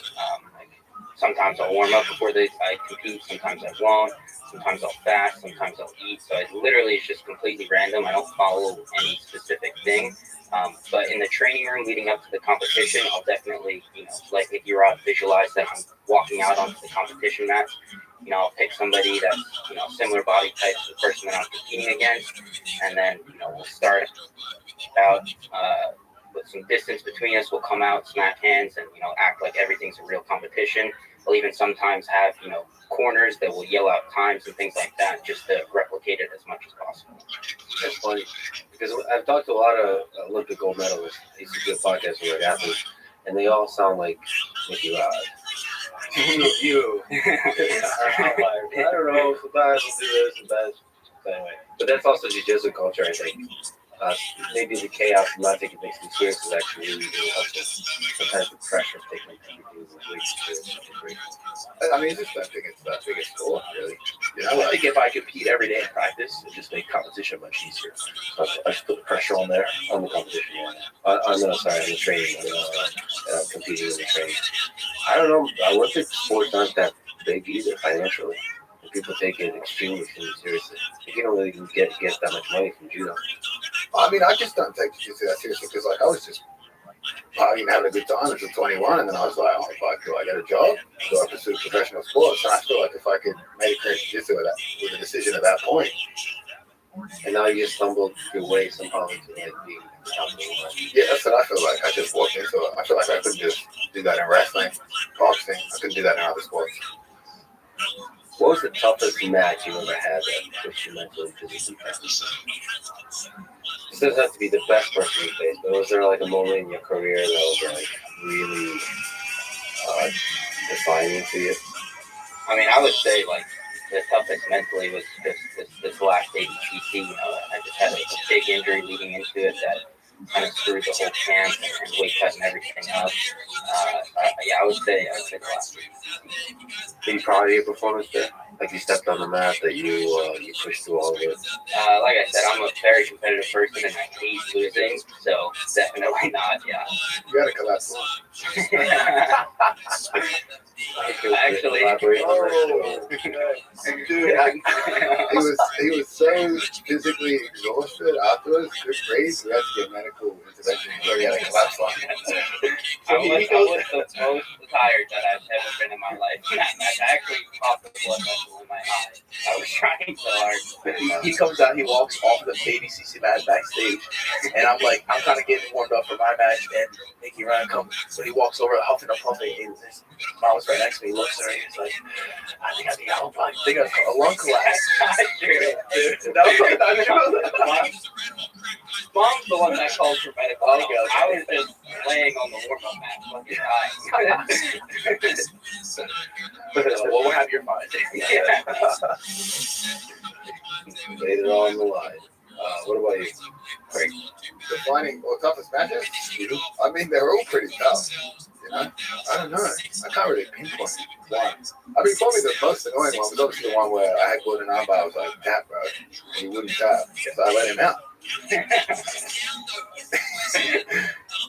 Sometimes I'll warm up before I compete. Sometimes I won't. Sometimes I'll fast. Sometimes I'll eat. So it's just completely random. I don't follow any specific thing. But in the training room leading up to the competition, I'll definitely, like if you're out, visualize that I'm walking out onto the competition match. I'll pick somebody that's, similar body type to the person that I'm competing against. And then, we'll start out with some distance between us. We'll come out, smack hands, and, act like everything's a real competition. We'll even sometimes have, corners that will yell out times and things like that just to replicate it as much as possible. That's funny because I've talked to a lot of Olympic gold medalists. I used to do a podcast with athletes, and they all sound like Mickey Rod. You. I don't know. Sometimes we'll do this, sometimes. Anyway, but that's also jiu-jitsu culture, I think. Maybe the chaos of not taking things too serious is actually really helpful. Sometimes the pressure of taking everything way too serious. I mean, it's just that biggest sport, really. I think if I compete every day in practice, it just make competition much easier. So I just put the pressure on there. On the competition, yeah. On the training, competing in the training. I don't know. Olympic sports aren't that big either financially. People take it extremely seriously. You don't really get that much money from judo. I mean, I just don't take jiu-jitsu that seriously because, like, I was just partying, having a good time until 21, and then I was like, oh, fuck, do I get a job? Do I pursue professional sports? And I feel like if I could make a career in jiu-jitsu with a decision at that point. And now you just stumbled your way somehow into like being comfortable. Yeah, that's what I feel like. I just walked into it. I feel like I couldn't just do that in wrestling, boxing. I couldn't do that in other sports. What was the toughest match you ever had that pushed you mentally to the defense? This doesn't have to be the best person you faced, but was there like a moment in your career that was like really defining to you? I mean, I would say like the toughest mentally was this last ADCC. I just had a big injury leading into it that kind of screwed the whole camp and weight cut and everything up. I would say the last week. Are you proud of your performance there? Like you stepped on the mat, that you pushed through all of it? Like I said, I'm a very competitive person and I hate losing, so definitely not, yeah. You gotta collapse. Actually, elaborate on that. Dude, he was so physically exhausted afterwards. Good grief, we had to get medical intervention. So he had a collapse line. I was the most tired that I've ever been in my life. I actually popped the blood vessel in my eye. I was trying so hard. He comes out, he walks off the ADCC mat backstage, and I'm kind of getting warmed up for my match, and Nicky Ryan comes, so he walks over, huffing and puffing, and his mom was right next to me, he looks at her, and he's like, I think I got a lung collapse. Mom's the one that called for medical help. I was just laying on the warm-up mat, fucking dying. Well, we'll have your mind. Laid it all on the line. What about you? Defining or toughest matches? I mean, they're all pretty tough. You know, I don't know. I can't really pinpoint one. I mean, probably the most annoying one was obviously the one where I had Gordon armbar. I was like, tap, bro. And he wouldn't tap. So I let him out.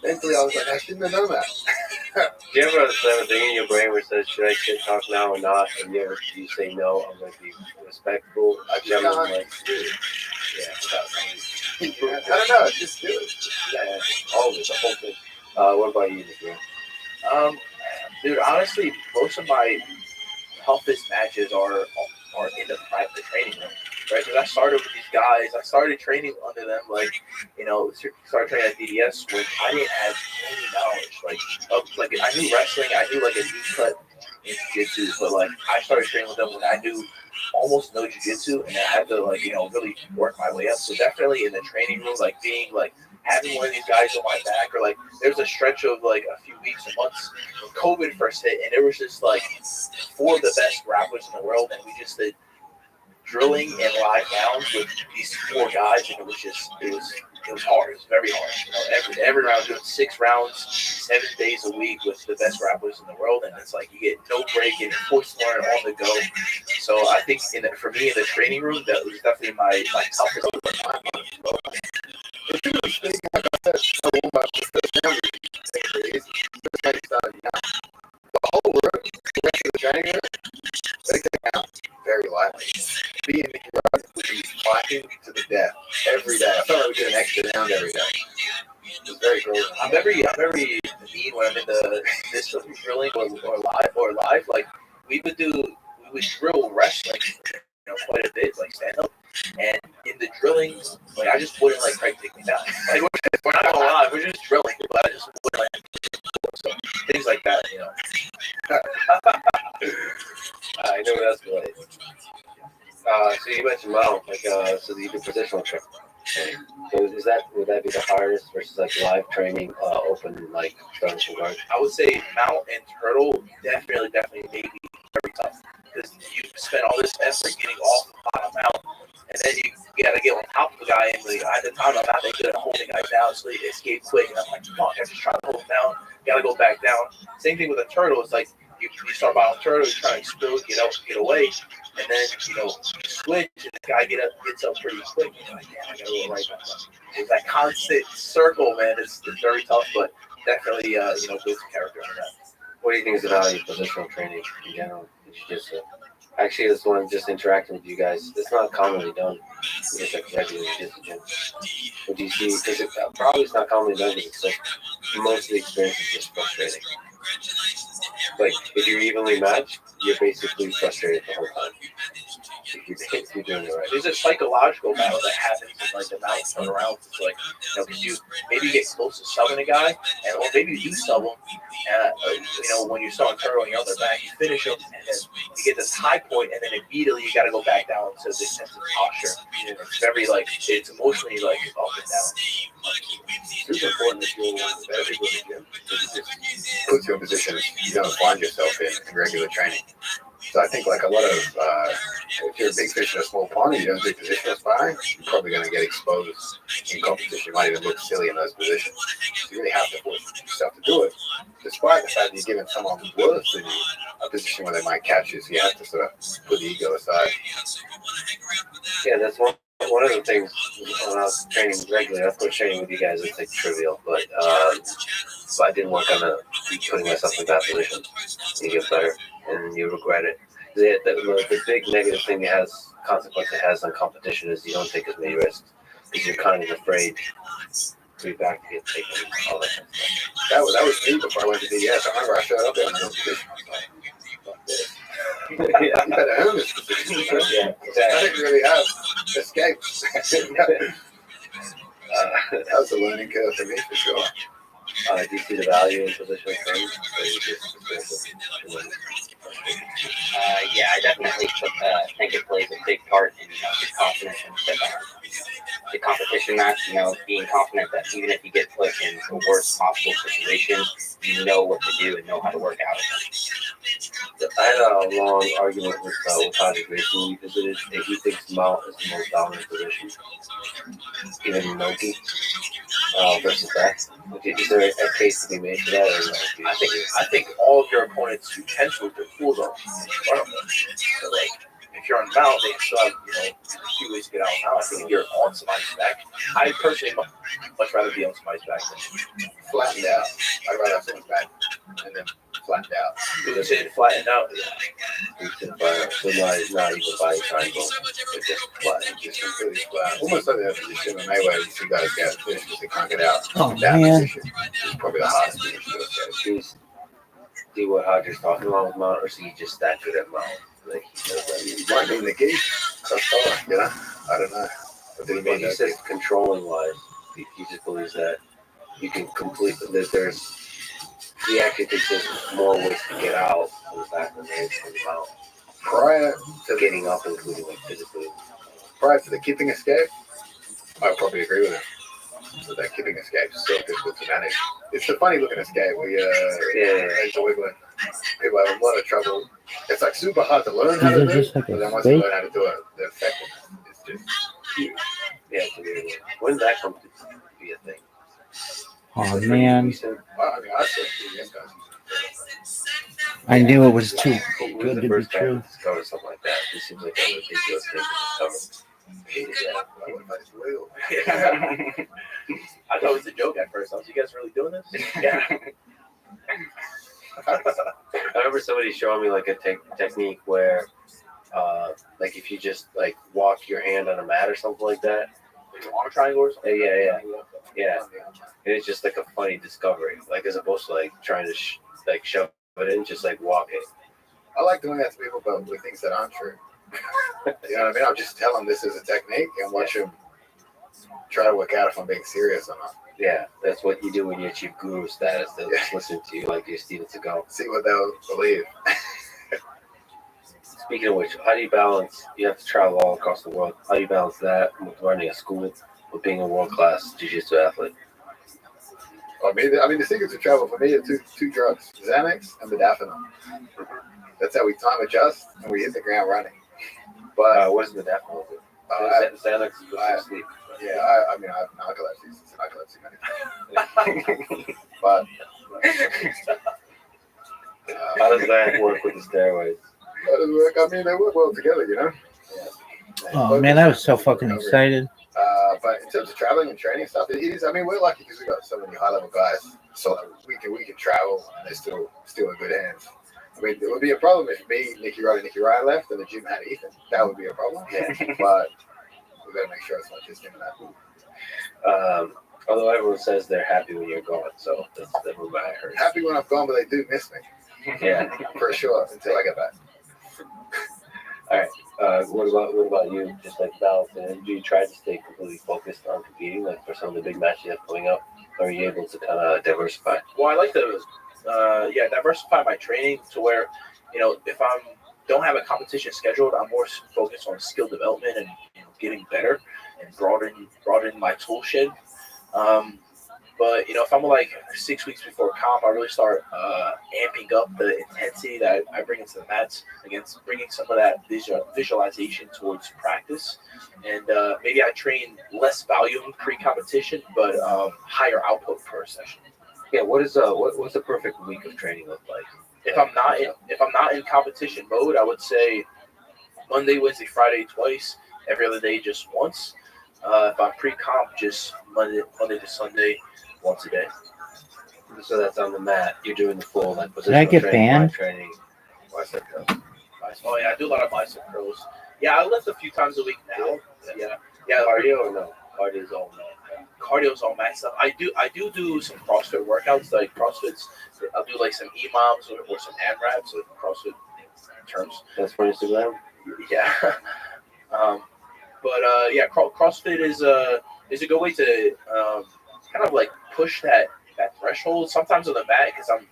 Mentally, I was like, I shouldn't have done that. Do you ever have a thing in your brain where it says, should I shit talk now or not? And you say no, I'm going to be respectful. I just can't. Like, I don't know. Just do it. Yeah, always, the whole thing. What about you, Nicky? Dude, honestly, most of my toughest matches are in the training room, right? Because I started with these guys. I started training under them, started training at DDS when I didn't have any knowledge. I knew wrestling, I knew a deep cut in jiu-jitsu, but I started training with them when I knew almost no jiu-jitsu, and I had to really work my way up. So definitely in the training room, having one of these guys on my back, or there was a stretch of a few weeks or months when COVID first hit, and it was just 4 of the best grapplers in the world, and we just did drilling and live rounds with these 4 guys, and it was hard. It was very hard. Every round, doing 6 rounds, 7 days a week with the best grapplers in the world, and it's you get no break and you're forced to learn on the go. So I think for me in the training room, that was definitely my toughest. The whole room, the rest of the training room, they take out very lightly. Me and Nicky Ryan would be fighting to the death every day. I felt like we did an extra round every day. It was very cool. I'm very mean when I'm in this drilling or live. We would drill wrestling, quite a bit, stand up. And in the drilling, I just wouldn't let Craig take me down. We're not gonna lie, we're just drilling, but I just wouldn't let him. So things like that, I know that's good. So you mentioned Mount, so you do positional training. So would that be the hardest versus live training, open throwing some guards? I would say Mount and Turtle definitely maybe very tough, because you spend all this effort getting off the bottom out, and then you gotta get on top of the guy, and at the time I'm not that good at holding guys down, so they escape quick, and I'm like, fuck, I just try to hold him down, gotta go back down. Same thing with a turtle. It's you start by a turtle, you try to explode, get away, and then you switch, and the guy gets up pretty quick. You're like, yeah, I gotta go right back up. It's that constant circle, man. It's very tough, but definitely good character on that. What do you think is the value of positional training in general? Jiu-jitsu? Actually, this one just interacting with you guys. It's not commonly done. Just regular jiu-jitsu gym. What do you see? Because probably it's not commonly done because most of the experience is just frustrating. If you're evenly matched, you're basically frustrated the whole time. If you're doing it right. There's a psychological battle that happens in the mount turnaround. It's because you maybe get close to subbing a guy, or maybe you do sub him, and when you're starting turtle on your other back, you finish him, and then you get this high point, and then immediately you got to go back down to the defensive posture. It's very it's emotionally up and down. It's important that you're very good at gym. It puts you in positions you don't find yourself in regular training. So I think a lot of, if you're a big fish in a small pond and you don't do positional sparring, you're probably going to get exposed in competition. You might even look silly in those positions. So you really have to force yourself to do it, despite the fact that you're giving someone worse than you a position where they might catch you. So you have to sort of put the ego aside. Yeah, that's one of the things when I was training regularly. Of course, training with you guys is trivial, but but I didn't work on putting myself in that position. You get better, and you regret it. The big negative thing consequence it has on competition is you don't take as many risks because you're kind of afraid to be back to get taken. All that kind of stuff. That was me before I went to DES. I remember I showed up there and I was like, you better earn this position. Yeah, exactly. I didn't really have escapes. That was a learning curve for me for sure. Do you see the value in positional training? Yeah, I definitely think it plays a big part in your confidence and the competition match. Being confident that even if you get put in the worst possible situation, you know what to do and know how to work out of it. I had a long argument with Rothschild when we visited. He thinks Mount is the most dominant position, even Noki versus that. Is there a case to be made for that? Or no? I think all of your opponents utensils with their tools are in front of them. So like if you're on the mount, they still have a few ways to get out now. I think if you're on somebody's back, I personally much rather be on somebody's back than Flattened out. I'd rather have someone's back and then flattened out. you say it flattened out. So not even by a triangle. It's just flat. Just completely flat. Almost like the position of Mayweather, you see guys get finished because they can't get out. Oh, That man. position is probably the hardest position to escape. See what Hodger's talking about with Mount, or is he just that good at Mount? Like he knows that He might mean the key. That's all, I don't know. But did he mean he that says controlling wise, he just believes that you can complete that he actually thinks there's more ways to get out from the back than there is from the mount. prior to Getting up, including like physically. prior to the keeping escape, I probably agree with him. So that keeping escape is so difficult to manage. It's a funny looking escape where you're wiggling. People have a lot of trouble. It's like super hard to learn how to do it, but then once you learn how to do it, the effectiveness is just huge. Yeah, it's weird. When did that come to be a thing? Oh man, Well, I mean, I said yes, guys. I knew it was too Who was good the to be first guy true. to discover something like that? This seems like a ridiculous thing to discover. What if it's real? I thought it was a joke at first. I was, you guys really doing this? Yeah. I remember somebody showing me like a technique where, like if you just like walk your hand on a mat or something like that. Arm triangle or something? Yeah. And it's just like a funny discovery, like as opposed to like trying to shove it in, just like walk it. I like doing that to people, but with things that aren't true. You know what I mean? I'll just tell them this is a technique and watch them try to work out if I'm being serious or not. Yeah, that's what you do when you achieve guru status. They'll just listen to you like you're Steven Seagal. See what they'll believe. Speaking of which, how do you balance? You have to travel all across the world. How do you balance that with running a school, with being a world-class jiu-jitsu athlete? I mean, the secret to travel for me are two drugs: Xanax and modafinil. That's how we time adjust and we hit the ground running. But what is modafinil? Xanax is for sleep. Yeah, I mean, I have narcolepsy. It's narcolepsy medication. But how does that work with the steroids? I mean, they work well together, you know. Oh man, I was so fucking excited. But in terms of traveling and training stuff, it is. I mean, we're lucky because we got so many high-level guys, so we can travel and they're still in good hands. I mean, it would be a problem if me, Nicky Rod, and Nicky Ryan left, and the gym had Ethan. That would be a problem. Yeah. But we got to make sure it's not just him and that. Although everyone says they're happy when you're gone, so that's what I heard. Happy when I'm gone, but they do miss me. Yeah, for sure. Until I get back. All right. What about you? Just like balance, and do you try to stay completely focused on competing, like for some of the big matches you have coming up? Or are you able to kind of diversify? Well, I like to, diversify my training to where, if I don't have a competition scheduled, I'm more focused on skill development and getting better and broadening my tool shed. But if I'm like 6 weeks before comp, I really start amping up the intensity that I bring into the mats, against bringing some of that visualization towards practice, and maybe I train less volume pre-competition, but higher output per session. Yeah, what's a perfect week of training look like? If I'm not in competition mode, I would say Monday, Wednesday, Friday twice, every other day just once. If I'm pre-comp, just Monday to Sunday, once a day. So that's on the mat. You're doing the full like positional Did I get training, banned? lat training, bicep curls. Oh yeah, I do a lot of bicep curls. Yeah, I lift a few times a week now. Yeah. Cardio or no? Cardio's all no. Cardio's all maxed up. I do some CrossFit workouts. Like CrossFit's, I'll do like some EMOMs or some AMRAPs, so CrossFit terms. That's for Instagram. Yeah. Yeah, CrossFit is a good way to kind of like push that threshold. Sometimes on the mat, because I'm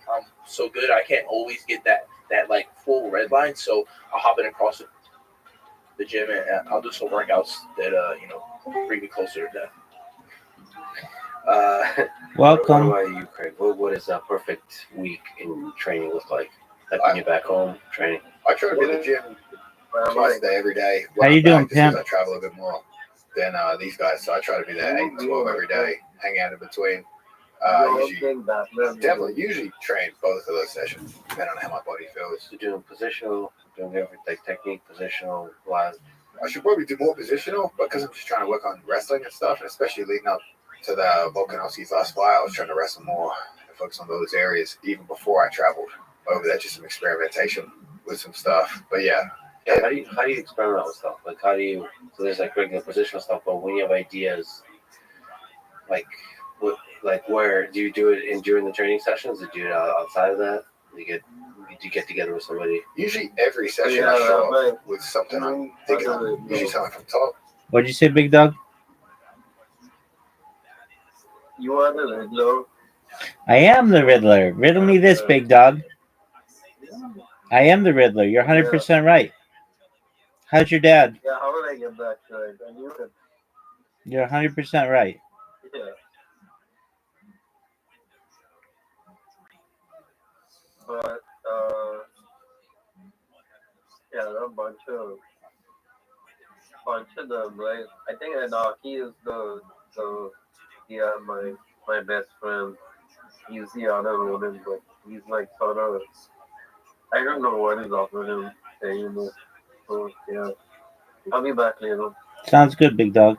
so good, I can't always get that like full red line. So I'll hop in and CrossFit the gym and I'll do some workouts that bring me closer to death. Welcome. What about you, Craig? What does a perfect week in training look like? Like when you're back home training? I try to be in the gym twice a day every day. How you doing, Pimp? I travel a bit more than these guys, so I try to be there 8 and 12 every day, hang out in between. Usually train both of those sessions, depending on how my body feels. You're doing positional, doing everything like technique, positional, wise. I should probably do more positional, but because I'm just trying to work on wrestling and stuff, and especially leading up to the Volkanovski's last fight, I was trying to wrestle more and focus on those areas even before I traveled over there. Just some experimentation with some stuff, but yeah. How do you experiment with stuff? Like so there's like regular positional stuff, but when you have ideas, where do you do it during the training sessions? Or do you do it outside of that? Did you get together with somebody? Usually every session I show up with something I'm thinking of, usually something from top. What'd you say, Big Dog? You are the Riddler. I am the Riddler. Riddle me this, Big Dog. I am the Riddler. You're 100% right. How's your dad? Yeah, how did I get that right? I knew it. You're 100% right. Yeah. But there are a bunch of them, right? I think Anarchy is my best friend. He's the other Ronin, but he's like sort of, I don't know what is up with him. So yeah, I'll be back later. Sounds good, Big Dog.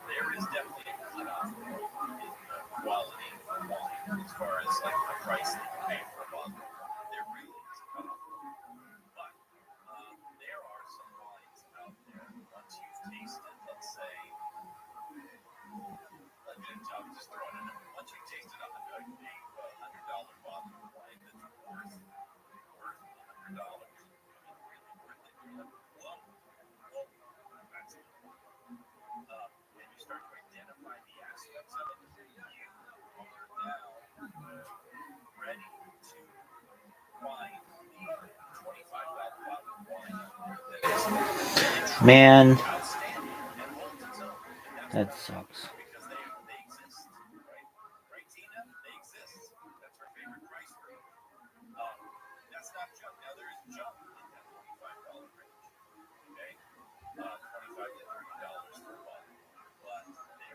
there is definitely a cutoff in quality of wine as far as like the price that you pay for a bottle. There really is a cutoff. But there are some wines out there, once you've tasted, let's say, I'm just throwing a number, once you've tasted a $100 bottle of wine that's worth $100, really worth it, you're like, whoa, that's it. And you start to identify the aspects of it, you are now ready to find the $25 bottle of wine that is Man, outstanding and holds its own. that sucks. Because they exist, right? Right, Tina? They exist. That's her favorite price range. That's not junk. Now there is junk in that $25 range. Okay? $25 to $30 for a bottle. But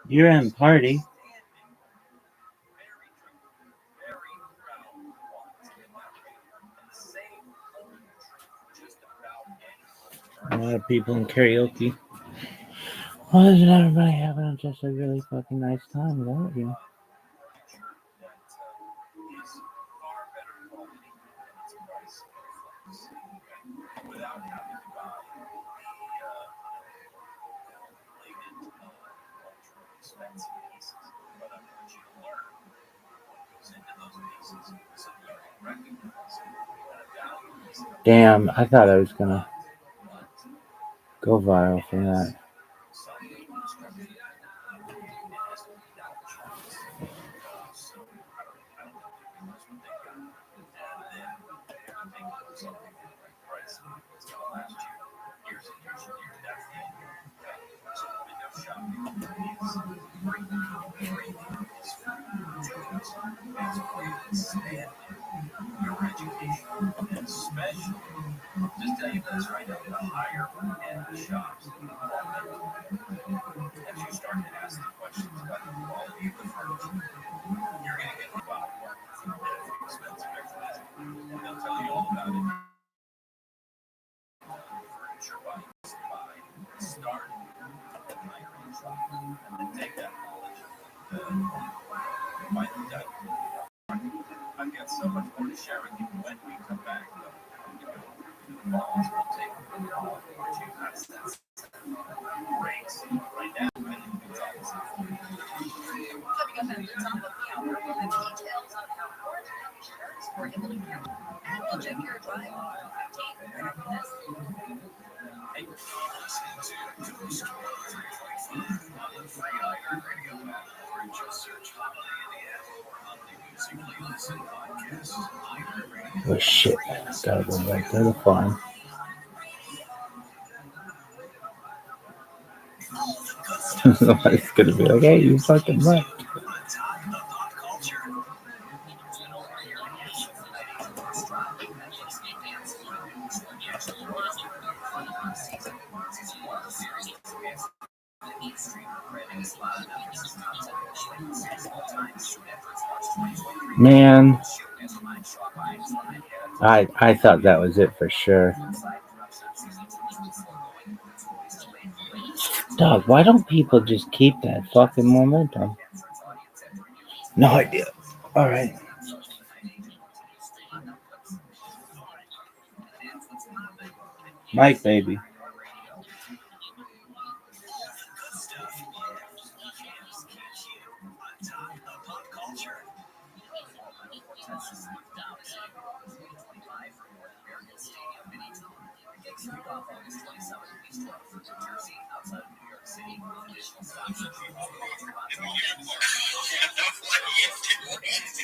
You're in party. very drinkable, very proud wines in that range. And the same holds true just about any. A lot of people in karaoke. Why isn't everybody having just a really fucking nice time without you? Without having to buy the ultra expensive pieces. But I want you to learn what goes into those pieces so that you can recognize and evaluate. Damn, I thought I was gonna go viral from that. Your education, and especially, just tell you this right now, the higher end shops, as you start to ask the questions about the quality of the furniture, you're going to get the bottom one that's expensive after that. And they'll tell you all about it. Furniture buying supply start at the higher end shop, and then take that knowledge by the day. I've got so much more to share with you when we come back, though. We'll take part two. That's great. Right now, I think it's awesome. Coming up at the top of the hour, we'll have details on how quarantine insurance were able to count. And we'll check your drive on 15 right after this. Hey, you're listening to Ghost 325 on the free iHeartRadio app, or just search Holiday in the app or Holiday Music Playlist and Podcasts. iHeartRadio. Oh shit, gotta go back to the farm. Somebody's gonna be like, hey, you fucking left. Man, I thought that was it for sure. Dog, why don't people just keep that fucking momentum? No idea. All right. Mike, baby.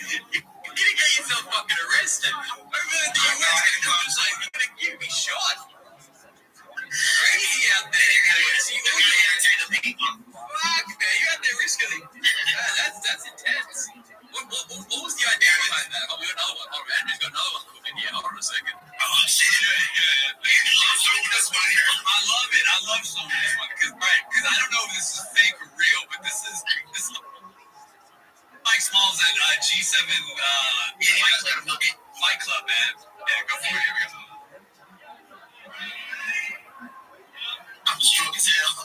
You're gonna get yourself fucking arrested. Over in the US, gonna come and say, you're gonna be shot. Crazy out there. You entertain the people. Fuck, man, you're out there risking it. That's intense. What was the idea behind that? Oh, we got another one. Oh, Andrew's got another one cooking here. Hold on a second. Oh, shit. Yeah. This one here. I love it. I love showing this one. Because I don't know if this is fake or real, but this is Mike Smalls at G7 Fight Club, man. Yeah, go for it. Here we go. I'm strong as hell.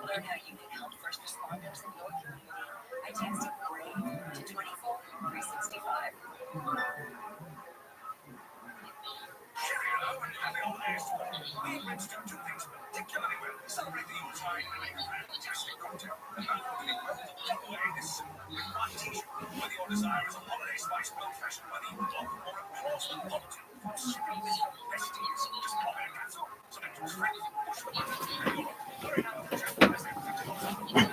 Learn how you can help first responders in your community by texting BRAVE to 24365. We mixed up two things particularly well. Celebrate the Yuletide with a fantastic cocktail. And not only well, take away this with one t-shirt. Whether your desire is a holiday spice well fashioned by the dog or a Portsmouth novelty. Sweet best deals. Just pop in a capsule. Select your strength, push the button, and you're off. Learn how to check the best cocktails on the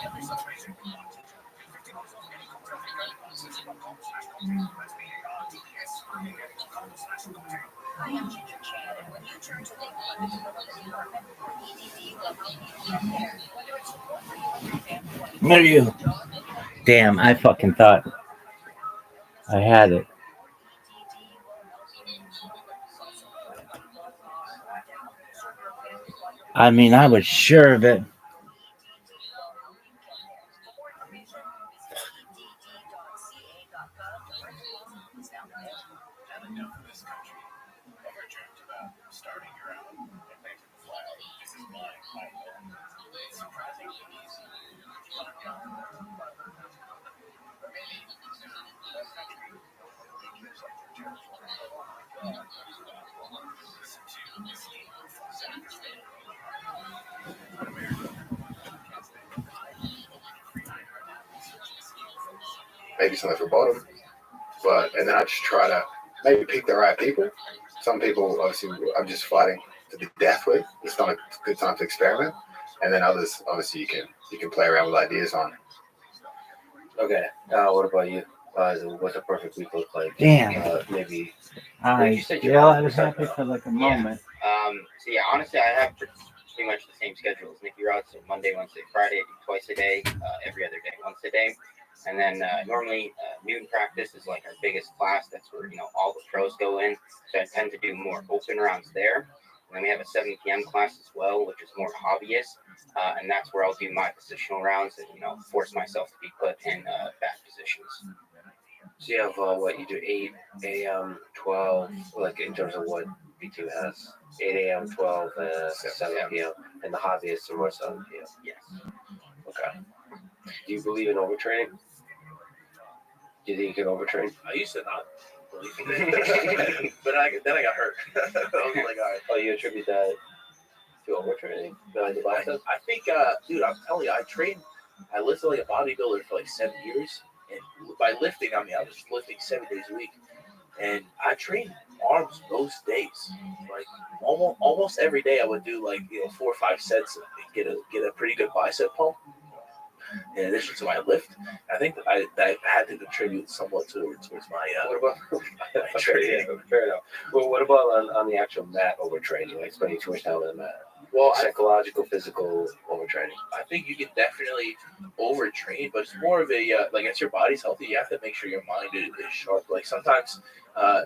every such amazing one t-shirt. $50 off any cocktail finger. Session.com/cocktail. That's BARTES.com/cocktail. I am Ginger Chan, and when you turn to the London Department, EDD will help you get there, whether it's support for you and your family. What are you? Damn, I fucking thought I had it. I mean, I was sure of it. Had enough of this country. Ever dreamt about starting your own and planting the flag? This is mine, my home. It's surprisingly easy. Or maybe it's not the country. Nobody cares like your territory. Listen to Escape Senator State. Maybe something for both of them. And then I just try to maybe pick the right people. Some people, obviously, I'm just fighting to the death with. It's not a good time to experiment. And then others, obviously, you can play around with ideas on. Okay. What about you? What's a perfect week look like? Damn. Maybe. I was happy for like a moment. So yeah, honestly, I have pretty much the same schedule as Nicky Rod. So Monday, Wednesday, Friday, I do twice a day. Every other day, once a day. And then normally noon practice is like our biggest class. That's where all the pros go in. So I tend to do more open rounds there. And then we have a 7 p.m. class as well, which is more hobbyist. And that's where I'll do my positional rounds and force myself to be put in back positions. So you have what you do 8 a.m., 12, like in terms of what B2 has 8 a.m., 12, 7 p.m. and the hobbyists are more 7 p.m. Yes. Okay. Do you believe in overtraining? Do you think you can overtrain? I used to not believe in it, but then I got hurt. I was like, all right. Oh, you attribute that to overtraining? I think, dude, I'm telling you, I lifted like a bodybuilder for like 7 years. And by lifting, I mean, I was lifting 7 days a week. And I trained arms most days. Like almost every day I would do 4 or 5 sets and get a pretty good bicep pump. In addition to my lift, I think that had to contribute somewhat towards my what about my training. Fair enough. Well, what about on the actual mat overtraining, like spending too much time on the mat? Well, psychological, physical overtraining. I think you can definitely overtrain, but it's more of a as your body's healthy, you have to make sure your mind is sharp. Like sometimes,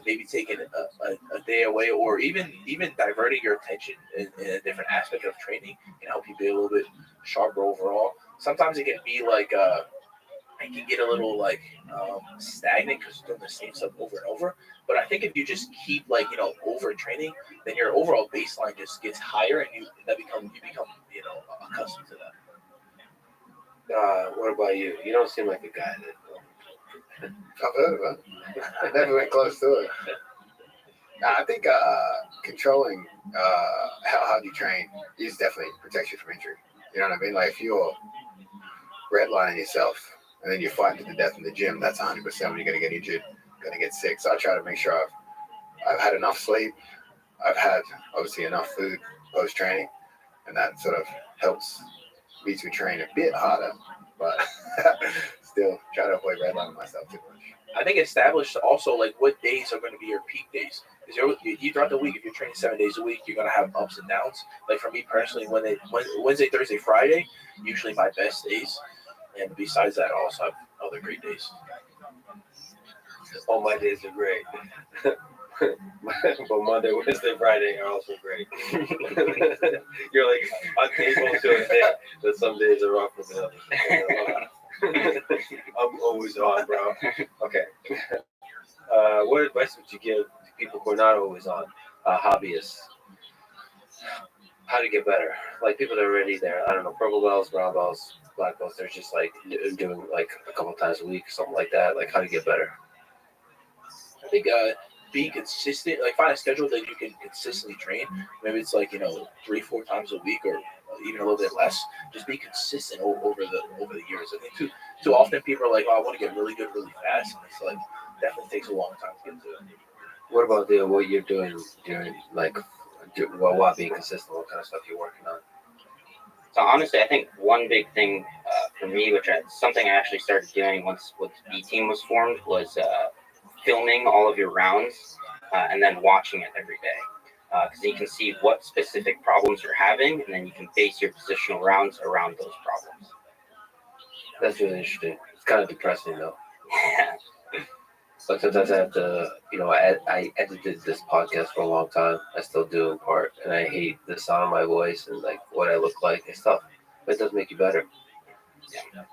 maybe taking a day away, or even diverting your attention in a different aspect of training can help you be a little bit sharper overall. Sometimes it can be like it can get a little like stagnant because you're doing the same stuff over and over. But I think if you just keep like overtraining, then your overall baseline just gets higher, and you become accustomed to that. What about you? You don't seem like a guy that. I've heard of it. I never went close to it. I think controlling how hard you train is definitely protects you from injury. You know what I mean? Like if you're redlining yourself and then you're fighting to the death in the gym, that's 100% when you're going to get injured, going to get sick. So I try to make sure I've had enough sleep. I've had obviously enough food post training, and that sort of helps me to train a bit harder, but still try to avoid redlining myself too much. I think establish also like what days are going to be your peak days. Because you throughout the week, if you're training 7 days a week, you're going to have ups and downs. Like for me personally, Wednesday, Thursday, Friday, usually my best days. And besides that, I also have other great days. All my days are great. But Monday, Wednesday, Friday are also great. You're like unable to admit that some days are rougher than others. I'm always on, bro. Okay. What advice would you give to people who are not always on, hobbyists? How to get better? Like people that are already there. I don't know, purple belts, brown belts, black belts. They're just like doing like a couple times a week, something like that. Like how to get better. I think be consistent. Like find a schedule that you can consistently train. Maybe it's like 3-4 times a week, or even a little bit less. Just be consistent over the years. I think too often people are like, "Oh, I want to get really good really fast," and it's like definitely takes a long time to get to it. What about what you're doing during while being consistent? What kind of stuff you're working on? So honestly, I think one big thing for me, something I actually started doing once the B team was formed, was filming all of your rounds and then watching it every day. Because you can see what specific problems you're having, and then you can base your positional rounds around those problems. That's really interesting. It's kind of depressing though. Yeah. But sometimes I have to, I edited this podcast for a long time. I still do in part, and I hate the sound of my voice and like what I look like and stuff. But it does make you better. Yeah.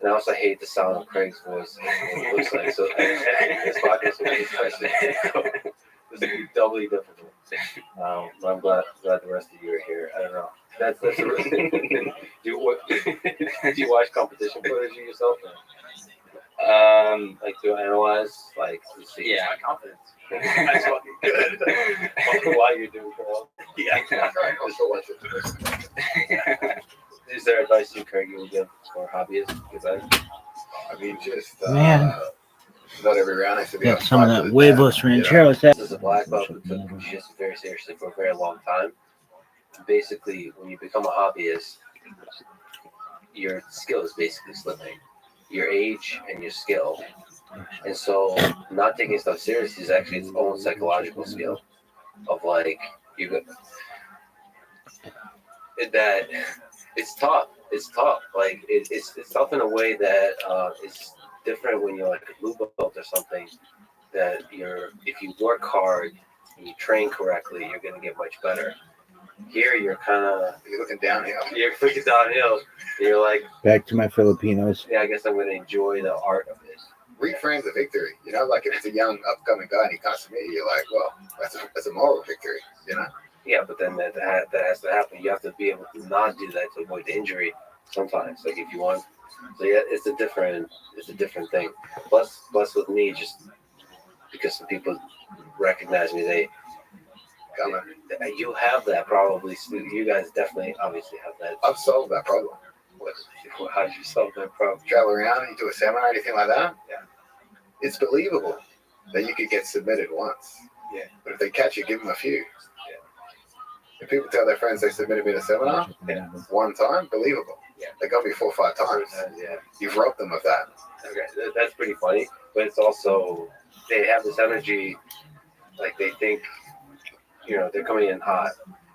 And I also hate the sound of Craig's voice and what it looks like. So this podcast will be especially this will be doubly difficult. But I'm glad the rest of you are here. I don't know. That's a really, do you watch competition footage of yourself? Like to analyze, like to see. Yeah. My confidence. That's fucking good. While you're doing it. Yeah. I also watch it. Is there advice Craig, you would give for hobbyists? I mean, just Man. Not every round has to be. Got some of that huevos rancheros. This is a black belt who took jiu-jitsu very seriously for a very long time. Basically, when you become a hobbyist, your skill is basically slipping. Your age and your skill. And so not taking stuff seriously is actually its own psychological skill of like that it's tough. It's tough. Like it's tough in a way that is different when you're like a blue belt or something, that if you work hard and you train correctly, you're gonna get much better. Here you're looking downhill. You're looking downhill. You're like Back to my Filipinos. I guess I'm gonna enjoy the art of it. Reframe the victory. Like if it's a young upcoming guy and he comes to me, you're like, well, that's a moral victory. Yeah, but then that has to happen. You have to be able to not do that to avoid the injury sometimes. Like if you want, so yeah, it's a different thing. Plus with me, just because some people recognize me, you have that probably. You guys definitely, obviously have that. I've solved that problem. How did you solve that problem? Travel around, you do a seminar, anything like that. Yeah, it's believable that you could get submitted once. Yeah, but if they catch you, give them a few. If people tell their friends they submitted me to a seminar one time, believable. Yeah. They got me 4 or 5 times. Yeah. You've robbed them of that. Okay, that's pretty funny. But it's also, they have this energy, like they think, they're coming in hot.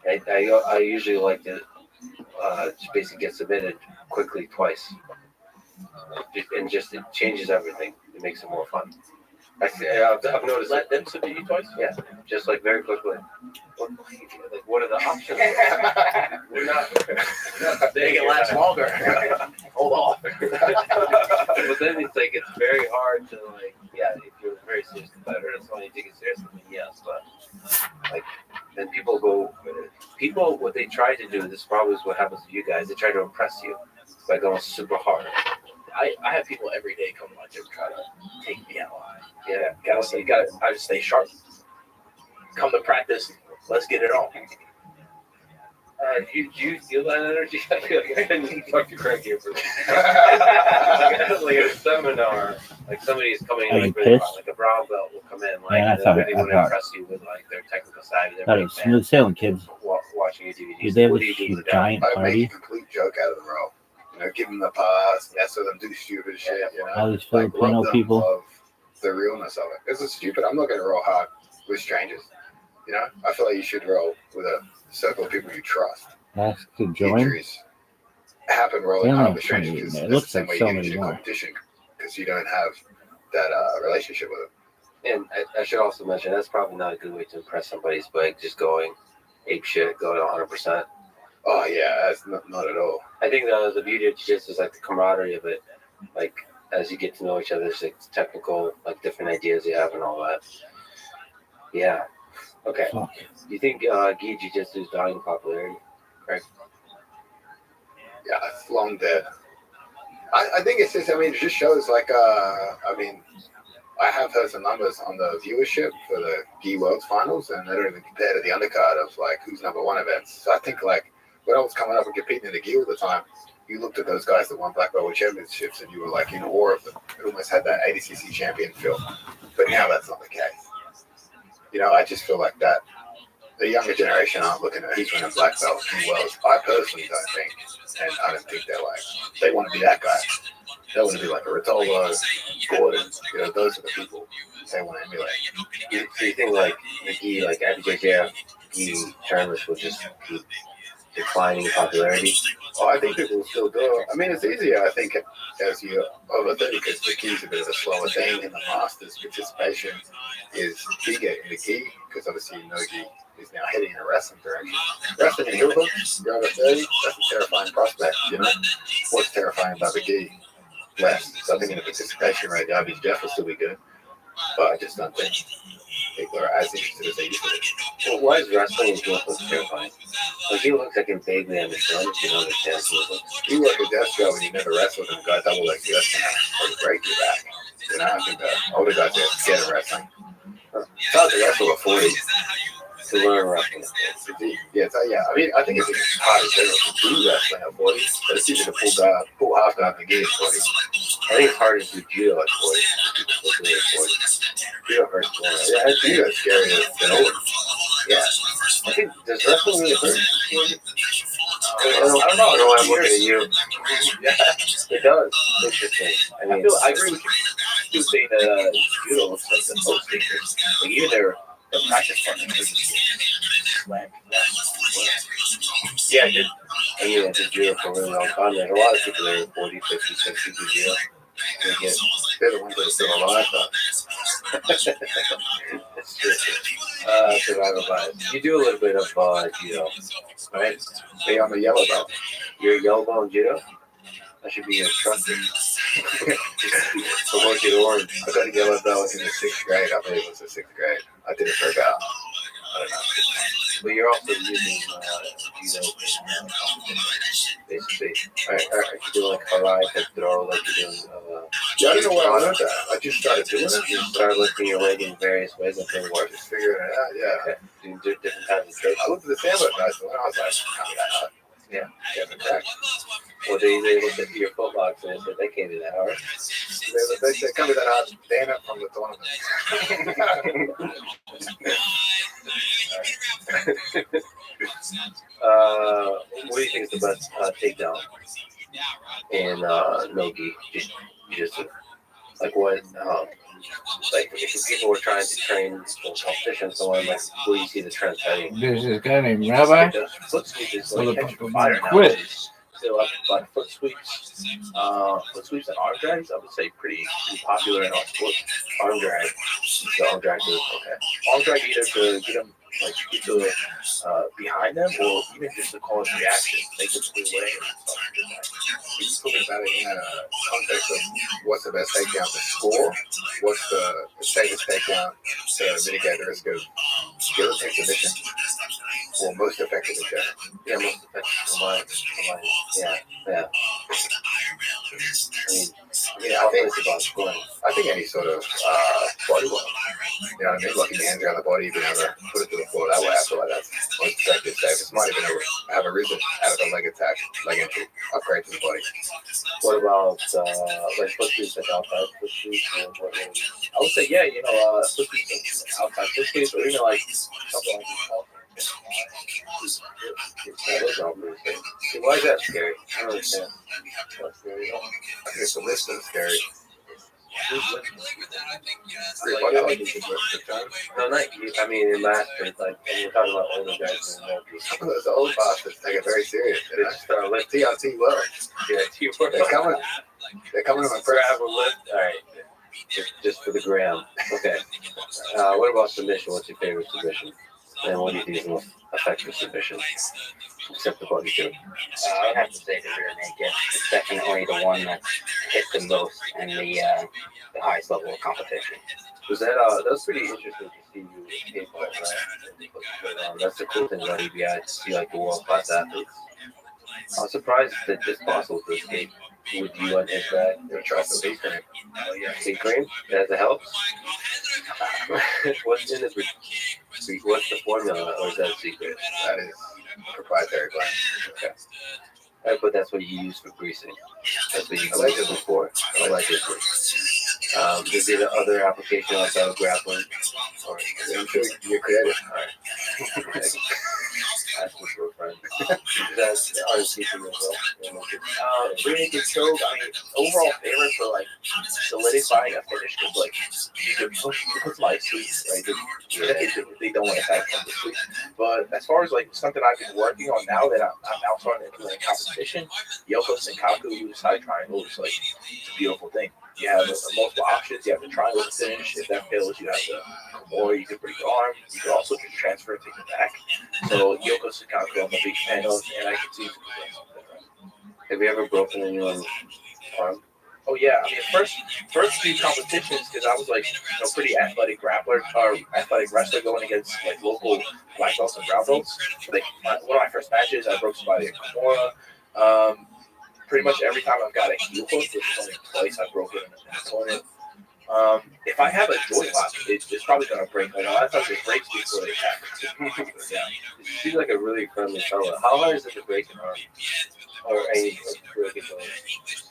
I usually like to just basically get submitted quickly twice. And just it changes everything. It makes it more fun. I've noticed. Let them subdue you twice? Yeah, just like very quickly. What are the options? We're not. They can last longer. Hold on. But then it's like it's very hard to like, yeah, if you're a very serious competitor, it's only you take it seriously, then yes, but like then people what they try to do, this probably is what happens to you guys, they try to impress you by going super hard. I have people every day come to my gym try to take me out. Yeah, I just stay sharp. Come to practice, let's get it on. do you feel that energy? I feel like I didn't talk to Craig here for that. Like a seminar, like somebody's coming in like a brown belt will come in, like they want to impress you with like their technical side. Thought it was smooth sailing, kids. Watching your DVDs. Did they have What do you do a with that? giant I make party? a complete joke out of the role. You know, give them the pass, mess with them, do stupid shit. You know, All these like, Filipino rob them people. of the realness of it. This is stupid. I'm not going to roll hard with strangers. You know, I feel like you should roll with a circle of people you trust. Ask to join. Injuries happen rolling They only hard have with strangers 28 because now. It that's looks the same like way so you get many into more. competition because you don't have that relationship with them. And I should also mention that's probably not a good way to impress somebody's by just going ape shit, going 100%. Oh yeah, that's not at all. I think the beauty of jiu-jitsu is like the camaraderie of it. Like as you get to know each other, there's like technical, like different ideas you have and all that. Yeah. Okay. Fuck. Do you think gi jiu-jitsu is dying in popularity? Correct. Yeah, it's long dead. I think it's just, I mean, it just shows like, I mean, I have heard some numbers on the viewership for the Gi Worlds Finals, and they don't even compare to the undercard of like who's #1 events. So I think like when I was coming up and competing in the Gi all the time, you looked at those guys that won Black Belt Championships and you were like in awe of them. It almost had that ADCC champion feel. But now that's not the case. You know, I just feel like that. The younger generation aren't looking at who's winning Black Belt Gi Worlds. I personally don't think, and I don't think they're like, they want to be that guy. They want to be like a Rotolo, Gordon. You know, those are the people they want to emulate. So you think like the gi, like IBJJF gi tournaments will just keep declining in popularity? Oh, I think people will still do it. I mean, it's easier, I think, as you're over 30 because the gi's a bit of a slower thing, and the Masters participation is bigger in the gi because obviously Nogi is now heading in a wrestling direction. Wrestling in heel hooks, you're over 30, that's a terrifying prospect, you know? What's terrifying about the gi? Less. So I think in the participation rate, the IBJJF will still be good, but I just don't think people are as interested as they used to be. Well, why is wrestling in heel hooks terrifying? Like he looks like in vaguely understand if you don't understand heel hooks. You work a death job and you never wrestled and got double leg that's gonna break your back. You know, I think the older guys are scared of wrestling. It's hard to wrestle at 40. To learn wrestling. Yeah, I mean, I think it's hard in general to do wrestling at 40, but it's easy to pull half guard in the game at 40. I think it's harder to do judo at 40. People do it at 40. Judo hurts more. Yeah, judo is scarier than older. Yeah. I think, does wrestling really hurt? I don't know. I don't know why I'm looking at you. Yeah, it does. Interesting. I agree with you. You saying that judo looks like the most dangerous. Like even their practice partners is yeah, I did. I mean, I did judo for a really long time. There's a lot of people that are 40, 50, 60 do judo. They're the ones that are still alive, That's true. Survival bias. You do a little bit of judo, right? Hey, I'm a yellow belt. You're a yellow belt in judo? That should be your instructor. So work it orange. I got a yellow belt in the 6th grade. I believe it was the 6th grade. I did it for about, I don't know. But you're also using judo in basically. Are you doing like harai type throw, like you're doing? Yeah, I don't know where I learned that. I just started doing it. You started lifting your leg in various ways until it works. Just figuring it out, yeah. Okay. Doing different types of tricks. I looked at the sandwich guys when I was like, how did that hard? Yeah. Get the crack. Well, they looked at your footlocks and they said they can't do that hard. They said, come to that hard. Damn it from the tournament. What do you think is the best takedown in no-gi jiu-jitsu? Like what? Like if people were trying to train for competition, so on, like where do you see the trends heading? There's this guy named Rabbi. Foot sweep is like catching Quit. fire nowadays. still up, but foot sweeps and arm drags, I would say pretty popular in our sport. Arm drag. The arm drag is okay. Arm drag either to get them like get to behind them, or even just to cause reaction, make them pull away. We're just talking about it in a context of what's the best takedown to score, what's the safest takedown to mitigate the risk of guillotine submission, or most effective in general. Yeah, most effective for mine. Yeah. I think any sort of body blow. You know what I mean? Locking your hands around the body, being able to put it to the floor that way, I feel like that's most effective. Safest. Might even have arisen out of a leg attack, leg entry, upgrade to the body. What about like foot sweeps, like outside foot sweeps? I would say, yeah, foot sweeps and outside foot sweeps, or even like something like this. Why is that scary? I don't understand. That's scary. I think the list is scary. No, not you. I mean, in masters, like, when we're talking about older guys and oldies. Some of those old bastards take it very serious. They just start lifting. TRT world. Yeah, They're coming. They're coming to impress. Grab a lift. All right. Just for the gram. Okay. What about submission? What's your favorite submission? And what do you think is the most effective submission? Except the body too. I would have to say the rear naked. It's definitely the one that hit the most and the highest level of competition. Was that was pretty interesting to see you skateboard, right? That's the cool thing about EBI, to see like the world class athletes. I was surprised that this possible to skate with you on his back. They'll try some big cream. Oh yeah, big cream? That helps. What's in the what's the formula, or is that a secret? That is proprietary blend. Okay. But that's what you use for greasing. That's what you use it for. I like it. Is there other application outside of grappling? Or I'm sure you're creative. All right. Ask me for a friend. That's unseasoned as well. Really good choke. I mean, overall favorite for like solidifying a finish because like you can put some ice sweets, right? They don't want to attack from the sweet. But as far as like something I've been working on now that I'm now starting to implement in competition, Yoko Senkaku side triangle is like it's a beautiful thing. You have multiple options. You have the triangle to finish. If that fails, you have the Kimura. You can break your arm. You can also just transfer and take it back. So Yoko Senkaku, I'm a big fan of, and I can see. Have you ever broken anyone's arm? Oh yeah, I mean first few competitions because I was like pretty athletic grappler or athletic wrestler going against like local black belts and brown belts. Like one of my first matches, I broke somebody at Kimura. Pretty much every time I've got a heel hook, which is only twice I've broken in an opponent. If I have a joint lock, it's probably gonna break. Like a lot of times it breaks before it happens. Yeah. You seem like a really friendly fellow. How hard is it to break an arm? Or any break an arm?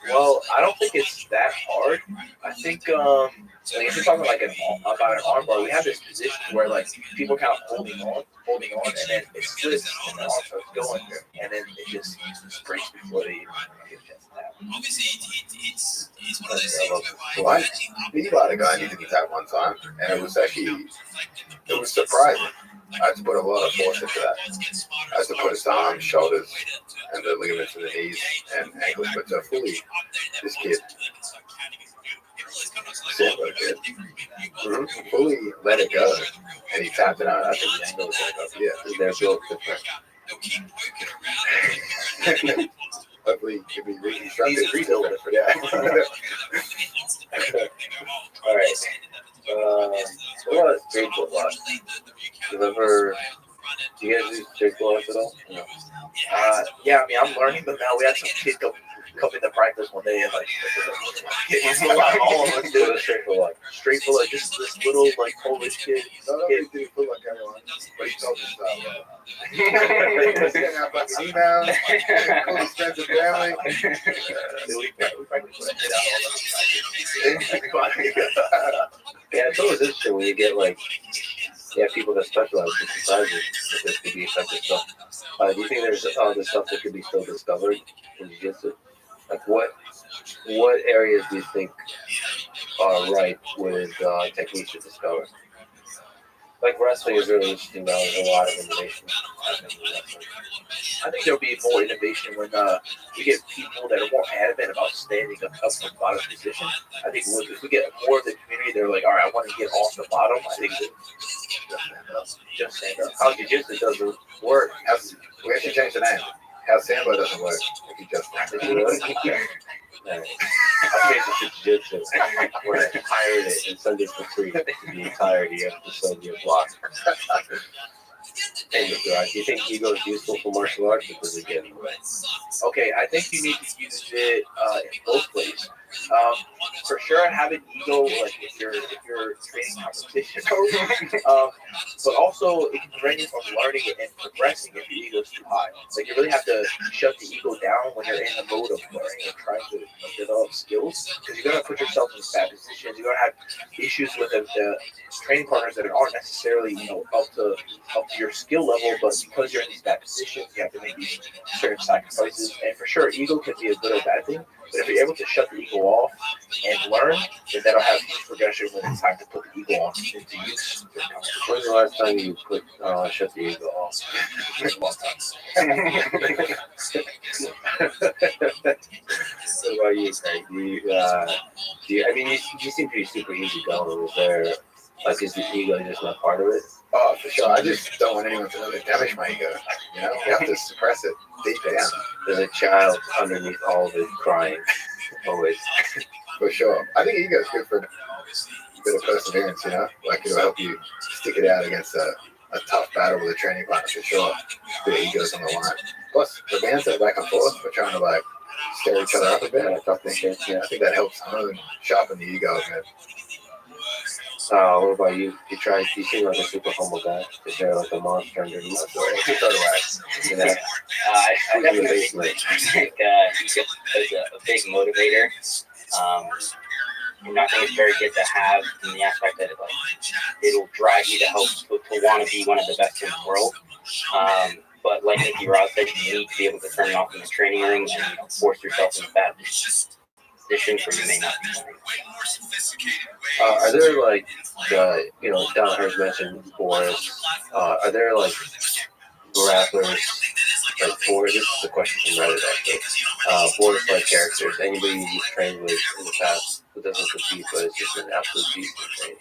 Well, I don't think it's that hard. I think like if you're talking like about an arm bar, we have this position where like people kind of holding on, and then it splits and the arm starts going, and then it just breaks before they even get a chance to tap. It's one of those things Well, I knew about a guy needed to tap one time, and it was surprising. I had to put a lot of force into that. I had to put his arms, shoulders, and the ligaments in the knees and ankles. But fully, this kid, fully let it go, and he tapped it out. I think the angle was like up. Yeah, they're built different. Hopefully, he'll be reconstructed. Rebuild it for that. All right. What about straight foot lock? Do you guys do straight foot locks at all? No. Yeah, I mean, I'm learning them now. We had some kids come into practice one day and like, all of us do a straight foot lock. Straight foot lock, just this little like Polish kid. No, they do foot like everyone, but he tells us that. He's getting out fucking emails, calling his friends and family. Yeah, it's always interesting when you get like, people that specialize in surprises that this could be effective stuff. Do you think there's other stuff that could be still discovered in jiu-jitsu? Like what areas do you think are ripe with techniques to discover? Like wrestling is really interesting though. There's a lot of innovation happening in wrestling. I think there'll be more innovation when we get people that are more adamant about standing up from the bottom position. I think if we get more of the community, they're like, all right, I want to get off the bottom. I think just stand up. How jiu-jitsu doesn't work. We should change the name. How Sambo doesn't work if you just stand up. I'll change it to jiu-jitsu. When I pirate it and send it for free to the entirety of the Soviet bloc. Hey, Mr. Rock, do you think ego is useful for martial arts or does it get in the way? Okay, I think you need to use it in both ways. For sure, have an ego like if you're training competition, but also it can prevent you from learning and progressing if your ego is too high. Like you really have to shut the ego down when you're in the mode of learning and trying to develop skills, because you're gonna put yourself in bad positions. You're gonna have issues with the training partners that aren't necessarily up to your skill level, but because you're in these bad positions, you have to make these certain sacrifices. And for sure, ego can be a good or bad thing. But if you're able to shut the ego off and learn, then that'll have huge progression when it's time to put the ego on into use. When's the last time you put shut the ego off? Long time. What about you, Craig? I mean, you seem pretty super easy going. Is there, like, is the ego just not part of it? Oh, for sure. I just don't want anyone to really damage my ego. You know, you have to suppress it deep down. There's a child underneath all of it crying. Always. For sure. I think ego is good for a bit of perseverance, you know? Like, it'll help you stick it out against a tough battle with a training partner, for sure. A bit of ego's on the line. Plus, the banter back and forth, we're trying to, like, stir each other up a bit. I think that helps sharpen the ego a bit. What about you? You seem like a super humble guy. Is there like a monster under you? I definitely think ego is a big motivator. And I think it's very good to have in the aspect that it'll drive you to want to be one of the best in the world. But like Nicky Rod said, you need to be able to turn it off in the training room and force yourself in bad positions where you may not be playing. Are there like, Don Hurst mentioned Boris. Are there like grapplers, like Boris? This is a question from Reddit actually. Boris like characters, anybody you've trained with in the past who doesn't compete but is just an absolute beast in training?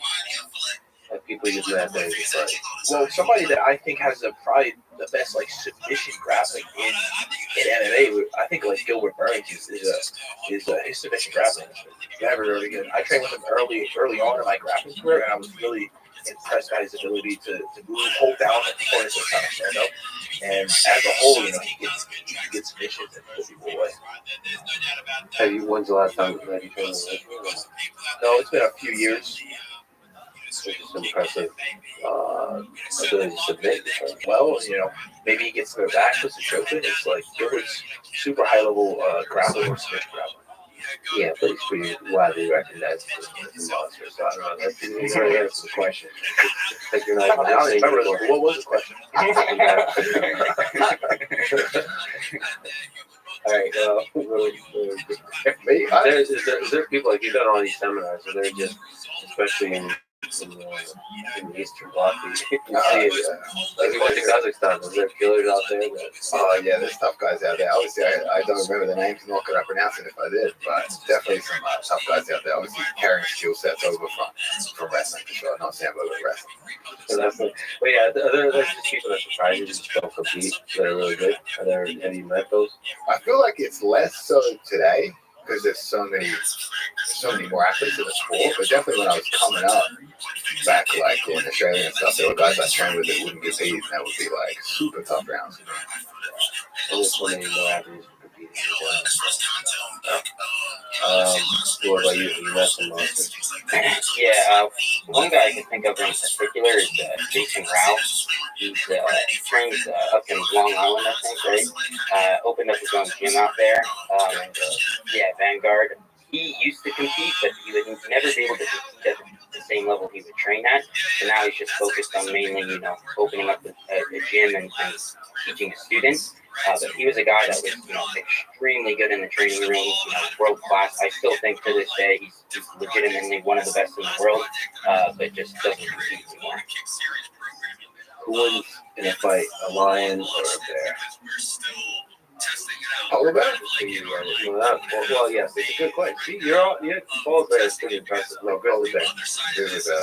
Like people you've met that are just like. Well, somebody that I think has probably the best like submission grappling in MMA, I think like Gilbert Burns is his submission grappling is very, very good. I trained with him early on in my grappling career, and I was really impressed by his ability to move, hold down the opponents and kind of stand up. And as a whole, he gets submissions and put people away. When's the last time that you trained with him? No, it's been a few years. It's just impressive ability to submit. Well, maybe he gets to the back, puts the choke in. It's like Gilbert's super high level grappler or submission grappler. Yeah, but he's pretty widely recognized as a monster. So I don't know. That's the question. Like you're not. I don't remember what was the question. All right. Is there people like you've done all these seminars? Are there just, especially in the Eastern Bloc, you see it. Like you went to Kazakhstan, is there killers out there? Oh yeah, there's tough guys out there. Obviously, I don't remember the names, nor could I pronounce it if I did. But definitely some tough guys out there. Obviously, carrying skill sets over from wrestling for sure. Not Sambo, but wrestling. So that's like, but yeah, are there just people that surprise you just don't compete that are really good? Have you met those? I feel like it's less so today because there's so many more athletes in the sport. But definitely when I was coming up back like in Australia and stuff, there were guys I trained with that wouldn't get beat, and that would be like super tough rounds. There's so many more athletes competing. What about you? You met some monsters? Yeah, one guy I can think of in particular is Jason Rao. He trains up in Long Island, I think, right? Opened up his own gym out there. Vanguard. He used to compete, but he would never be able to compete at the same level he would train at. So now he's just focused on mainly, opening up a gym and teaching students. But he was a guy that was, extremely good in the training room, world class. I still think to this day he's legitimately one of the best in the world, but just doesn't compete anymore. Who wins in a fight, a lion or a bear? Polar bear? Well, yes, it's a good question. See, polar bear is pretty impressive. No, grizzly bear. Grizzly bear.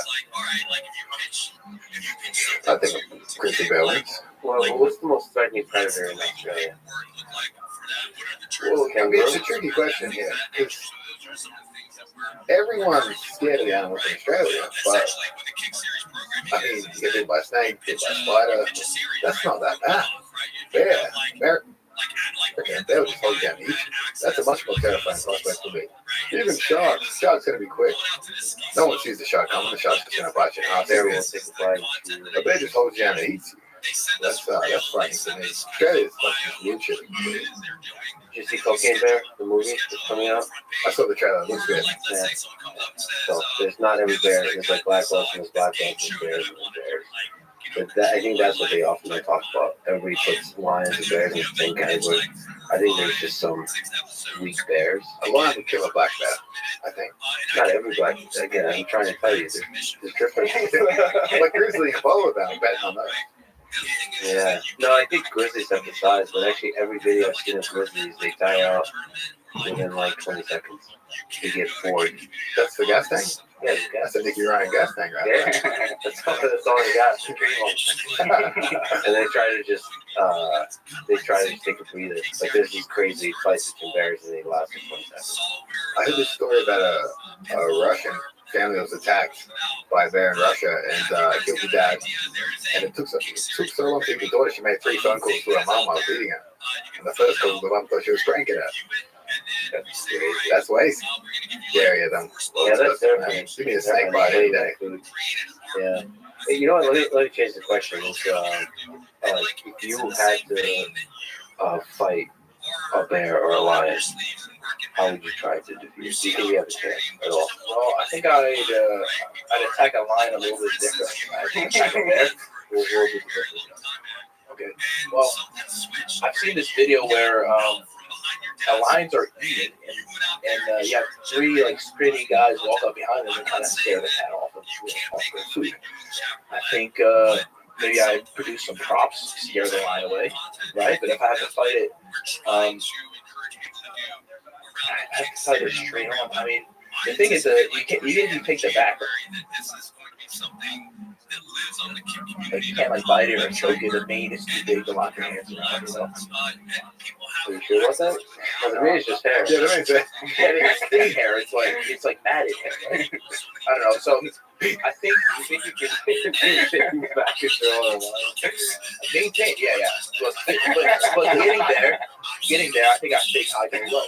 I think grizzly bear wins. Well, what's the most threatening predator in Australia? Well, I mean, it's a tricky question here, because everyone's scared of the animals in Australia, but I mean, you get bit by a snake, bit by a spider, that's not that bad. Bear will just hold you down and eat you. That's a much more terrifying prospect for me. Even sharks going to be quick. No one sees the shark coming, the shark's just going to bite you in half. Bear will take a bite. A bear just holds you down and eats you. That's frightening to me. Australia's fucking weird shit. Did you see Cocaine Bear, the movie that's coming out? I saw the trailer. It looks good. Yeah. So there's not every bear. There's like black belts and there's black belts and bears and bears. But I think that's what they often talk about. Everybody puts lions and bears in the same category. I think there's just some weak bears. A lion would kill a black bear, I think. Not every black bear. Again, I'm trying to tell you, there's different. Like grizzly and polar bear, I'm betting on that. Yeah. No, I think grizzlies have the size, but actually every video I've seen of grizzlies, they die out within like 20 seconds. They get bored. That's the gas tank? Yeah, that's a Nicky Ryan gas tank, right? Yeah. That's all they got to dream on. And they try to take a breather. Like there's these crazy fights between bears and they last for 20 seconds. I heard this story about a Russian family that was attacked by a bear in Russia and killed the dad. And it took so long to get the daughter. She made 3 phone calls to her mom while beating her. And the first call, the mom thought she was pranking her. That's way scarier than that's terrifying. Give me a snake bite any day. Yeah. Hey, you know what? Let me change the question. It's if you had to fight a bear or a lion, how would you try to defeat it? Do you think you have a chance at all? Well, I think I'd attack a lion a little bit different. I'd attack a bear. We'll do the difference. Okay. Well, I've seen this video where lions are eating, and you have 3 like skinny guys walk up behind them and kind of scare the cat off of their food. I think maybe I'd produce some props to scare the lion away, right? But if I have to fight it, I have to fight it straight on. I mean, the thing is that even if you take the back, like you can't like bite it or choke it. The mane is too big to lock your hands around. Are you sure about that? Well, the mane is just hair. Yeah, the mane's hair. It's thin hair. It's like matted hair. Right? I don't know. So I think you can back maintain. Yeah. But getting there, I think I take high and low.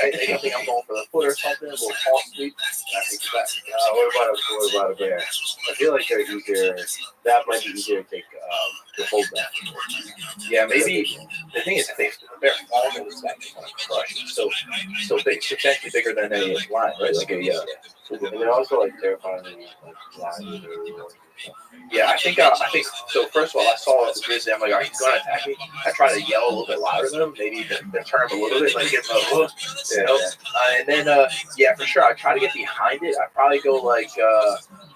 Right? I think I'm going for the foot or something, a little false sweep, and I take it back. What about a bear? I feel like they're easier. That might be easier to take to hold back. Yeah, maybe the thing is, I think the bear falls in this back crush. So big, substantially bigger than a lion, right? Like a and they're also like terrifying, like lions or. Yeah, I think so. First of all, I saw the grizzly. I'm like, are you going to attack me? I try to yell a little bit louder than him, maybe deter him a little bit, like give him a look. And then, for sure, I try to get behind it. I probably go like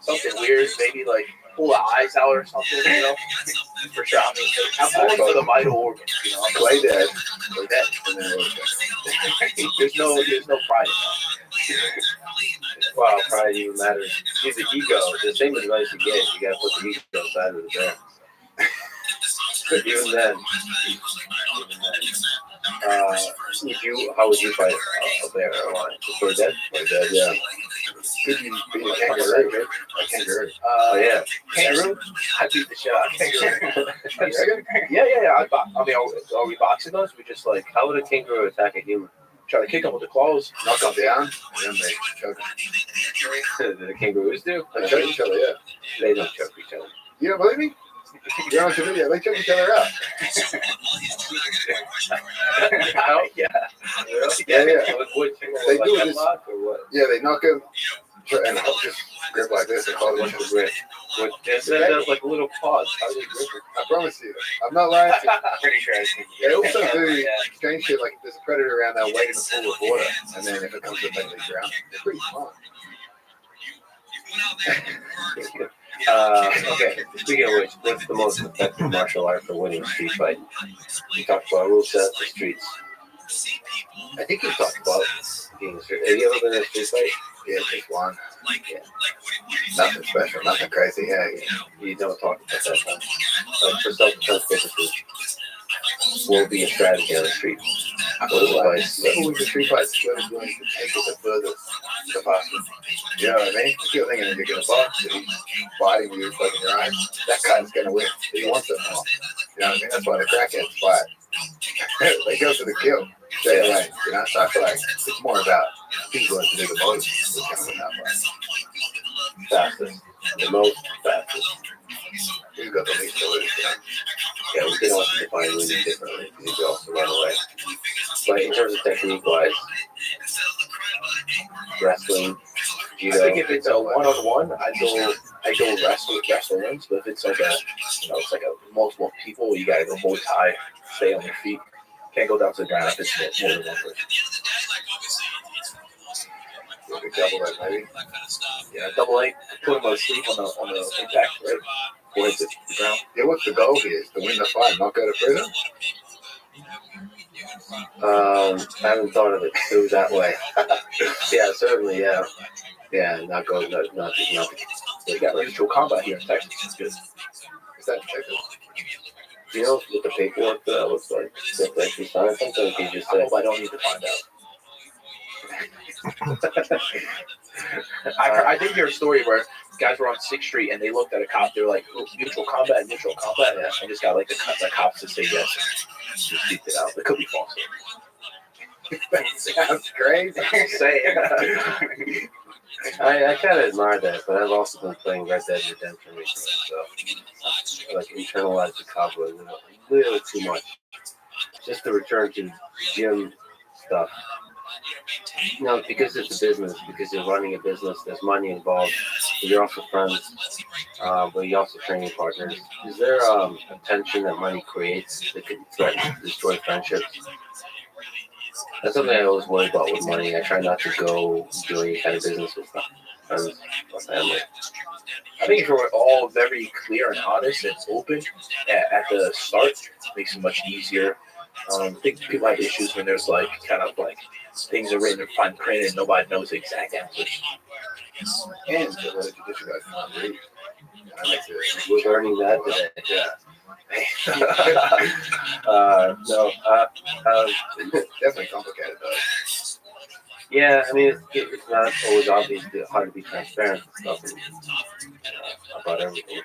something weird, maybe like pull the eyes out or something, For sure. I mean, I'm going for the vital organs, I'm Play dead. There's no pride in that. Wow, pride even matters. See, the ego, the same advice you get, you gotta put the ego aside of the bear. But even then, how would you fight a bear or a lion? Just for dead? Like dead, yeah. Could you beat a kangaroo? A kangaroo. Kangaroo? I beat the shit out of kangaroo. Yeah. I mean, are we boxing those? We just like, how would a kangaroo attack a human? Try to kick them with the claws, knock them down, and then they choke them. The kangaroos do? They choke each other, yeah. They don't choke each other. You don't believe me? You're on the video. They choke each other out. Yeah. They do this. Yeah, they knock them. And I'll just grip like this and hold it onto the grip. There's like a little pause. How do they grip it? I promise you. I'm not lying to you. Pretty sure I see. They also do strange shit like there's a predator around there waiting to pool of water, and then if it comes to them, they drown. They're pretty smart. Okay, speaking of which, what's the most effective martial art for winning a street fight? You talked about rule sets, the streets. I think you talked about being a street. Have you ever been in a street fight? Yeah, just one. Yeah. Nothing special, nothing crazy. Yeah, You don't talk about that time. For self-defense purposes, what would be a strategy on the street? I feel like with the street fights, whoever's willing to take it the furthest, the fastest. You know what I mean? If you're thinking if you're going to box, and he's fighting with your fucking your eyes, that guy's going to win. He wants it more. You know what I mean? That's why the crackheads fight. They go for the kill. Straight away. You know, so I feel like it's more about who's willing to do the most. Who's going to win that fight. Fastest. The most fastest. Who's got the least to lose, you know? Yeah, we can also define winning differently because you can also run away. But in terms of technique-wise, wrestling, judo. I think if it's a one-on-one, I go wrestling. But if it's like it's like a multiple people, you gotta go bow tie, stay on your feet. Can't go down to the ground if it's more than one person. Double leg, maybe. Yeah, double leg, put him asleep on the impact, right? Or hit the ground. Yeah, what's the goal here? Is to win the fight, not go to prison? I haven't thought of it through that way. Yeah, certainly, yeah. Yeah, not go, not. You got mutual combat here in Texas. It's good. Is that Texas? Do you know what the paperwork looks like? If they actually sign something, you just I say, hope I don't need to find out. I did hear a story where guys were on 6th Street and they looked at a cop. They were like, oh, mutual combat. Yeah. I just got like the cops to say yes. Just beat it out. It could be false. That sounds crazy. I kind of admire that, but I've also been playing Red Dead Redemption recently, so I like internalized the cowboy a little too much. Just to return to gym stuff. You know, because it's a business, because you're running a business, there's money involved. You're also friends, but you're also training partners. Is there a tension that money creates that could threaten to destroy friendships? That's something I always worry about with money. I try not to go do any kind of business with friends or family. I think if we're all very clear and honest and open at the start, it makes it much easier. I think people have issues when there's like kind of like things are written in fine print and nobody knows the exact answers. And the judicial guys can't read. I like to. We're learning that today. Yeah. Definitely complicated though. Yeah, I mean, it's not always obvious, hard to be transparent and stuff about everything.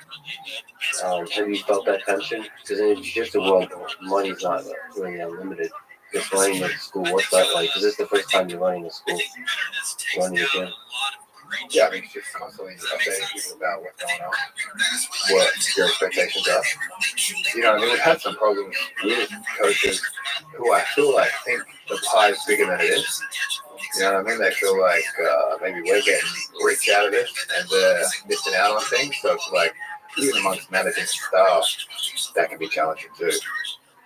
Have you felt that tension? Because in just the world, money's not really unlimited. Just running a school, what's that like? Is this the first time you're running a school? Running a gym? Yeah, I mean, it's just constantly updating people about what's going on, what your expectations are. You know, I mean, we've had some problems with coaches who I feel like think the pie is bigger than it is. You know what I mean? They feel like maybe we're getting rich out of it and they're missing out on things. So it's like, even amongst managing staff, that can be challenging too.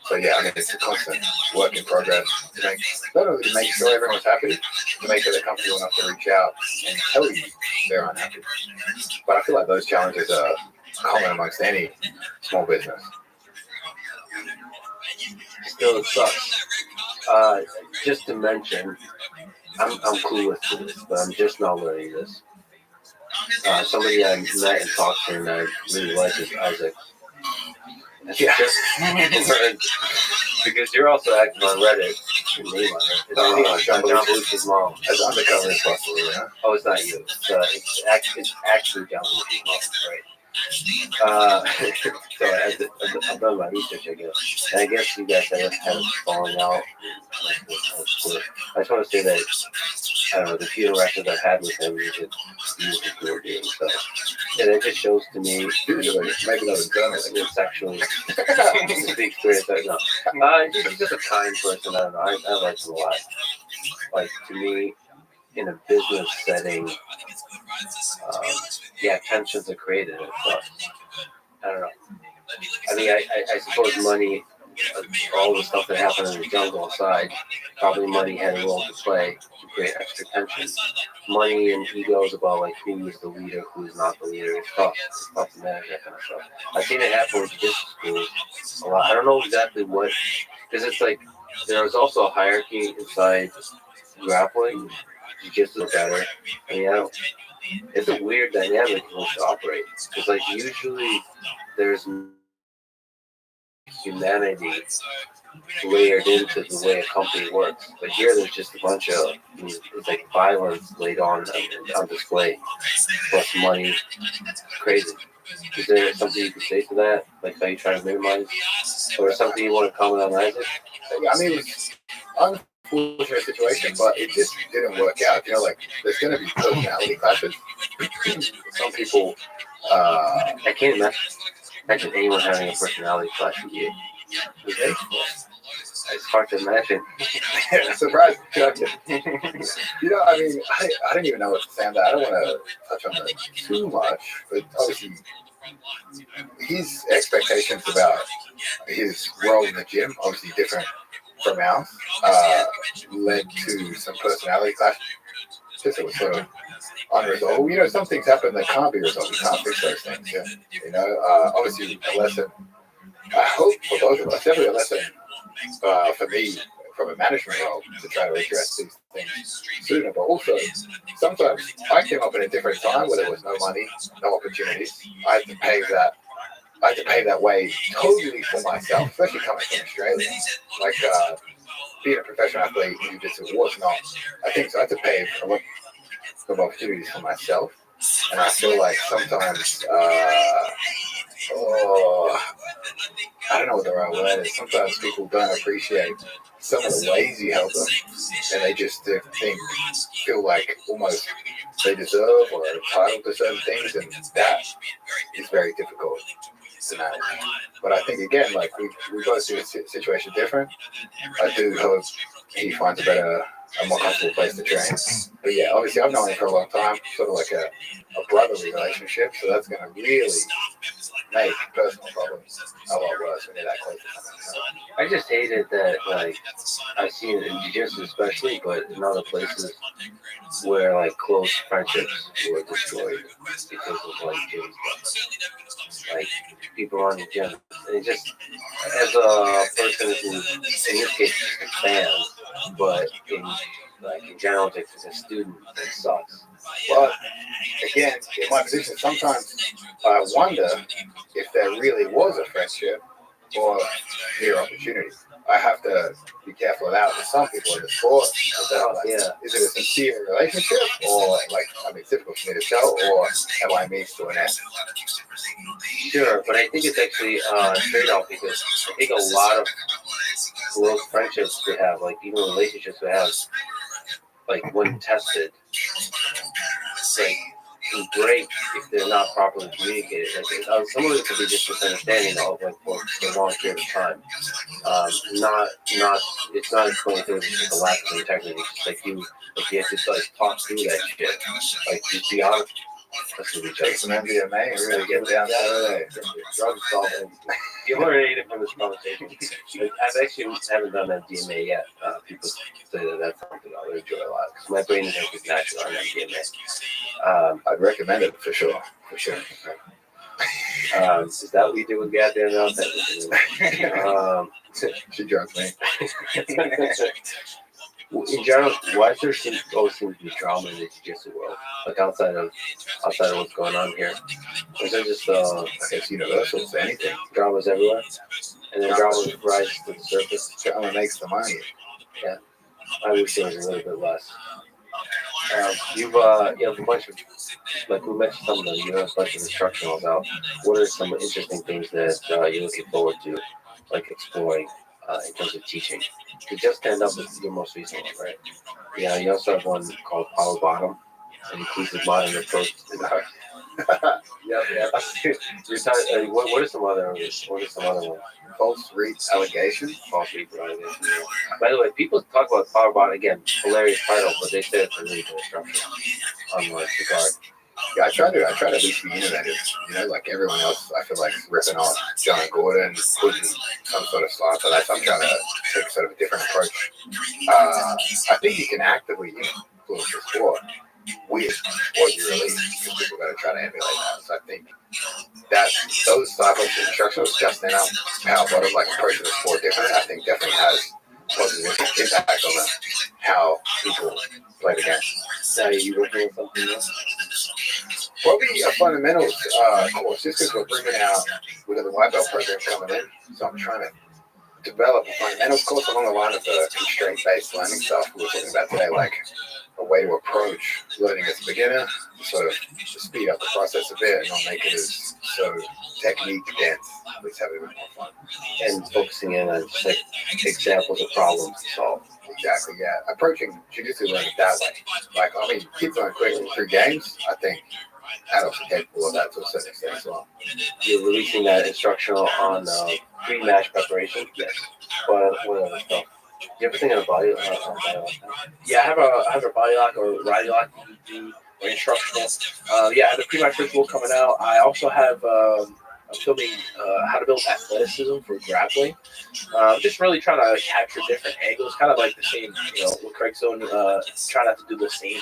So yeah, I mean, it's a constant work in progress to make, not only to make sure everyone's happy, to make sure they're comfortable enough to reach out and tell you they're unhappy. But I feel like those challenges are common amongst any small business. Still, it sucks. Just to mention, I'm clueless to this, but I'm just now learning this. Somebody I met and talked to and I really like is Isaac. Yeah, because you're also active on Reddit. Your name on it. It's John Belushi's mom. As undercover as possible, yeah. Oh, it's not you. It's actually John Belushi's mom, right? So I've done my research, I guess. And I guess you guys have kind of falling out. I just want to say that, I don't know, the few interactions I've had with him, he's a cool dude. So, and it just shows to me, maybe not a gun, it's actually the experience I know. He's just a kind person, I don't know. I like him a lot. Like, to me, in a business setting, tensions are created. And stuff. I don't know. I mean, I suppose money, all the stuff that happened in the jungle aside, probably money had a role to play to create extra tension. Money and egos about like who is the leader, who is not the leader. It's tough. It's tough to manage that kind of stuff. I've seen it happen with jiu-jitsu schools a lot. I don't know exactly what, because it's like there is also a hierarchy inside grappling. Jiu-jitsu is better. I mean, it's a weird dynamic in which to operate. Because like usually there's humanity layered into the way a company works. But here there's just a bunch of, it's like violence laid on display, plus money. Crazy. Is there something you could say to that? Like how you try to minimize? Or something you want to comment on, Isaac? I mean, it's unfortunate situation, but it just didn't work out. You know, like there's going to be personality clashes. Some people, I can't imagine anyone having a personality clash with you. It's hard to imagine. Surprise! You know, I mean, I don't even know what to say on that. I don't want to touch on that too much, but obviously, his expectations about his role in the gym, obviously different from ours, led to some personality clashes. It was sort of unresolved. You know, some things happen that can't be resolved. You can't fix those things. Yeah. You know, obviously, a lesson. I hope for both of us, definitely a lesson for me from a management role to try to address these things sooner. But also, sometimes I came up in a different time where there was no money, no opportunities. I had to pay that way totally for myself, especially coming from Australia. Like being a professional athlete in jiu-jitsu was not. I think so. I had to pay a lot of opportunities for myself, and I feel like sometimes. I don't know what the right word is. Sometimes people don't appreciate some of the ways you help them, and they just feel like almost they deserve or are entitled to certain things, and that is very difficult to manage. But I think again, like we both see the situation different. I do hope he finds a more comfortable place to train. But yeah, obviously I've known him for a long time, sort of like a brotherly relationship, so that's going to really make personal problems a lot worse when you're that close to someone. I just hated that, like, I've seen it in jiu-jitsu especially, but in other places where, like, close friendships were destroyed because of, like, gym stuff. Like, people on the gym. It just, as a person who, in this case, is a fan, but in general, just as a student, it sucks. But again, in my position, sometimes I wonder if there really was a friendship or mere opportunity. I have to be careful of that with some people in the sport. Is it a sincere relationship, or like, I mean, it's difficult for me to tell, or am I means to an end? Sure, but I think it's actually a trade-off, because I think a lot of close friendships we have, like even relationships we have, like when tested, like can break if they're not properly communicated. Like, some of it could be just misunderstanding of like for a long period of time. It's not explained to just a lack of integrity. It's just like you have to like talk through that shit. Like just be honest with each other. Take some MDMA and really get down to it. Drug solving. You learn anything from this conversation. I actually haven't done MDMA yet. People say that that's something I would enjoy a lot, because my brain is actually naturally on MDMA. I'd recommend it for sure. Is that what you do with goddamn She drugs me. In general, why there always seems to be drama in the jiu-jitsu world? Like outside of what's going on here, is there just it's universal to anything? Drama's everywhere, and then drama rises to the surface. Drama makes the money. Yeah, I wish there was a little bit less. You have a bunch of, like we mentioned some of them, you have a bunch of instructionals out. What are some interesting things that you're looking forward to, like exploring in terms of teaching? You just stand up with your most recent one, right? Yeah, you also have one called Power Bottom, an inclusive modern approach to the art. Yeah. You're talking, what are some other ones? False read allegation. False read allegations. Yeah. By the way, people talk about Powerbot again, hilarious title, but they say it's a really good instruction on the card. Yeah, I try to at least be innovative. You know, like everyone else, I feel like ripping off John Gordon, putting some sort of slant on that. So I'm trying to take sort of a different approach. I think you can actively influence the sport with what you release, because people are going to try to emulate that. So I think that those type of instructions, just now, how bottom like approaching the sport differently, I think definitely has positive impact on how people play the game. Now, you working on something else? Probably a fundamentals course, just because we're bringing out, we've got the white belt program coming in, so I'm trying to develop a fundamentals course along the line of the constraint-based learning stuff we were talking about today, like a way to approach learning as a beginner, to sort of speed up the process a bit and not make it as so technique dense, at least have it a bit more fun. And focusing in on just like examples of problems to solve. Exactly, yeah. Approaching jiu-jitsu learning that way. Like, I mean, kids learn quickly through games. I think adults are capable of that to a certain extent as well. You're releasing that instructional on pre-match preparation. Yes. What other stuff? Do you ever think of a body lock? Yeah, I have a body lock or body lock DVD or instructional. Yeah, I have a pre-match ritual coming out. I also have I'm filming how to build athleticism for grappling. Just really trying to capture different angles, kind of like the same, what Craig's doing. Try not to do the same thing.